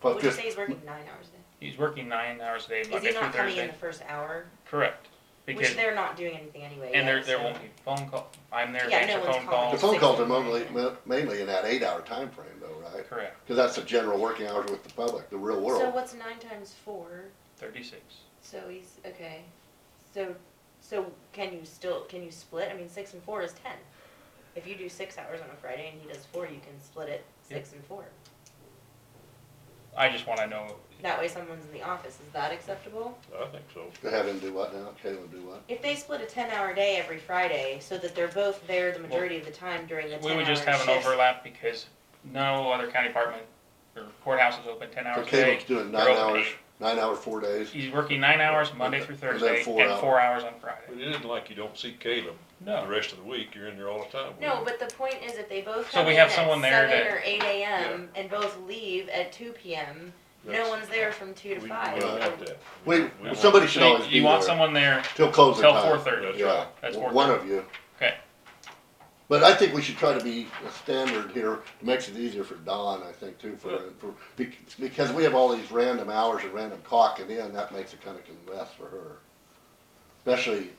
But would you just, say he's working 9 hours a day? He's working 9 hours a day, Is Monday he through not coming in Thursday. the first hour? Correct. Which because, they're not doing anything anyway and yet, there so- won't be phone call, I'm there to Yeah, no answer one's phone calling. The calls. phone calls are 6 and mainly in that 8-hour time frame though, right? Correct, Cause that's the general working hours with the public, the real So world. what's 9 times 4? 36. So he's, okay, so can you split? I mean, 6 and 4 is 10. If you do 6 hours on a Friday and he does 4, you can split it 6 and 4. I just wanna know, That way someone's in the office, is that acceptable? I think so. To have him do what now? Caitlin do what? If they split a 10-hour day every Friday, so that they're both there the majority of the time during the 10-hour we would just have an shifts. overlap because no other county department or courthouse is open 10 So hours a day. Caleb's doing They're 9 open hours, 8. 9 hours, 4 days. He's working 9 hours Monday through And then Thursday 4 and hours. 4 hours on Friday. But it isn't like you don't see Caleb the No. rest of the week, you're in there all the time. with No, him. but the point is if they both So come we in have at someone there 7 that- or 8 a.m. and both leave at 2 p.m., no That's- one's there from 2 to We 5. don't want that. We, want- somebody should So always be you want there someone there till closing till time. 4:30. That's Yeah, right. That's one 4:30. of you. Okay. But I think we should try to be a standard here, it makes it easier for Dawn, I think, too, because we have all these random hours and random clocking in, that makes it kinda mess for her. Especially,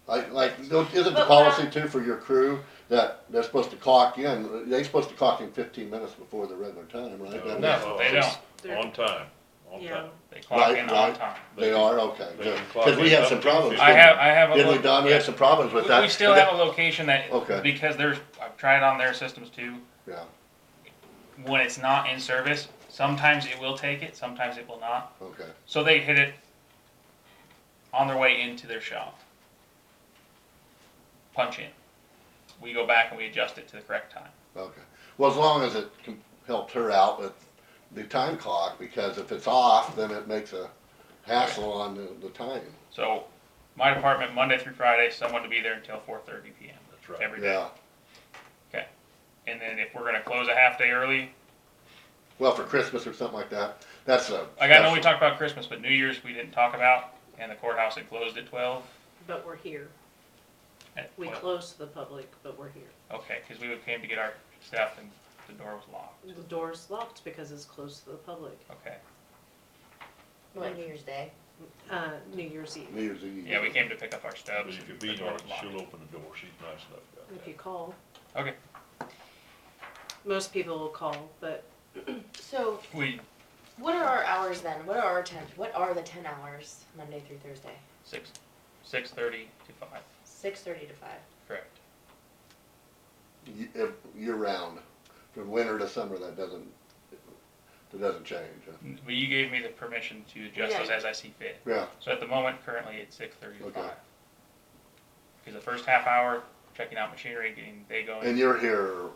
isn't the But policy too for your crew, that they're supposed to clock in, they're supposed to clock in 15 minutes before their regular time, right? No. No, they don't. They're- On time, on Yeah. time. They clock Right, in right. on time. They are, okay, They good, can clock cause we in had up some to problems. 15. I have a Didn't we, look- Don? We yeah. had some problems with that. We still have a location that, Okay. because I've tried on their systems too. Yeah, When it's not in service, sometimes it will take it, sometimes it will not. okay, So they hit it on their way into their shop. Punch in. We go back and we adjust it to the correct time. okay. Well, as long as it helped her out with the time clock, because if it's off, then it makes a hassle on the time. So my department, Monday through Friday, someone to be there until 4:30 p.m. That's right. every day. Yeah, And then if we're gonna close a half day early, well, for Christmas or something like that, that's a. like I know we talked about Christmas, but New Year's we didn't talk about, and the courthouse had closed at 12. But we're here. At We 12. close to the public, but we're here. Okay, because we came to get our stuff and the door was locked. The door's locked because it's closed to the public. Okay. What, New Year's Day? New Year's Eve, New Year's Eve. Yeah, we came to pick up our But stubs. if you and beat the door her, was locked. she'll open the door, she's nice enough about if that. you call. Okay. Most people will call, but So We what are our hours then? What are the 10 hours Monday through Thursday? 6:30 to 5. 6:30 to 5. Correct. Year round, from winter to summer, that doesn't change, huh? But you gave me the permission to adjust Yeah. those as I see fit. Yeah, So at the moment, currently it's 6:30 to Okay. 5. Because the first half hour, checking out machinery, getting day going. and you're here,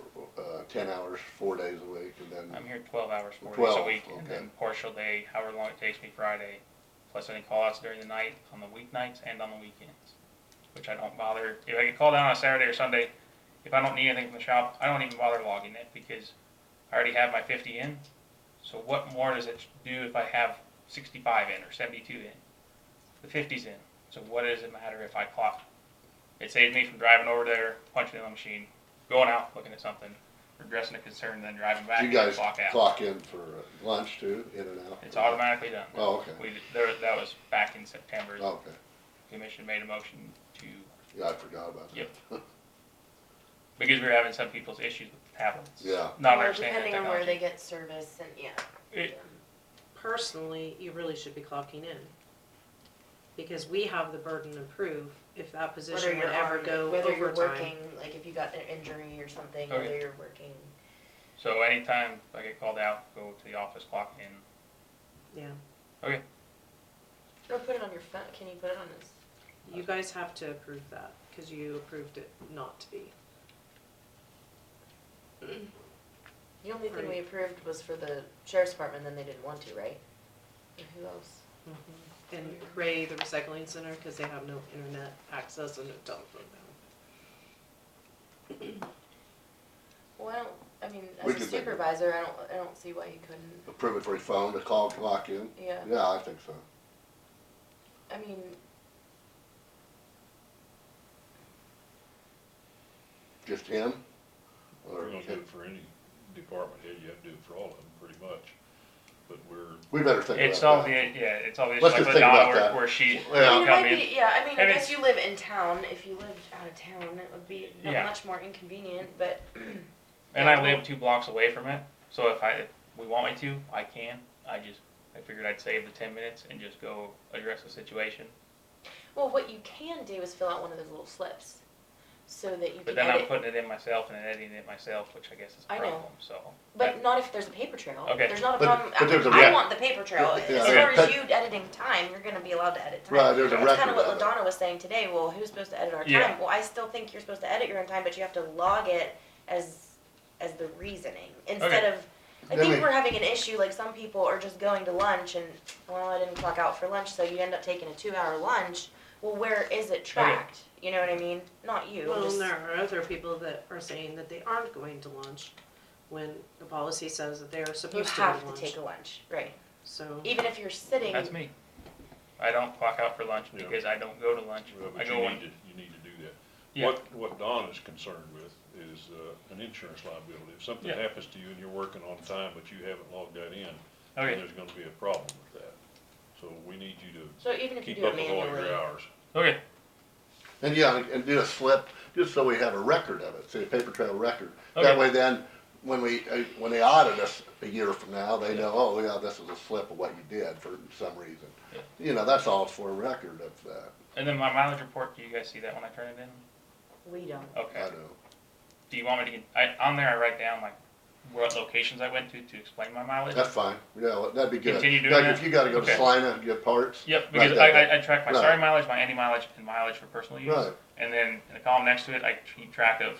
10 hours, 4 days a week, and then, I'm here 12 hours, 4 days 12, a week, and okay. then partial day, however long it takes me Friday, plus any call-outs during the night, on the weeknights, and on the weekends, which I don't bother. If I get called out on a Saturday or Sunday, if I don't need anything from the shop, I don't even bother logging it, because I already have my 50 in, so what more does it do if I have 65 in, or 72 in? The 50's in, so what does it matter if I clock? It saves me from driving over there, punching in the machine, going out, looking at something, addressing a concern, then driving back you and guys clock out. clock in for lunch too, in and out? It's automatically done. Oh, okay, That was back in September. The okay, commission made a motion to, yeah, I forgot about that. Yep. because we were having some people's issues with the tablets. Yeah. Not Well, understanding the depending on where technology. they get service and yeah. personally, you really should be clocking in. Because we have the burden of proof if that Whether position you're would ever go whether you're overtime. working, like if you got an injury or something, Okay. whether you're working. So anytime I get called out, go to the office, clock in. Yeah, Or put it on your phone. Can you put it on this? you guys have to approve that, cause you approved it not to be. The only thing Right. we approved was for the sheriff's department, then they didn't want to, right? And who else? And Ray, the recycling center, cause they have no internet access and no telephone now. Well, I mean, We as a could make it- supervisor, I don't see why you couldn't. Approve it for your phone to clock in? Yeah. Yeah, I think so. I mean, Just him? If Or you're gonna do it for any department head, you have to do it for all of them, pretty much. but We better think It's all about the, that. yeah, it's all the, Let's like just with think Donna, about that. where she, Yeah. I mean, it come might in. be, yeah, I mean, I And guess it's- you live in town. If you lived out of town, it would be Yeah. much more inconvenient, but. And Yeah, I well- live 2 blocks away from it, so if we want me to, I can. I figured I'd save the 10 minutes and just go address the situation. Well, what you can do is fill out one of those little slips, so that you But can then I'm edit, putting it in myself and editing it myself, which I guess is a I know. problem, so. but not if there's a paper trail. Okay. There's not a But- problem. but there's a I rec- want the paper trail. Yeah, As okay. far as But- you editing time, you're gonna be allowed to edit time. Right, there's a That's record kind of what of it. LaDonna was saying today. Well, who's supposed to edit our time? Yeah. Well, I still think you're supposed to edit your own time, but you have to log it as the reasoning instead of. I Let think me- we're having an issue. Like some people are just going to lunch and well, I didn't clock out for lunch, so you end up taking a 2-hour lunch. Well, where is it tracked? You know what I mean? Not you. Well, just, and there are other people that are saying that they aren't going to lunch when the policy says that they are you supposed to have go to lunch. take a lunch, right? So, Even if you're sitting. That's me. I don't clock out for lunch Yeah. because I don't go to lunch. well, I but go you when, need to do that. Yeah. What Don is concerned with is, an insurance liability. If something Yeah. happens to you and you're working on time, but you haven't logged that in, Okay. then there's gonna be a problem with that. So we need you to So even if you keep do up it with all manually. your hours. Okay, And yeah, and do a slip, just so we have a record of it, say a paper trail record. That Okay. way then, when they audit us a year from now, they know, oh, yeah, this is a slip of what you did for some reason. Yeah. You know, that's all for a record of that, and then my mileage report, do you guys see that when I turn it in? We don't. Okay. I know. Do you want me to, on there I write down like what locations I went to explain my mileage? That's fine, yeah, well, that'd be good. Continue doing Like, that? if you gotta go to Okay. Salina and get parts. Yep, write because that down. I track my Right. starting mileage, my ending mileage, and mileage for personal use. Right. And then in the column next to it, I keep track of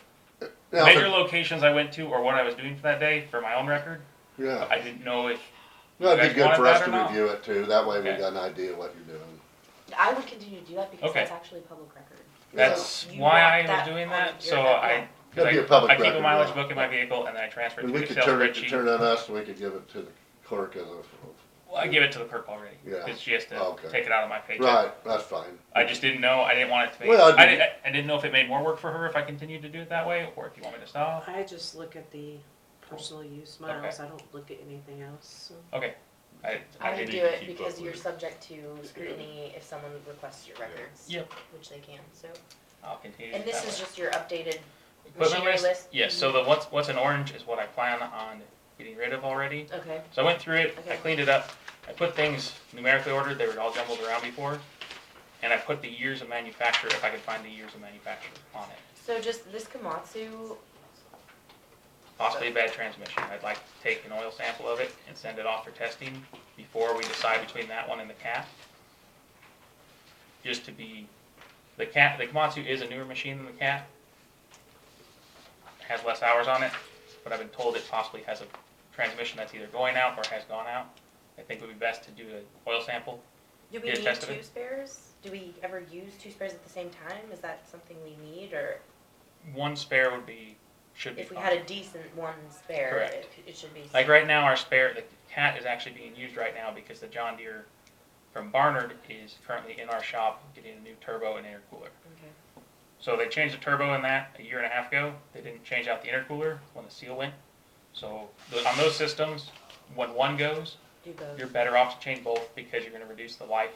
Now, major locations I went to or what I was doing for that day for my own record. yeah, I didn't know if, that'd guys be good wanted for us that to or not? review it too, that way we Okay. got an idea what you're doing. I would continue to do that because Okay. that's actually public record. that's You why want I was that doing on that, your so record, I, yeah. That'd be a cause public I keep a record, mileage yeah. book in my vehicle and then I transfer it And to we an could Excel turn it spreadsheet. on us, and we could give it to the clerk as a, Well, I give it to the clerk already, Yeah. cause she has to Okay. take it out of my paycheck. right, that's fine. I just didn't know, I didn't want it to make, Well, I didn't know if it made more work for her if I continued to do it that way, or if you want me to stop. I just look at the personal use miles, I don't look at anything else, so. Okay, I I would didn't, do need to it keep because up you're with it. subject to scrutiny if someone requests your records. Yep. Which they can, so. I'll continue And that this way. is just your updated Equipment machinery list? list? Yes, so the what's in orange is what I plan on getting rid of already. Okay, So I went through it, I Okay. cleaned it up, I put things numerically ordered, they were all jumbled around before. And I put the years of manufacture, if I could find the years of manufacture on it. so just this Komatsu, Possibly a bad transmission, I'd like to take an oil sample of it and send it off for testing before we decide between that one and the Cat. Just to be, the Komatsu is a newer machine than the Cat. Has less hours on it, but I've been told it possibly has a transmission that's either going out or has gone out. I think it would be best to do an oil sample. do we Yeah, need test of 2 it. spares? Do we ever use 2 spares at the same time? Is that something we need, or One spare would be, should be if we fine. had a decent one spare, Correct. it should be. Like right now, our spare, the Cat is actually being used right now because the John Deere from Barnard is currently in our shop getting a new turbo and intercooler. Okay. So they changed the turbo in that a year and a half ago. They didn't change out the intercooler when the seal went. So on those systems, when one goes, Do both. you're better off to change both because you're going to reduce the life.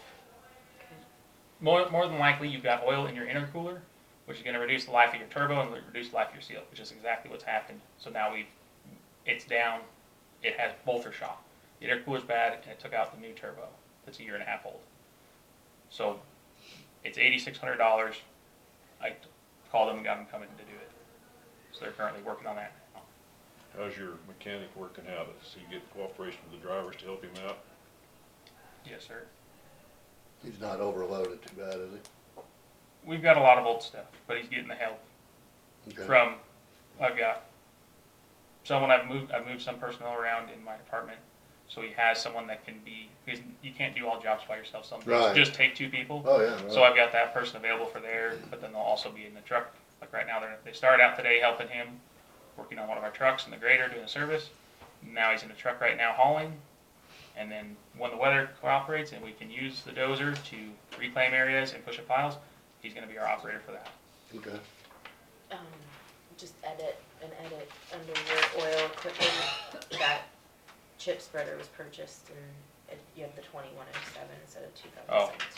More than likely, you've got oil in your intercooler, which is going to reduce the life of your turbo and reduce the life of your seal, which is exactly what's happened. So now it's down. It has both are shot. The intercooler's bad, and it took out the new turbo that's a year and a half old. So it's $8,600. I called them and got them coming to do it. So they're currently working on that now. How's your mechanic working out? Does he get cooperation with the drivers to help him out? Yes, sir. He's not overloaded too bad, is We've got a lot of old stuff, but he's getting the help he? Okay. from. I've got someone I've moved some personnel around in my department, so he has someone that can be. Because you can't do all jobs by yourself. Some things Right. just take 2 people. Oh, yeah, right. So I've got that person available for there, but then they'll also be in the truck. Like right now, they started out today helping him, working on one of our trucks and the grader doing the service. Now he's in the truck right now hauling. And then when the weather cooperates and we can use the dozer to reclaim areas and push up piles, he's gonna be our operator for that. Okay. Just edit under your oil equipment that chip spreader was purchased and you have the 2107 instead of 2017 Oh. purchased.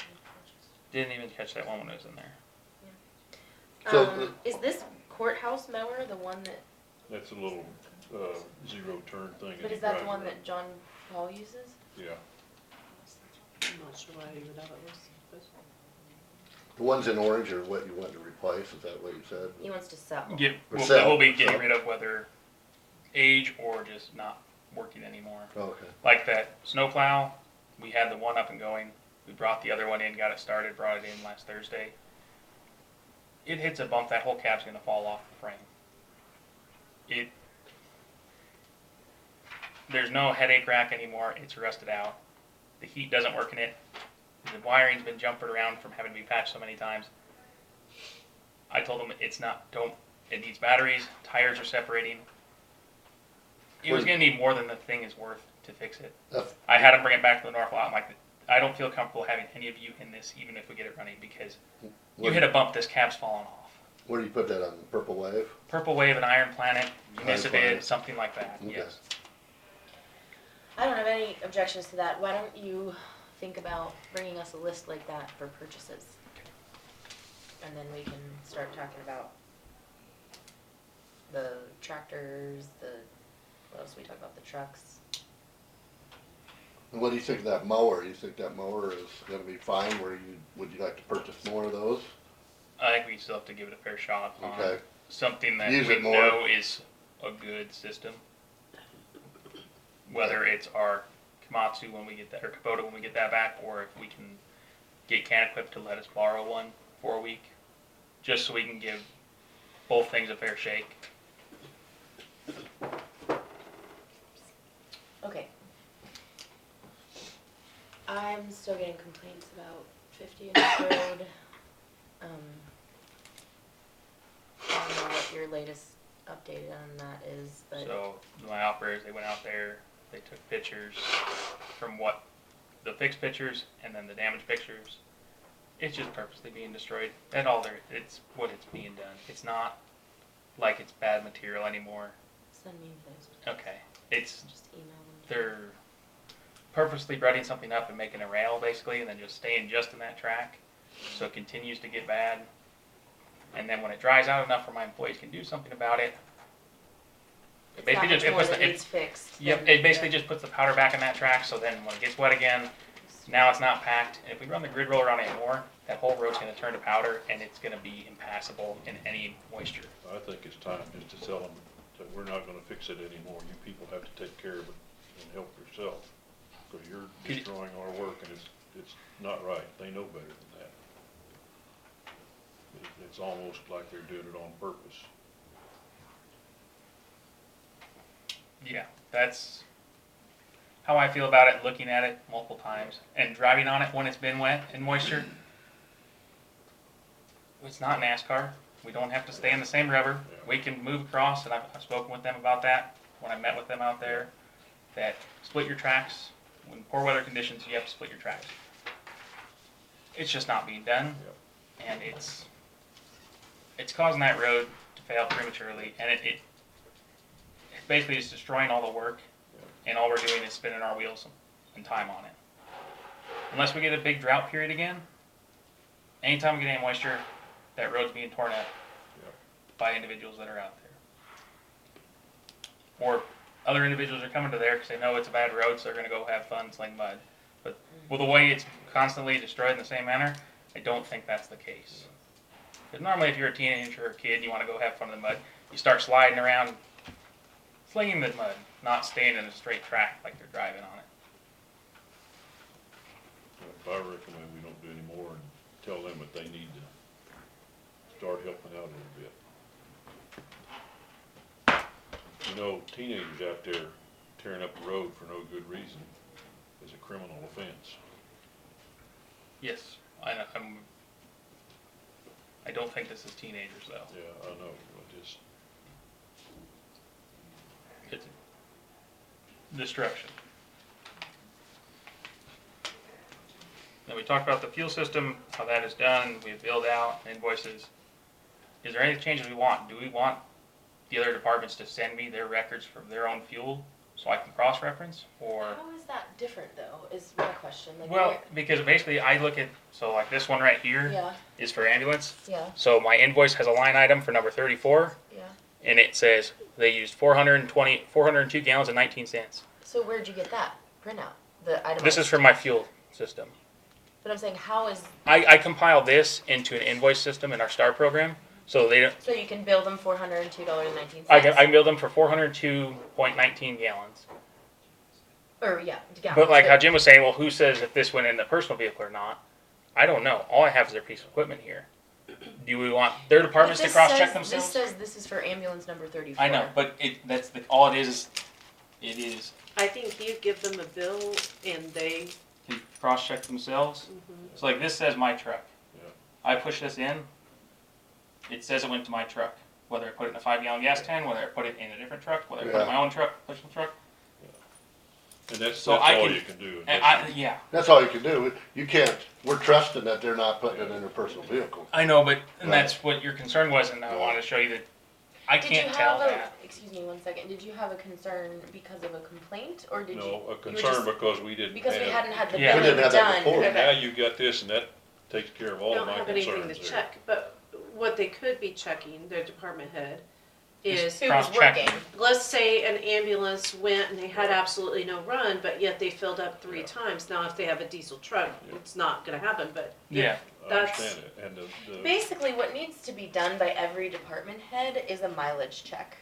Didn't even catch that one when it was in there. So Is this courthouse mower the one that, That's a little, zero turn thing. but and is you that the drive one around. that John Paul uses? Yeah, I'm not sure why I even know it was. the ones in orange are what you want to replace, is that what you said? He wants to sell. We'll be getting sell. rid of whether age or just not working anymore. Okay. Like that snowplow, we had the one up and going. We brought the other one in, got it started, brought it in last Thursday. It hits a bump, that whole cab's gonna fall off the frame. There's no headache rack anymore, it's rusted out. The heat doesn't work in it. The wiring's been jumping around from having to be patched so many times. I told them it needs batteries, tires are separating. It was gonna need more than the thing is worth to fix it. I had them bring it back to the North lot. I'm like, I don't feel comfortable having any of you in this, even if we get it running, because you hit a bump, this cab's falling off. Where do you put that on, Purple Wave? Purple Wave and Iron Planet, Iron Unisabid, Planet. something like that, Okay. yes. I don't have any objections to that. Why don't you think about bringing us a list like that for purchases? And then we can start talking about the tractors, what else we talk about, the trucks. And what do you think of that mower? You think that mower is gonna be fine, would you like to purchase more of those? I think we still have to give it a fair shot on Okay. something that Use we it more. know is a good system. Whether it's our Komatsu when we get that, or Kubota when we get that back, or if we can get Can-Equip to let us borrow one for a week, just so we can give both things a fair shake. Okay. I'm still getting complaints about 50th Road. I don't know what your latest update on that is, but So my operators, they went out there, they took pictures from the fixed pictures and then the damaged pictures. It's just purposely being destroyed. It's what it's being done. It's not like it's bad material anymore. send me those. Okay. It's, Just email them. they're purposely breading something up and making a rail basically and then just staying just in that track. So it continues to get bad. And then when it dries out enough where my employees can do something about it, It's basically that just- much it more puts that the- needs fixed. yep, than- it basically just puts the powder back in that track, so then when it gets wet again, now it's not packed. And if we run the grid roller on it more, that whole road's gonna turn to powder and it's gonna be impassable in any moisture. I think it's time just to tell them that we're not gonna fix it anymore. You people have to take care of it and help yourself. Cause you're Could you- destroying our work and it's not right. They know better than that. It's almost like they're doing it on purpose. Yeah, that's how I feel about it, looking at it multiple times and driving on it when it's been wet and moisture. It's not NASCAR. We don't have to stay in the same rubber. We can move across, and I've spoken with them about that when I met with them out there, that split your tracks. When poor weather conditions, you have to split your tracks. It's just not being done, and it's causing that road to fail prematurely, and it basically is destroying all the work, and all we're doing is spinning our wheels and time on it. Unless we get a big drought period again, anytime we get any moisture, that road's being torn up by individuals that are out there. Or other individuals are coming to there because they know it's a bad road, so they're going to go have fun sling mud. But with the way it's constantly destroyed in the same manner, I don't think that's the case. Because normally if you're a teenager or a kid and you want to go have fun in the mud, you start sliding around, slinging the mud, not staying in a straight track like they're driving on it. I recommend we don't do any more and tell them that they need to start helping out a little bit. You know, teenagers out there tearing up the road for no good reason is a criminal offense. Yes, I don't think this is teenagers though. Yeah, I know, but just, It's destruction. Then we talked about the fuel system, how that is done. We have billed out invoices. Is there any changes we want? Do we want the other departments to send me their records from their own fuel so I can cross-reference, or, How is that different though, is my question, like. well, because basically I look at, so like this one right here Yeah, is for ambulance. yeah, So my invoice has a line item for number 34, yeah. and it says they used 402 gallons and 19 cents. So where'd you get that printout, the item? This is from my fuel system. But I'm saying, how is, I compile this into an invoice system in our STAR program, so they don't, so you can bill them $402.19? I can bill them for 402.19 gallons. Or, yeah, gallons. But like how Jim was saying, well, who says if this went in the personal vehicle or not? I don't know. All I have is their piece of equipment here. Do we want their departments to cross-check themselves? This says this is for ambulance number 34. I know, but all it is it is I think you give them a bill and they, to cross-check themselves. So like this says my truck. Yeah. I push this in. It says it went to my truck. Whether I put it in a 5-gallon gas can, whether I put it in a different truck, whether I put it in my own truck, personal truck. And that's So all I can- you can do. And yeah, That's all you can do. You can't, we're trusting that they're not putting it in their personal vehicle. I know, but and Right. that's what your concern was, and I wanted to show you that I Did you can't tell have that. excuse me 1 second, did you have a concern because of a complaint, or did you? No, a you were concern just- because we didn't Because we have, hadn't had the Yeah. We billing didn't have that done. before. and now Okay. you got this and that takes care of all of don't my have concerns anything to there. check, but what they could be checking, their department head, is, Who was Cross-checking. working? let's say an ambulance went and they had absolutely no run, but yet they filled up 3 times. Now, if they have a diesel truck, it's not gonna happen, but Yeah. I that's- understand it, and the, Basically, what needs to be done by every department head is a mileage check.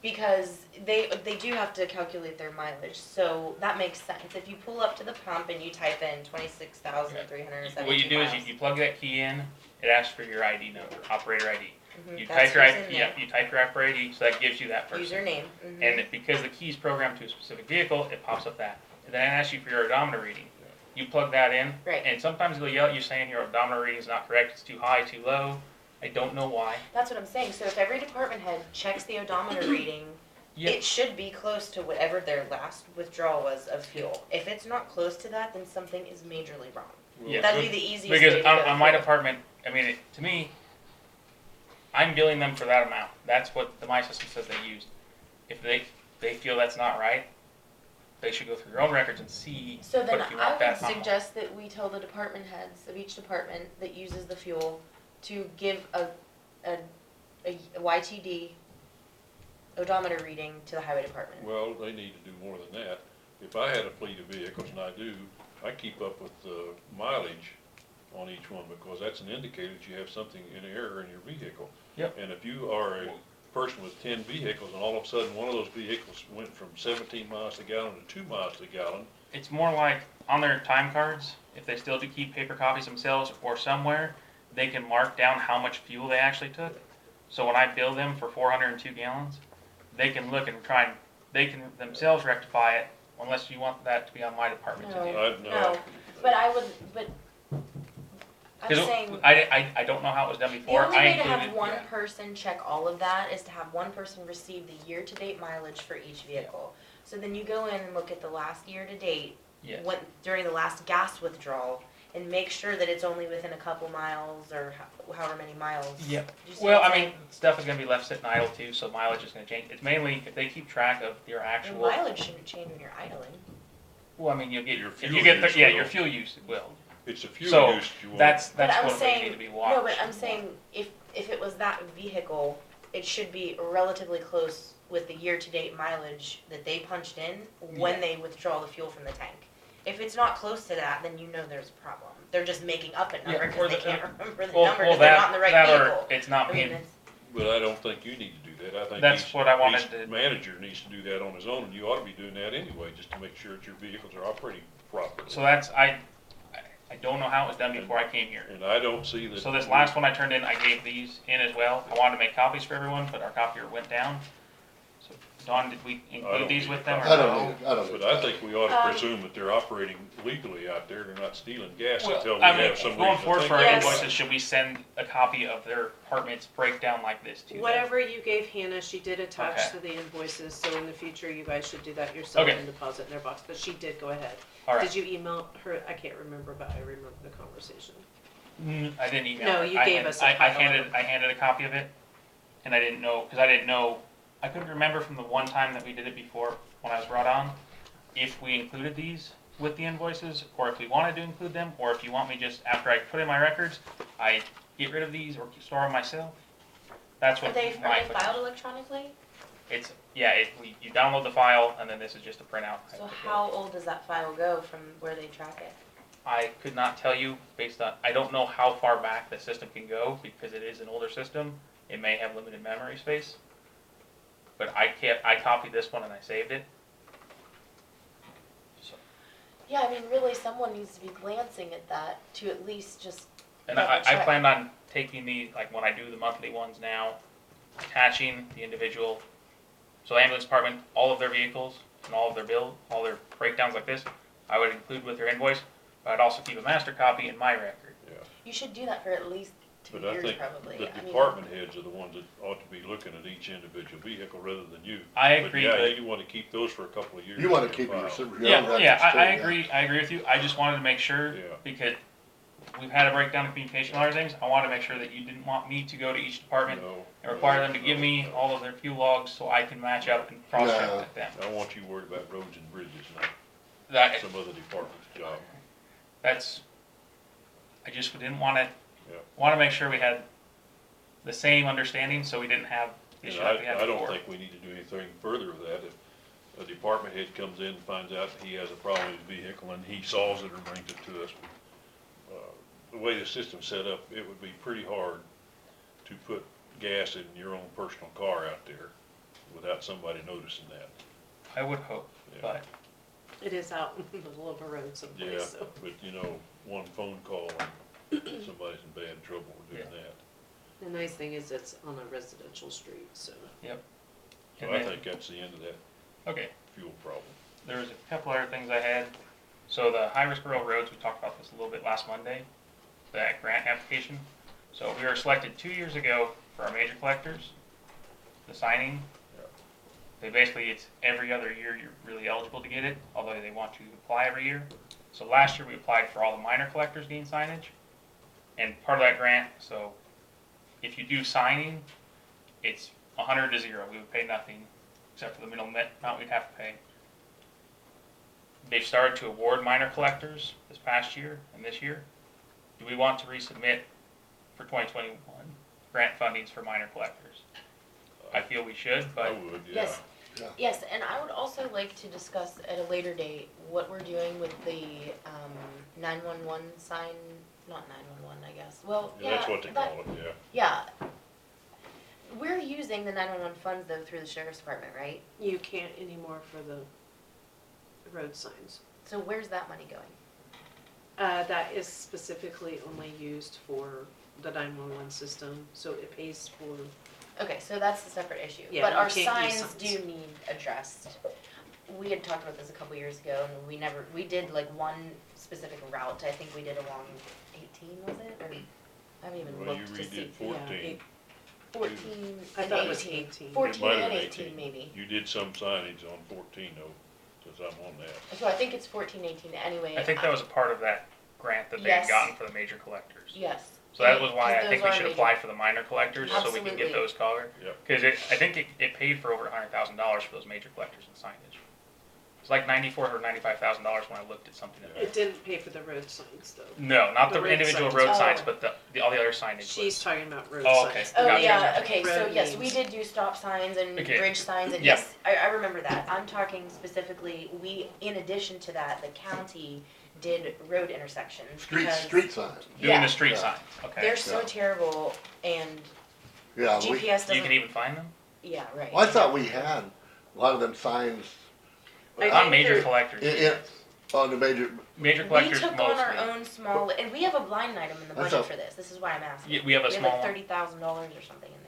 Because they do have to calculate their mileage, so that makes sense. If you pull up to the pump and you type in 26,317 What you do is miles. you plug that key in. It asks for your ID number, operator ID. Mhm, You that's type your who's ID. in Yeah, there. you type your operator ID, so that gives you that person. Username. Mhm. And because the key's programmed to a specific vehicle, it pops up that. And then it asks you for your odometer reading. You plug that in, Right. and sometimes it'll yell at you saying your odometer reading is not correct. It's too high, too low. I don't know why. That's what I'm saying. So if every department head checks the odometer reading, Yeah. it should be close to whatever their last withdrawal was of fuel. If it's not close to that, then something is majorly wrong. Yeah. That'd be the easiest way Because to go. on my forward. department, I mean, to me, I'm billing them for that amount. That's what my system says they used. If they feel that's not right, they should go through their own records and see. So then but if you I want would that amount. suggest that we tell the department heads of each department that uses the fuel to give a YTD odometer reading to the highway department. well, they need to do more than that. If I had a fleet of vehicles, and I do, I keep up with the mileage on each one, because that's an indicator that you have something in error in your vehicle. Yep. And if you are a person with 10 vehicles, and all of a sudden one of those vehicles went from 17 miles to the gallon to 2 miles to the gallon, It's more like on their time cards, if they still do keep paper copies themselves or somewhere, they can mark down how much fuel they actually took. So when I bill them for 402 gallons, they can look and try and, they can themselves rectify it, unless you want that to be on my department to do. No, but I would, but I'm 'Cause saying. I don't know how it was done The before. only I way to included, have one yeah. person check all of that is to have one person receive the year-to-date mileage for each vehicle. So then you go in and look at the last year-to-date, Yes. when, during the last gas withdrawal, and make sure that it's only within a couple miles or however many miles. Yep. Do you see Well, what I'm I mean, stuff is gonna be left sitting idle too, so mileage is gonna change. It's mainly if they keep track of your saying? actual. Your mileage shouldn't change when you're idling. Well, I mean, you'll get Your if fuel you get use yeah, will. your fuel use will. it's the fuel So, use that you want. That's But I'm what they saying, need to be watched. no, but I'm saying if it was that vehicle, it should be relatively close with the year-to-date mileage that they punched in when they withdraw the fuel from the tank. If it's not close to that, then you know there's a problem. They're just making up a number Yeah, because or they the- can't remember the well, number well, because they're not in the right that or vehicle. it's not I mean, being. But I don't think you need to do that. I think That's what I wanted each to- manager needs to do that on his own, and you ought to be doing that anyway, just to make sure that your vehicles are operating properly. So that's I don't know how it was done before I came here. And I don't see that. So this last one I turned in, I gave these in as well. I wanted to make copies for everyone, but our copier went down. So Dawn, did we I include don't these need with a them or copy. I don't no? need, I don't need. But I think we ought to Um, presume that they're operating legally out there, they're not stealing gas Well, until we I mean, have some going reason forward to for our think. Yes. invoices, should we send a copy of their department's breakdown like this to them? whatever you gave Hannah, she did attach Okay. to the invoices, so in the future, you guys should do that yourself Okay. and deposit in their box, but she did go ahead. All right. Did you email her? I can't remember, but I remember the conversation. I didn't email. No, her. you I gave had- us a I pile of handed a copy of it, and I didn't know because I didn't know I couldn't remember from the one time that we did it before, when I was brought on, if we included these with the invoices, or if we wanted to include them, or if you want me just, after I put in my records, I get rid of these or store them myself. That's Are what they my filed question. electronically? It's, yeah, you download the file, and then this is just a printout. I So put how old does that file go from where they track it? I could not tell you based on, I don't know how far back the system can go because it is an older system. It may have limited memory space. But I copied this one and I saved it. So, Yeah, I mean, really, someone needs to be glancing at that to at least just. and double I check. planned on taking the, like when I do the monthly ones now, attaching the individual, so ambulance department, all of their vehicles and all of their bill, all their breakdowns like this, I would include with their invoice, but I'd also keep a master copy in my record. You should do that for at least 2 But I years, think probably. the I mean, department heads are the ones that ought to be looking at each individual vehicle rather than you. I agree, But yeah, but- you wanna keep those for a couple of years. You wanna in keep your, file. your own Yeah, records too, I agree with you. I just wanted to make sure, Yeah. because we've had a breakdown in communication on other things. I wanted to make sure that you didn't want me to go to each department No, and require them to give me all of their fuel logs so I can match up and cross-check Yeah. with them. I don't want you worried about roads and bridges, not That, some other department's job. that's, I just didn't wanna, Yeah. wanna make sure we had the same understanding so we didn't have the issue And that we had I don't before. think we need to do anything further with that. If a department head comes in and finds out that he has a problem with his vehicle and he solves it or brings it to us, the way the system's set up, it would be pretty hard to put gas in your own personal car out there without somebody noticing that. I would hope, Yeah. but It is out in the middle of a road Yeah, someplace, so. but you know, one phone call and somebody's in bad trouble with doing that. The nice thing is it's on a residential street, so. So And I then- think that's the end of that okay. fuel problem. There was a couple other things I had. So the high-risk rural roads, we talked about this a little bit last Monday, that grant application. So we were selected 2 years ago for our major collectors, the signing. They basically, it's every other year you're really eligible to get it, although they want you to apply every year. So last year we applied for all the minor collectors getting signage, and part of that grant, so if you do signing, it's 100 to 0. We would pay nothing except for the minimum amount we'd have to pay. They've started to award minor collectors this past year and this year. Do we want to resubmit for 2021 grant fundings for minor collectors? I feel we should, I but would, yeah. Yes. Yes, and I would also like to discuss at a later date what we're doing with the 911 sign, not 911, I guess. Well, Yeah, yeah, that's what they that- call it, yeah. Yeah. We're using the 911 funds though through the sheriff's department, right? You can't anymore for the road signs. So where's that money going? That is specifically only used for the 911 system, so it pays for, Okay, so that's a separate issue. Yeah, But you our can't use signs signs. do need addressed. We had talked about this a couple years ago, and we did like one specific route. I think we did along 18, was it? Or I haven't even Well, you looked to see. redid 14. 14 I and thought it was 18. 18. 14 It might have and been 18 maybe. You did some signage on 14 though, since I'm on that. So I think it's 14, 18 anyway. I think that was a part of that grant that they Yes. had gotten for the major collectors. Yes. So that was why I Because think those we are should major. apply for the minor collectors, so we can Absolutely. get those covered. Yep. Because I think it paid for over $100,000 for those major collectors and signage. It's like $94,000 or $95,000 when I looked at something. it didn't pay for the road signs though. No, not The the road individual signs. road Oh. signs, but all the other signage. She's talking about road Oh, okay. signs. Oh, Gotcha. yeah, okay, so Road yes, we names. did do stop signs and Okay. bridge signs, and Yeah. yes, I remember that. I'm talking specifically, in addition to that, the county did road intersections. because Street signs, Doing Yeah. the street Yeah. signs, okay. They're so Yeah. terrible, and yeah, we, GPS You doesn't, can even find them? yeah, right. well, I thought we had a lot of them signs. I Not think major they're- collectors. On the major, Major We collectors took on our mostly. own small, and we have a blind item in the I budget thought- for this, this is why I'm asking. Yeah, we have a We have small like one. $30,000 or something in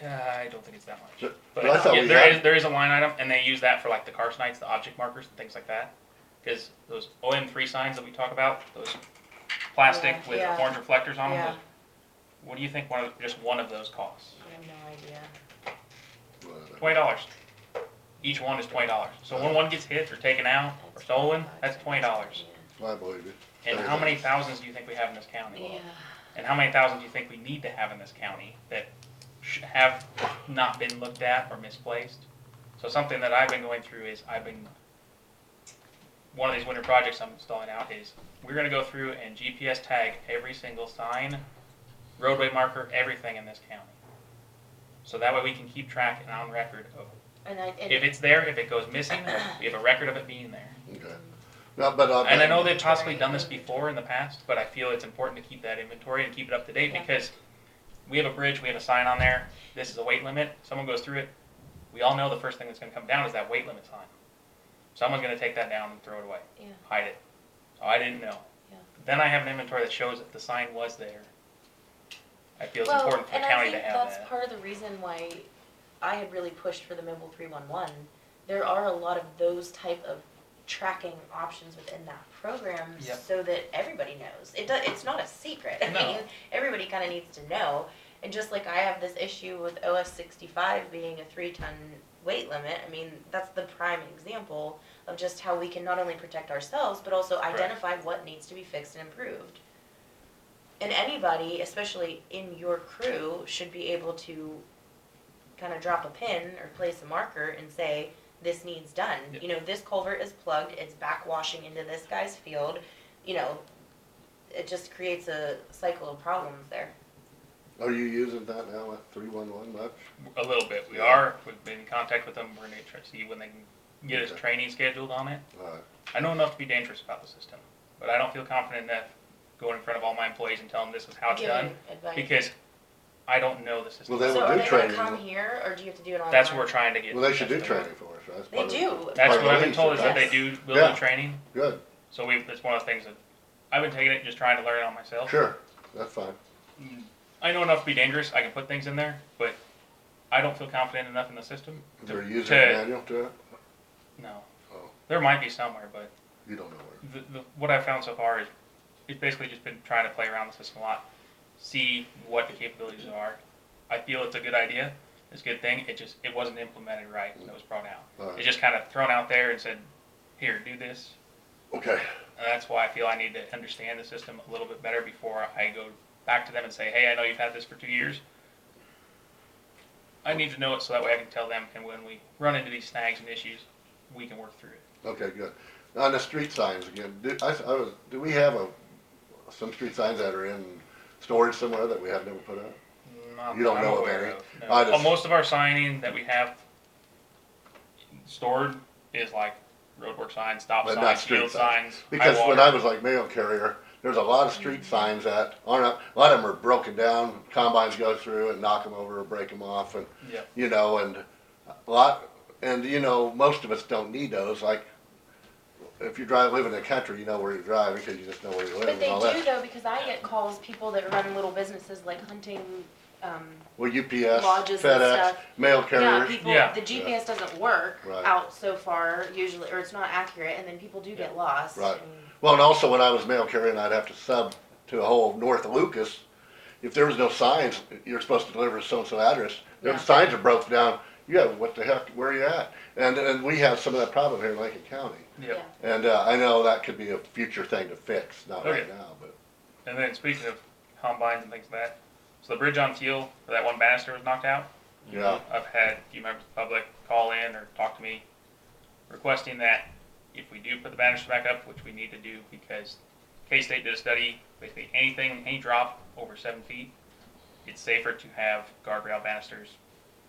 there. I don't think it's that much. So- But but I thought yeah, we there had- is there is a line item, and they use that for like the car signs, the object markers, and things like that. Because those OM3 signs that we talk about, those plastic Yeah, with yeah. orange reflectors on them. Yeah. those- What do you think just one of those costs? I have no idea. $20. Each one is $20. So when one gets hit or taken out or stolen, that's $20. I believe you. And how many thousands do you think we have in this county? Yeah, And how many thousands do you think we need to have in this county that have not been looked at or misplaced. So something that I've been going through is one of these winter projects I'm installing out is we're gonna go through and GPS tag every single sign, roadway marker, everything in this county. So that way we can keep track and on record of, if it's there, if it goes missing, we have a record of it being there. Okay. No, but And I know they've possibly done this before in the past, but I feel it's important to keep that inventory and keep it up to date because we have a bridge, we have a sign on there, this is a weight limit, someone goes through it, we all know the first thing that's gonna come down is that weight limit sign. Someone's gonna take that down and throw it away, Yeah. hide it. So I didn't know. Yeah. Then I have an inventory that shows that the sign was there. I feel it's important for the county to have and I think that. that's part of the reason why I had really pushed for the Mobile 311. There are a lot of those type of tracking options within that program Yep. so that everybody knows. It's not a secret. I No. mean, everybody kind of needs to know. And just like I have this issue with OS 65 being a 3-ton weight limit, I mean, that's the prime example of just how we can not only protect ourselves, but also identify what needs to be fixed and improved. And anybody, especially in your crew, should be able to kind of drop a pin or place a marker and say, this needs done. Yep. You know, this culvert is plugged, it's backwashing into this guy's field. You know, it just creates a cycle of problems there. Are you using that now at 311 much? A little bit. We've been in contact with them, we're gonna try to see when they can get us Okay. training scheduled on it. Alright, I know enough to be dangerous about the system, but I don't feel confident enough going in front of all my employees and telling them this is how it's done, Giving advice. because I don't know the system. Well, they So would are do they gonna training. come here, or do you have to do it online? That's what we're trying to get. well, they should do that's training for us, right? That's They part of- do. That's part of what the I've been lease, told is that right? they will Yeah. do training, Good, so it's one of the things that I've been taking it and just trying to learn it on myself. sure, that's fine. I know enough to be dangerous, I can put things in there, but I don't feel confident enough in the system. They're using a manual to it? No. Oh. There might be somewhere, but You don't know where. what I've found so far is it's basically just been trying to play around the system a lot, see what the capabilities are. I feel it's a good idea, it's a good thing, it wasn't implemented right when it was brought out. Alright. It's just kind of thrown out there and said, here, do this. Okay, And that's why I feel I need to understand the system a little bit better before I go back to them and say, hey, I know you've had this for 2 years. I need to know it so that way I can tell them, and when we run into these snags and issues, we can work through it. okay, good. On the street signs again, do we have some street signs that are in storage somewhere that we have never put up? Not You don't that I'm know of aware any? of, no. I just- Most of our signing that we have stored is like roadwork signs, stop But not signs, street field signs. signs, Because high when water. I was like mail carrier, there's a lot of street signs that aren't up, a lot of them are broken down, combines go through and knock them over or break them off and, Yep. you know, and a lot, and you know, most of us don't need those, like, if you live in the country, you know where you're driving because you just know where you live But and they all do that. though, because I get calls, people that run little businesses like hunting, Well, UPS, lodges and FedEx, stuff. mail Yeah, carriers, people, Yeah. the GPS doesn't work Right. out so far usually, or it's not accurate, and then people do get lost. Right. and- well, and also when I was mail carrying, I'd have to sub to a whole north of Lucas. If there was no signs, you're supposed to deliver to so-and-so address, Yeah. the signs are broken down, yeah, what the heck, where are you at? And we have some of that problem here in Lincoln County. Yep. And, I know that could be a future thing to fix, not right Okay. now, but, And then speaking of combines and things like that, so the bridge on Teal, where that one banister was knocked out, yeah, I've had a few members of the public call in or talk to me requesting that if we do put the banister back up, which we need to do because K-State did a study, basically any drop over 7 feet, it's safer to have guardrail banisters,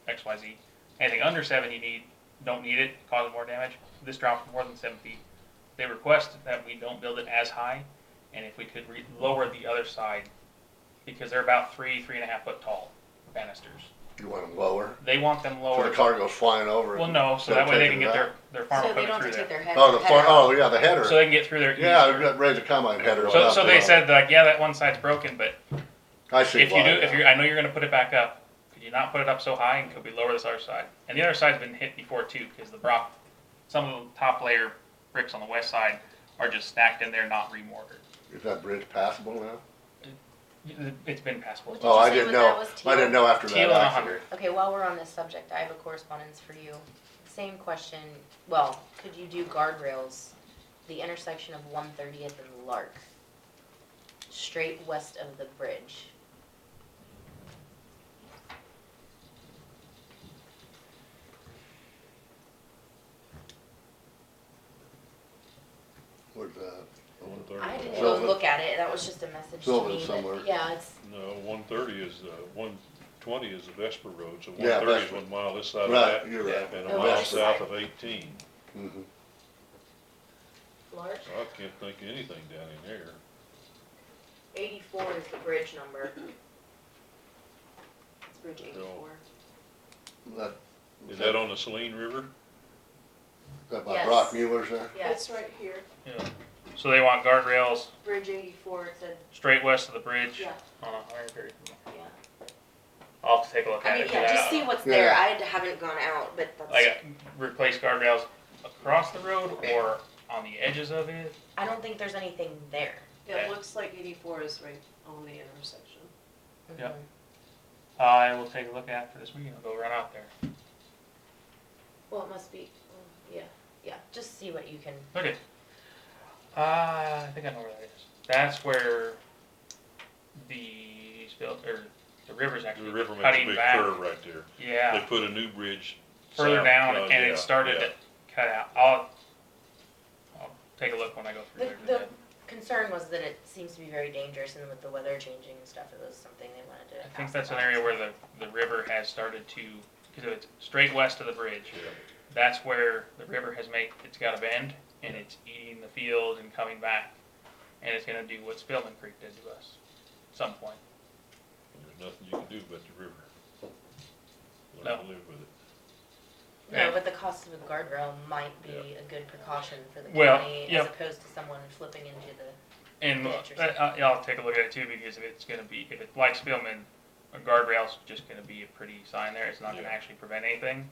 XYZ. Anything under 7 don't need it, causes more damage. This drop more than 7 feet. They request that we don't build it as high, and if we could lower the other side, because they're about 3.5 foot tall banisters. you want them lower, They want them so lower. the car goes flying over it. Well, no, so Instead that of way they taking can it get out. their farm So they equipment don't through have to take there. their head. Oh, the head far, out. oh, yeah, the header, So they can get through there yeah, easier. I've got raised a combine header. So they said like, yeah, that one side's broken, but I see if you why do, now. if you're, I know you're gonna put it back up, could you not put it up so high and could we lower this other side? And the other side's been hit before too, because some of the top layer bricks on the west side are just stacked in there, not remortared. Is that bridge passable now? It's been passable. What did Oh, you I say didn't that know, was I didn't Teal? know after that Teal and accident. 100. Okay, while we're on this subject, I have a correspondence for you. Same question, well, could you do guardrails, the intersection of 130th and Lark, straight west of the bridge? I didn't one. go and look at it, that was just a message to Sylvan me, somewhere. but, yeah, it's, No, 130 is, 120 is the Vesper Road, so Yeah, 130 is Vesper. 1 mile this side of Right, that, you're right. and Oh, a mile this south side. of 18. Mhm. large. I can't think of anything down in there. 84 is the bridge number. It's bridge 84. That, Is that on the Saline River? that by Yes. Brock Mueller's there? Yes, right here. Yeah. So they want guardrails bridge 84, it said, straight west of the bridge yeah, on 130. yeah. I'll have to take a look at I mean, it. yeah, just see what's there, Yeah. I haven't gone out, but that's, Like, replace guardrails across the road or on the edges of it? I don't think there's anything there. Okay. It looks like 84 is right on the intersection. Yeah. Mhm. I will take a look at it for this weekend. I'll go run out there. Well, it must be, yeah, just see what you can, Okay. I think I know where that is. That's where the the river's The actually river makes a cutting big back. curve right there. They Yeah, put a new bridge further south. down, Oh, and yeah, it started yeah. to cut out. I'll take a look when I go through the, there the today. concern was that it seems to be very dangerous, and with the weather changing and stuff, it was something they wanted to I pass think that's an along. area where the river has started to, because it's straight west of the bridge. Yeah. That's where the river has it's got a bend, and it's eating the field and coming back. And it's gonna do what Spillman Creek did to us at some point. There's nothing you can do about the river. Learn No. to live with it. No, but the cost of a guardrail might be a good precaution for the Well, county, yep. as opposed to someone flipping into the, And Ditch or something. I'll take a look at it too, because if it's like Spillman, a guardrail's just gonna be a pretty sign there. It's not gonna Yeah. actually prevent anything.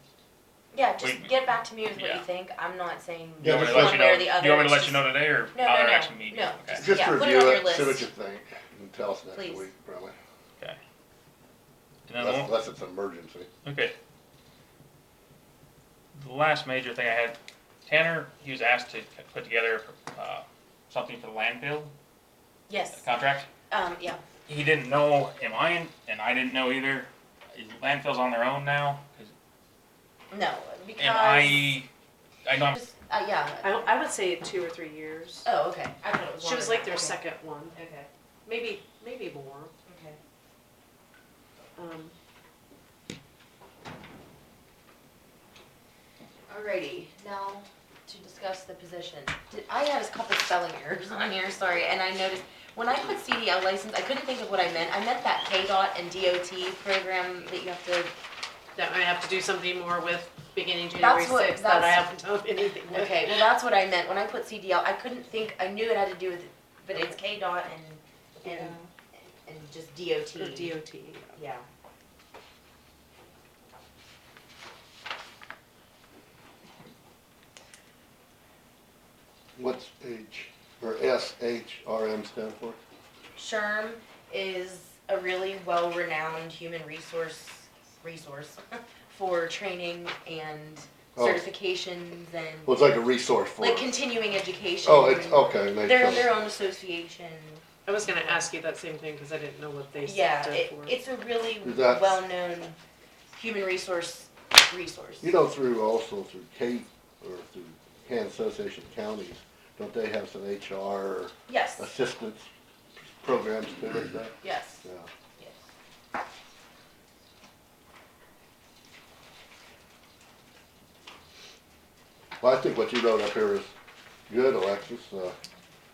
yeah, just We- get back to me with what yeah. you think, I'm not saying Do you Yeah, want me just to let one you way know? or the other. Do you want me to it's let you know today, or No, our no, next no, meeting? no, Okay. just- Just Yeah, put it review on your it, see what list. you think, and tell us next Please. week, probably. Okay. And then Unless it's an emergency. okay. The last major thing I had, Tanner, he was asked to put together something for the landfill Yes, contract. yeah, He didn't know, and I didn't know either. Is landfills on their own now? no, because. And I know I'm Just, yeah, I would say 2 or 3 years. oh, okay, I thought it was She longer was than like their that. Okay. second one, Okay, maybe more. okay. Um, Alrighty, now to discuss the position. I had a couple spelling errors on here, sorry, and I noticed, when I put CDL license, I couldn't think of what I meant. I meant that KDOT and DOT program that you have to, that I have to do something more with beginning January That's what- 6th that I that's- haven't done anything with. okay, well, that's what I meant. When I put CDL, I couldn't think, I knew it had to do with, but it's KDOT and just DOT. Or DOT. Yeah. What's H, or SHRM stand for? SHRM is a really well-renowned human resource for training and Oh. certifications and Well, it's like a resource for like us. continuing education. Oh, it's, okay. they They're come- their own association. I was gonna ask you that same thing, cause I didn't know what they Yeah, stood for. it's a really Is that- well-known human resource. You know, also through Kate, or through Kansas Association of Counties, don't they have some HR or Yes, assistance programs too, like that? yes, Yeah. yes. Well, I think what you wrote up here is good, Alexis.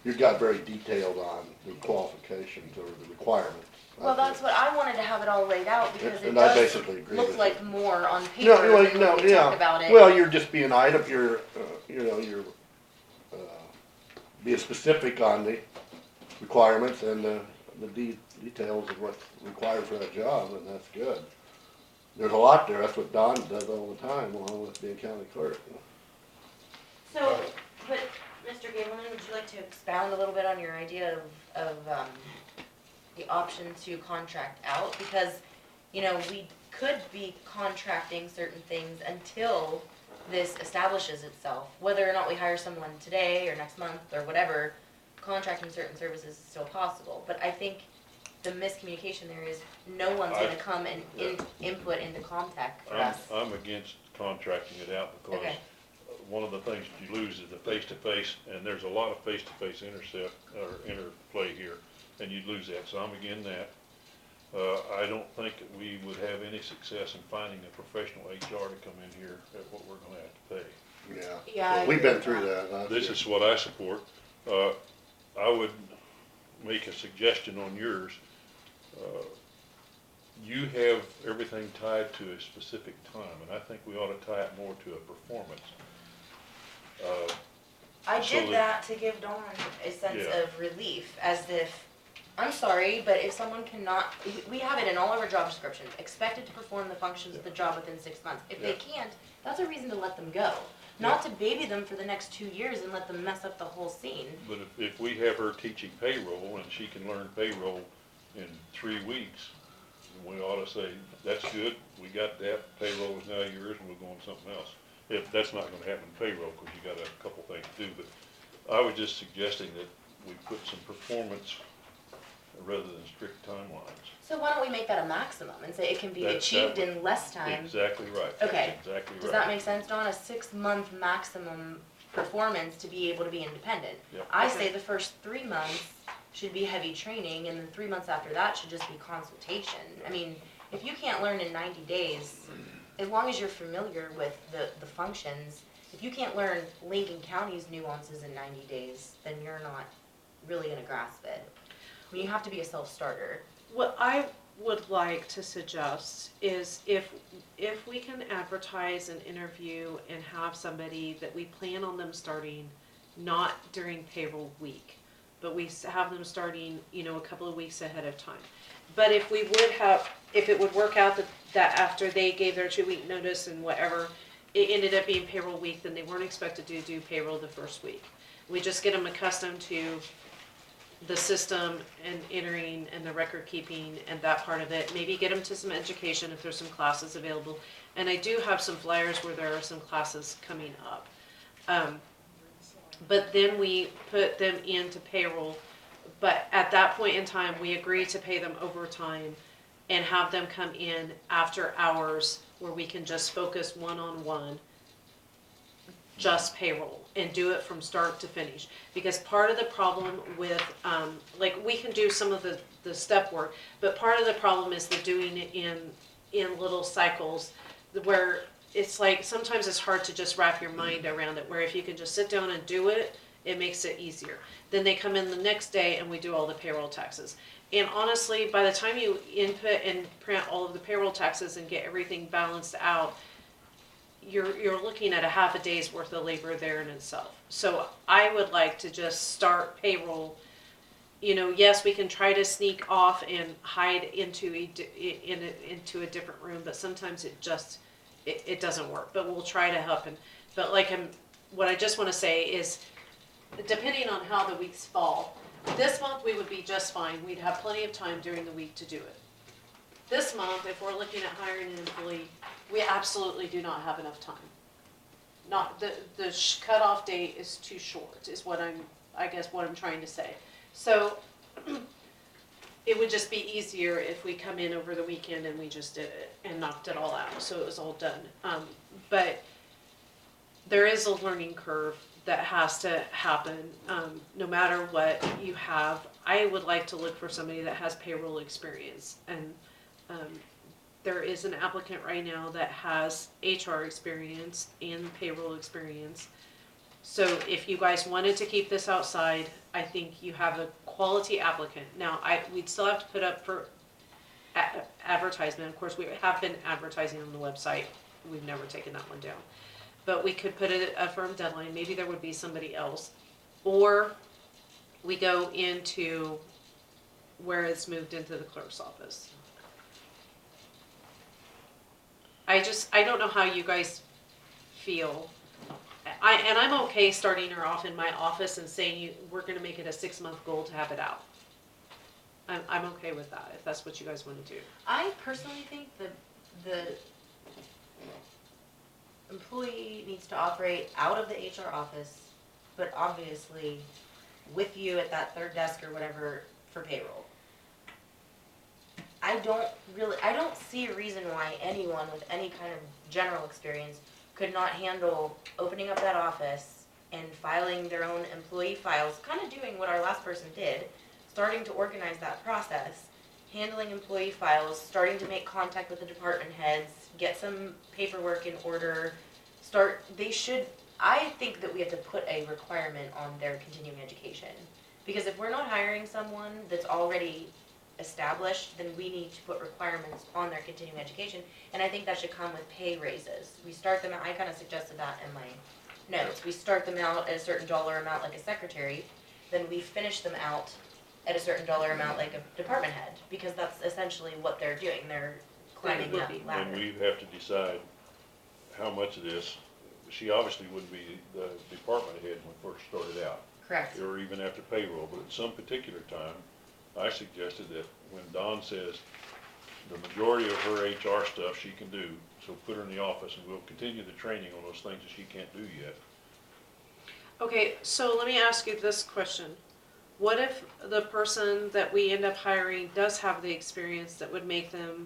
You got very detailed on the qualifications or the requirements. Well, that's what I wanted to have it all laid out because it And I does basically agree look with like you. more on paper No, well, than no, when we yeah. talk about it. Well, you're just being item, you're, you're being specific on the requirements and the details of what's required for that job, and that's good. There's a lot there, that's what Don does all the time, along with being county clerk. So, but, Mr. Gableman, would you like to expound a little bit on your idea of the option to contract out? Because, you know, we could be contracting certain things until this establishes itself. Whether or not we hire someone today or next month or whatever, contracting certain services is still possible. But I think the miscommunication there is no one's gonna come and input into Comtech for us. I'm against contracting it out because Okay. one of the things that you lose is the face-to-face, and there's a lot of face-to-face interplay here, and you'd lose that, so I'm against that. I don't think that we would have any success in finding a professional HR to come in here at what we're gonna have to pay. Yeah. Yeah, I We've agree been with through that. that last This year. is what I support. I would make a suggestion on yours. You have everything tied to a specific time, and I think we ought to tie it more to a performance. I So did that- that to give Dawn a sense Yeah. of relief, as if, I'm sorry, but if someone cannot, we have it in all of our job descriptions, expected to perform the functions of the job within 6 months. If they can't, that's a reason to let them go, not to baby them for the next 2 years and let them mess up the whole scene. But if we have her teaching payroll and she can learn payroll in 3 weeks, we ought to say, that's good, we got that, payroll is now yours, and we'll go on something else. If, that's not gonna happen in payroll, cause you got a couple things to do, but I was just suggesting that we put some performance rather than strict timelines. So why don't we make that a maximum and say it can be That achieved would- in less time? Exactly right. Okay. That's exactly right. Does that make sense, Dawn? A 6-month maximum performance to be able to be independent. Yep. I Okay. say the first 3 months should be heavy training, and then 3 months after that should just be consultation. I mean, if you can't learn in 90 days, as long as you're familiar with the functions, if you can't learn Lincoln County's nuances in 90 days, then you're not really gonna grasp it. I mean, you have to be a self-starter. What I would like to suggest is if we can advertise an interview and have somebody that we plan on them starting, not during payroll week, but we have them starting, a couple of weeks ahead of time. But if it would work out that after they gave their 2-week notice and whatever, it ended up being payroll week, then they weren't expected to do payroll the first week. We just get them accustomed to the system and entering and the record keeping and that part of it. Maybe get them to some education if there's some classes available. And I do have some flyers where there are some classes coming up. But then we put them into payroll. But at that point in time, we agree to pay them overtime and have them come in after hours where we can just focus one-on-one, just payroll, and do it from start to finish. Because part of the problem with, we can do some of the step work, but part of the problem is the doing it in little cycles where it's like, sometimes it's hard to just wrap your mind around it, where if you can just sit down and do it, it makes it easier. Then they come in the next day and we do all the payroll taxes. And honestly, by the time you input and print all of the payroll taxes and get everything balanced out, you're looking at a half a day's worth of labor there in itself. So I would like to just start payroll. Yes, we can try to sneak off and hide into a different room, but sometimes it doesn't work. But we'll try to help. But what I just want to say is, depending on how the weeks fall, this month we would be just fine. We'd have plenty of time during the week to do it. This month, if we're looking at hiring an employee, we absolutely do not have enough time. Not, the cutoff date is too short, is what I'm trying to say. So, it would just be easier if we come in over the weekend and we just did it and knocked it all out, so it was all done. But there is a learning curve that has to happen, no matter what you have. I would like to look for somebody that has payroll experience, and there is an applicant right now that has HR experience and payroll experience. So if you guys wanted to keep this outside, I think you have a quality applicant. Now, we'd still have to put up for advertisement. Of course, we have been advertising on the website. We've never taken that one down. But we could put a firm deadline. Maybe there would be somebody else. Or we go into where it's moved into the clerk's office. I don't know how you guys feel. And I'm okay starting her off in my office and saying we're gonna make it a 6-month goal to have it out. I'm okay with that, if that's what you guys wanna do. I personally think the employee needs to operate out of the HR office, but obviously with you at that third desk or whatever for payroll. I don't see a reason why anyone with any kind of general experience could not handle opening up that office and filing their own employee files, kind of doing what our last person did, starting to organize that process, handling employee files, starting to make contact with the department heads, get some paperwork in order, I think that we have to put a requirement on their continuing education. Because if we're not hiring someone that's already established, then we need to put requirements on their continuing education. And I think that should come with pay raises. We start them, I kind of suggested that in my notes. We start them out at a certain dollar amount like a secretary, then we finish them out at a certain dollar amount like a department head. Because that's essentially what they're doing, they're climbing that And ladder. we have to decide how much of this, she obviously wouldn't be the department head when we first started out, Correct. or even after payroll, but at some particular time, I suggested that when Dawn says the majority of her HR stuff she can do, so put her in the office and we'll continue the training on those things that she can't do yet. Okay, so let me ask you this question. What if the person that we end up hiring does have the experience that would make them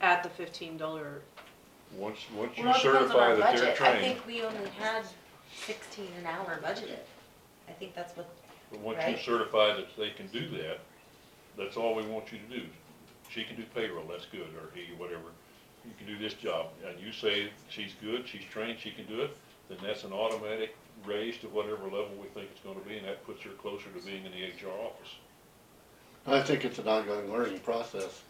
at the $15? Once you Well, it depends on certify our that they're budget. I trained, think we only had 16 an hour budgeted. I think that's what, but once you right? certify that they can do that, that's all we want you to do. She can do payroll, that's good, or he, whatever. You can do this job, and you say she's good, she's trained, she can do it, then that's an automatic raise to whatever level we think it's gonna be, and that puts her closer to being in the HR office. I think it's an ongoing learning process,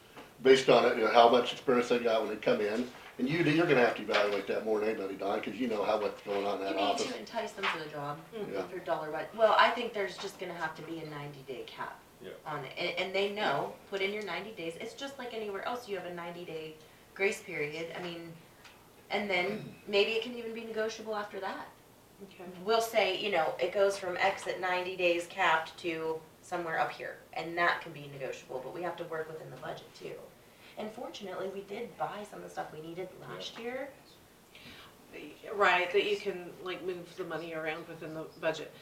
based on it, how much experience they got when they come in. And you're gonna have to evaluate that more than anybody, Don, cause you know what's going on in you that need office. to entice them to the job Yeah. with your dollar budget. Well, I think there's just gonna have to be a 90-day cap Yeah. on it. And they know, put in your 90 days. It's just like anywhere else, you have a 90-day grace period. I mean, and then maybe it can even be negotiable after that. Okay. We'll say, it goes from X at 90 days capped to somewhere up here, and that can be negotiable, but we have to work within the budget too. And fortunately, we did buy some of the stuff we needed last year. Right, that you can like move the money around within the budget.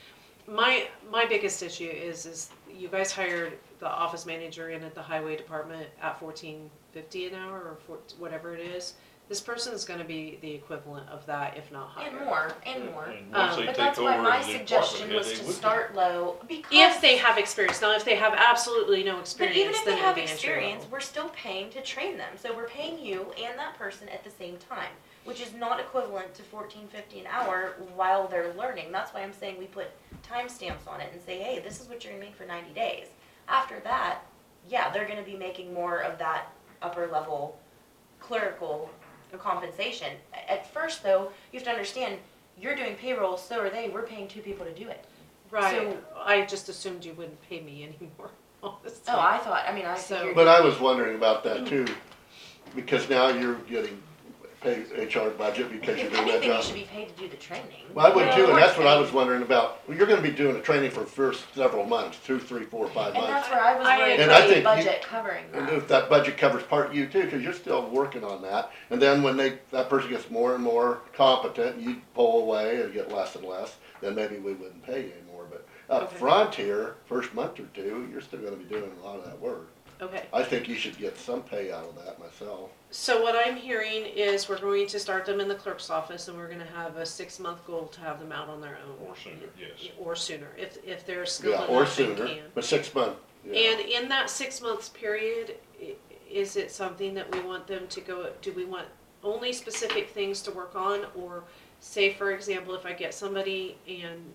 My biggest issue is you guys hired the office manager in at the highway department at $14.50 an hour or whatever it is. This person is gonna be the equivalent of that, if not higher. And more, and more. And once they But take that's over why my as the suggestion department was head, to they would. start low, because. If they have experience. Now, if they have absolutely no But experience, even if then they it'll have be entry experience, level. we're still paying to train them. So we're paying you and that person at the same time, which is not equivalent to $14.50 an hour while they're learning. That's why I'm saying we put timestamps on it and say, hey, this is what you're gonna make for 90 days. After that, yeah, they're gonna be making more of that upper level clerical compensation. At first though, you have to understand, you're doing payroll, so are they. We're paying 2 people to do it. Right, So- I just assumed you wouldn't pay me anymore, honestly. Oh, I So- figured. But I was wondering about that too, because now you're getting paid HR budget because you're If doing that anything, you job. should be paid to do the training. Well, I would Yeah, too, of and that's course. what I was wondering about. Well, you're gonna be doing the training for the first several months, 2, 3, 4, 5 And months. that's where I was I worried agree. And I about the think budget covering And that. if that budget covers part of you too, cause you're still working on that. And then when that person gets more and more competent, and you pull away and get less and less, then maybe we wouldn't pay you anymore. But up Okay. front here, first month or two, you're still gonna be doing a lot of that work. Okay, I think you should get some pay out of that myself. so what I'm hearing is we're going to start them in the clerk's office and we're gonna have a 6-month goal to have them out on their own. Or sooner, yes. Or sooner, if they're skilled Yeah, enough or and sooner, can. but 6 months, yeah. And in that 6 months period, is it something that we want them to go, do we want only specific things to work on? Or say, for example, if I get somebody and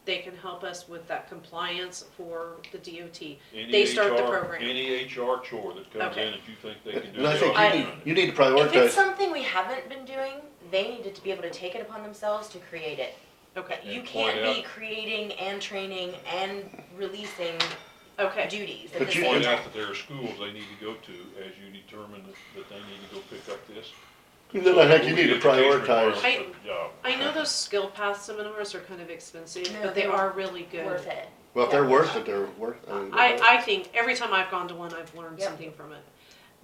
they can help us with that compliance for the DOT, Any they start the HR program. Any HR chore that comes Okay. in that you think they can do. And I the think job, you run it. need to If it's prioritize. something we haven't been doing, they needed to be able to take it upon themselves to create it. Okay, You And can't point be creating and training and releasing okay. duties at But the you- same Point time. out that there are schools they need to go to as you determine that they need to go pick up this. And then I think you So, need to education prioritize. requirements for the job. I know those skill path seminars are kind of expensive, No, but they they're are really good. Worth it. Well, if they're Yeah. worth it, they're worth, I mean, they're worth it. I think every time I've gone to one, I've learned Yep. something from it.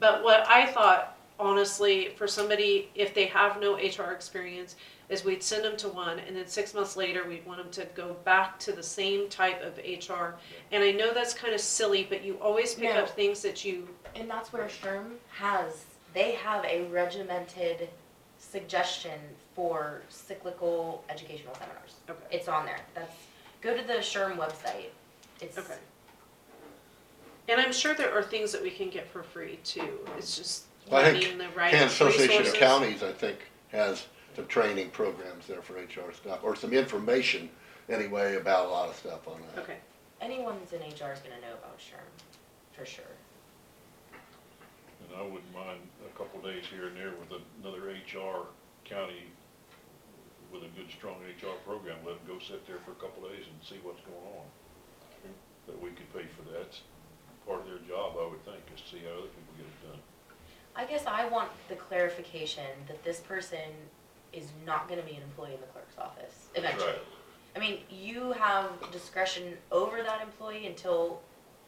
But what I thought, honestly, for somebody, if they have no HR experience, is we'd send them to one, and then 6 months later, we'd want them to go back to the same type of HR. And I know that's kind of silly, but you always pick No. up things that you, And that's where SHRM they have a regimented suggestion for cyclical educational seminars. Okay. It's on there. Go to the SHRM website. It's Okay. And I'm sure there are things that we can get for free too. It's just I think finding the right Kansas Association of resources. Counties, I think, has some training programs there for HR stuff, or some information anyway about a lot of stuff on that. Okay. anyone that's in HR is gonna know about SHRM, for sure. And I wouldn't mind a couple days here and there with another HR county with a good, strong HR program, let them go sit there for a couple days and see what's going on. That we could pay for that. It's part of their job, I would think, is to see how other people get it done. I guess I want the clarification that this person is not gonna be an employee in the clerk's office eventually. Right. I mean, you have discretion over that employee until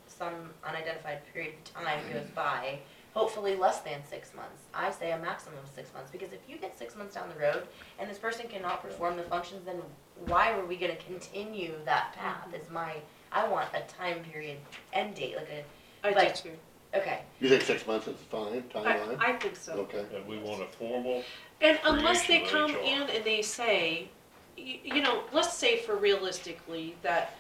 some unidentified period of time goes by, hopefully less than 6 months. I say a maximum of 6 months, because if you get 6 months down the road and this person cannot perform the functions, then why are we gonna continue that path is I want a time period end date, like I But- do too. okay. You think 6 months is fine, timeline? I think so. Okay. And we want a formal, And unless they Creation come of HR. in and they say, you know, let's say for realistically that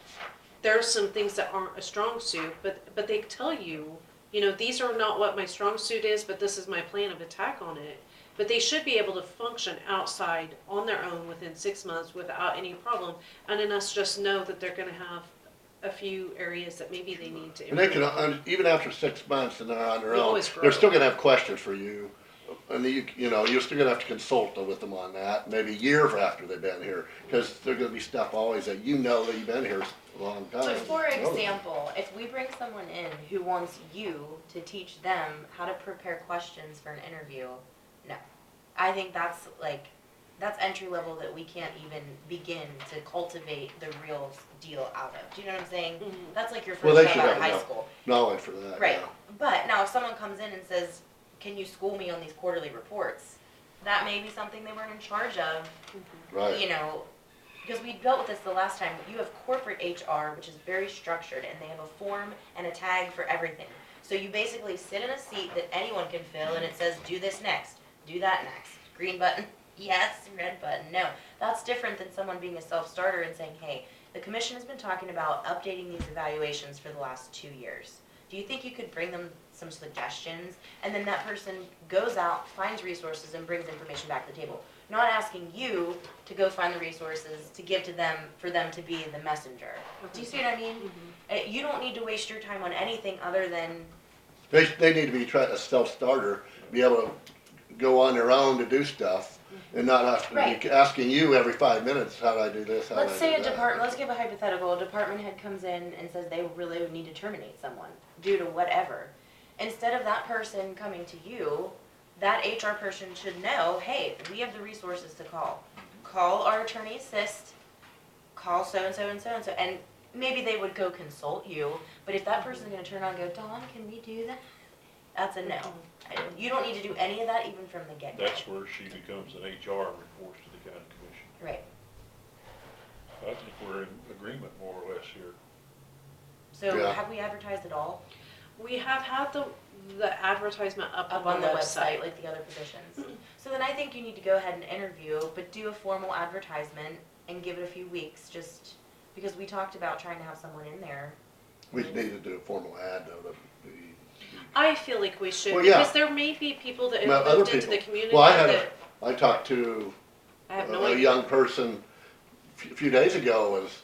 there are some things that aren't a strong suit, but they tell you, you know, these are not what my strong suit is, but this is my plan of attack on it. But they should be able to function outside on their own within 6 months without any problem, and then us just know that they're gonna have a few areas that maybe they need to And they improve. can, even after 6 months and they're on their We own, always grow. they're still gonna have questions for you. And you know, you're still gonna have to consult with them on that, maybe a year after they've been here. Cause there's gonna be stuff always that you know that you've been here a long time. So for You know. example, if we bring someone in who wants you to teach them how to prepare questions for an interview, no. I think that's entry level that we can't even begin to cultivate the real deal out of. Do you know what I'm saying? Mhm. That's like your Well, first they job should out of have high enough school. knowledge for that, Right. yeah. But now if someone comes in and says, can you school me on these quarterly reports? That may be something they weren't in charge of, Right. you know, because we dealt with this the last time. You have corporate HR, which is very structured, and they have a form and a tag for everything. So you basically sit in a seat that anyone can fill, and it says, do this next, do that next. Green button, yes, red button, no. That's different than someone being a self-starter and saying, hey, the commission has been talking about updating these evaluations for the last 2 years. Do you think you could bring them some suggestions? And then that person goes out, finds resources, and brings information back to the table. Not asking you to go find the resources to give to them for them to be the messenger. Do you see what I mean? You don't need to waste your time on anything other than, They need to be a self-starter, be able to go on their own to do stuff, and not have to Right. be asking you every 5 minutes, how do I do this, how do I do let's that? say a department, let's give a hypothetical, a department head comes in and says they really would need to terminate someone due to whatever. Instead of that person coming to you, that HR person should know, hey, we have the resources to call. Call our attorney assist, call so-and-so and so-and-so, and maybe they would go consult you, but if that person's gonna turn around and go, Dawn, can we do that? That's a no. You don't need to do any of that even from the get-go. that's where she becomes an HR and reports to the county commission. Right. I think we're in agreement more or less here. So Yeah. have we advertised at all? We have had the advertisement up Up on the website, like the other positions. So then I think you need to go ahead and interview, but do a formal advertisement and give it a few weeks, just because we talked about trying to have someone in there. We need to do a formal ad though, I feel like we should, Well, yeah. because there may be people that Well, have other moved into the people. community Well, I had that, I talked to I have no a idea. young person a few days ago, was,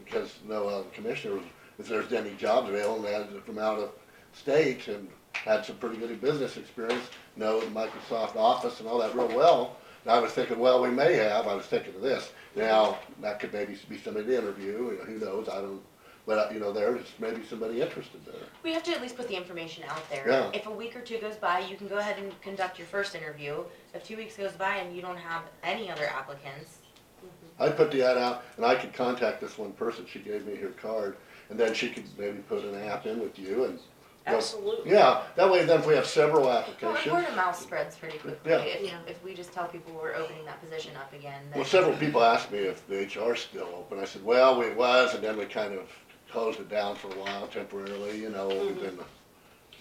because no commissioner, if there's any jobs available, and had from out of state, and had some pretty good business experience, know Microsoft Office and all that real well. And I was thinking, well, we may have, I was thinking of this, now, that could maybe be somebody to interview, you know, who knows, I don't, but, you know, there's maybe somebody interested there. We have to at least put the information out there. Yeah. If a week or two goes by, you can go ahead and conduct your first interview. If 2 weeks goes by and you don't have any other applicants, I'd put the ad out, and I could contact this one person, she gave me her card, and then she could maybe put an app in with you, and go- Absolutely. Yeah, that way then if we have several well, applications. word of mouth spreads pretty quickly. Yeah. If we just tell people we're opening that position up again, then. Well, several people asked me if the HR's still open. I said, well, it was, and then we kind of closed it down for a while temporarily, you know, and then,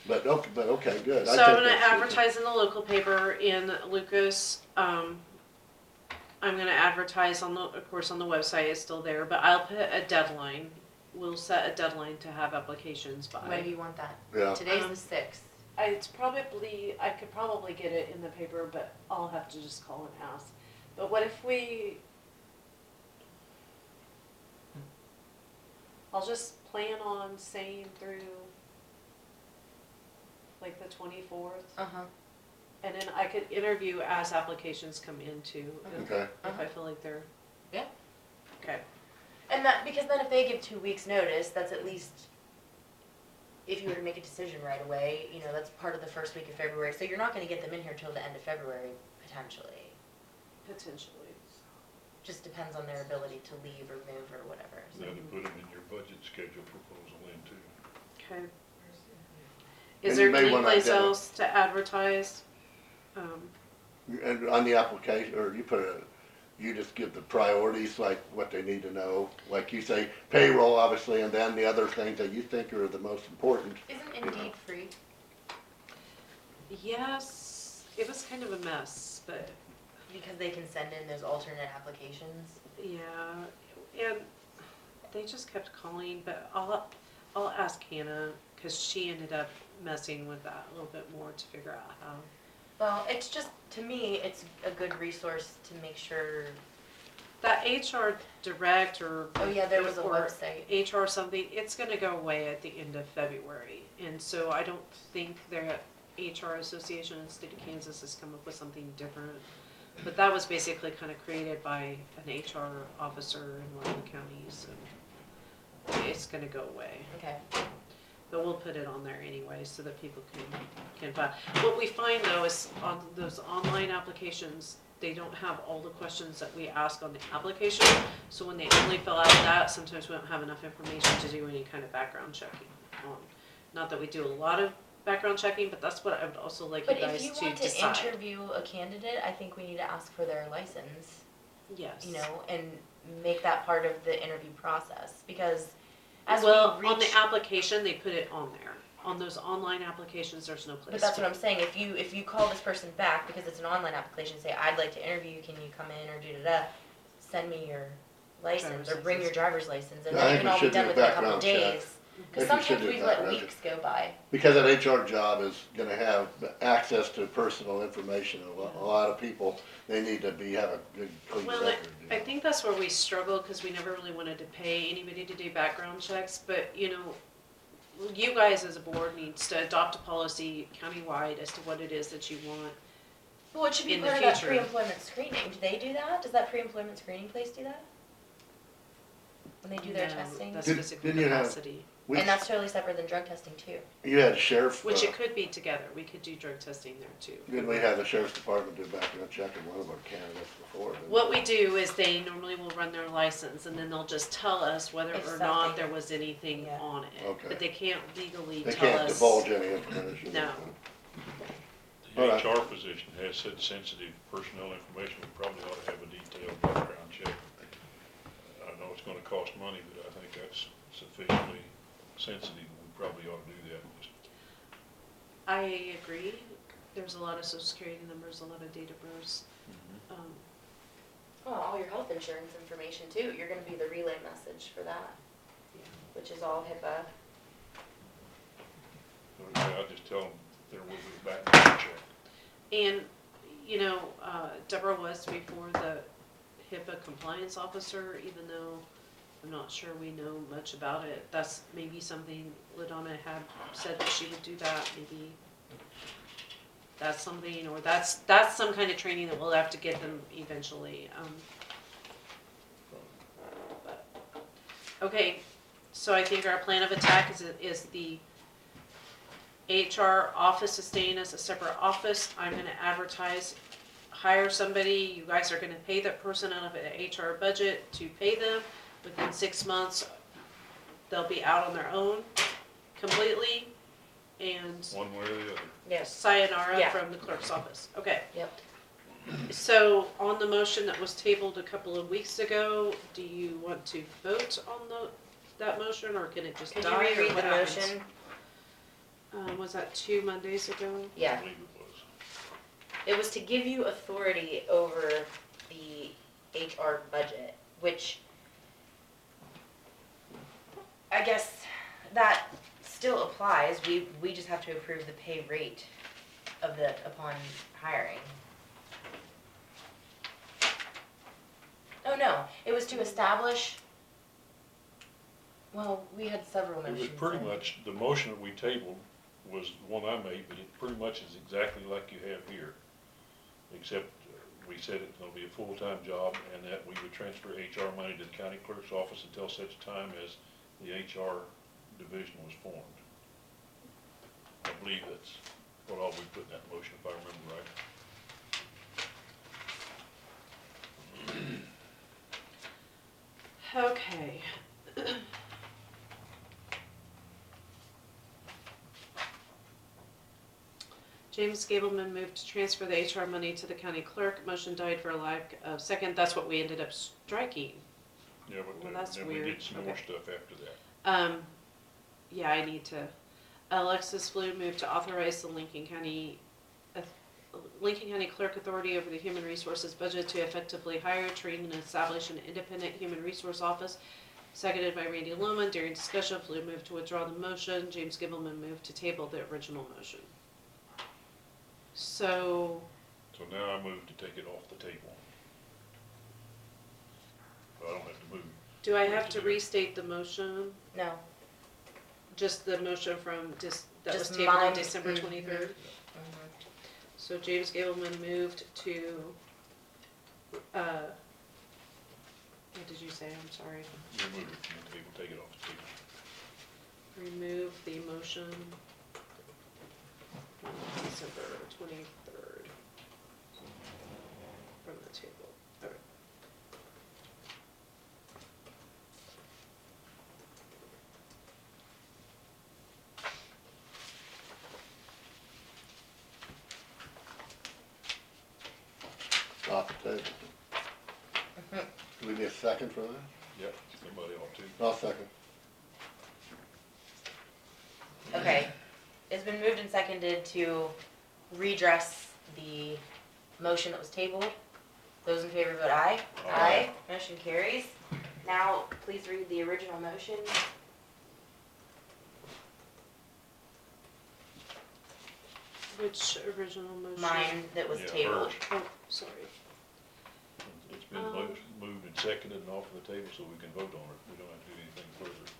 But okay, good. I So I'm think gonna that's good. advertise in the local paper in Lucas. I'm gonna advertise on the, of course, on the website, it's still there, but I'll put a deadline. We'll set a deadline to have applications by. When do you want that? Yeah, Today's Um, the 6th. I could probably get it in the paper, but I'll have to just call and ask. But what if I'll just plan on saying through like the 24th, Uh-huh. and then I could interview as applications come in too, okay. if I feel like they're. Yeah. Okay. And that, because then if they give 2 weeks notice, that's at least, if you were to make a decision right away, you know, that's part of the first week of February. So you're not gonna get them in here till the end of February, potentially. Potentially. Just depends on their ability to leave or move or whatever. So. Then to put them in your budget schedule proposal in too. Okay. And Is you there may any wanna place identify- else to advertise? And on the application, or you just give the priorities, like what they need to know, like you say, payroll obviously, and then the other things that you think are the most important. Isn't Indeed free? Yes, it was kind of a mess, but Because they can send in those alternate applications? yeah, and they just kept calling, but I'll ask Hannah, cause she ended up messing with that a little bit more to figure out how. Well, it's just, to me, it's a good resource to make sure, That HR direct or. oh yeah, there was a or website. HR something, it's gonna go away at the end of February, and so I don't think their HR association in the state of Kansas has come up with something different. But that was basically kind of created by an HR officer in one of the counties, and it's gonna go away. Okay. But we'll put it on there anyway, so that people can find. What we find though is on those online applications, they don't have all the questions that we ask on the application. So when they only fill out that, sometimes we don't have enough information to do any kind of background checking on. Not that we do a lot of background checking, but that's what I would also like you But if guys you to want to decide. interview a candidate, I think we need to ask for their license, Yes. you know, and make that part of the interview process, because as Well, we on reach. the application, they put it on there. On those online applications, there's no place. But that's to- what I'm saying, if you call this person back, because it's an online application, say, I'd like to interview you, can you come in or da-da-da, send me your license, or Driver's bring your license. driver's license, and Yeah, I then it think can we all be should done do a within a couple of background check. days. I Cause think we should sometimes do we've let background weeks go by. Because that HR job is gonna have access to personal information, a lot of people, they need to have a good clean Well, record. you I know. think that's where we struggle, because we never really wanted to pay anybody to do background checks, but, you know, you guys as a board needs to adopt a policy countywide as to what it is that you want. Well, it should be In the part of that future. pre-employment screening, do they do that? Does that pre-employment screening place do that? When they do their No, testing? That's Did- physical didn't you have- capacity, Which- And that's totally separate than drug testing too. You had a sheriff, which it could be together, we could do drug testing there too. didn't we have the sheriff's department do background check in one of our candidates before? didn't What we do is they normally will run their license, and then they'll just tell us whether If or not something- there was anything Yeah. on it. Okay. But they can't legally They tell us. can't divulge any information. No. The All right. HR position has such sensitive personnel information, we probably ought to have a detailed background check. I know it's gonna cost money, but I think that's sufficiently sensitive, we probably ought to do that. Just I agree. There's a lot of social security numbers, a lot of date of births. Oh, all your health insurance information too, you're gonna be the relay message for that, Yeah. which is all HIPAA. I'll just tell them there will be a background check. And, you know, Deborah was before the HIPAA compliance officer, even though I'm not sure we know much about it. That's maybe something LaDonna had said that she would do that, maybe. That's something, or that's some kind of training that we'll have to get them eventually. But- Okay, so I think our plan of attack is the HR office is staying as a separate office. I'm gonna advertise, hire somebody, you guys are gonna pay that person out of an HR budget to pay them. Within 6 months, they'll be out on their own completely, and One way or the other. Yes. sayonara Yeah. from the clerk's office. Okay, Yep. so on the motion that was tabled a couple of weeks ago, do you want to vote on that motion, or can it just Could die, you or reread what the happens? motion? Was that 2 Mondays ago? I Yeah, believe it was. it was to give you authority over the HR budget, which I guess that still applies. We just have to approve the pay rate of the, upon hiring. Oh, no, it was to establish, well, we had several It motions. was pretty and- much, the motion that we tabled was the one I made, but it pretty much is exactly like you have here. Except we said it's gonna be a full-time job and that we would transfer HR money to the county clerk's office until such time as the HR division was formed. I believe that's what all we put in that motion, if I remember right. Okay. James Gableman moved to transfer the HR money to the county clerk. Motion died for a lack of second. That's what we ended up striking. Yeah, but Well, that's then we weird. did some more Okay. stuff after that. Yeah, I need to. Alexis Flew moved to authorize the Lincoln County Clerk Authority over the Human Resources budget to effectively hire, train, and establish an independent human resource office. Seconded by Randy Lohman. During discussion, Flew moved to withdraw the motion. James Gibelman moved to table the original motion. So, So now I move to take it off the table. I don't have to move. do I have to restate the motion? No, Just the motion from that was Just tabled on mine. December Mhm. 23rd? So James Gableman moved to, what did you say? I'm sorry. Remove it from the table, take it off the table. Remove the motion on December 23rd from the table. Okay. Off the table. Do we need a second for that? Yep, somebody ought to. I'll second. okay. It's been moved and seconded to redress the motion that was tabled. Those in favor vote aye. Aye. Motion carries. Now, please read the original motion. Which original motion? Mine that was Yeah, tabled. hers. Oh, sorry. It's been moved and seconded and off the table so we can vote on it. We don't have to do anything further.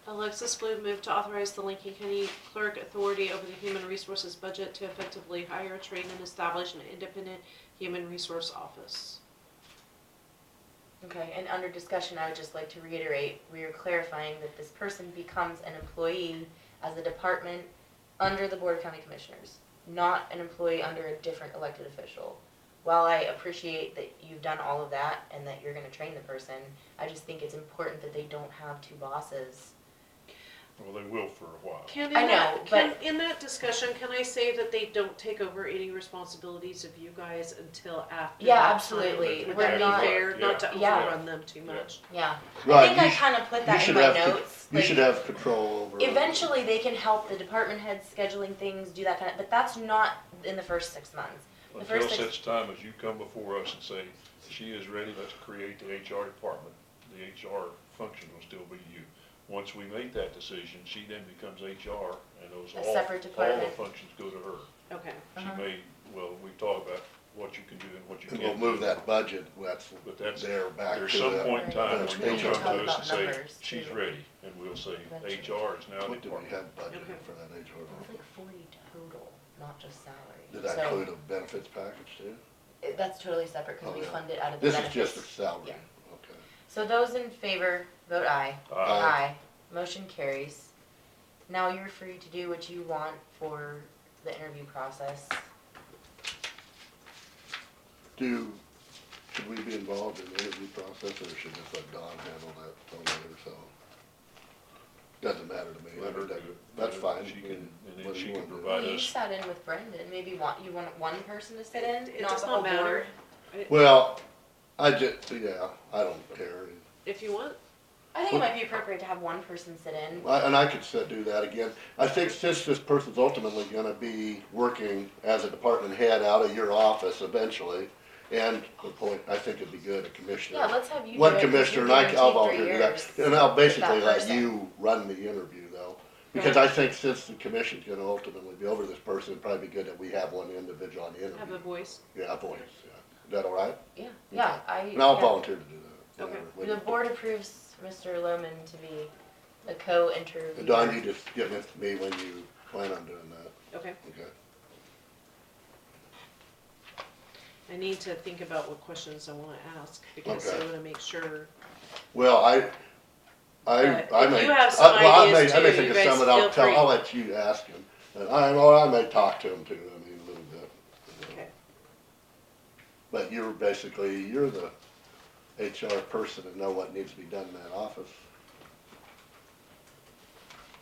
Alexis Blue moved to authorize the Lincoln County Clerk Authority over the Human Resources budget to effectively hire, train, and establish an independent human resource office. Okay, and under discussion, I would just like to reiterate, we are clarifying that this person becomes an employee as a department under the Board of County Commissioners, not an employee under a different elected official. While I appreciate that you've done all of that and that you're gonna train the person, I just think it's important that they don't have two bosses. Well, they will for a while. I know, but- In that discussion, can I say that they don't take over any responsibilities of you guys until after Yeah, that time? absolutely. Would We're that be not- fair, not to Yeah. overrun them too much? Yeah, I Right, think you I sh- kinda put you that in should my have notes. You like, should have control over. eventually, they can help the department heads scheduling things, do that kind of, but that's not in the first 6 months. The Until first six, such time as you come before us and say, she is ready, let's create the HR department. The HR function will still be you. Once we make that decision, she then becomes HR and those, A all separate the department. functions go to her. Okay. She Uh-huh. may, well, we talk about what you can do and what you And can't we'll do. move that budget, But that's, there back to there's some the. point in time Right. when We you need come to to talk us and about say, numbers, she's too. ready, and we'll say, Eventually. HR is now the What do we department. have budgeted Okay. for that HR? it was like 40 total, not just salary. Did that So, include a benefits package too? that's totally separate because Oh, we yeah. fund it out of the This is benefits. just a salary, Yeah. okay. So those in favor, vote aye. Aye. Motion carries. Now you're free to do what you want for the interview process. Should we be involved in the interview process or should just let Don handle that on later, so? Doesn't matter to me, Let her do it. that's fine. She can, and then What do she you can want to do? provide You us. sat in with Brendan, maybe you want one person to sit in, It not does the not whole matter. board? Well, I don't care. If you want, I think it might be appropriate to have one person sit in. And I could do that again. I think since this person's ultimately gonna be working as a department head out of your office eventually, and the point, I think it'd be good, a commissioner. Yeah, let's have you do One it, 'cause commissioner, you've and I'll guaranteed volunteer 3 to do that. years And I'll basically with that let person. you run the interview though. Because I think since the commission's gonna ultimately be over this person, it'd probably be good that we have one individual on the Have a interview. voice. Yeah, a voice, yeah. Is that all right? Yeah, And I'll yeah. volunteer to do that. Okay. whatever. The board approves Mr. Lohman to be a co-interviewer. And Don, you just get with me when you plan on doing that, Okay. okay? I need to think about what questions I wanna ask, because I Okay. wanna make sure. Well, I But if may, you have some well, ideas I may too, think you of guys some, and I'll feel free. I'll let you ask him. And I may talk to him too, I mean, a little bit. Okay. But you're the HR person and know what needs to be done in that office.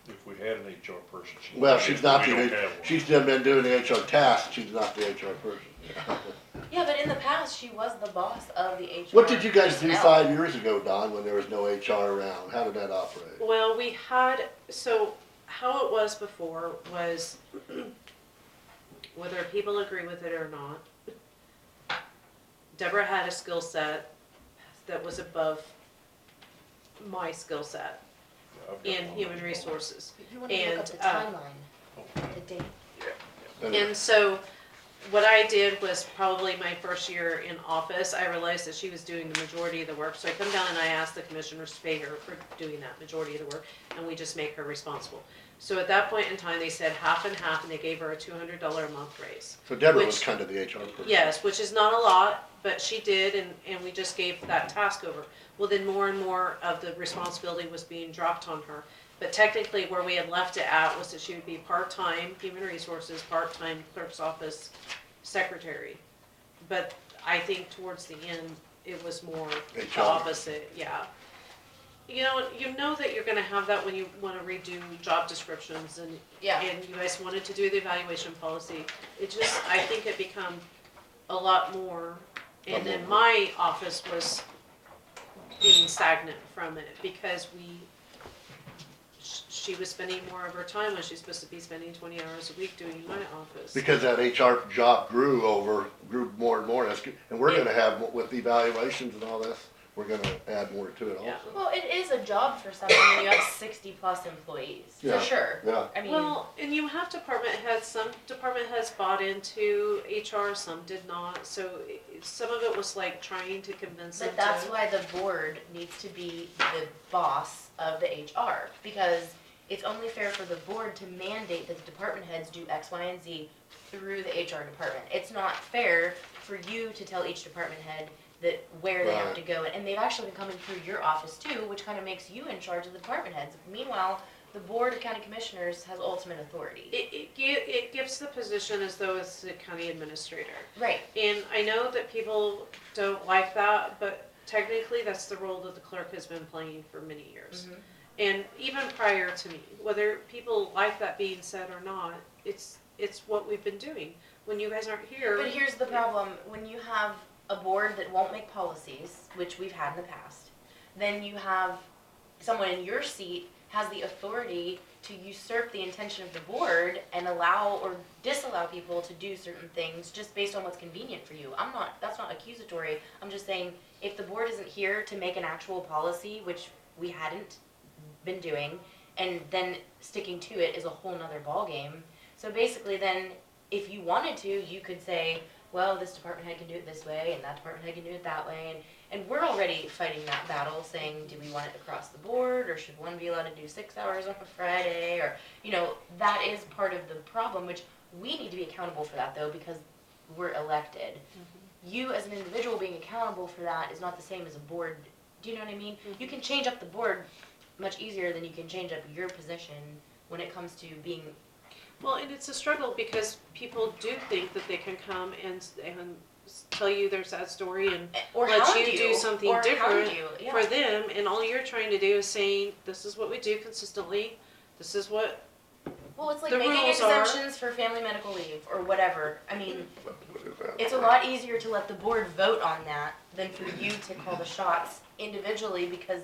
If we had an HR person. Well, she's not we don't the, have one. she's been doing the HR tasks, she's not the HR person. Yeah, but in the past, she was the boss of the HR. What did you guys do personnel. 5 years ago, Don, when there was no HR around? How did that operate? Well, we had, so how it was before was, whether people agree with it or not, Deborah had a skill set that was above my skill set I've got in one. human resources. You want to look up And, the timeline, the date. And so what I did was probably my first year in office, I realized that she was doing the majority of the work. So I come down and I asked the commissioners to pay her for doing that majority of the work, and we just make her responsible. So at that point in time, they said half and half, and they gave her a $200 a month raise. So Deborah was Which- kind of the HR person. Yes, which is not a lot, but she did, and we just gave that task over. Well, then more and more of the responsibility was being dropped on her. But technically, where we had left it at was that she would be part-time human resources, part-time clerk's office secretary. But I think towards the end, it was more the HR. opposite, yeah. You know that you're gonna have that when you wanna redo job descriptions and Yeah. and you guys wanted to do the evaluation policy. It just, I think it become a lot more, and then my office was being stagnant from it, because she was spending more of her time when she's supposed to be spending 20 hours a week doing my office. Because that HR job grew more and more, that's good. And we're gonna have, with the evaluations and all this, we're gonna add more to it Yeah. also. Well, it is a job for someone when you have 60+ employees, Yeah. for sure. Yeah, I mean, Well, and you have department heads, some department heads bought into HR, some did not, so some of it was like trying to convince them but that's to. why the board needs to be the boss of the HR, because it's only fair for the board to mandate that the department heads do X, Y, and Z through the HR department. It's not fair for you to tell each department head that where they have Right. to go, and they've actually been coming through your office too, which kind of makes you in charge of the department heads. Meanwhile, the board of county commissioners has ultimate authority. It gives the position as though it's the county administrator. Right. And I know that people don't like that, but technically that's the role that the clerk has been playing for many years. Mhm. And even prior to me, whether people like that being said or not, it's what we've been doing. When you guys aren't here. But here's the problem, when you have a board that won't make policies, which we've had in the past, then you have someone in your seat has the authority to usurp the intention of the board and allow or disallow people to do certain things just based on what's convenient for you. That's not accusatory, I'm just saying, if the board isn't here to make an actual policy, which we hadn't been doing, and then sticking to it is a whole nother ballgame. So basically then, if you wanted to, you could say, well, this department head can do it this way, and that department head can do it that way, and we're already fighting that battle, saying, do we want it across the board, or should one be allowed to do 6 hours on a Friday, or, that is part of the problem, which we need to be accountable for that, though, because we're elected. You, as an individual, being accountable for that is not the same as a board, do you know what I mean? You can change up the board much easier than you can change up your position when it comes to being. Well, and it's a struggle because people do think that they can come and tell you their sad story and Or let hound you do something or hound different you, yeah. for them, and all you're trying to do is saying, this is what we do consistently, this is what, Well, it's like the making rules are- exemptions for family medical leave or whatever. I mean, what is that? it's a lot easier to let the board vote on that than for you to call the shots individually because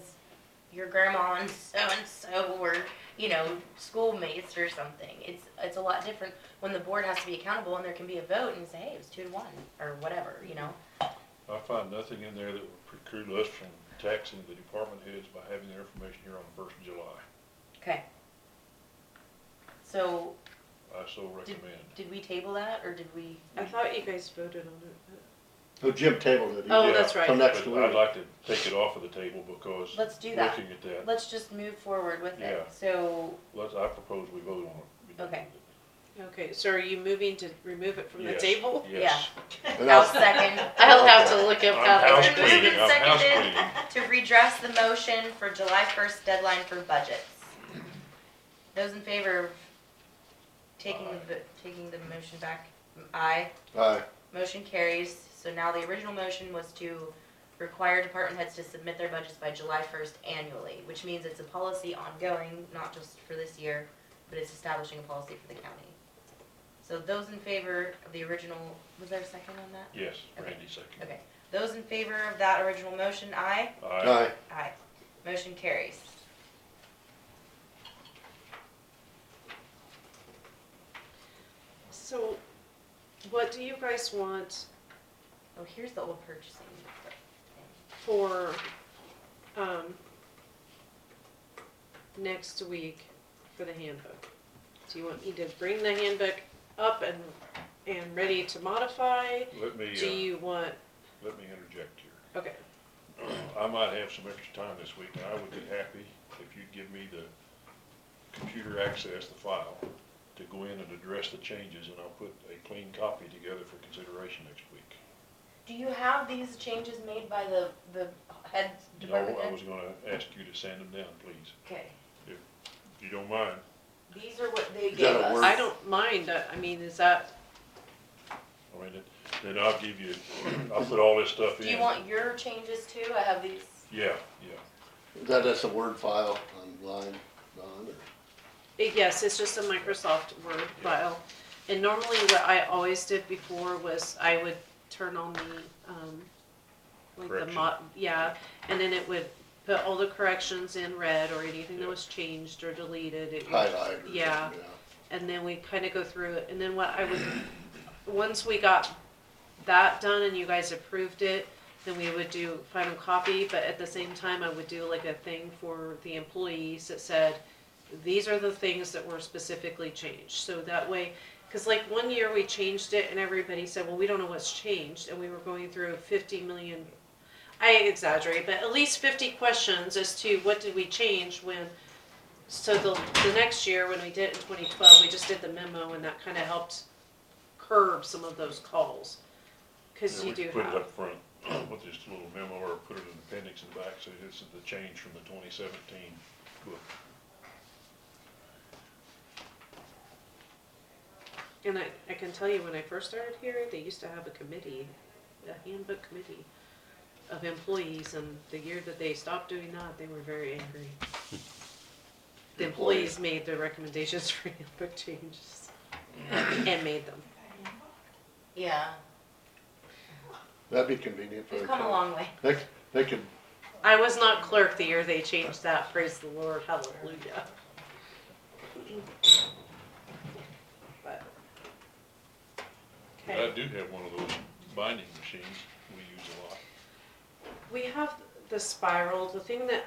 your grandma and so-and-so were, you know, schoolmates or something. It's a lot different when the board has to be accountable and there can be a vote and say, hey, it was 2-1, or whatever, you know? I find nothing in there that would preclude us from taxing the department heads by having their information here on the 1st of July. Okay. So, I so recommend. did we table that, or did we? I thought you guys voted on it. Oh, Jim tabled it. Oh, Yeah, that's right. Till next But week. I'd like to take it off of the table because Let's do that. looking at that, Let's just move forward with it. Yeah. So, I propose we vote on it. We do Okay. it. Okay, so are you moving to remove it from the Yes, table? Yes. And I'll I'll- second. I'll have to look up I'm how house It's to. moved cleaning, and I'm house seconded cleaning. to redress the motion for July 1st deadline for budgets. Those in favor of taking the motion back? Aye. Aye. Motion carries. So now the original motion was to require department heads to submit their budgets by July 1st annually, which means it's a policy ongoing, not just for this year, but it's establishing a policy for the county. So those in favor of the original, was there a second on that? Yes, Okay. Randy second. Okay. Those in favor of that original motion, aye? Aye. Aye. Aye. Motion carries. So, what do you guys want Oh, here's the old purchasing. for, next week for the handbook? Do you want me to bring the handbook up and ready to modify? Let me, Do you want, let me interject here. okay, I might have some extra time this week, and I would be happy if you'd give me the computer access, the file, to go in and address the changes, and I'll put a clean copy together for consideration next week. Do you have these changes made by the head No, department I head? was gonna ask you to sand them down, please, Okay. if you don't mind. These are what they Is gave that a us. word? I don't mind, I mean, is that, I mean, then I'll give you, I'll put all this stuff in. Do you want your changes too? I have these. Yeah, yeah. Is that just a Word file online, Don, or? yes, it's just a Microsoft Word file. And normally what I always did before was I would turn on the, like the Correction. yeah, and then it would put all the corrections in red or anything that was changed or deleted. It would- Highlight or Yeah. something, And then we kind of go through it, and then what I would, once we got that done and you guys approved it, then we would do final copy, but at the same time, I would do like a thing for the employees that said, these are the things that were specifically changed, so that way, cause like one year we changed it and everybody said, well, we don't know what's changed, and we were going through 50 million, I exaggerate, but at least 50 questions as to what did we change when. So the next year, when we did it in 2012, we just did the memo, and that kind of helped curb some of those calls. Cause Yeah, you do we could put it have, up front with just a little memo, or put it in the appendix in the back, so this is the change from the 2017 book. and I can tell you, when I first started here, they used to have a committee, a handbook committee of employees, and the year that they stopped doing that, they were very angry. The employees made the recommendations for handbook changes, and made them. Yeah. That'd be convenient for We've the come a town. long way. They could, I was not clerk the year they changed that, praise the Lord, hallelujah. But. But I Okay, do have one of those binding machines we use a lot. we have the spiral, the thing that,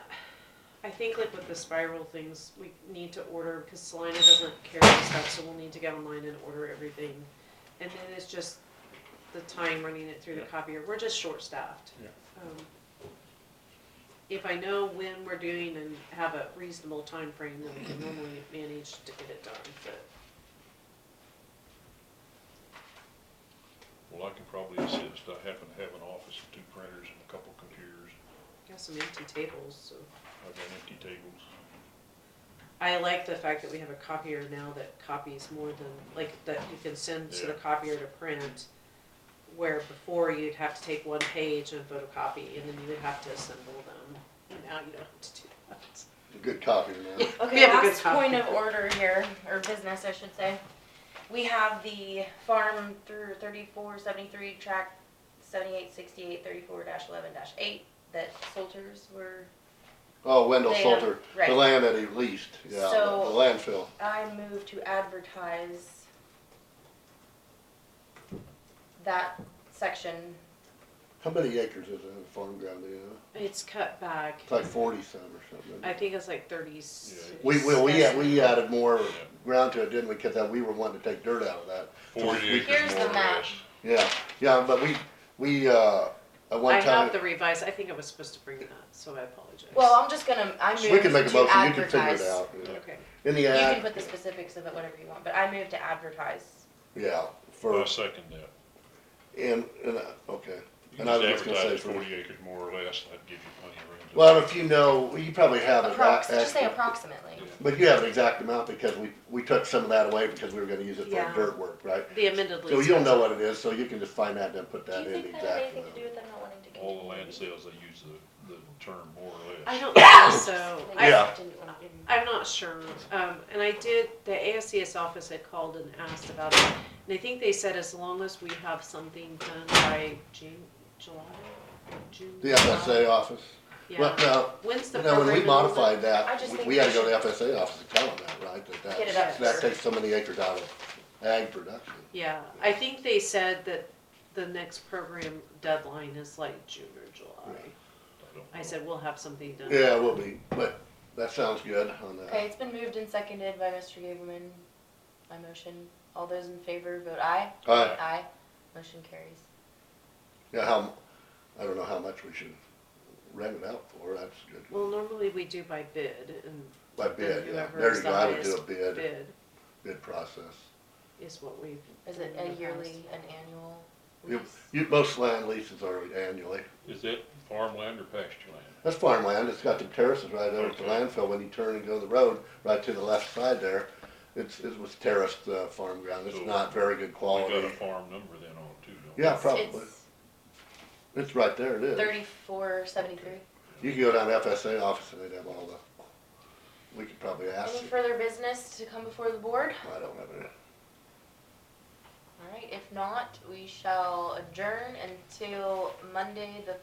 I think like with the spiral things, we need to order, because Salina doesn't carry the stuff, so we'll need to get online and order everything. And then it's just the time running it through the copier, we're just short-staffed. Yeah. If I know when we're doing and have a reasonable time frame, then we can normally manage to get it done, but. Well, I can probably assist. I happen to have an office and 2 printers and a couple computers. Got some empty tables, so. I've got empty tables. I like the fact that we have a copier now that copies more than, like, that you can send to the Yeah. copier to print. Where before you'd have to take one page and photocopy, and then you would have to assemble them. And now you don't have to do that. a good copy now. We Okay, have a good last point copy. of order here, or business, I should say. We have the farm through 3473, track 7868, 34-11-8 that Solters were Oh, Wendell They have- Salter, right. the land that he leased, yeah, the So- landfill. I move to advertise that section. How many acres is it in the farm ground, do you know? It's cut back. It's like 40 some or something. I think it's like 30s. We added more ground to it, didn't we? Cause we were wanting to take dirt out of that. 40 we- acres Here's the more or map. less. Yeah, but at one I time. have the revised, I think I was supposed to bring that, so I apologize. Well, I'm just gonna, I move We can make a to motion, you can figure advertise. it out. Yeah. Okay. In the You ad. can put the specifics of it, whatever you want, but I move to advertise. Yeah, I second that. okay. You And I can was just just gonna say advertise for, 40 acres more or less, that'd give you plenty of room. to- well, if you know, you probably have it. Just say approximately. Yeah. But you have an exact amount because we took some of that away because we were gonna use it for Yeah. dirt work, right? The amended lease. So you don't know goes what it is, so you can just find that and then put Do that you in think the that had exact anything to amount. do with them not wanting to continue? All the land sales, they use the term more or less. I don't think so. Yeah. I'm not sure. And I did, the ASCS office had called and asked about it. And I think they said as long as we have something done by June. The FSA office? Well, Yeah. no, When's the no, when program? we modified I that, just think we had to we go to the FSA office and tell them that, right? Get it up That there. takes so many acres out of ag production. Yeah, I think they said that the next program deadline is like June or July. I said, we'll have something done. Yeah, we'll be, but that sounds good on that. Okay, it's been moved and seconded by Mr. Gaberman. My motion. All those in favor vote aye. Aye. Aye. Motion carries. Yeah, I don't know how much we should rent it out for, that's good. Well, normally we do by bid and By then bid, yeah, whoever there is you the go, I would do highest a bid bid process. is what we've. Is it done a in the yearly, an annual You, lease? most land leases are annually. Is it farmland or pasture land? That's farmland, it's got the terraces right over at the Okay. landfill, when you turn and go the road, right to the left side there, it was terraced, farm ground, it's So not very good We quality. got a farm number then on it too, don't we? Yeah, probably, It's it's right there, it is. 3473. You can go down to FSA office and they'd have all we could probably ask Any you, further business to come before the board? I don't have any. Alright, if not, we shall adjourn until Monday the